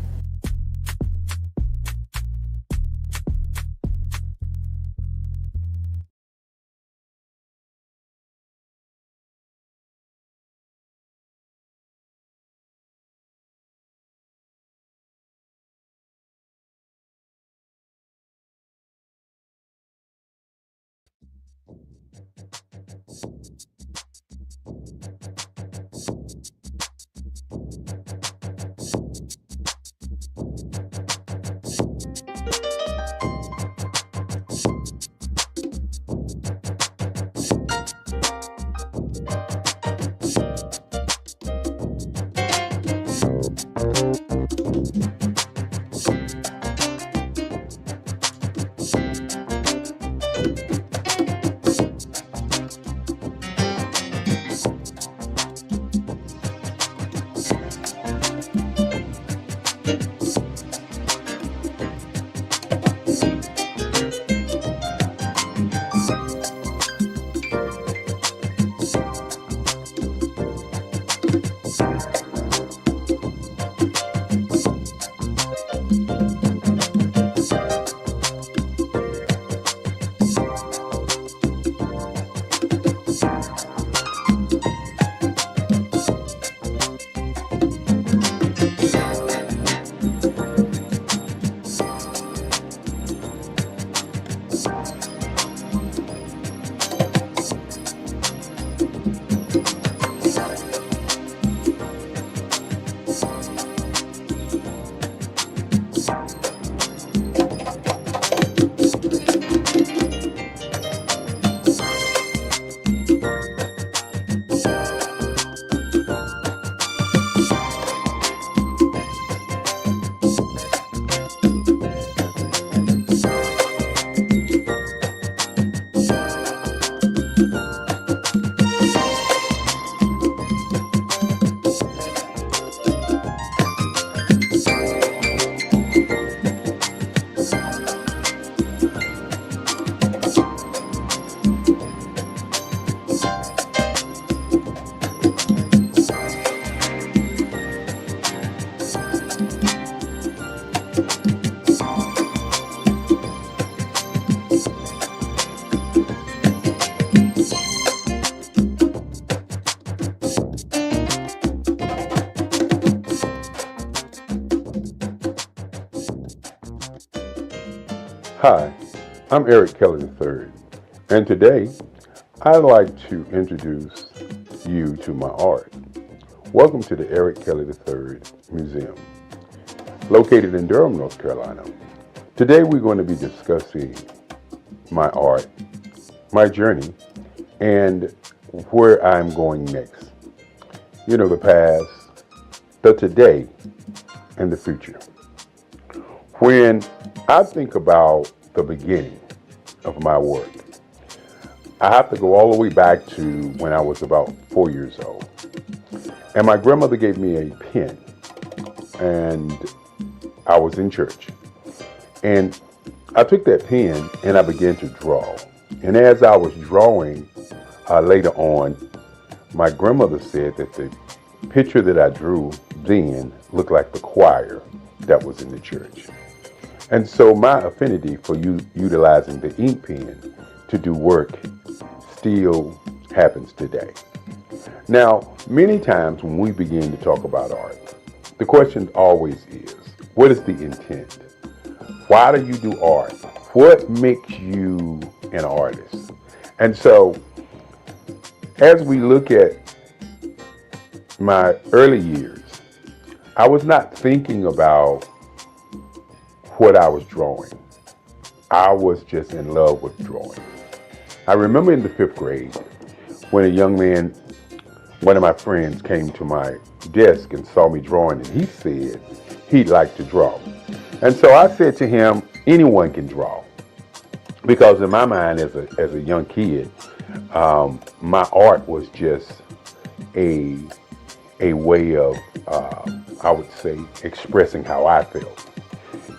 Hi, I'm Eric Kelly III, and today I'd like to introduce you to my art. Welcome to the Eric Kelly III Museum, located in Durham, North Carolina. Today we're going to be discussing my art, my journey, and where I'm going next. You know, the past, the today, and the future. When I think about the beginning of my work, I have to go all the way back to when I was about 4 years old. And my grandmother gave me a pen, and I was in church. And I took that pen and I began to draw. And as I was drawing, later on, my grandmother said that the picture that I drew then looked like the choir that was in the church. And so my affinity for utilizing the ink pen to do work still happens today. Now, many times when we begin to talk about art, the question always is, what is the intent? Why do you do art? What makes you an artist? And so, as we look at my early years, I was not thinking about what I was drawing. I was just in love with drawing. I remember in the 5th grade when a young man, one of my friends, came to my desk and saw me drawing, and he said he'd like to draw. And so I said to him, anyone can draw. Because in my mind as a young kid, my art was just a way of, I would say, expressing how I felt.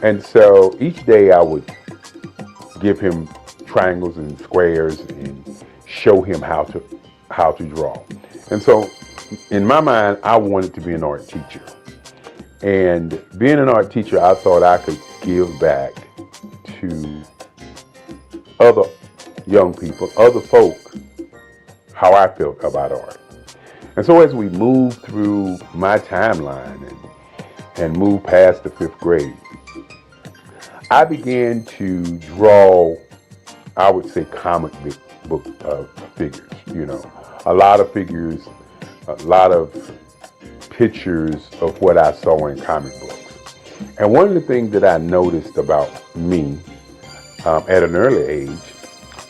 And so each day I would give him triangles and squares and show him how to draw. And so in my mind, I wanted to be an art teacher. And being an art teacher, I thought I could give back to other young people, other folk, how I felt about art. And so as we moved through my timeline and moved past the 5th grade, I began to draw, I would say, comic book figures, you know, a lot of figures, a lot of pictures of what I saw in comic books. And one of the things that I noticed about me at an early age,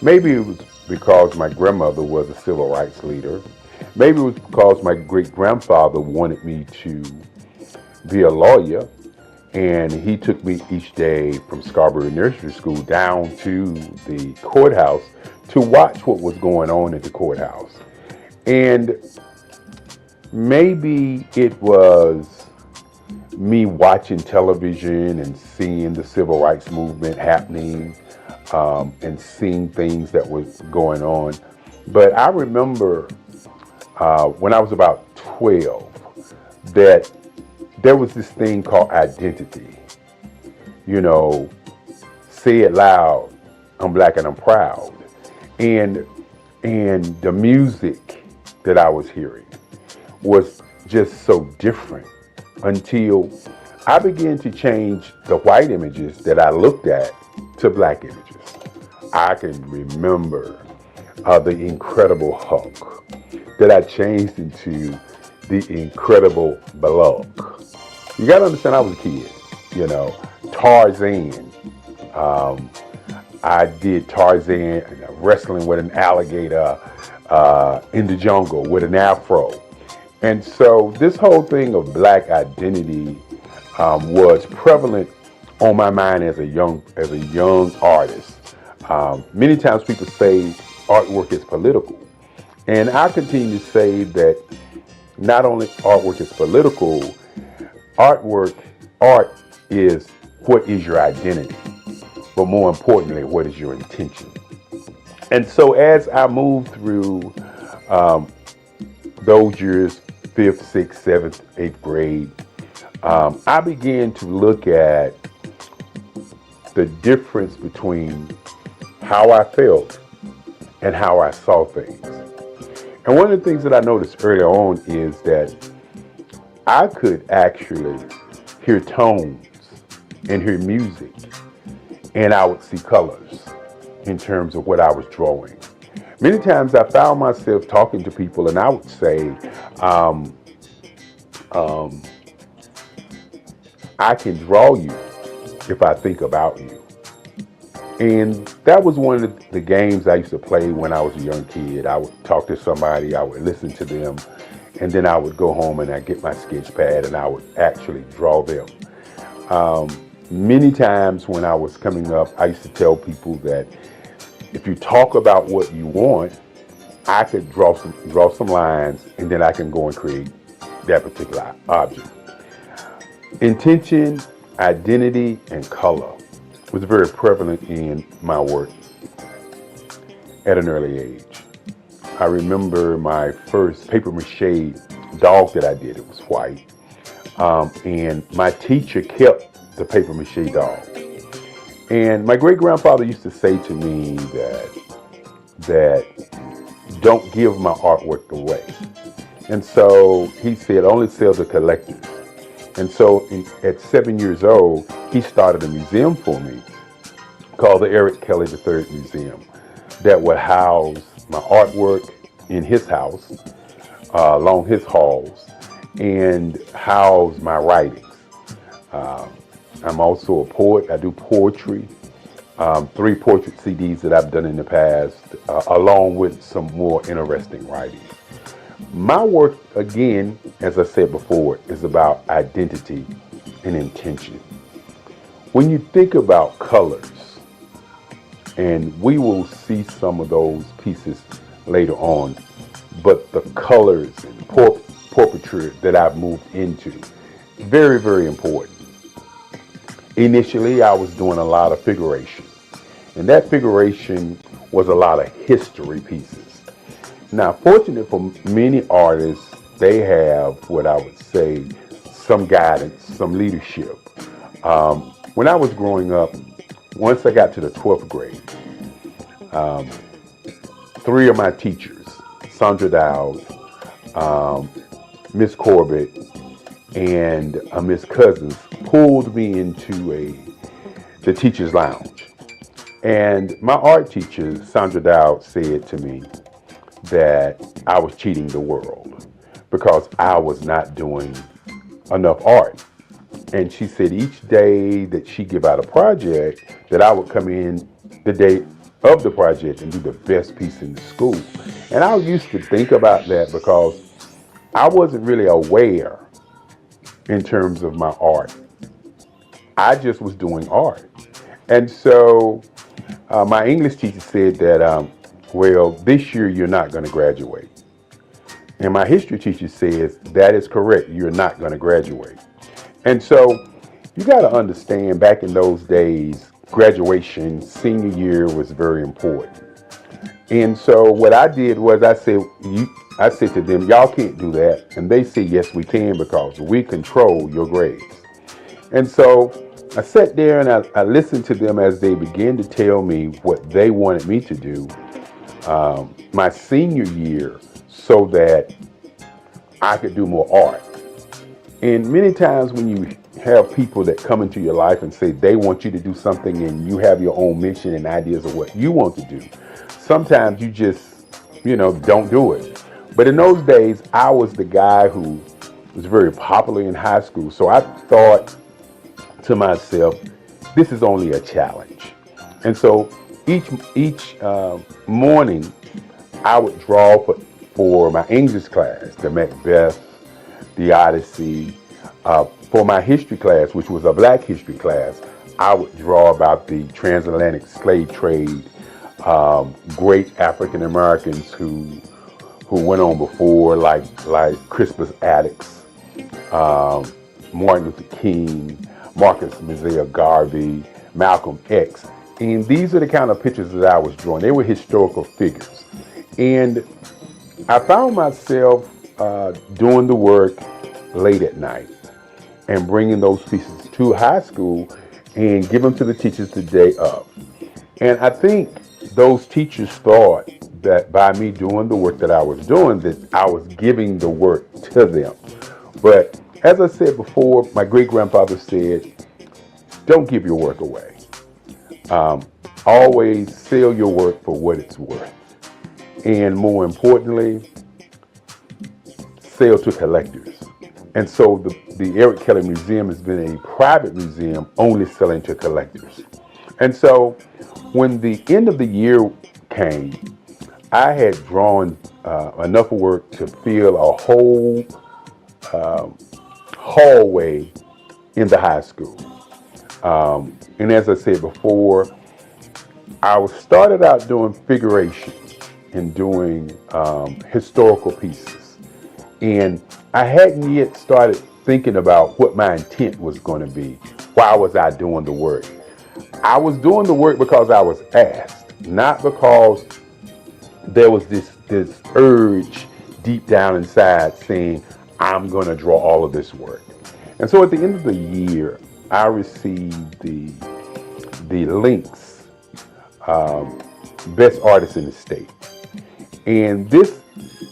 maybe it was because my grandmother was a civil rights leader, maybe it was because my great-grandfather wanted me to be a lawyer, and he took me each day from Scarborough Nursery School down to the courthouse to watch what was going on at the courthouse. And maybe it was me watching television and seeing the civil rights movement happening and seeing things that was going on. But I remember when I was about 12 that there was this thing called identity. You know, say it loud, I'm black and I'm proud. And the music that I was hearing was just so different until I began to change the white images that I looked at to black images. I can remember the Incredible Hulk that I changed into the Incredible Bulk. You gotta understand, I was a kid, you know. Tarzan. I did Tarzan wrestling with an alligator in the jungle with an afro. And so this whole thing of black identity was prevalent on my mind as a young artist. Many times people say artwork is political. And I continue to say that not only artwork is political, art is what is your identity, but more importantly, what is your intention. And so as I moved through those years, 5th, 6th, 7th, 8th grade, I began to look at the difference between how I felt and how I saw things. And one of the things that I noticed early on is that I could actually hear tones and hear music and I would see colors in terms of what I was drawing. Many times I found myself talking to people and I would say, I can draw you if I think about you. And that was one of the games I used to play when I was a young kid. I would talk to somebody, I would listen to them, and then I would go home and I'd get my sketch pad and I would actually draw them. Many times when I was coming up, I used to tell people that if you talk about what you want, I could draw some lines, and then I can go and create that particular object. Intention, identity, and color was very prevalent in my work at an early age. I remember my first paper mache dog that I did. It was white. And my teacher kept the paper mache dog. And my great-grandfather used to say to me that don't give my artwork away. And so he said, only sell to collectors. And so at 7 years old, he started a museum for me called the Eric Kelly III Museum that would house my artwork in his house, along his halls, and house my writings. I'm also a poet. I do poetry, 3 portrait CDs that I've done in the past, along with some more interesting writing. My work, again, as I said before, is about identity and intention. When you think about colors, and we will see some of those pieces later on, but the colors and portraiture that I've moved into, very, very important. Initially, I was doing a lot of figuration, and that figuration was a lot of history pieces. Now, fortunate for many artists, they have what I would say, some guidance, some leadership. When I was growing up, once I got to the 12th grade, 3 of my teachers, Sandra Dowd, Miss Corbett, and Miss Cousins, pulled me into the teacher's lounge. And my art teacher, Sandra Dowd, said to me that I was cheating the world because I was not doing enough art. And she said each day that she give out a project, that I would come in the day of the project and do the best piece in the school. And I used to think about that because I wasn't really aware in terms of my art. I just was doing art. And so my English teacher said that, well, this year you're not going to graduate. And my history teacher says, that is correct, you're not going to graduate. And so you got to understand, back in those days, graduation, senior year was very important. And so what I did was I said to them, y'all can't do that. And they said, yes, we can, because we control your grades. And so I sat there and I listened to them as they began to tell me what they wanted me to do my senior year so that I could do more art. And many times when you have people that come into your life and say they want you to do something and you have your own mission and ideas of what you want to do, sometimes you just, don't do it. But in those days, I was the guy who was very popular in high school. So I thought to myself, this is only a challenge. And so each morning, I would draw for my English class, the Macbeth, the Odyssey. For my history class, which was a Black history class, I would draw about the transatlantic slave trade, great African Americans who went on before, like Crispus Attucks, Martin Luther King, Marcus Mosiah Garvey, Malcolm X. And these are the kind of pictures that I was drawing. They were historical figures. And I found myself doing the work late at night and bringing those pieces to high school and give them to the teachers the day of. And I think those teachers thought that by me doing the work that I was doing, that I was giving the work to them. But as I said before, my great-grandfather said, don't give your work away. Always sell your work for what it's worth. And more importantly, sell to collectors. And so the Eric Kelly Museum has been a private museum only selling to collectors. And so when the end of the year came, I had drawn enough work to fill a whole hallway in the high school. And as I said before, I started out doing figuration and doing historical pieces. And I hadn't yet started thinking about what my intent was going to be. Why was I doing the work? I was doing the work because I was asked, not because there was this urge deep down inside saying, I'm going to draw all of this work. And so at the end of the year, I received the Links Best Artist in the State. And this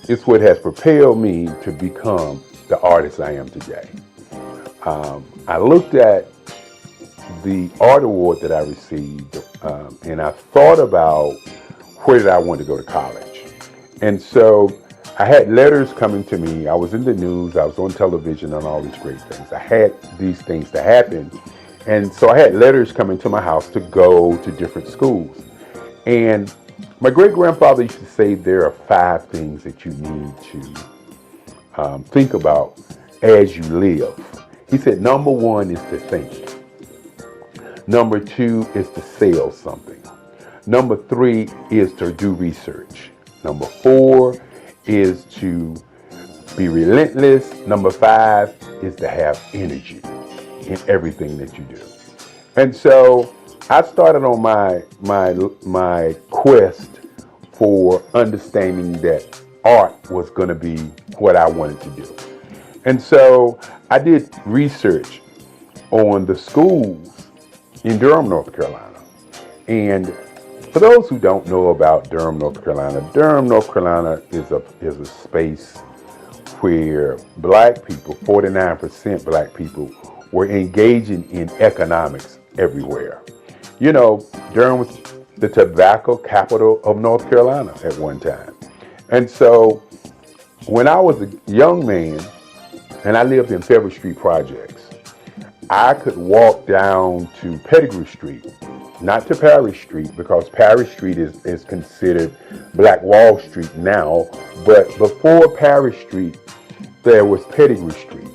is what has propelled me to become the artist I am today. I looked at the art award that I received and I thought about where did I want to go to college. And so I had letters coming to me. I was in the news, I was on television and all these great things. I had these things to happen. And so I had letters coming to my house to go to different schools. And my great-grandfather used to say there are 5 things that you need to think about as you live. He said, number 1 is to think. Number 2 is to sell something. Number 3 is to do research. Number 4 is to be relentless. Number 5 is to have energy in everything that you do. And so I started on my quest for understanding that art was going to be what I wanted to do. And so I did research on the schools in Durham, North Carolina. And for those who don't know about Durham, North Carolina, Durham, North Carolina is a space where black people, 49% black people, were engaging in economics everywhere. You know, Durham was the tobacco capital of North Carolina at one time. And so when I was a young man and I lived in Fairview Street Projects, I could walk down to Pettigrew Street, not to Parish Street, because Parish Street is considered Black Wall Street now, but before Parish Street, there was Pettigrew Street.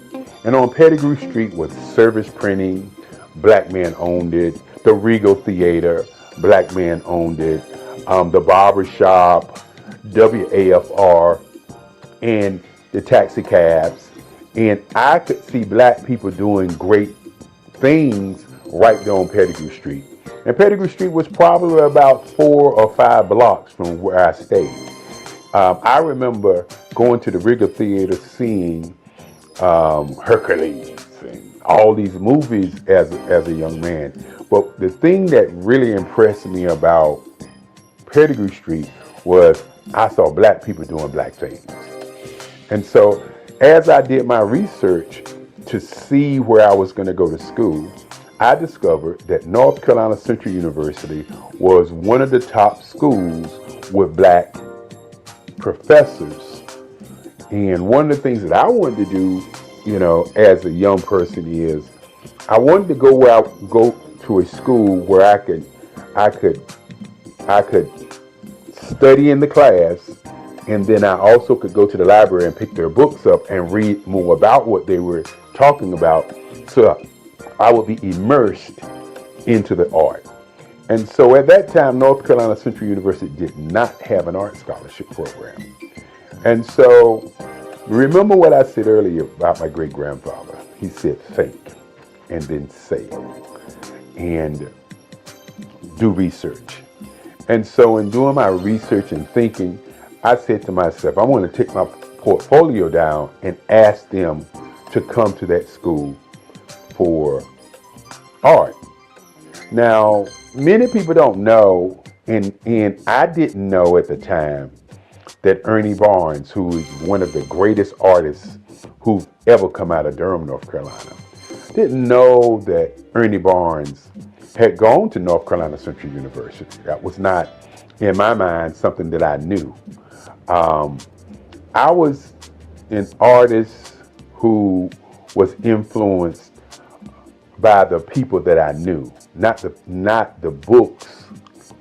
And on Pettigrew Street was Service Printing, black men owned it, the Regal Theater, black men owned it, the Barber Shop, WAFR, and the taxi cabs. And I could see black people doing great things right there on Pettigrew Street. And Pettigrew Street was probably about 4 or 5 blocks from where I stayed. I remember going to the Regal Theater, seeing Hercules and all these movies as a young man. But the thing that really impressed me about Pettigrew Street was I saw black people doing black things. And so as I did my research to see where I was going to go to school, I discovered that North Carolina Central University was one of the top schools with black professors. And one of the things that I wanted to do, you know, as a young person is I wanted to go to a school where I could study in the class, and then I also could go to the library and pick their books up and read more about what they were talking about, so I would be immersed into the art. And so at that time, North Carolina Central University did not have an art scholarship program. And so remember what I said earlier about my great-grandfather. He said, think, and then say, and do research. And so in doing my research and thinking, I said to myself, I want to take my portfolio down and ask them to come to that school for art. Now, many people don't know, and I didn't know at the time, that Ernie Barnes, who is one of the greatest artists who've ever come out of Durham, North Carolina, didn't know that Ernie Barnes had gone to North Carolina Central University. That was not, in my mind, something that I knew. I was an artist who was influenced by the people that I knew, not the books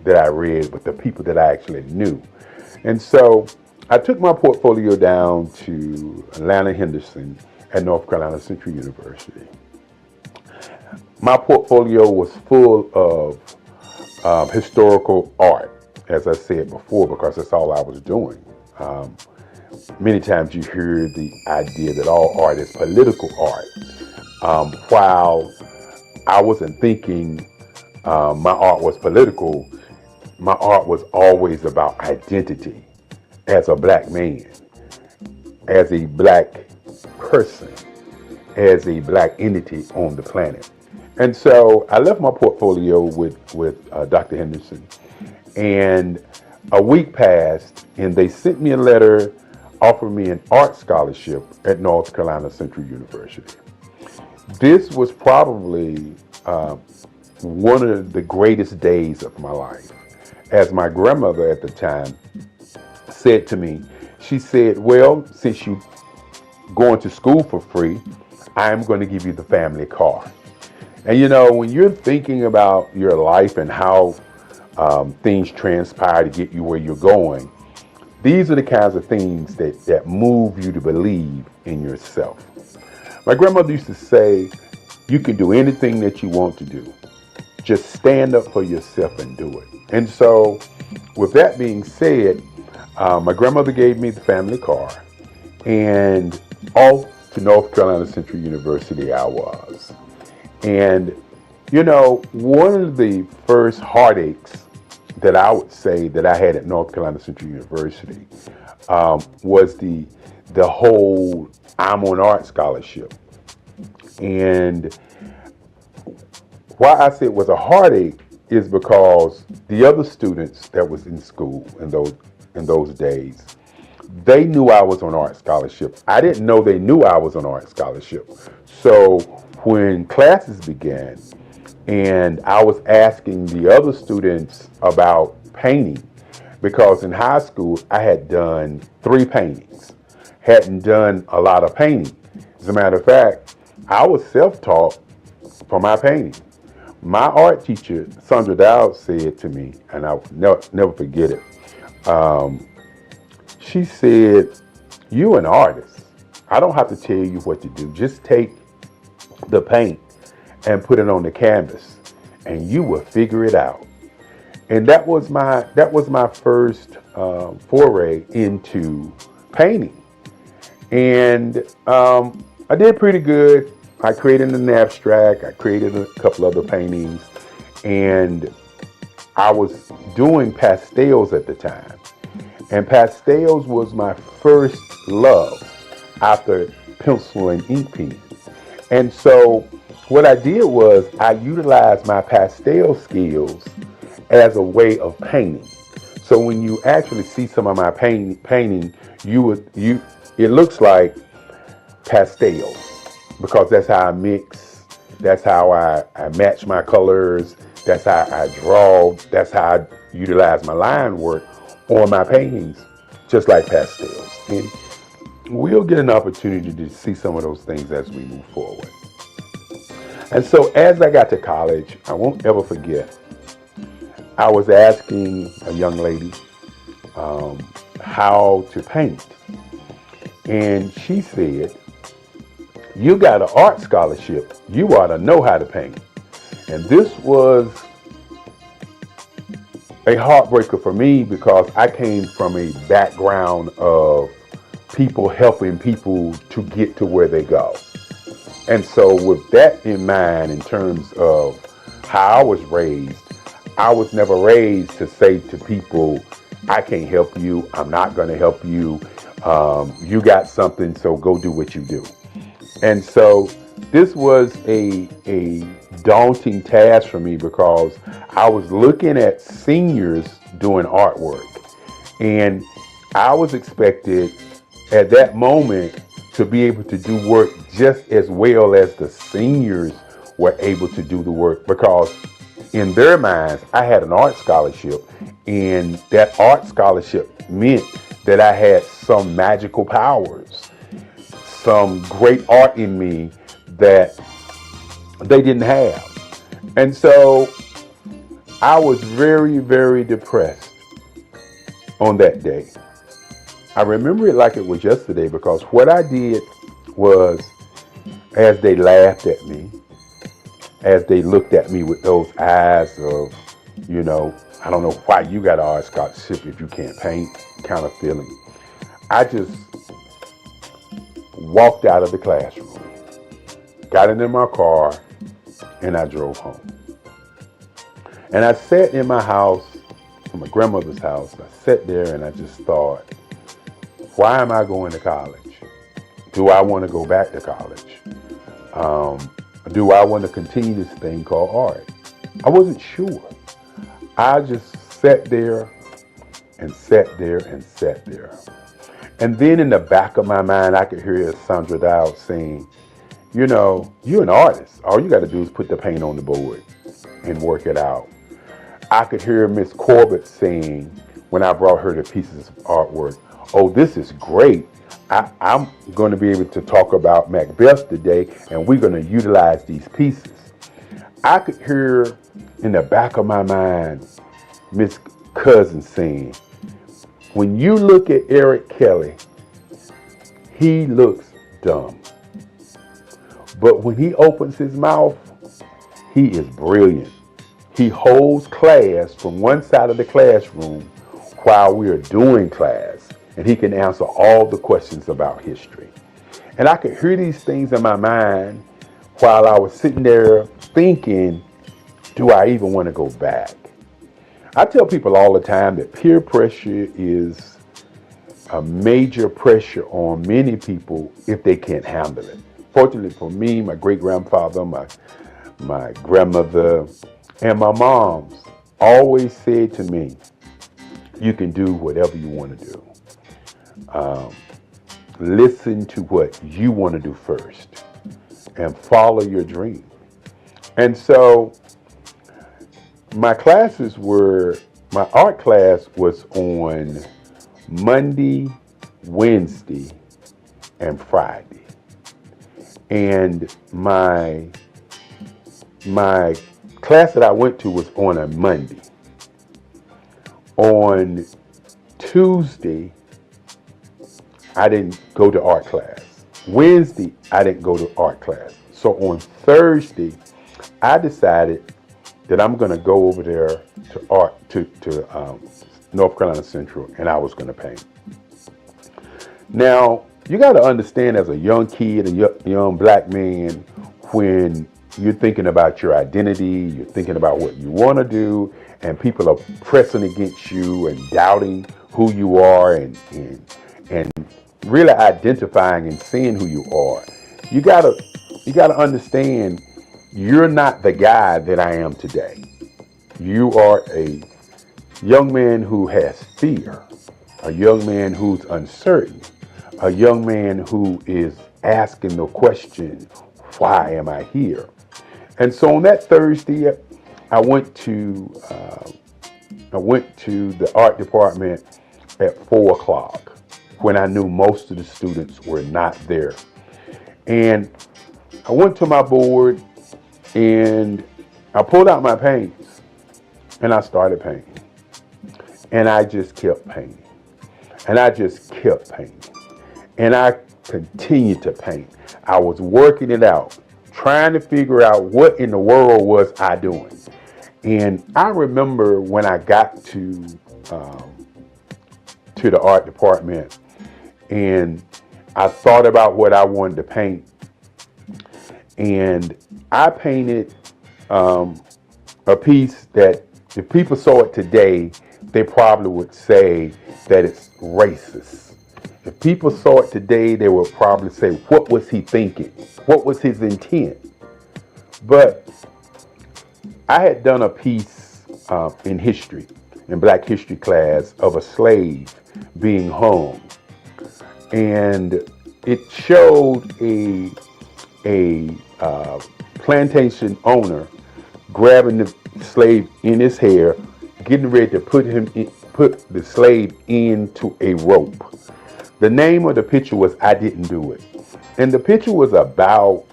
that I read, but the people that I actually knew. And so I took my portfolio down to Atlanta Henderson at North Carolina Central University. My portfolio was full of historical art, as I said before, because that's all I was doing. Many times you hear the idea that all art is political art. While I wasn't thinking my art was political, my art was always about identity as a black man, as a black person, as a black entity on the planet. And so I left my portfolio with Dr. Henderson, and a week passed, and they sent me a letter offering me an art scholarship at North Carolina Central University. This was probably one of the greatest days of my life. As my grandmother at the time said to me, she said, well, since you're going to school for free, I'm going to give you the family car. And you know, when you're thinking about your life and how things transpire to get you where you're going, these are the kinds of things that move you to believe in yourself. My grandmother used to say, you can do anything that you want to do. Just stand up for yourself and do it. And so, with that being said, my grandmother gave me the family car, and off to North Carolina Central University I was. And, you know, one of the first heartaches that I would say that I had at North Carolina Central University was the whole I'm on art scholarship. And why I say it was a heartache is because the other students that was in school in those days, they knew I was on art scholarship. I didn't know they knew I was on art scholarship. So when classes began and I was asking the other students about painting, because in high school I had done 3 paintings, hadn't done a lot of painting. As a matter of fact, I was self-taught for my painting. My art teacher, Sandra Dowd, said to me, and I'll never forget it, she said, you're an artist. I don't have to tell you what to do. Just take the paint and put it on the canvas and you will figure it out. And that was my first foray into painting. And I did pretty good. I created an abstract, I created a couple other paintings, and I was doing pastels at the time. And pastels was my first love after pencil and ink pen. And so what I did was I utilized my pastel skills as a way of painting. So when you actually see some of my painting, it looks like pastels, because that's how I mix, that's how I match my colors, that's how I draw, that's how I utilize my line work on my paintings, just like pastels. And we'll get an opportunity to see some of those things as we move forward. And so as I got to college, I won't ever forget, I was asking a young lady how to paint. And she said, you got an art scholarship, you ought to know how to paint. And this was a heartbreaker for me because I came from a background of people helping people to get to where they go. And so with that in mind, in terms of how I was raised, I was never raised to say to people, I can't help you, I'm not going to help you, you got something, so go do what you do. And so this was a daunting task for me because I was looking at seniors doing artwork, and I was expected at that moment to be able to do work just as well as the seniors were able to do the work, because in their minds, I had an art scholarship, and that art scholarship meant that I had some magical powers, some great art in me that they didn't have. And so I was very, very depressed on that day. I remember it like it was yesterday, because what I did was, as they laughed at me, as they looked at me with those eyes of, you know, I don't know why you got an art scholarship if you can't paint kind of feeling, I just walked out of the classroom, got into my car, and I drove home. And I sat in my house, in my grandmother's house. I sat there and I just thought, why am I going to college? Do I want to go back to college? Do I want to continue this thing called art? I wasn't sure. I just sat there and sat there and sat there. And then in the back of my mind, I could hear Sandra Dowd saying, you know, you're an artist. All you got to do is put the paint on the board and work it out. I could hear Miss Corbett saying, when I brought her the pieces of artwork, oh, this is great. I'm going to be able to talk about Macbeth today, and we're going to utilize these pieces. I could hear in the back of my mind Miss Cousin saying, when you look at Eric Kelly, he looks dumb. But when he opens his mouth, he is brilliant. He holds class from one side of the classroom while we are doing class, and he can answer all the questions about history. And I could hear these things in my mind while I was sitting there thinking, do I even want to go back? I tell people all the time that peer pressure is a major pressure on many people if they can't handle it. Fortunately for me, my great-grandfather, my grandmother, and my moms always said to me, you can do whatever you want to do. Listen to what you want to do first and follow your dream. And so my art class was on Monday, Wednesday, and Friday. And my class that I went to was on a Monday. On Tuesday, I didn't go to art class. Wednesday, I didn't go to art class. So on Thursday, I decided that I'm going to go over there to North Carolina Central, and I was going to paint. Now, you got to understand, as a young kid, a young black man, when you're thinking about your identity, you're thinking about what you want to do, and people are pressing against you and doubting who you are and really identifying and seeing who you are. You gotta understand, you're not the guy that I am today. You are a young man who has fear, a young man who's uncertain, a young man who is asking the question, why am I here? And so on that Thursday, I went to the art department at 4:00 when I knew most of the students were not there. And I went to my board and I pulled out my paints and I started painting. And I just kept painting. And I just kept painting. And I continued to paint. I was working it out, trying to figure out what in the world was I doing. And I remember when I got to the art department and I thought about what I wanted to paint. And I painted a piece that if people saw it today, they probably would say that it's racist. If people saw it today, they would probably say, what was he thinking? What was his intent? But I had done a piece in history, in Black history class, of a slave being hung. And it showed a plantation owner grabbing slave in his hair, getting ready to put the slave into a rope. The name of the picture was I Didn't Do It. And the picture was about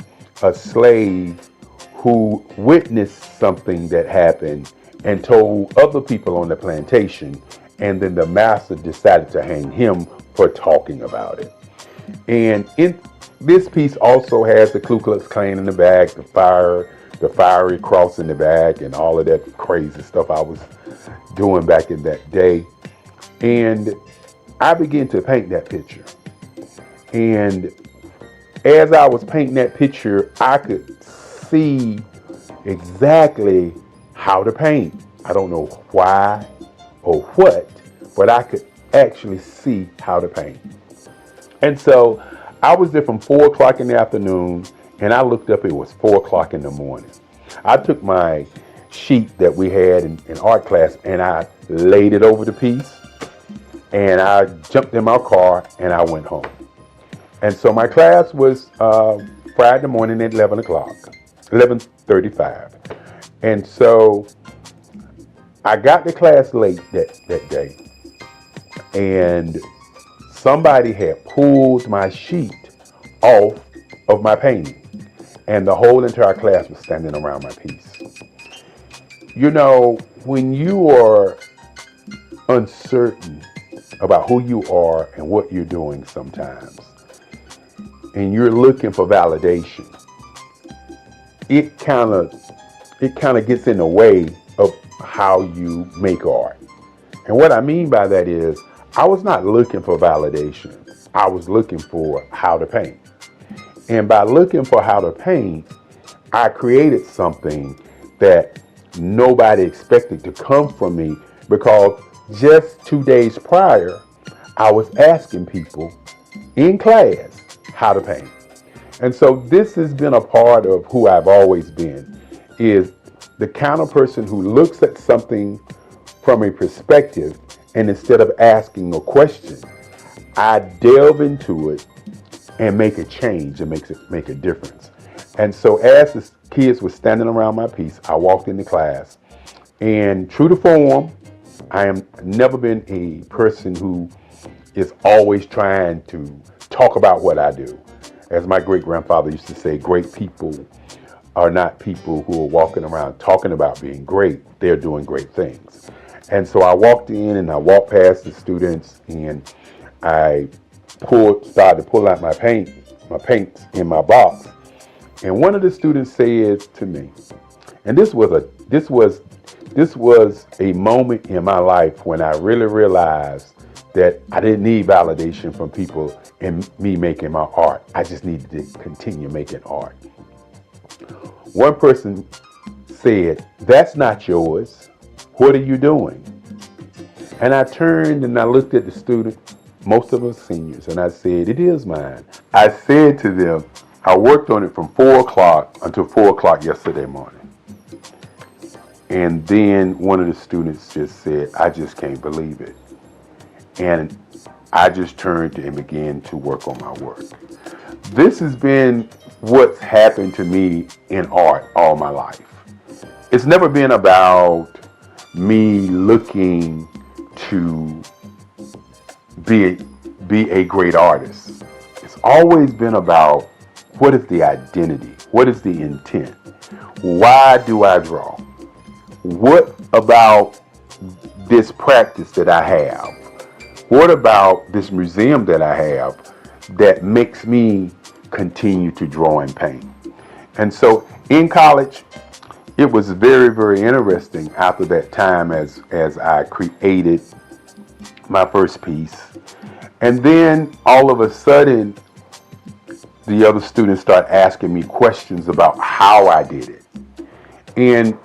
a slave who witnessed something that happened and told other people on the plantation, and then the master decided to hang him for talking about it. And in this piece also has the Ku Klux Klan in the back, the fiery cross in the back, and all of that crazy stuff I was doing back in that day. And I began to paint that picture. And as I was painting that picture, I could see exactly how to paint. I don't know why or what, but I could actually see how to paint. And so I was there from 4 o'clock in the afternoon, and I looked up, it was 4 o'clock in the morning. I took my sheet that we had in art class and I laid it over the piece, and I jumped in my car and I went home. And so my class was Friday morning at 11:35. And so I got to class late that day, and somebody had pulled my sheet off of my painting, and the whole entire class was standing around my piece. You know, when you are uncertain about who you are and what you're doing sometimes, and you're looking for validation, it kind of gets in the way of how you make art. And what I mean by that is, I was not looking for validation. I was looking for how to paint. And by looking for how to paint, I created something that nobody expected to come from me, because just 2 days prior, I was asking people in class how to paint. And so this has been a part of who I've always been, is the kind of person who looks at something from a perspective, and instead of asking a question, I delve into it and make a change and make a difference. And so as the kids were standing around my piece, I walked into class, and true to form, I am never been a person who is always trying to talk about what I do. As my great-grandfather used to say, great people are not people who are walking around talking about being great. They're doing great things. And so I walked in and I walked past the students, and I started to pull out my paints in my box. And one of the students said to me, and this was a moment in my life when I really realized that I didn't need validation from people in me making my art. I just needed to continue making art. One person said, "That's not yours. What are you doing?" And I turned and I looked at the student, most of us seniors, and I said, "It is mine." I said to them, I worked on it from 4 o'clock until 4 o'clock yesterday morning. And then one of the students just said, "I just can't believe it." And I just turned and began to work on my work. This has been what's happened to me in art all my life. It's never been about me looking to be a great artist. It's always been about, what is the identity? What is the intent? Why do I draw? What about this practice that I have? What about this museum that I have that makes me continue to draw and paint? And so in college, it was very, very interesting after that time as I created my first piece. And then all of a sudden, the other students start asking me questions about how I did it. And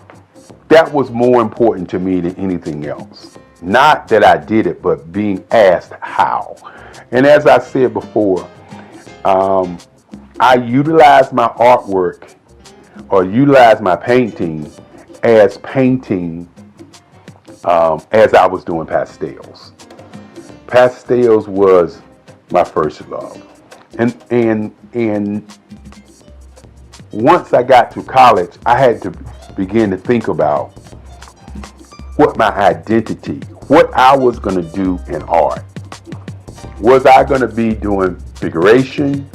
that was more important to me than anything else. Not that I did it, but being asked how. And as I said before, I utilize my artwork or utilize my painting as as I was doing pastels. Pastels was my first love. And once I got to college, I had to begin to think about what my identity, what I was going to do in art. Was I going to be doing figuration?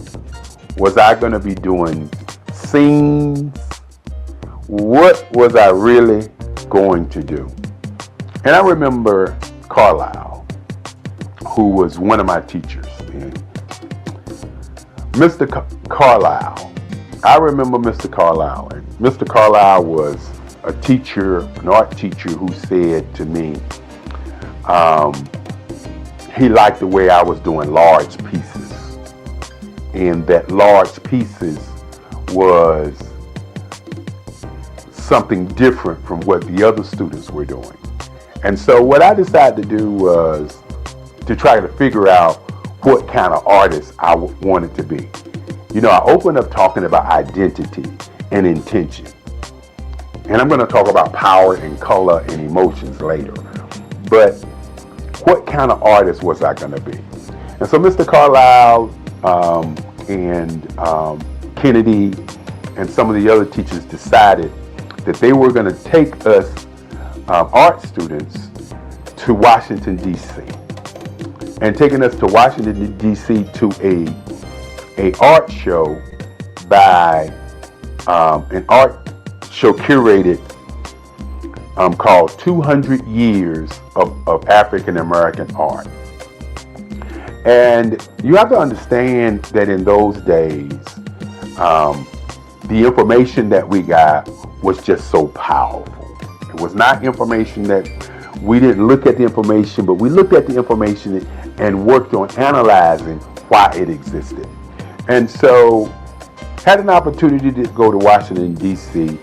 Was I going to be doing scenes? What was I really going to do? And I remember Carlisle, who was one of my teachers. And Mr. Carlisle, I remember Mr. Carlisle. And Mr. Carlisle was a teacher, an art teacher, who said to me, he liked the way I was doing large pieces. And that large pieces was something different from what the other students were doing. And so what I decided to do was to try to figure out what kind of artist I wanted to be. You know, I opened up talking about identity and intention. And I'm going to talk about power and color and emotions later. But what kind of artist was I going to be? And so Mr. Carlisle and Kennedy and some of the other teachers decided that they were going to take us art students to Washington, D.C. And taking us to Washington, D.C. to a art show by an art show curated called 200 Years of African American Art. And you have to understand that in those days, the information that we got was just so powerful. It was not information that we didn't look at the information, but we looked at the information and worked on analyzing why it existed. And so had an opportunity to go to Washington, D.C.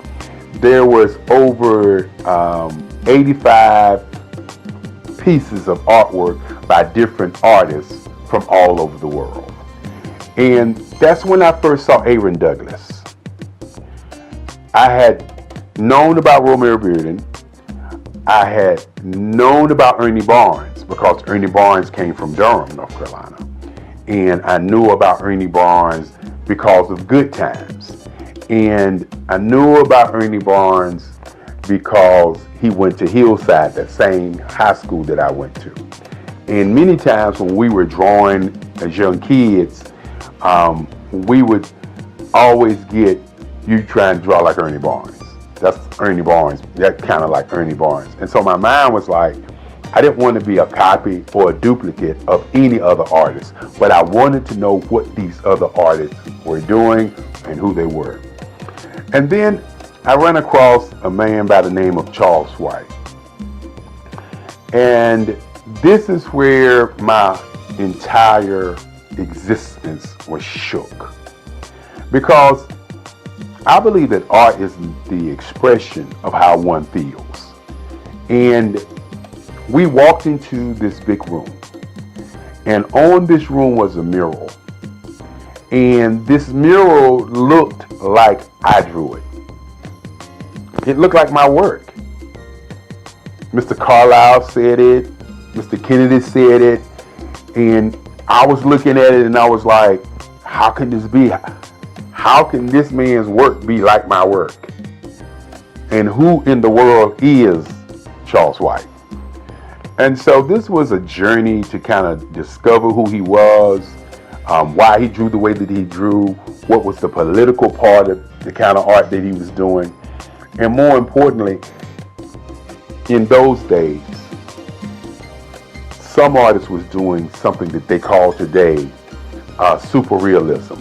There was over 85 pieces of artwork by different artists from all over the world. And that's when I first saw Aaron Douglas. I had known about Romare Bearden. I had known about Ernie Barnes because Ernie Barnes came from Durham, North Carolina. And I knew about Ernie Barnes because of Good Times. And I knew about Ernie Barnes because he went to Hillside, that same high school that I went to. And many times when we were drawing as young kids, we would always get, you try and draw like Ernie Barnes. That's Ernie Barnes. That kind of like Ernie Barnes. And so my mind was like, I didn't want to be a copy or a duplicate of any other artist, but I wanted to know what these other artists were doing and who they were. And then I ran across a man by the name of Charles White. And this is where my entire existence was shook. Because I believe that art is the expression of how one feels. And we walked into this big room. And on this room was a mural. And this mural looked like I drew it. It looked like my work. Mr. Carlisle said it. Mr. Kennedy said it. And I was looking at it and I was like, how can this be? How can this man's work be like my work? And who in the world is Charles White? And so this was a journey to kind of discover who he was, why he drew the way that he drew, what was the political part of the kind of art that he was doing. And more importantly, in those days, some artists was doing something that they call today super realism.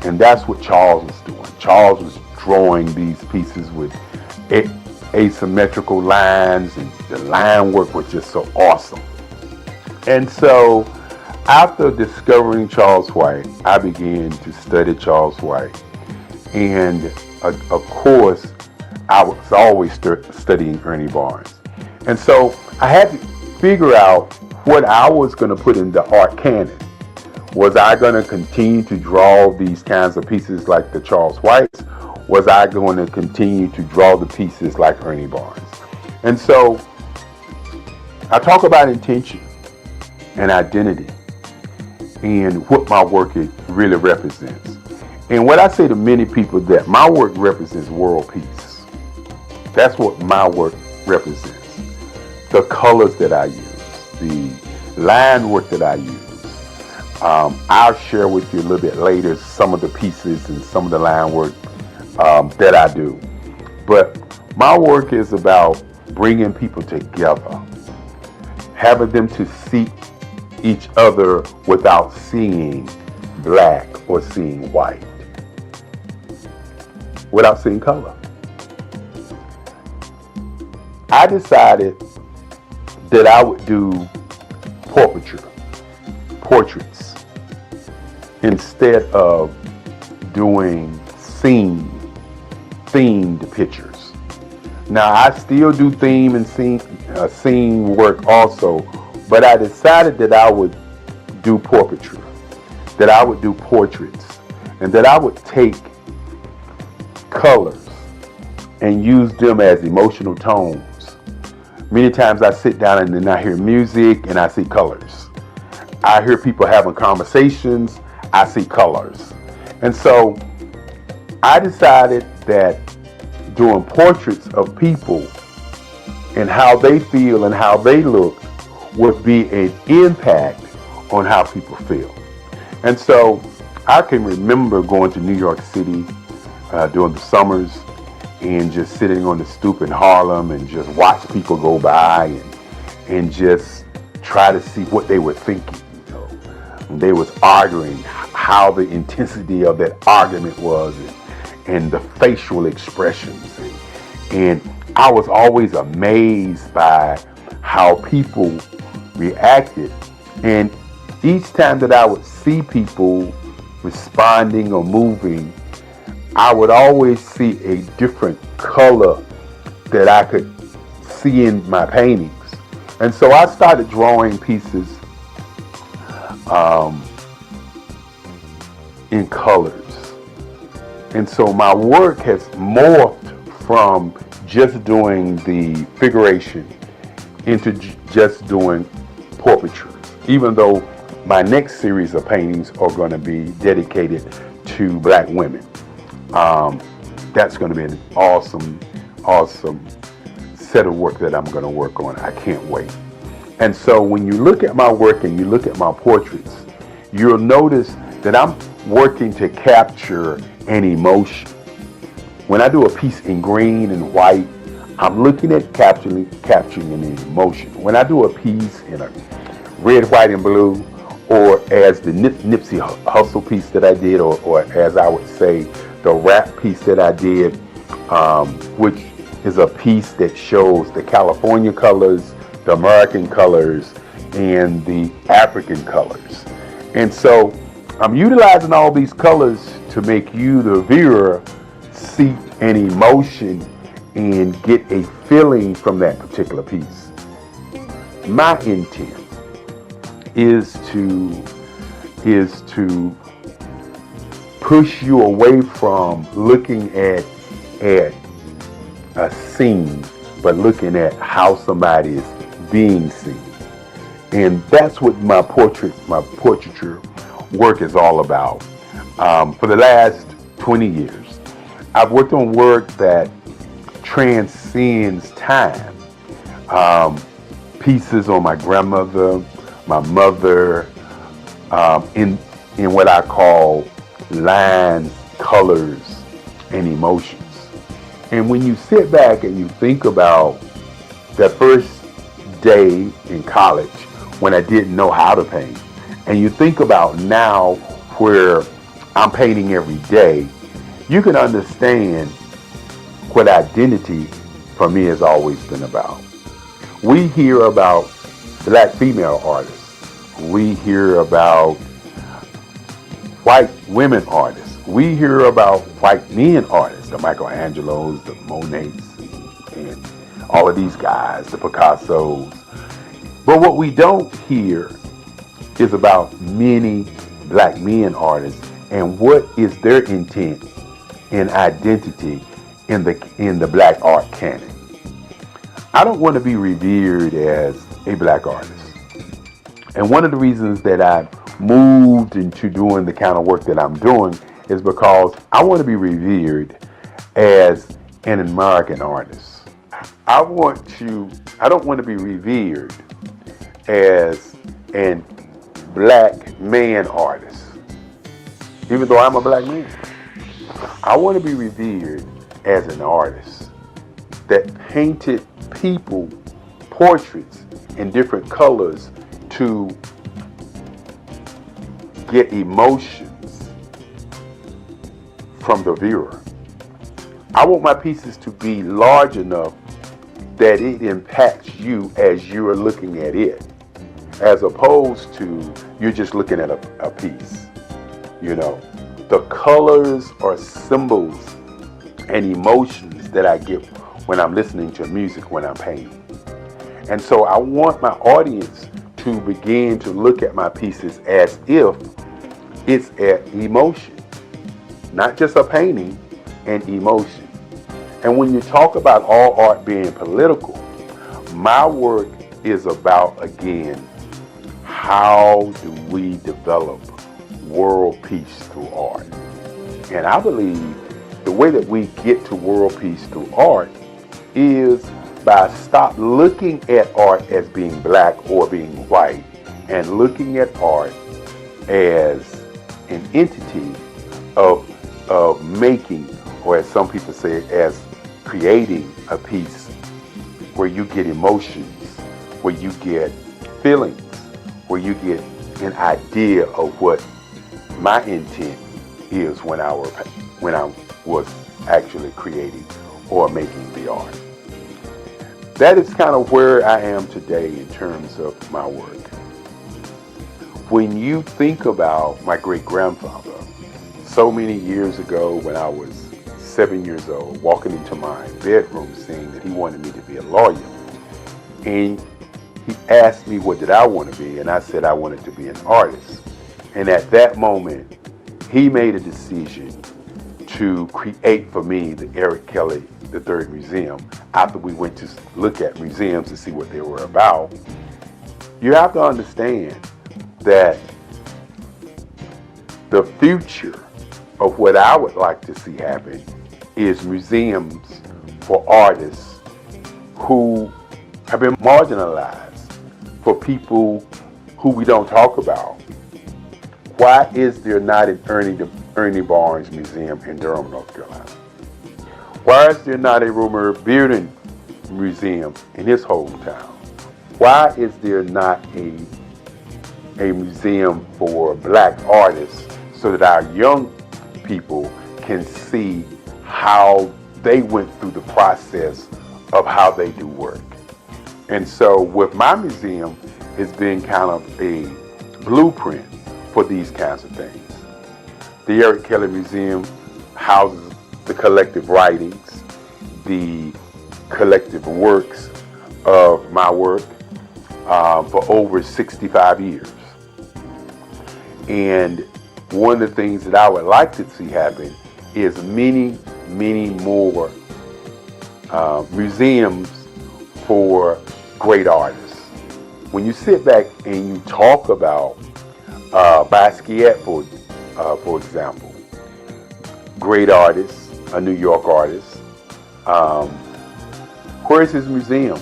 And that's what Charles was doing. Charles was drawing these pieces with asymmetrical lines, and the line work was just so awesome. And so after discovering Charles White, I began to study Charles White. And of course, I was always studying Ernie Barnes. And so I had to figure out what I was going to put in the art canon. Was I going to continue to draw these kinds of pieces like the Charles Whites? Was I going to continue to draw the pieces like Ernie Barnes? And so I talk about intention and identity and what my work really represents. And what I say to many people, that my work represents world peace. That's what my work represents. the colors that I use, the line work that I use. I'll share with you a little bit later some of the pieces and some of the line work that I do. But my work is about bringing people together, having them to see each other without seeing black or seeing white, without seeing color. I decided that I would do portraits, instead of doing themed pictures. Now, I still do theme and scene work also, but I decided that I would do portraiture, that I would do portraits, and that I would take colors and use them as emotional tones. Many times I sit down and then I hear music and I see colors. I hear people having conversations, I see colors. And so I decided that doing portraits of people and how they feel and how they look would be an impact on how people feel. And so I can remember going to New York City during the summers and just sitting on the stoop in Harlem and just watch people go by and just try to see what they were thinking. You know, and they was arguing, how the intensity of that argument was, and the facial expressions. And I was always amazed by how people reacted. And each time that I would see people responding or moving, I would always see a different color that I could see in my paintings. And so I started drawing pieces in colors. And so my work has morphed from just doing the figuration into just doing portraiture, even though my next series of paintings are going to be dedicated to black women. That's going to be an awesome set of work that I'm going to work on. I can't wait. And so when you look at my work and you look at my portraits, you'll notice that I'm working to capture an emotion. When I do a piece in green and white, I'm looking at capturing an emotion. When I do a piece in a red, white, and blue, or as the Nipsey Hussle piece that I did, or as I would say, the rap piece that I did, which is a piece that shows the California colors, the American colors, and the African colors. And so I'm utilizing all these colors to make you, the viewer, see an emotion and get a feeling from that particular piece. My intent is to push you away from looking at a scene, but looking at how somebody is being seen. And that's what my portraiture work is all about. For the last 20 years, I've worked on work that transcends time. Pieces on my grandmother, my mother, in what I call lines, colors, and emotions. And when you sit back and you think about that first day in college when I didn't know how to paint, and you think about now where I'm painting every day, you can understand what identity for me has always been about. We hear about black female artists. We hear about white women artists. We hear about white men artists, the Michelangelos, the Monets, and all of these guys, the Picassos. But what we don't hear is about many black men artists and what is their intent and identity in the black art canon. I don't want to be revered as a black artist. And one of the reasons that I moved into doing the kind of work that I'm doing is because I want to be revered as an American artist. I want to I don't want to be revered as a black man artist, even though I'm a black man. I want to be revered as an artist that painted people portraits in different colors to get emotions from the viewer. I want my pieces to be large enough that it impacts you as you're looking at it, as opposed to you're just looking at a piece. You know, the colors are symbols and emotions that I get when I'm listening to music, when I'm painting. And so I want my audience to begin to look at my pieces as if it's an emotion, not just a painting, an emotion. And when you talk about all art being political, my work is about, again, how do we develop world peace through art? And I believe the way that we get to world peace through art is by stop looking at art as being black or being white and looking at art as an entity of making, or as some people say, as creating a piece where you get emotions, where you get feelings, where you get an idea of what my intent is when I was actually creating or making the art. That is kind of where I am today in terms of my work. When you think about my great-grandfather, so many years ago when I was 7 years old, walking into my bedroom saying that he wanted me to be a lawyer. And he asked me what did I want to be, and I said I wanted to be an artist. And at that moment, he made a decision to create for me the Eric Kelly III Museum. After we went to look at museums to see what they were about, you have to understand that the future of what I would like to see happen is museums for artists who have been marginalized, for people who we don't talk about. Why is there not an Ernie Barnes Museum in Durham, North Carolina? Why is there not a Rumer Bearden Museum in his hometown? Why is there not a museum for black artists so that our young people can see how they went through the process of how they do work? And so with my museum, it's been kind of a blueprint for these kinds of things. The Eric Kelly Museum houses the collective writings, the collective works of my work for over 65 years. And one of the things that I would like to see happen is many, many more museums for great artists. When you sit back and you talk about Basquiat, for example, great artist, a New York artist, where's his museum?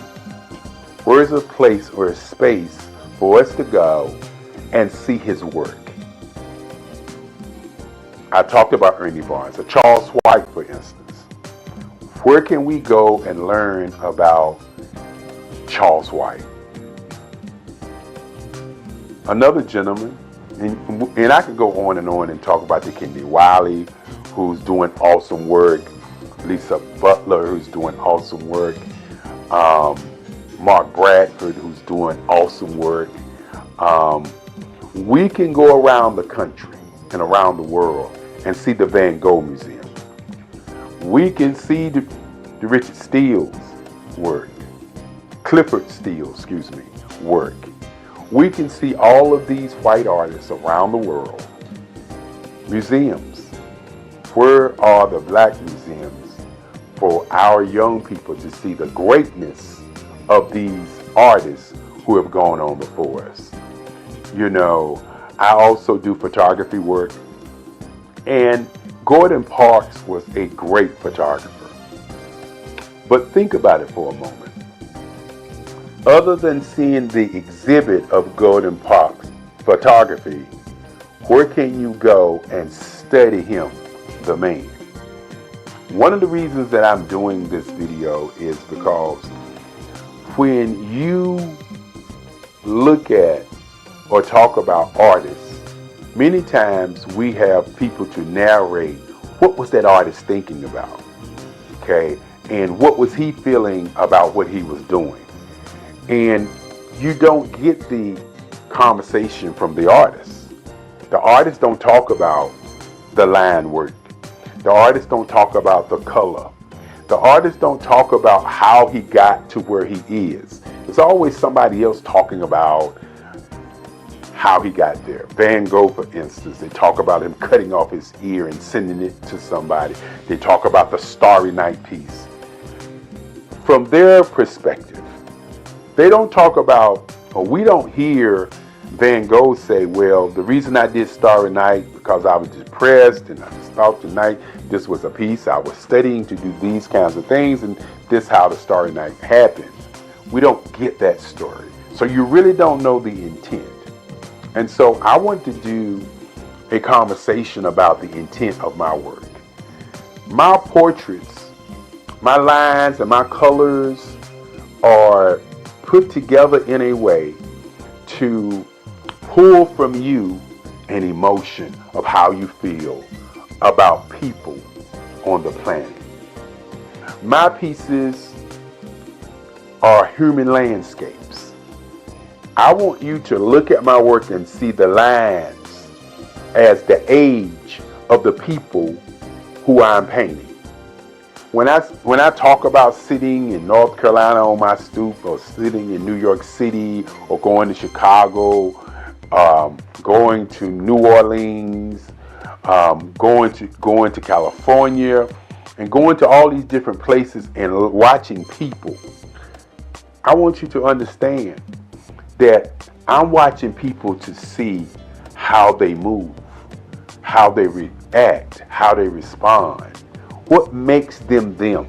Where's a place or a space for us to go and see his work? I talked about Ernie Barnes, or Charles White, for instance. Where can we go and learn about Charles White? Another gentleman, and I could go on and talk about the Kendi Wiley, who's doing awesome work, Lisa Butler, who's doing awesome work, Mark Bradford, who's doing awesome work. We can go around the country and around the world and see the Van Gogh Museum. We can see the Richard Steele's work, Clifford Steele, work. We can see all of these white artists around the world. Museums. Where are the black museums for our young people to see the greatness of these artists who have gone on before us? You know, I also do photography work, and Gordon Parks was a great photographer. But think about it for a moment. Other than seeing the exhibit of Golden Park's photography, where can you go and study him, the man? One of the reasons that I'm doing this video is because when you look at or talk about artists, many times we have people to narrate what was that artist thinking about, okay? And what was he feeling about what he was doing? And you don't get the conversation from the artist. The artists don't talk about the line work. The artists don't talk about the color. The artists don't talk about how he got to where he is. There's always somebody else talking about how he got there. Van Gogh, for instance, they talk about him cutting off his ear and sending it to somebody. They talk about the Starry Night piece. From their perspective, they don't talk about, or we don't hear Van Gogh say, well, the reason I did Starry Night because I was depressed and I just thought tonight this was a piece. I was studying to do these kinds of things, and this is how the Starry Night happened. We don't get that story. So you really don't know the intent. And so I want to do a conversation about the intent of my work. My portraits, my lines and my colors are put together in a way to pull from you an emotion of how you feel about people on the planet. My pieces are human landscapes. I want you to look at my work and see the lines as the age of the people who I'm painting. When I talk about sitting in North Carolina on my stoop, or sitting in New York City, or going to Chicago, going to New Orleans, going to California, and going to all these different places and watching people, I want you to understand that I'm watching people to see how they move, how they react, how they respond, what makes them them.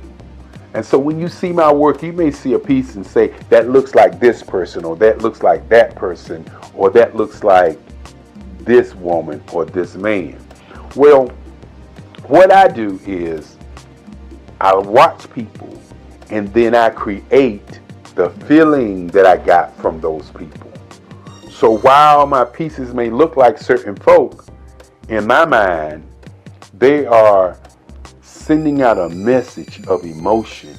And so when you see my work, you may see a piece and say, that looks like this person, or that looks like that person, or that looks like this woman or this man. Well, what I do is I watch people and then I create the feeling that I got from those people. So while my pieces may look like certain folk, in my mind, they are sending out a message of emotion,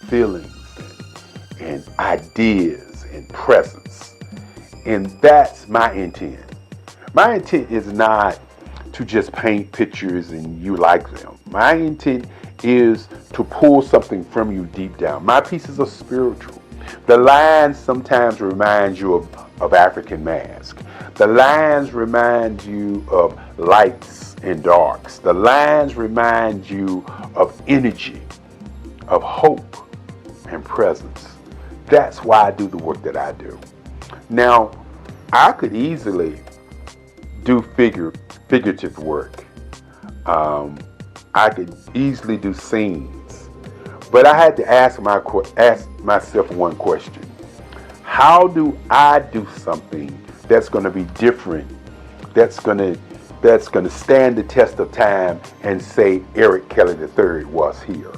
feelings, and ideas and presence. And that's my intent. My intent is not to just paint pictures and you like them. My intent is to pull something from you deep down. My pieces are spiritual. The lines sometimes remind you of African mask. The lines remind you of lights and darks. The lines remind you of energy, of hope and presence. That's why I do the work that I do. Now, I could easily do figurative work. I could easily do scenes. But I had to ask myself one question. How do I do something that's going to be different, that's going to stand the test of time and say Eric Kelly III was here?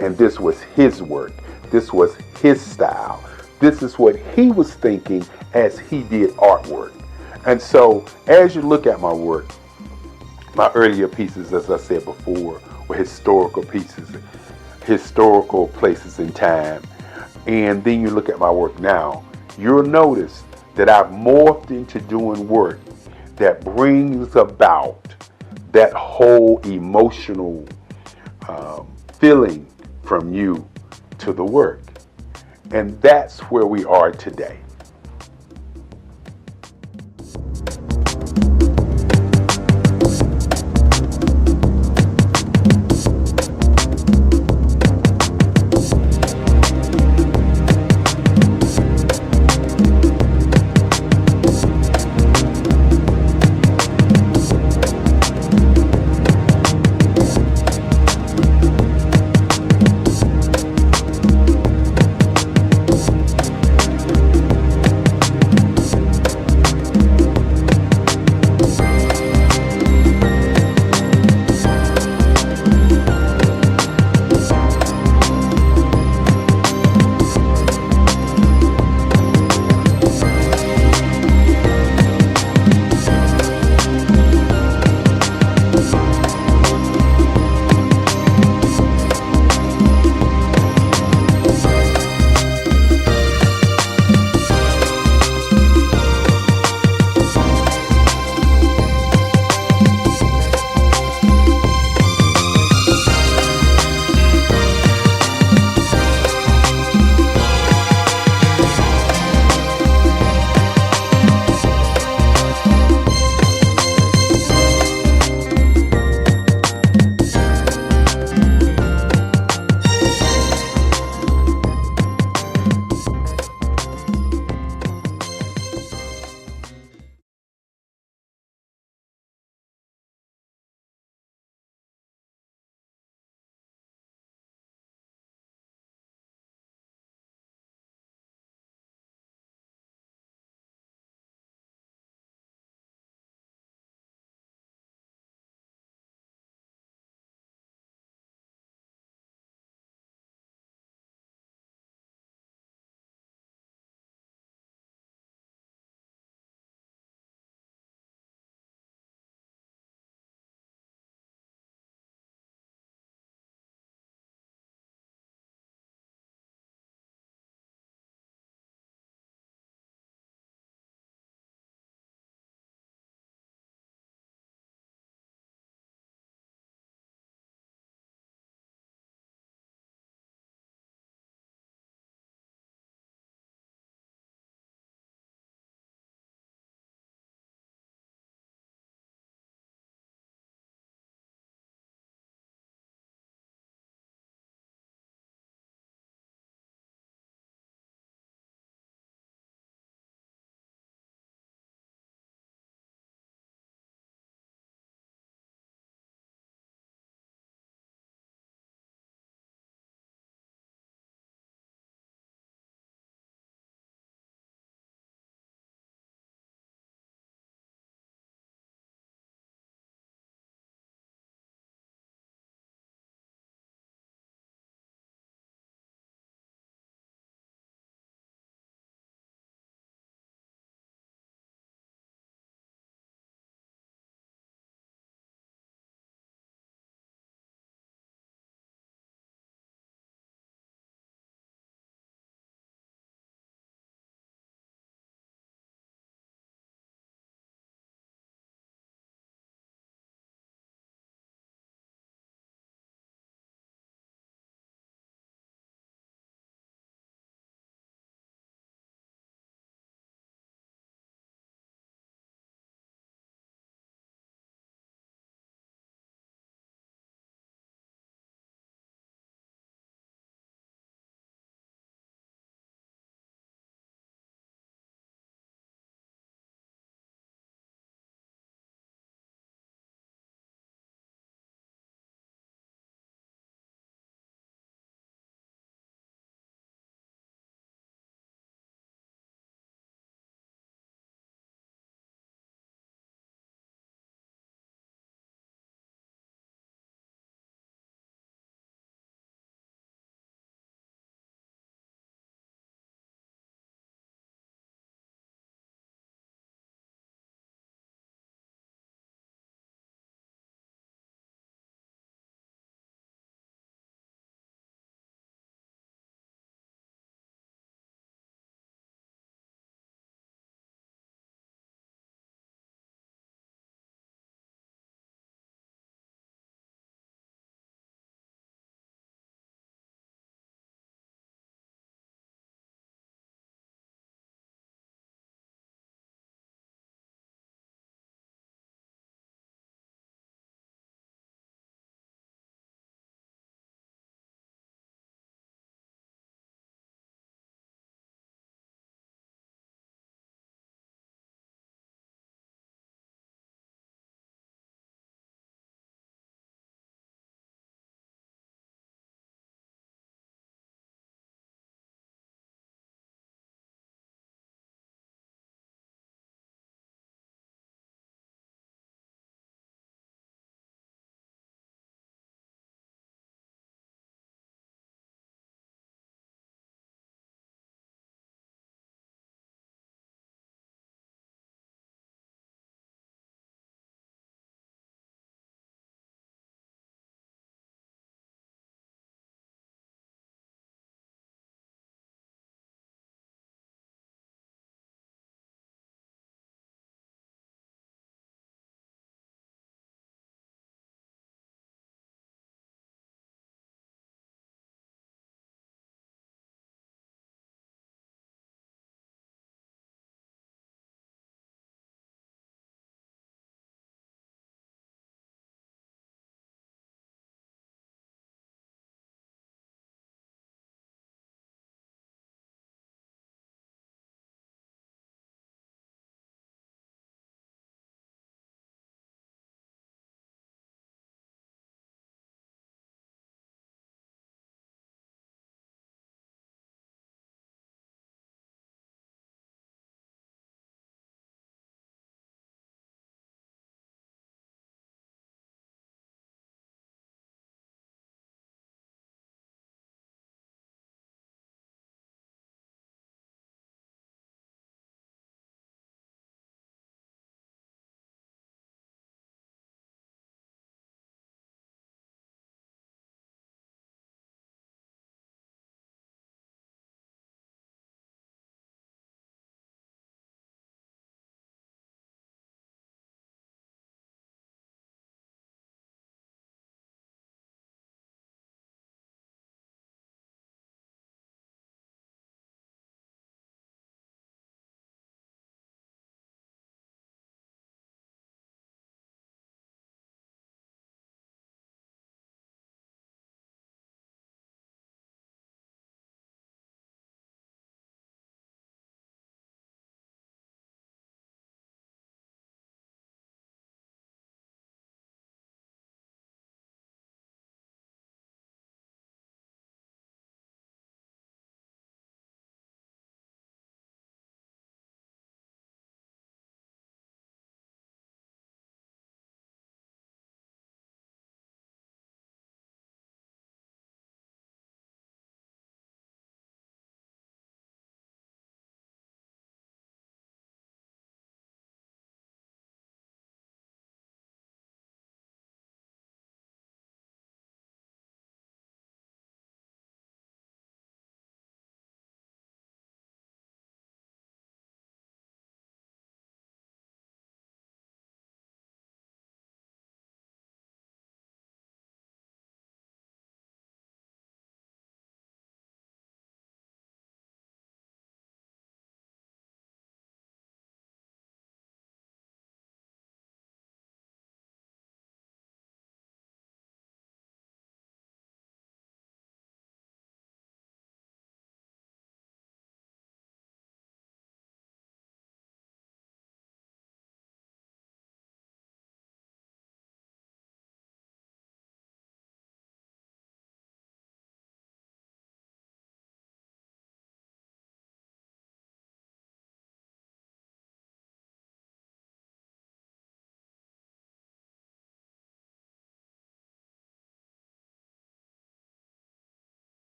And this was his work. This was his style. This is what he was thinking as he did artwork. And so as you look at my work, my earlier pieces, as I said before, were historical pieces, historical places in time. And then you look at my work now, you'll notice that I've morphed into doing work that brings about that whole emotional feeling from you to the work. And that's where we are today.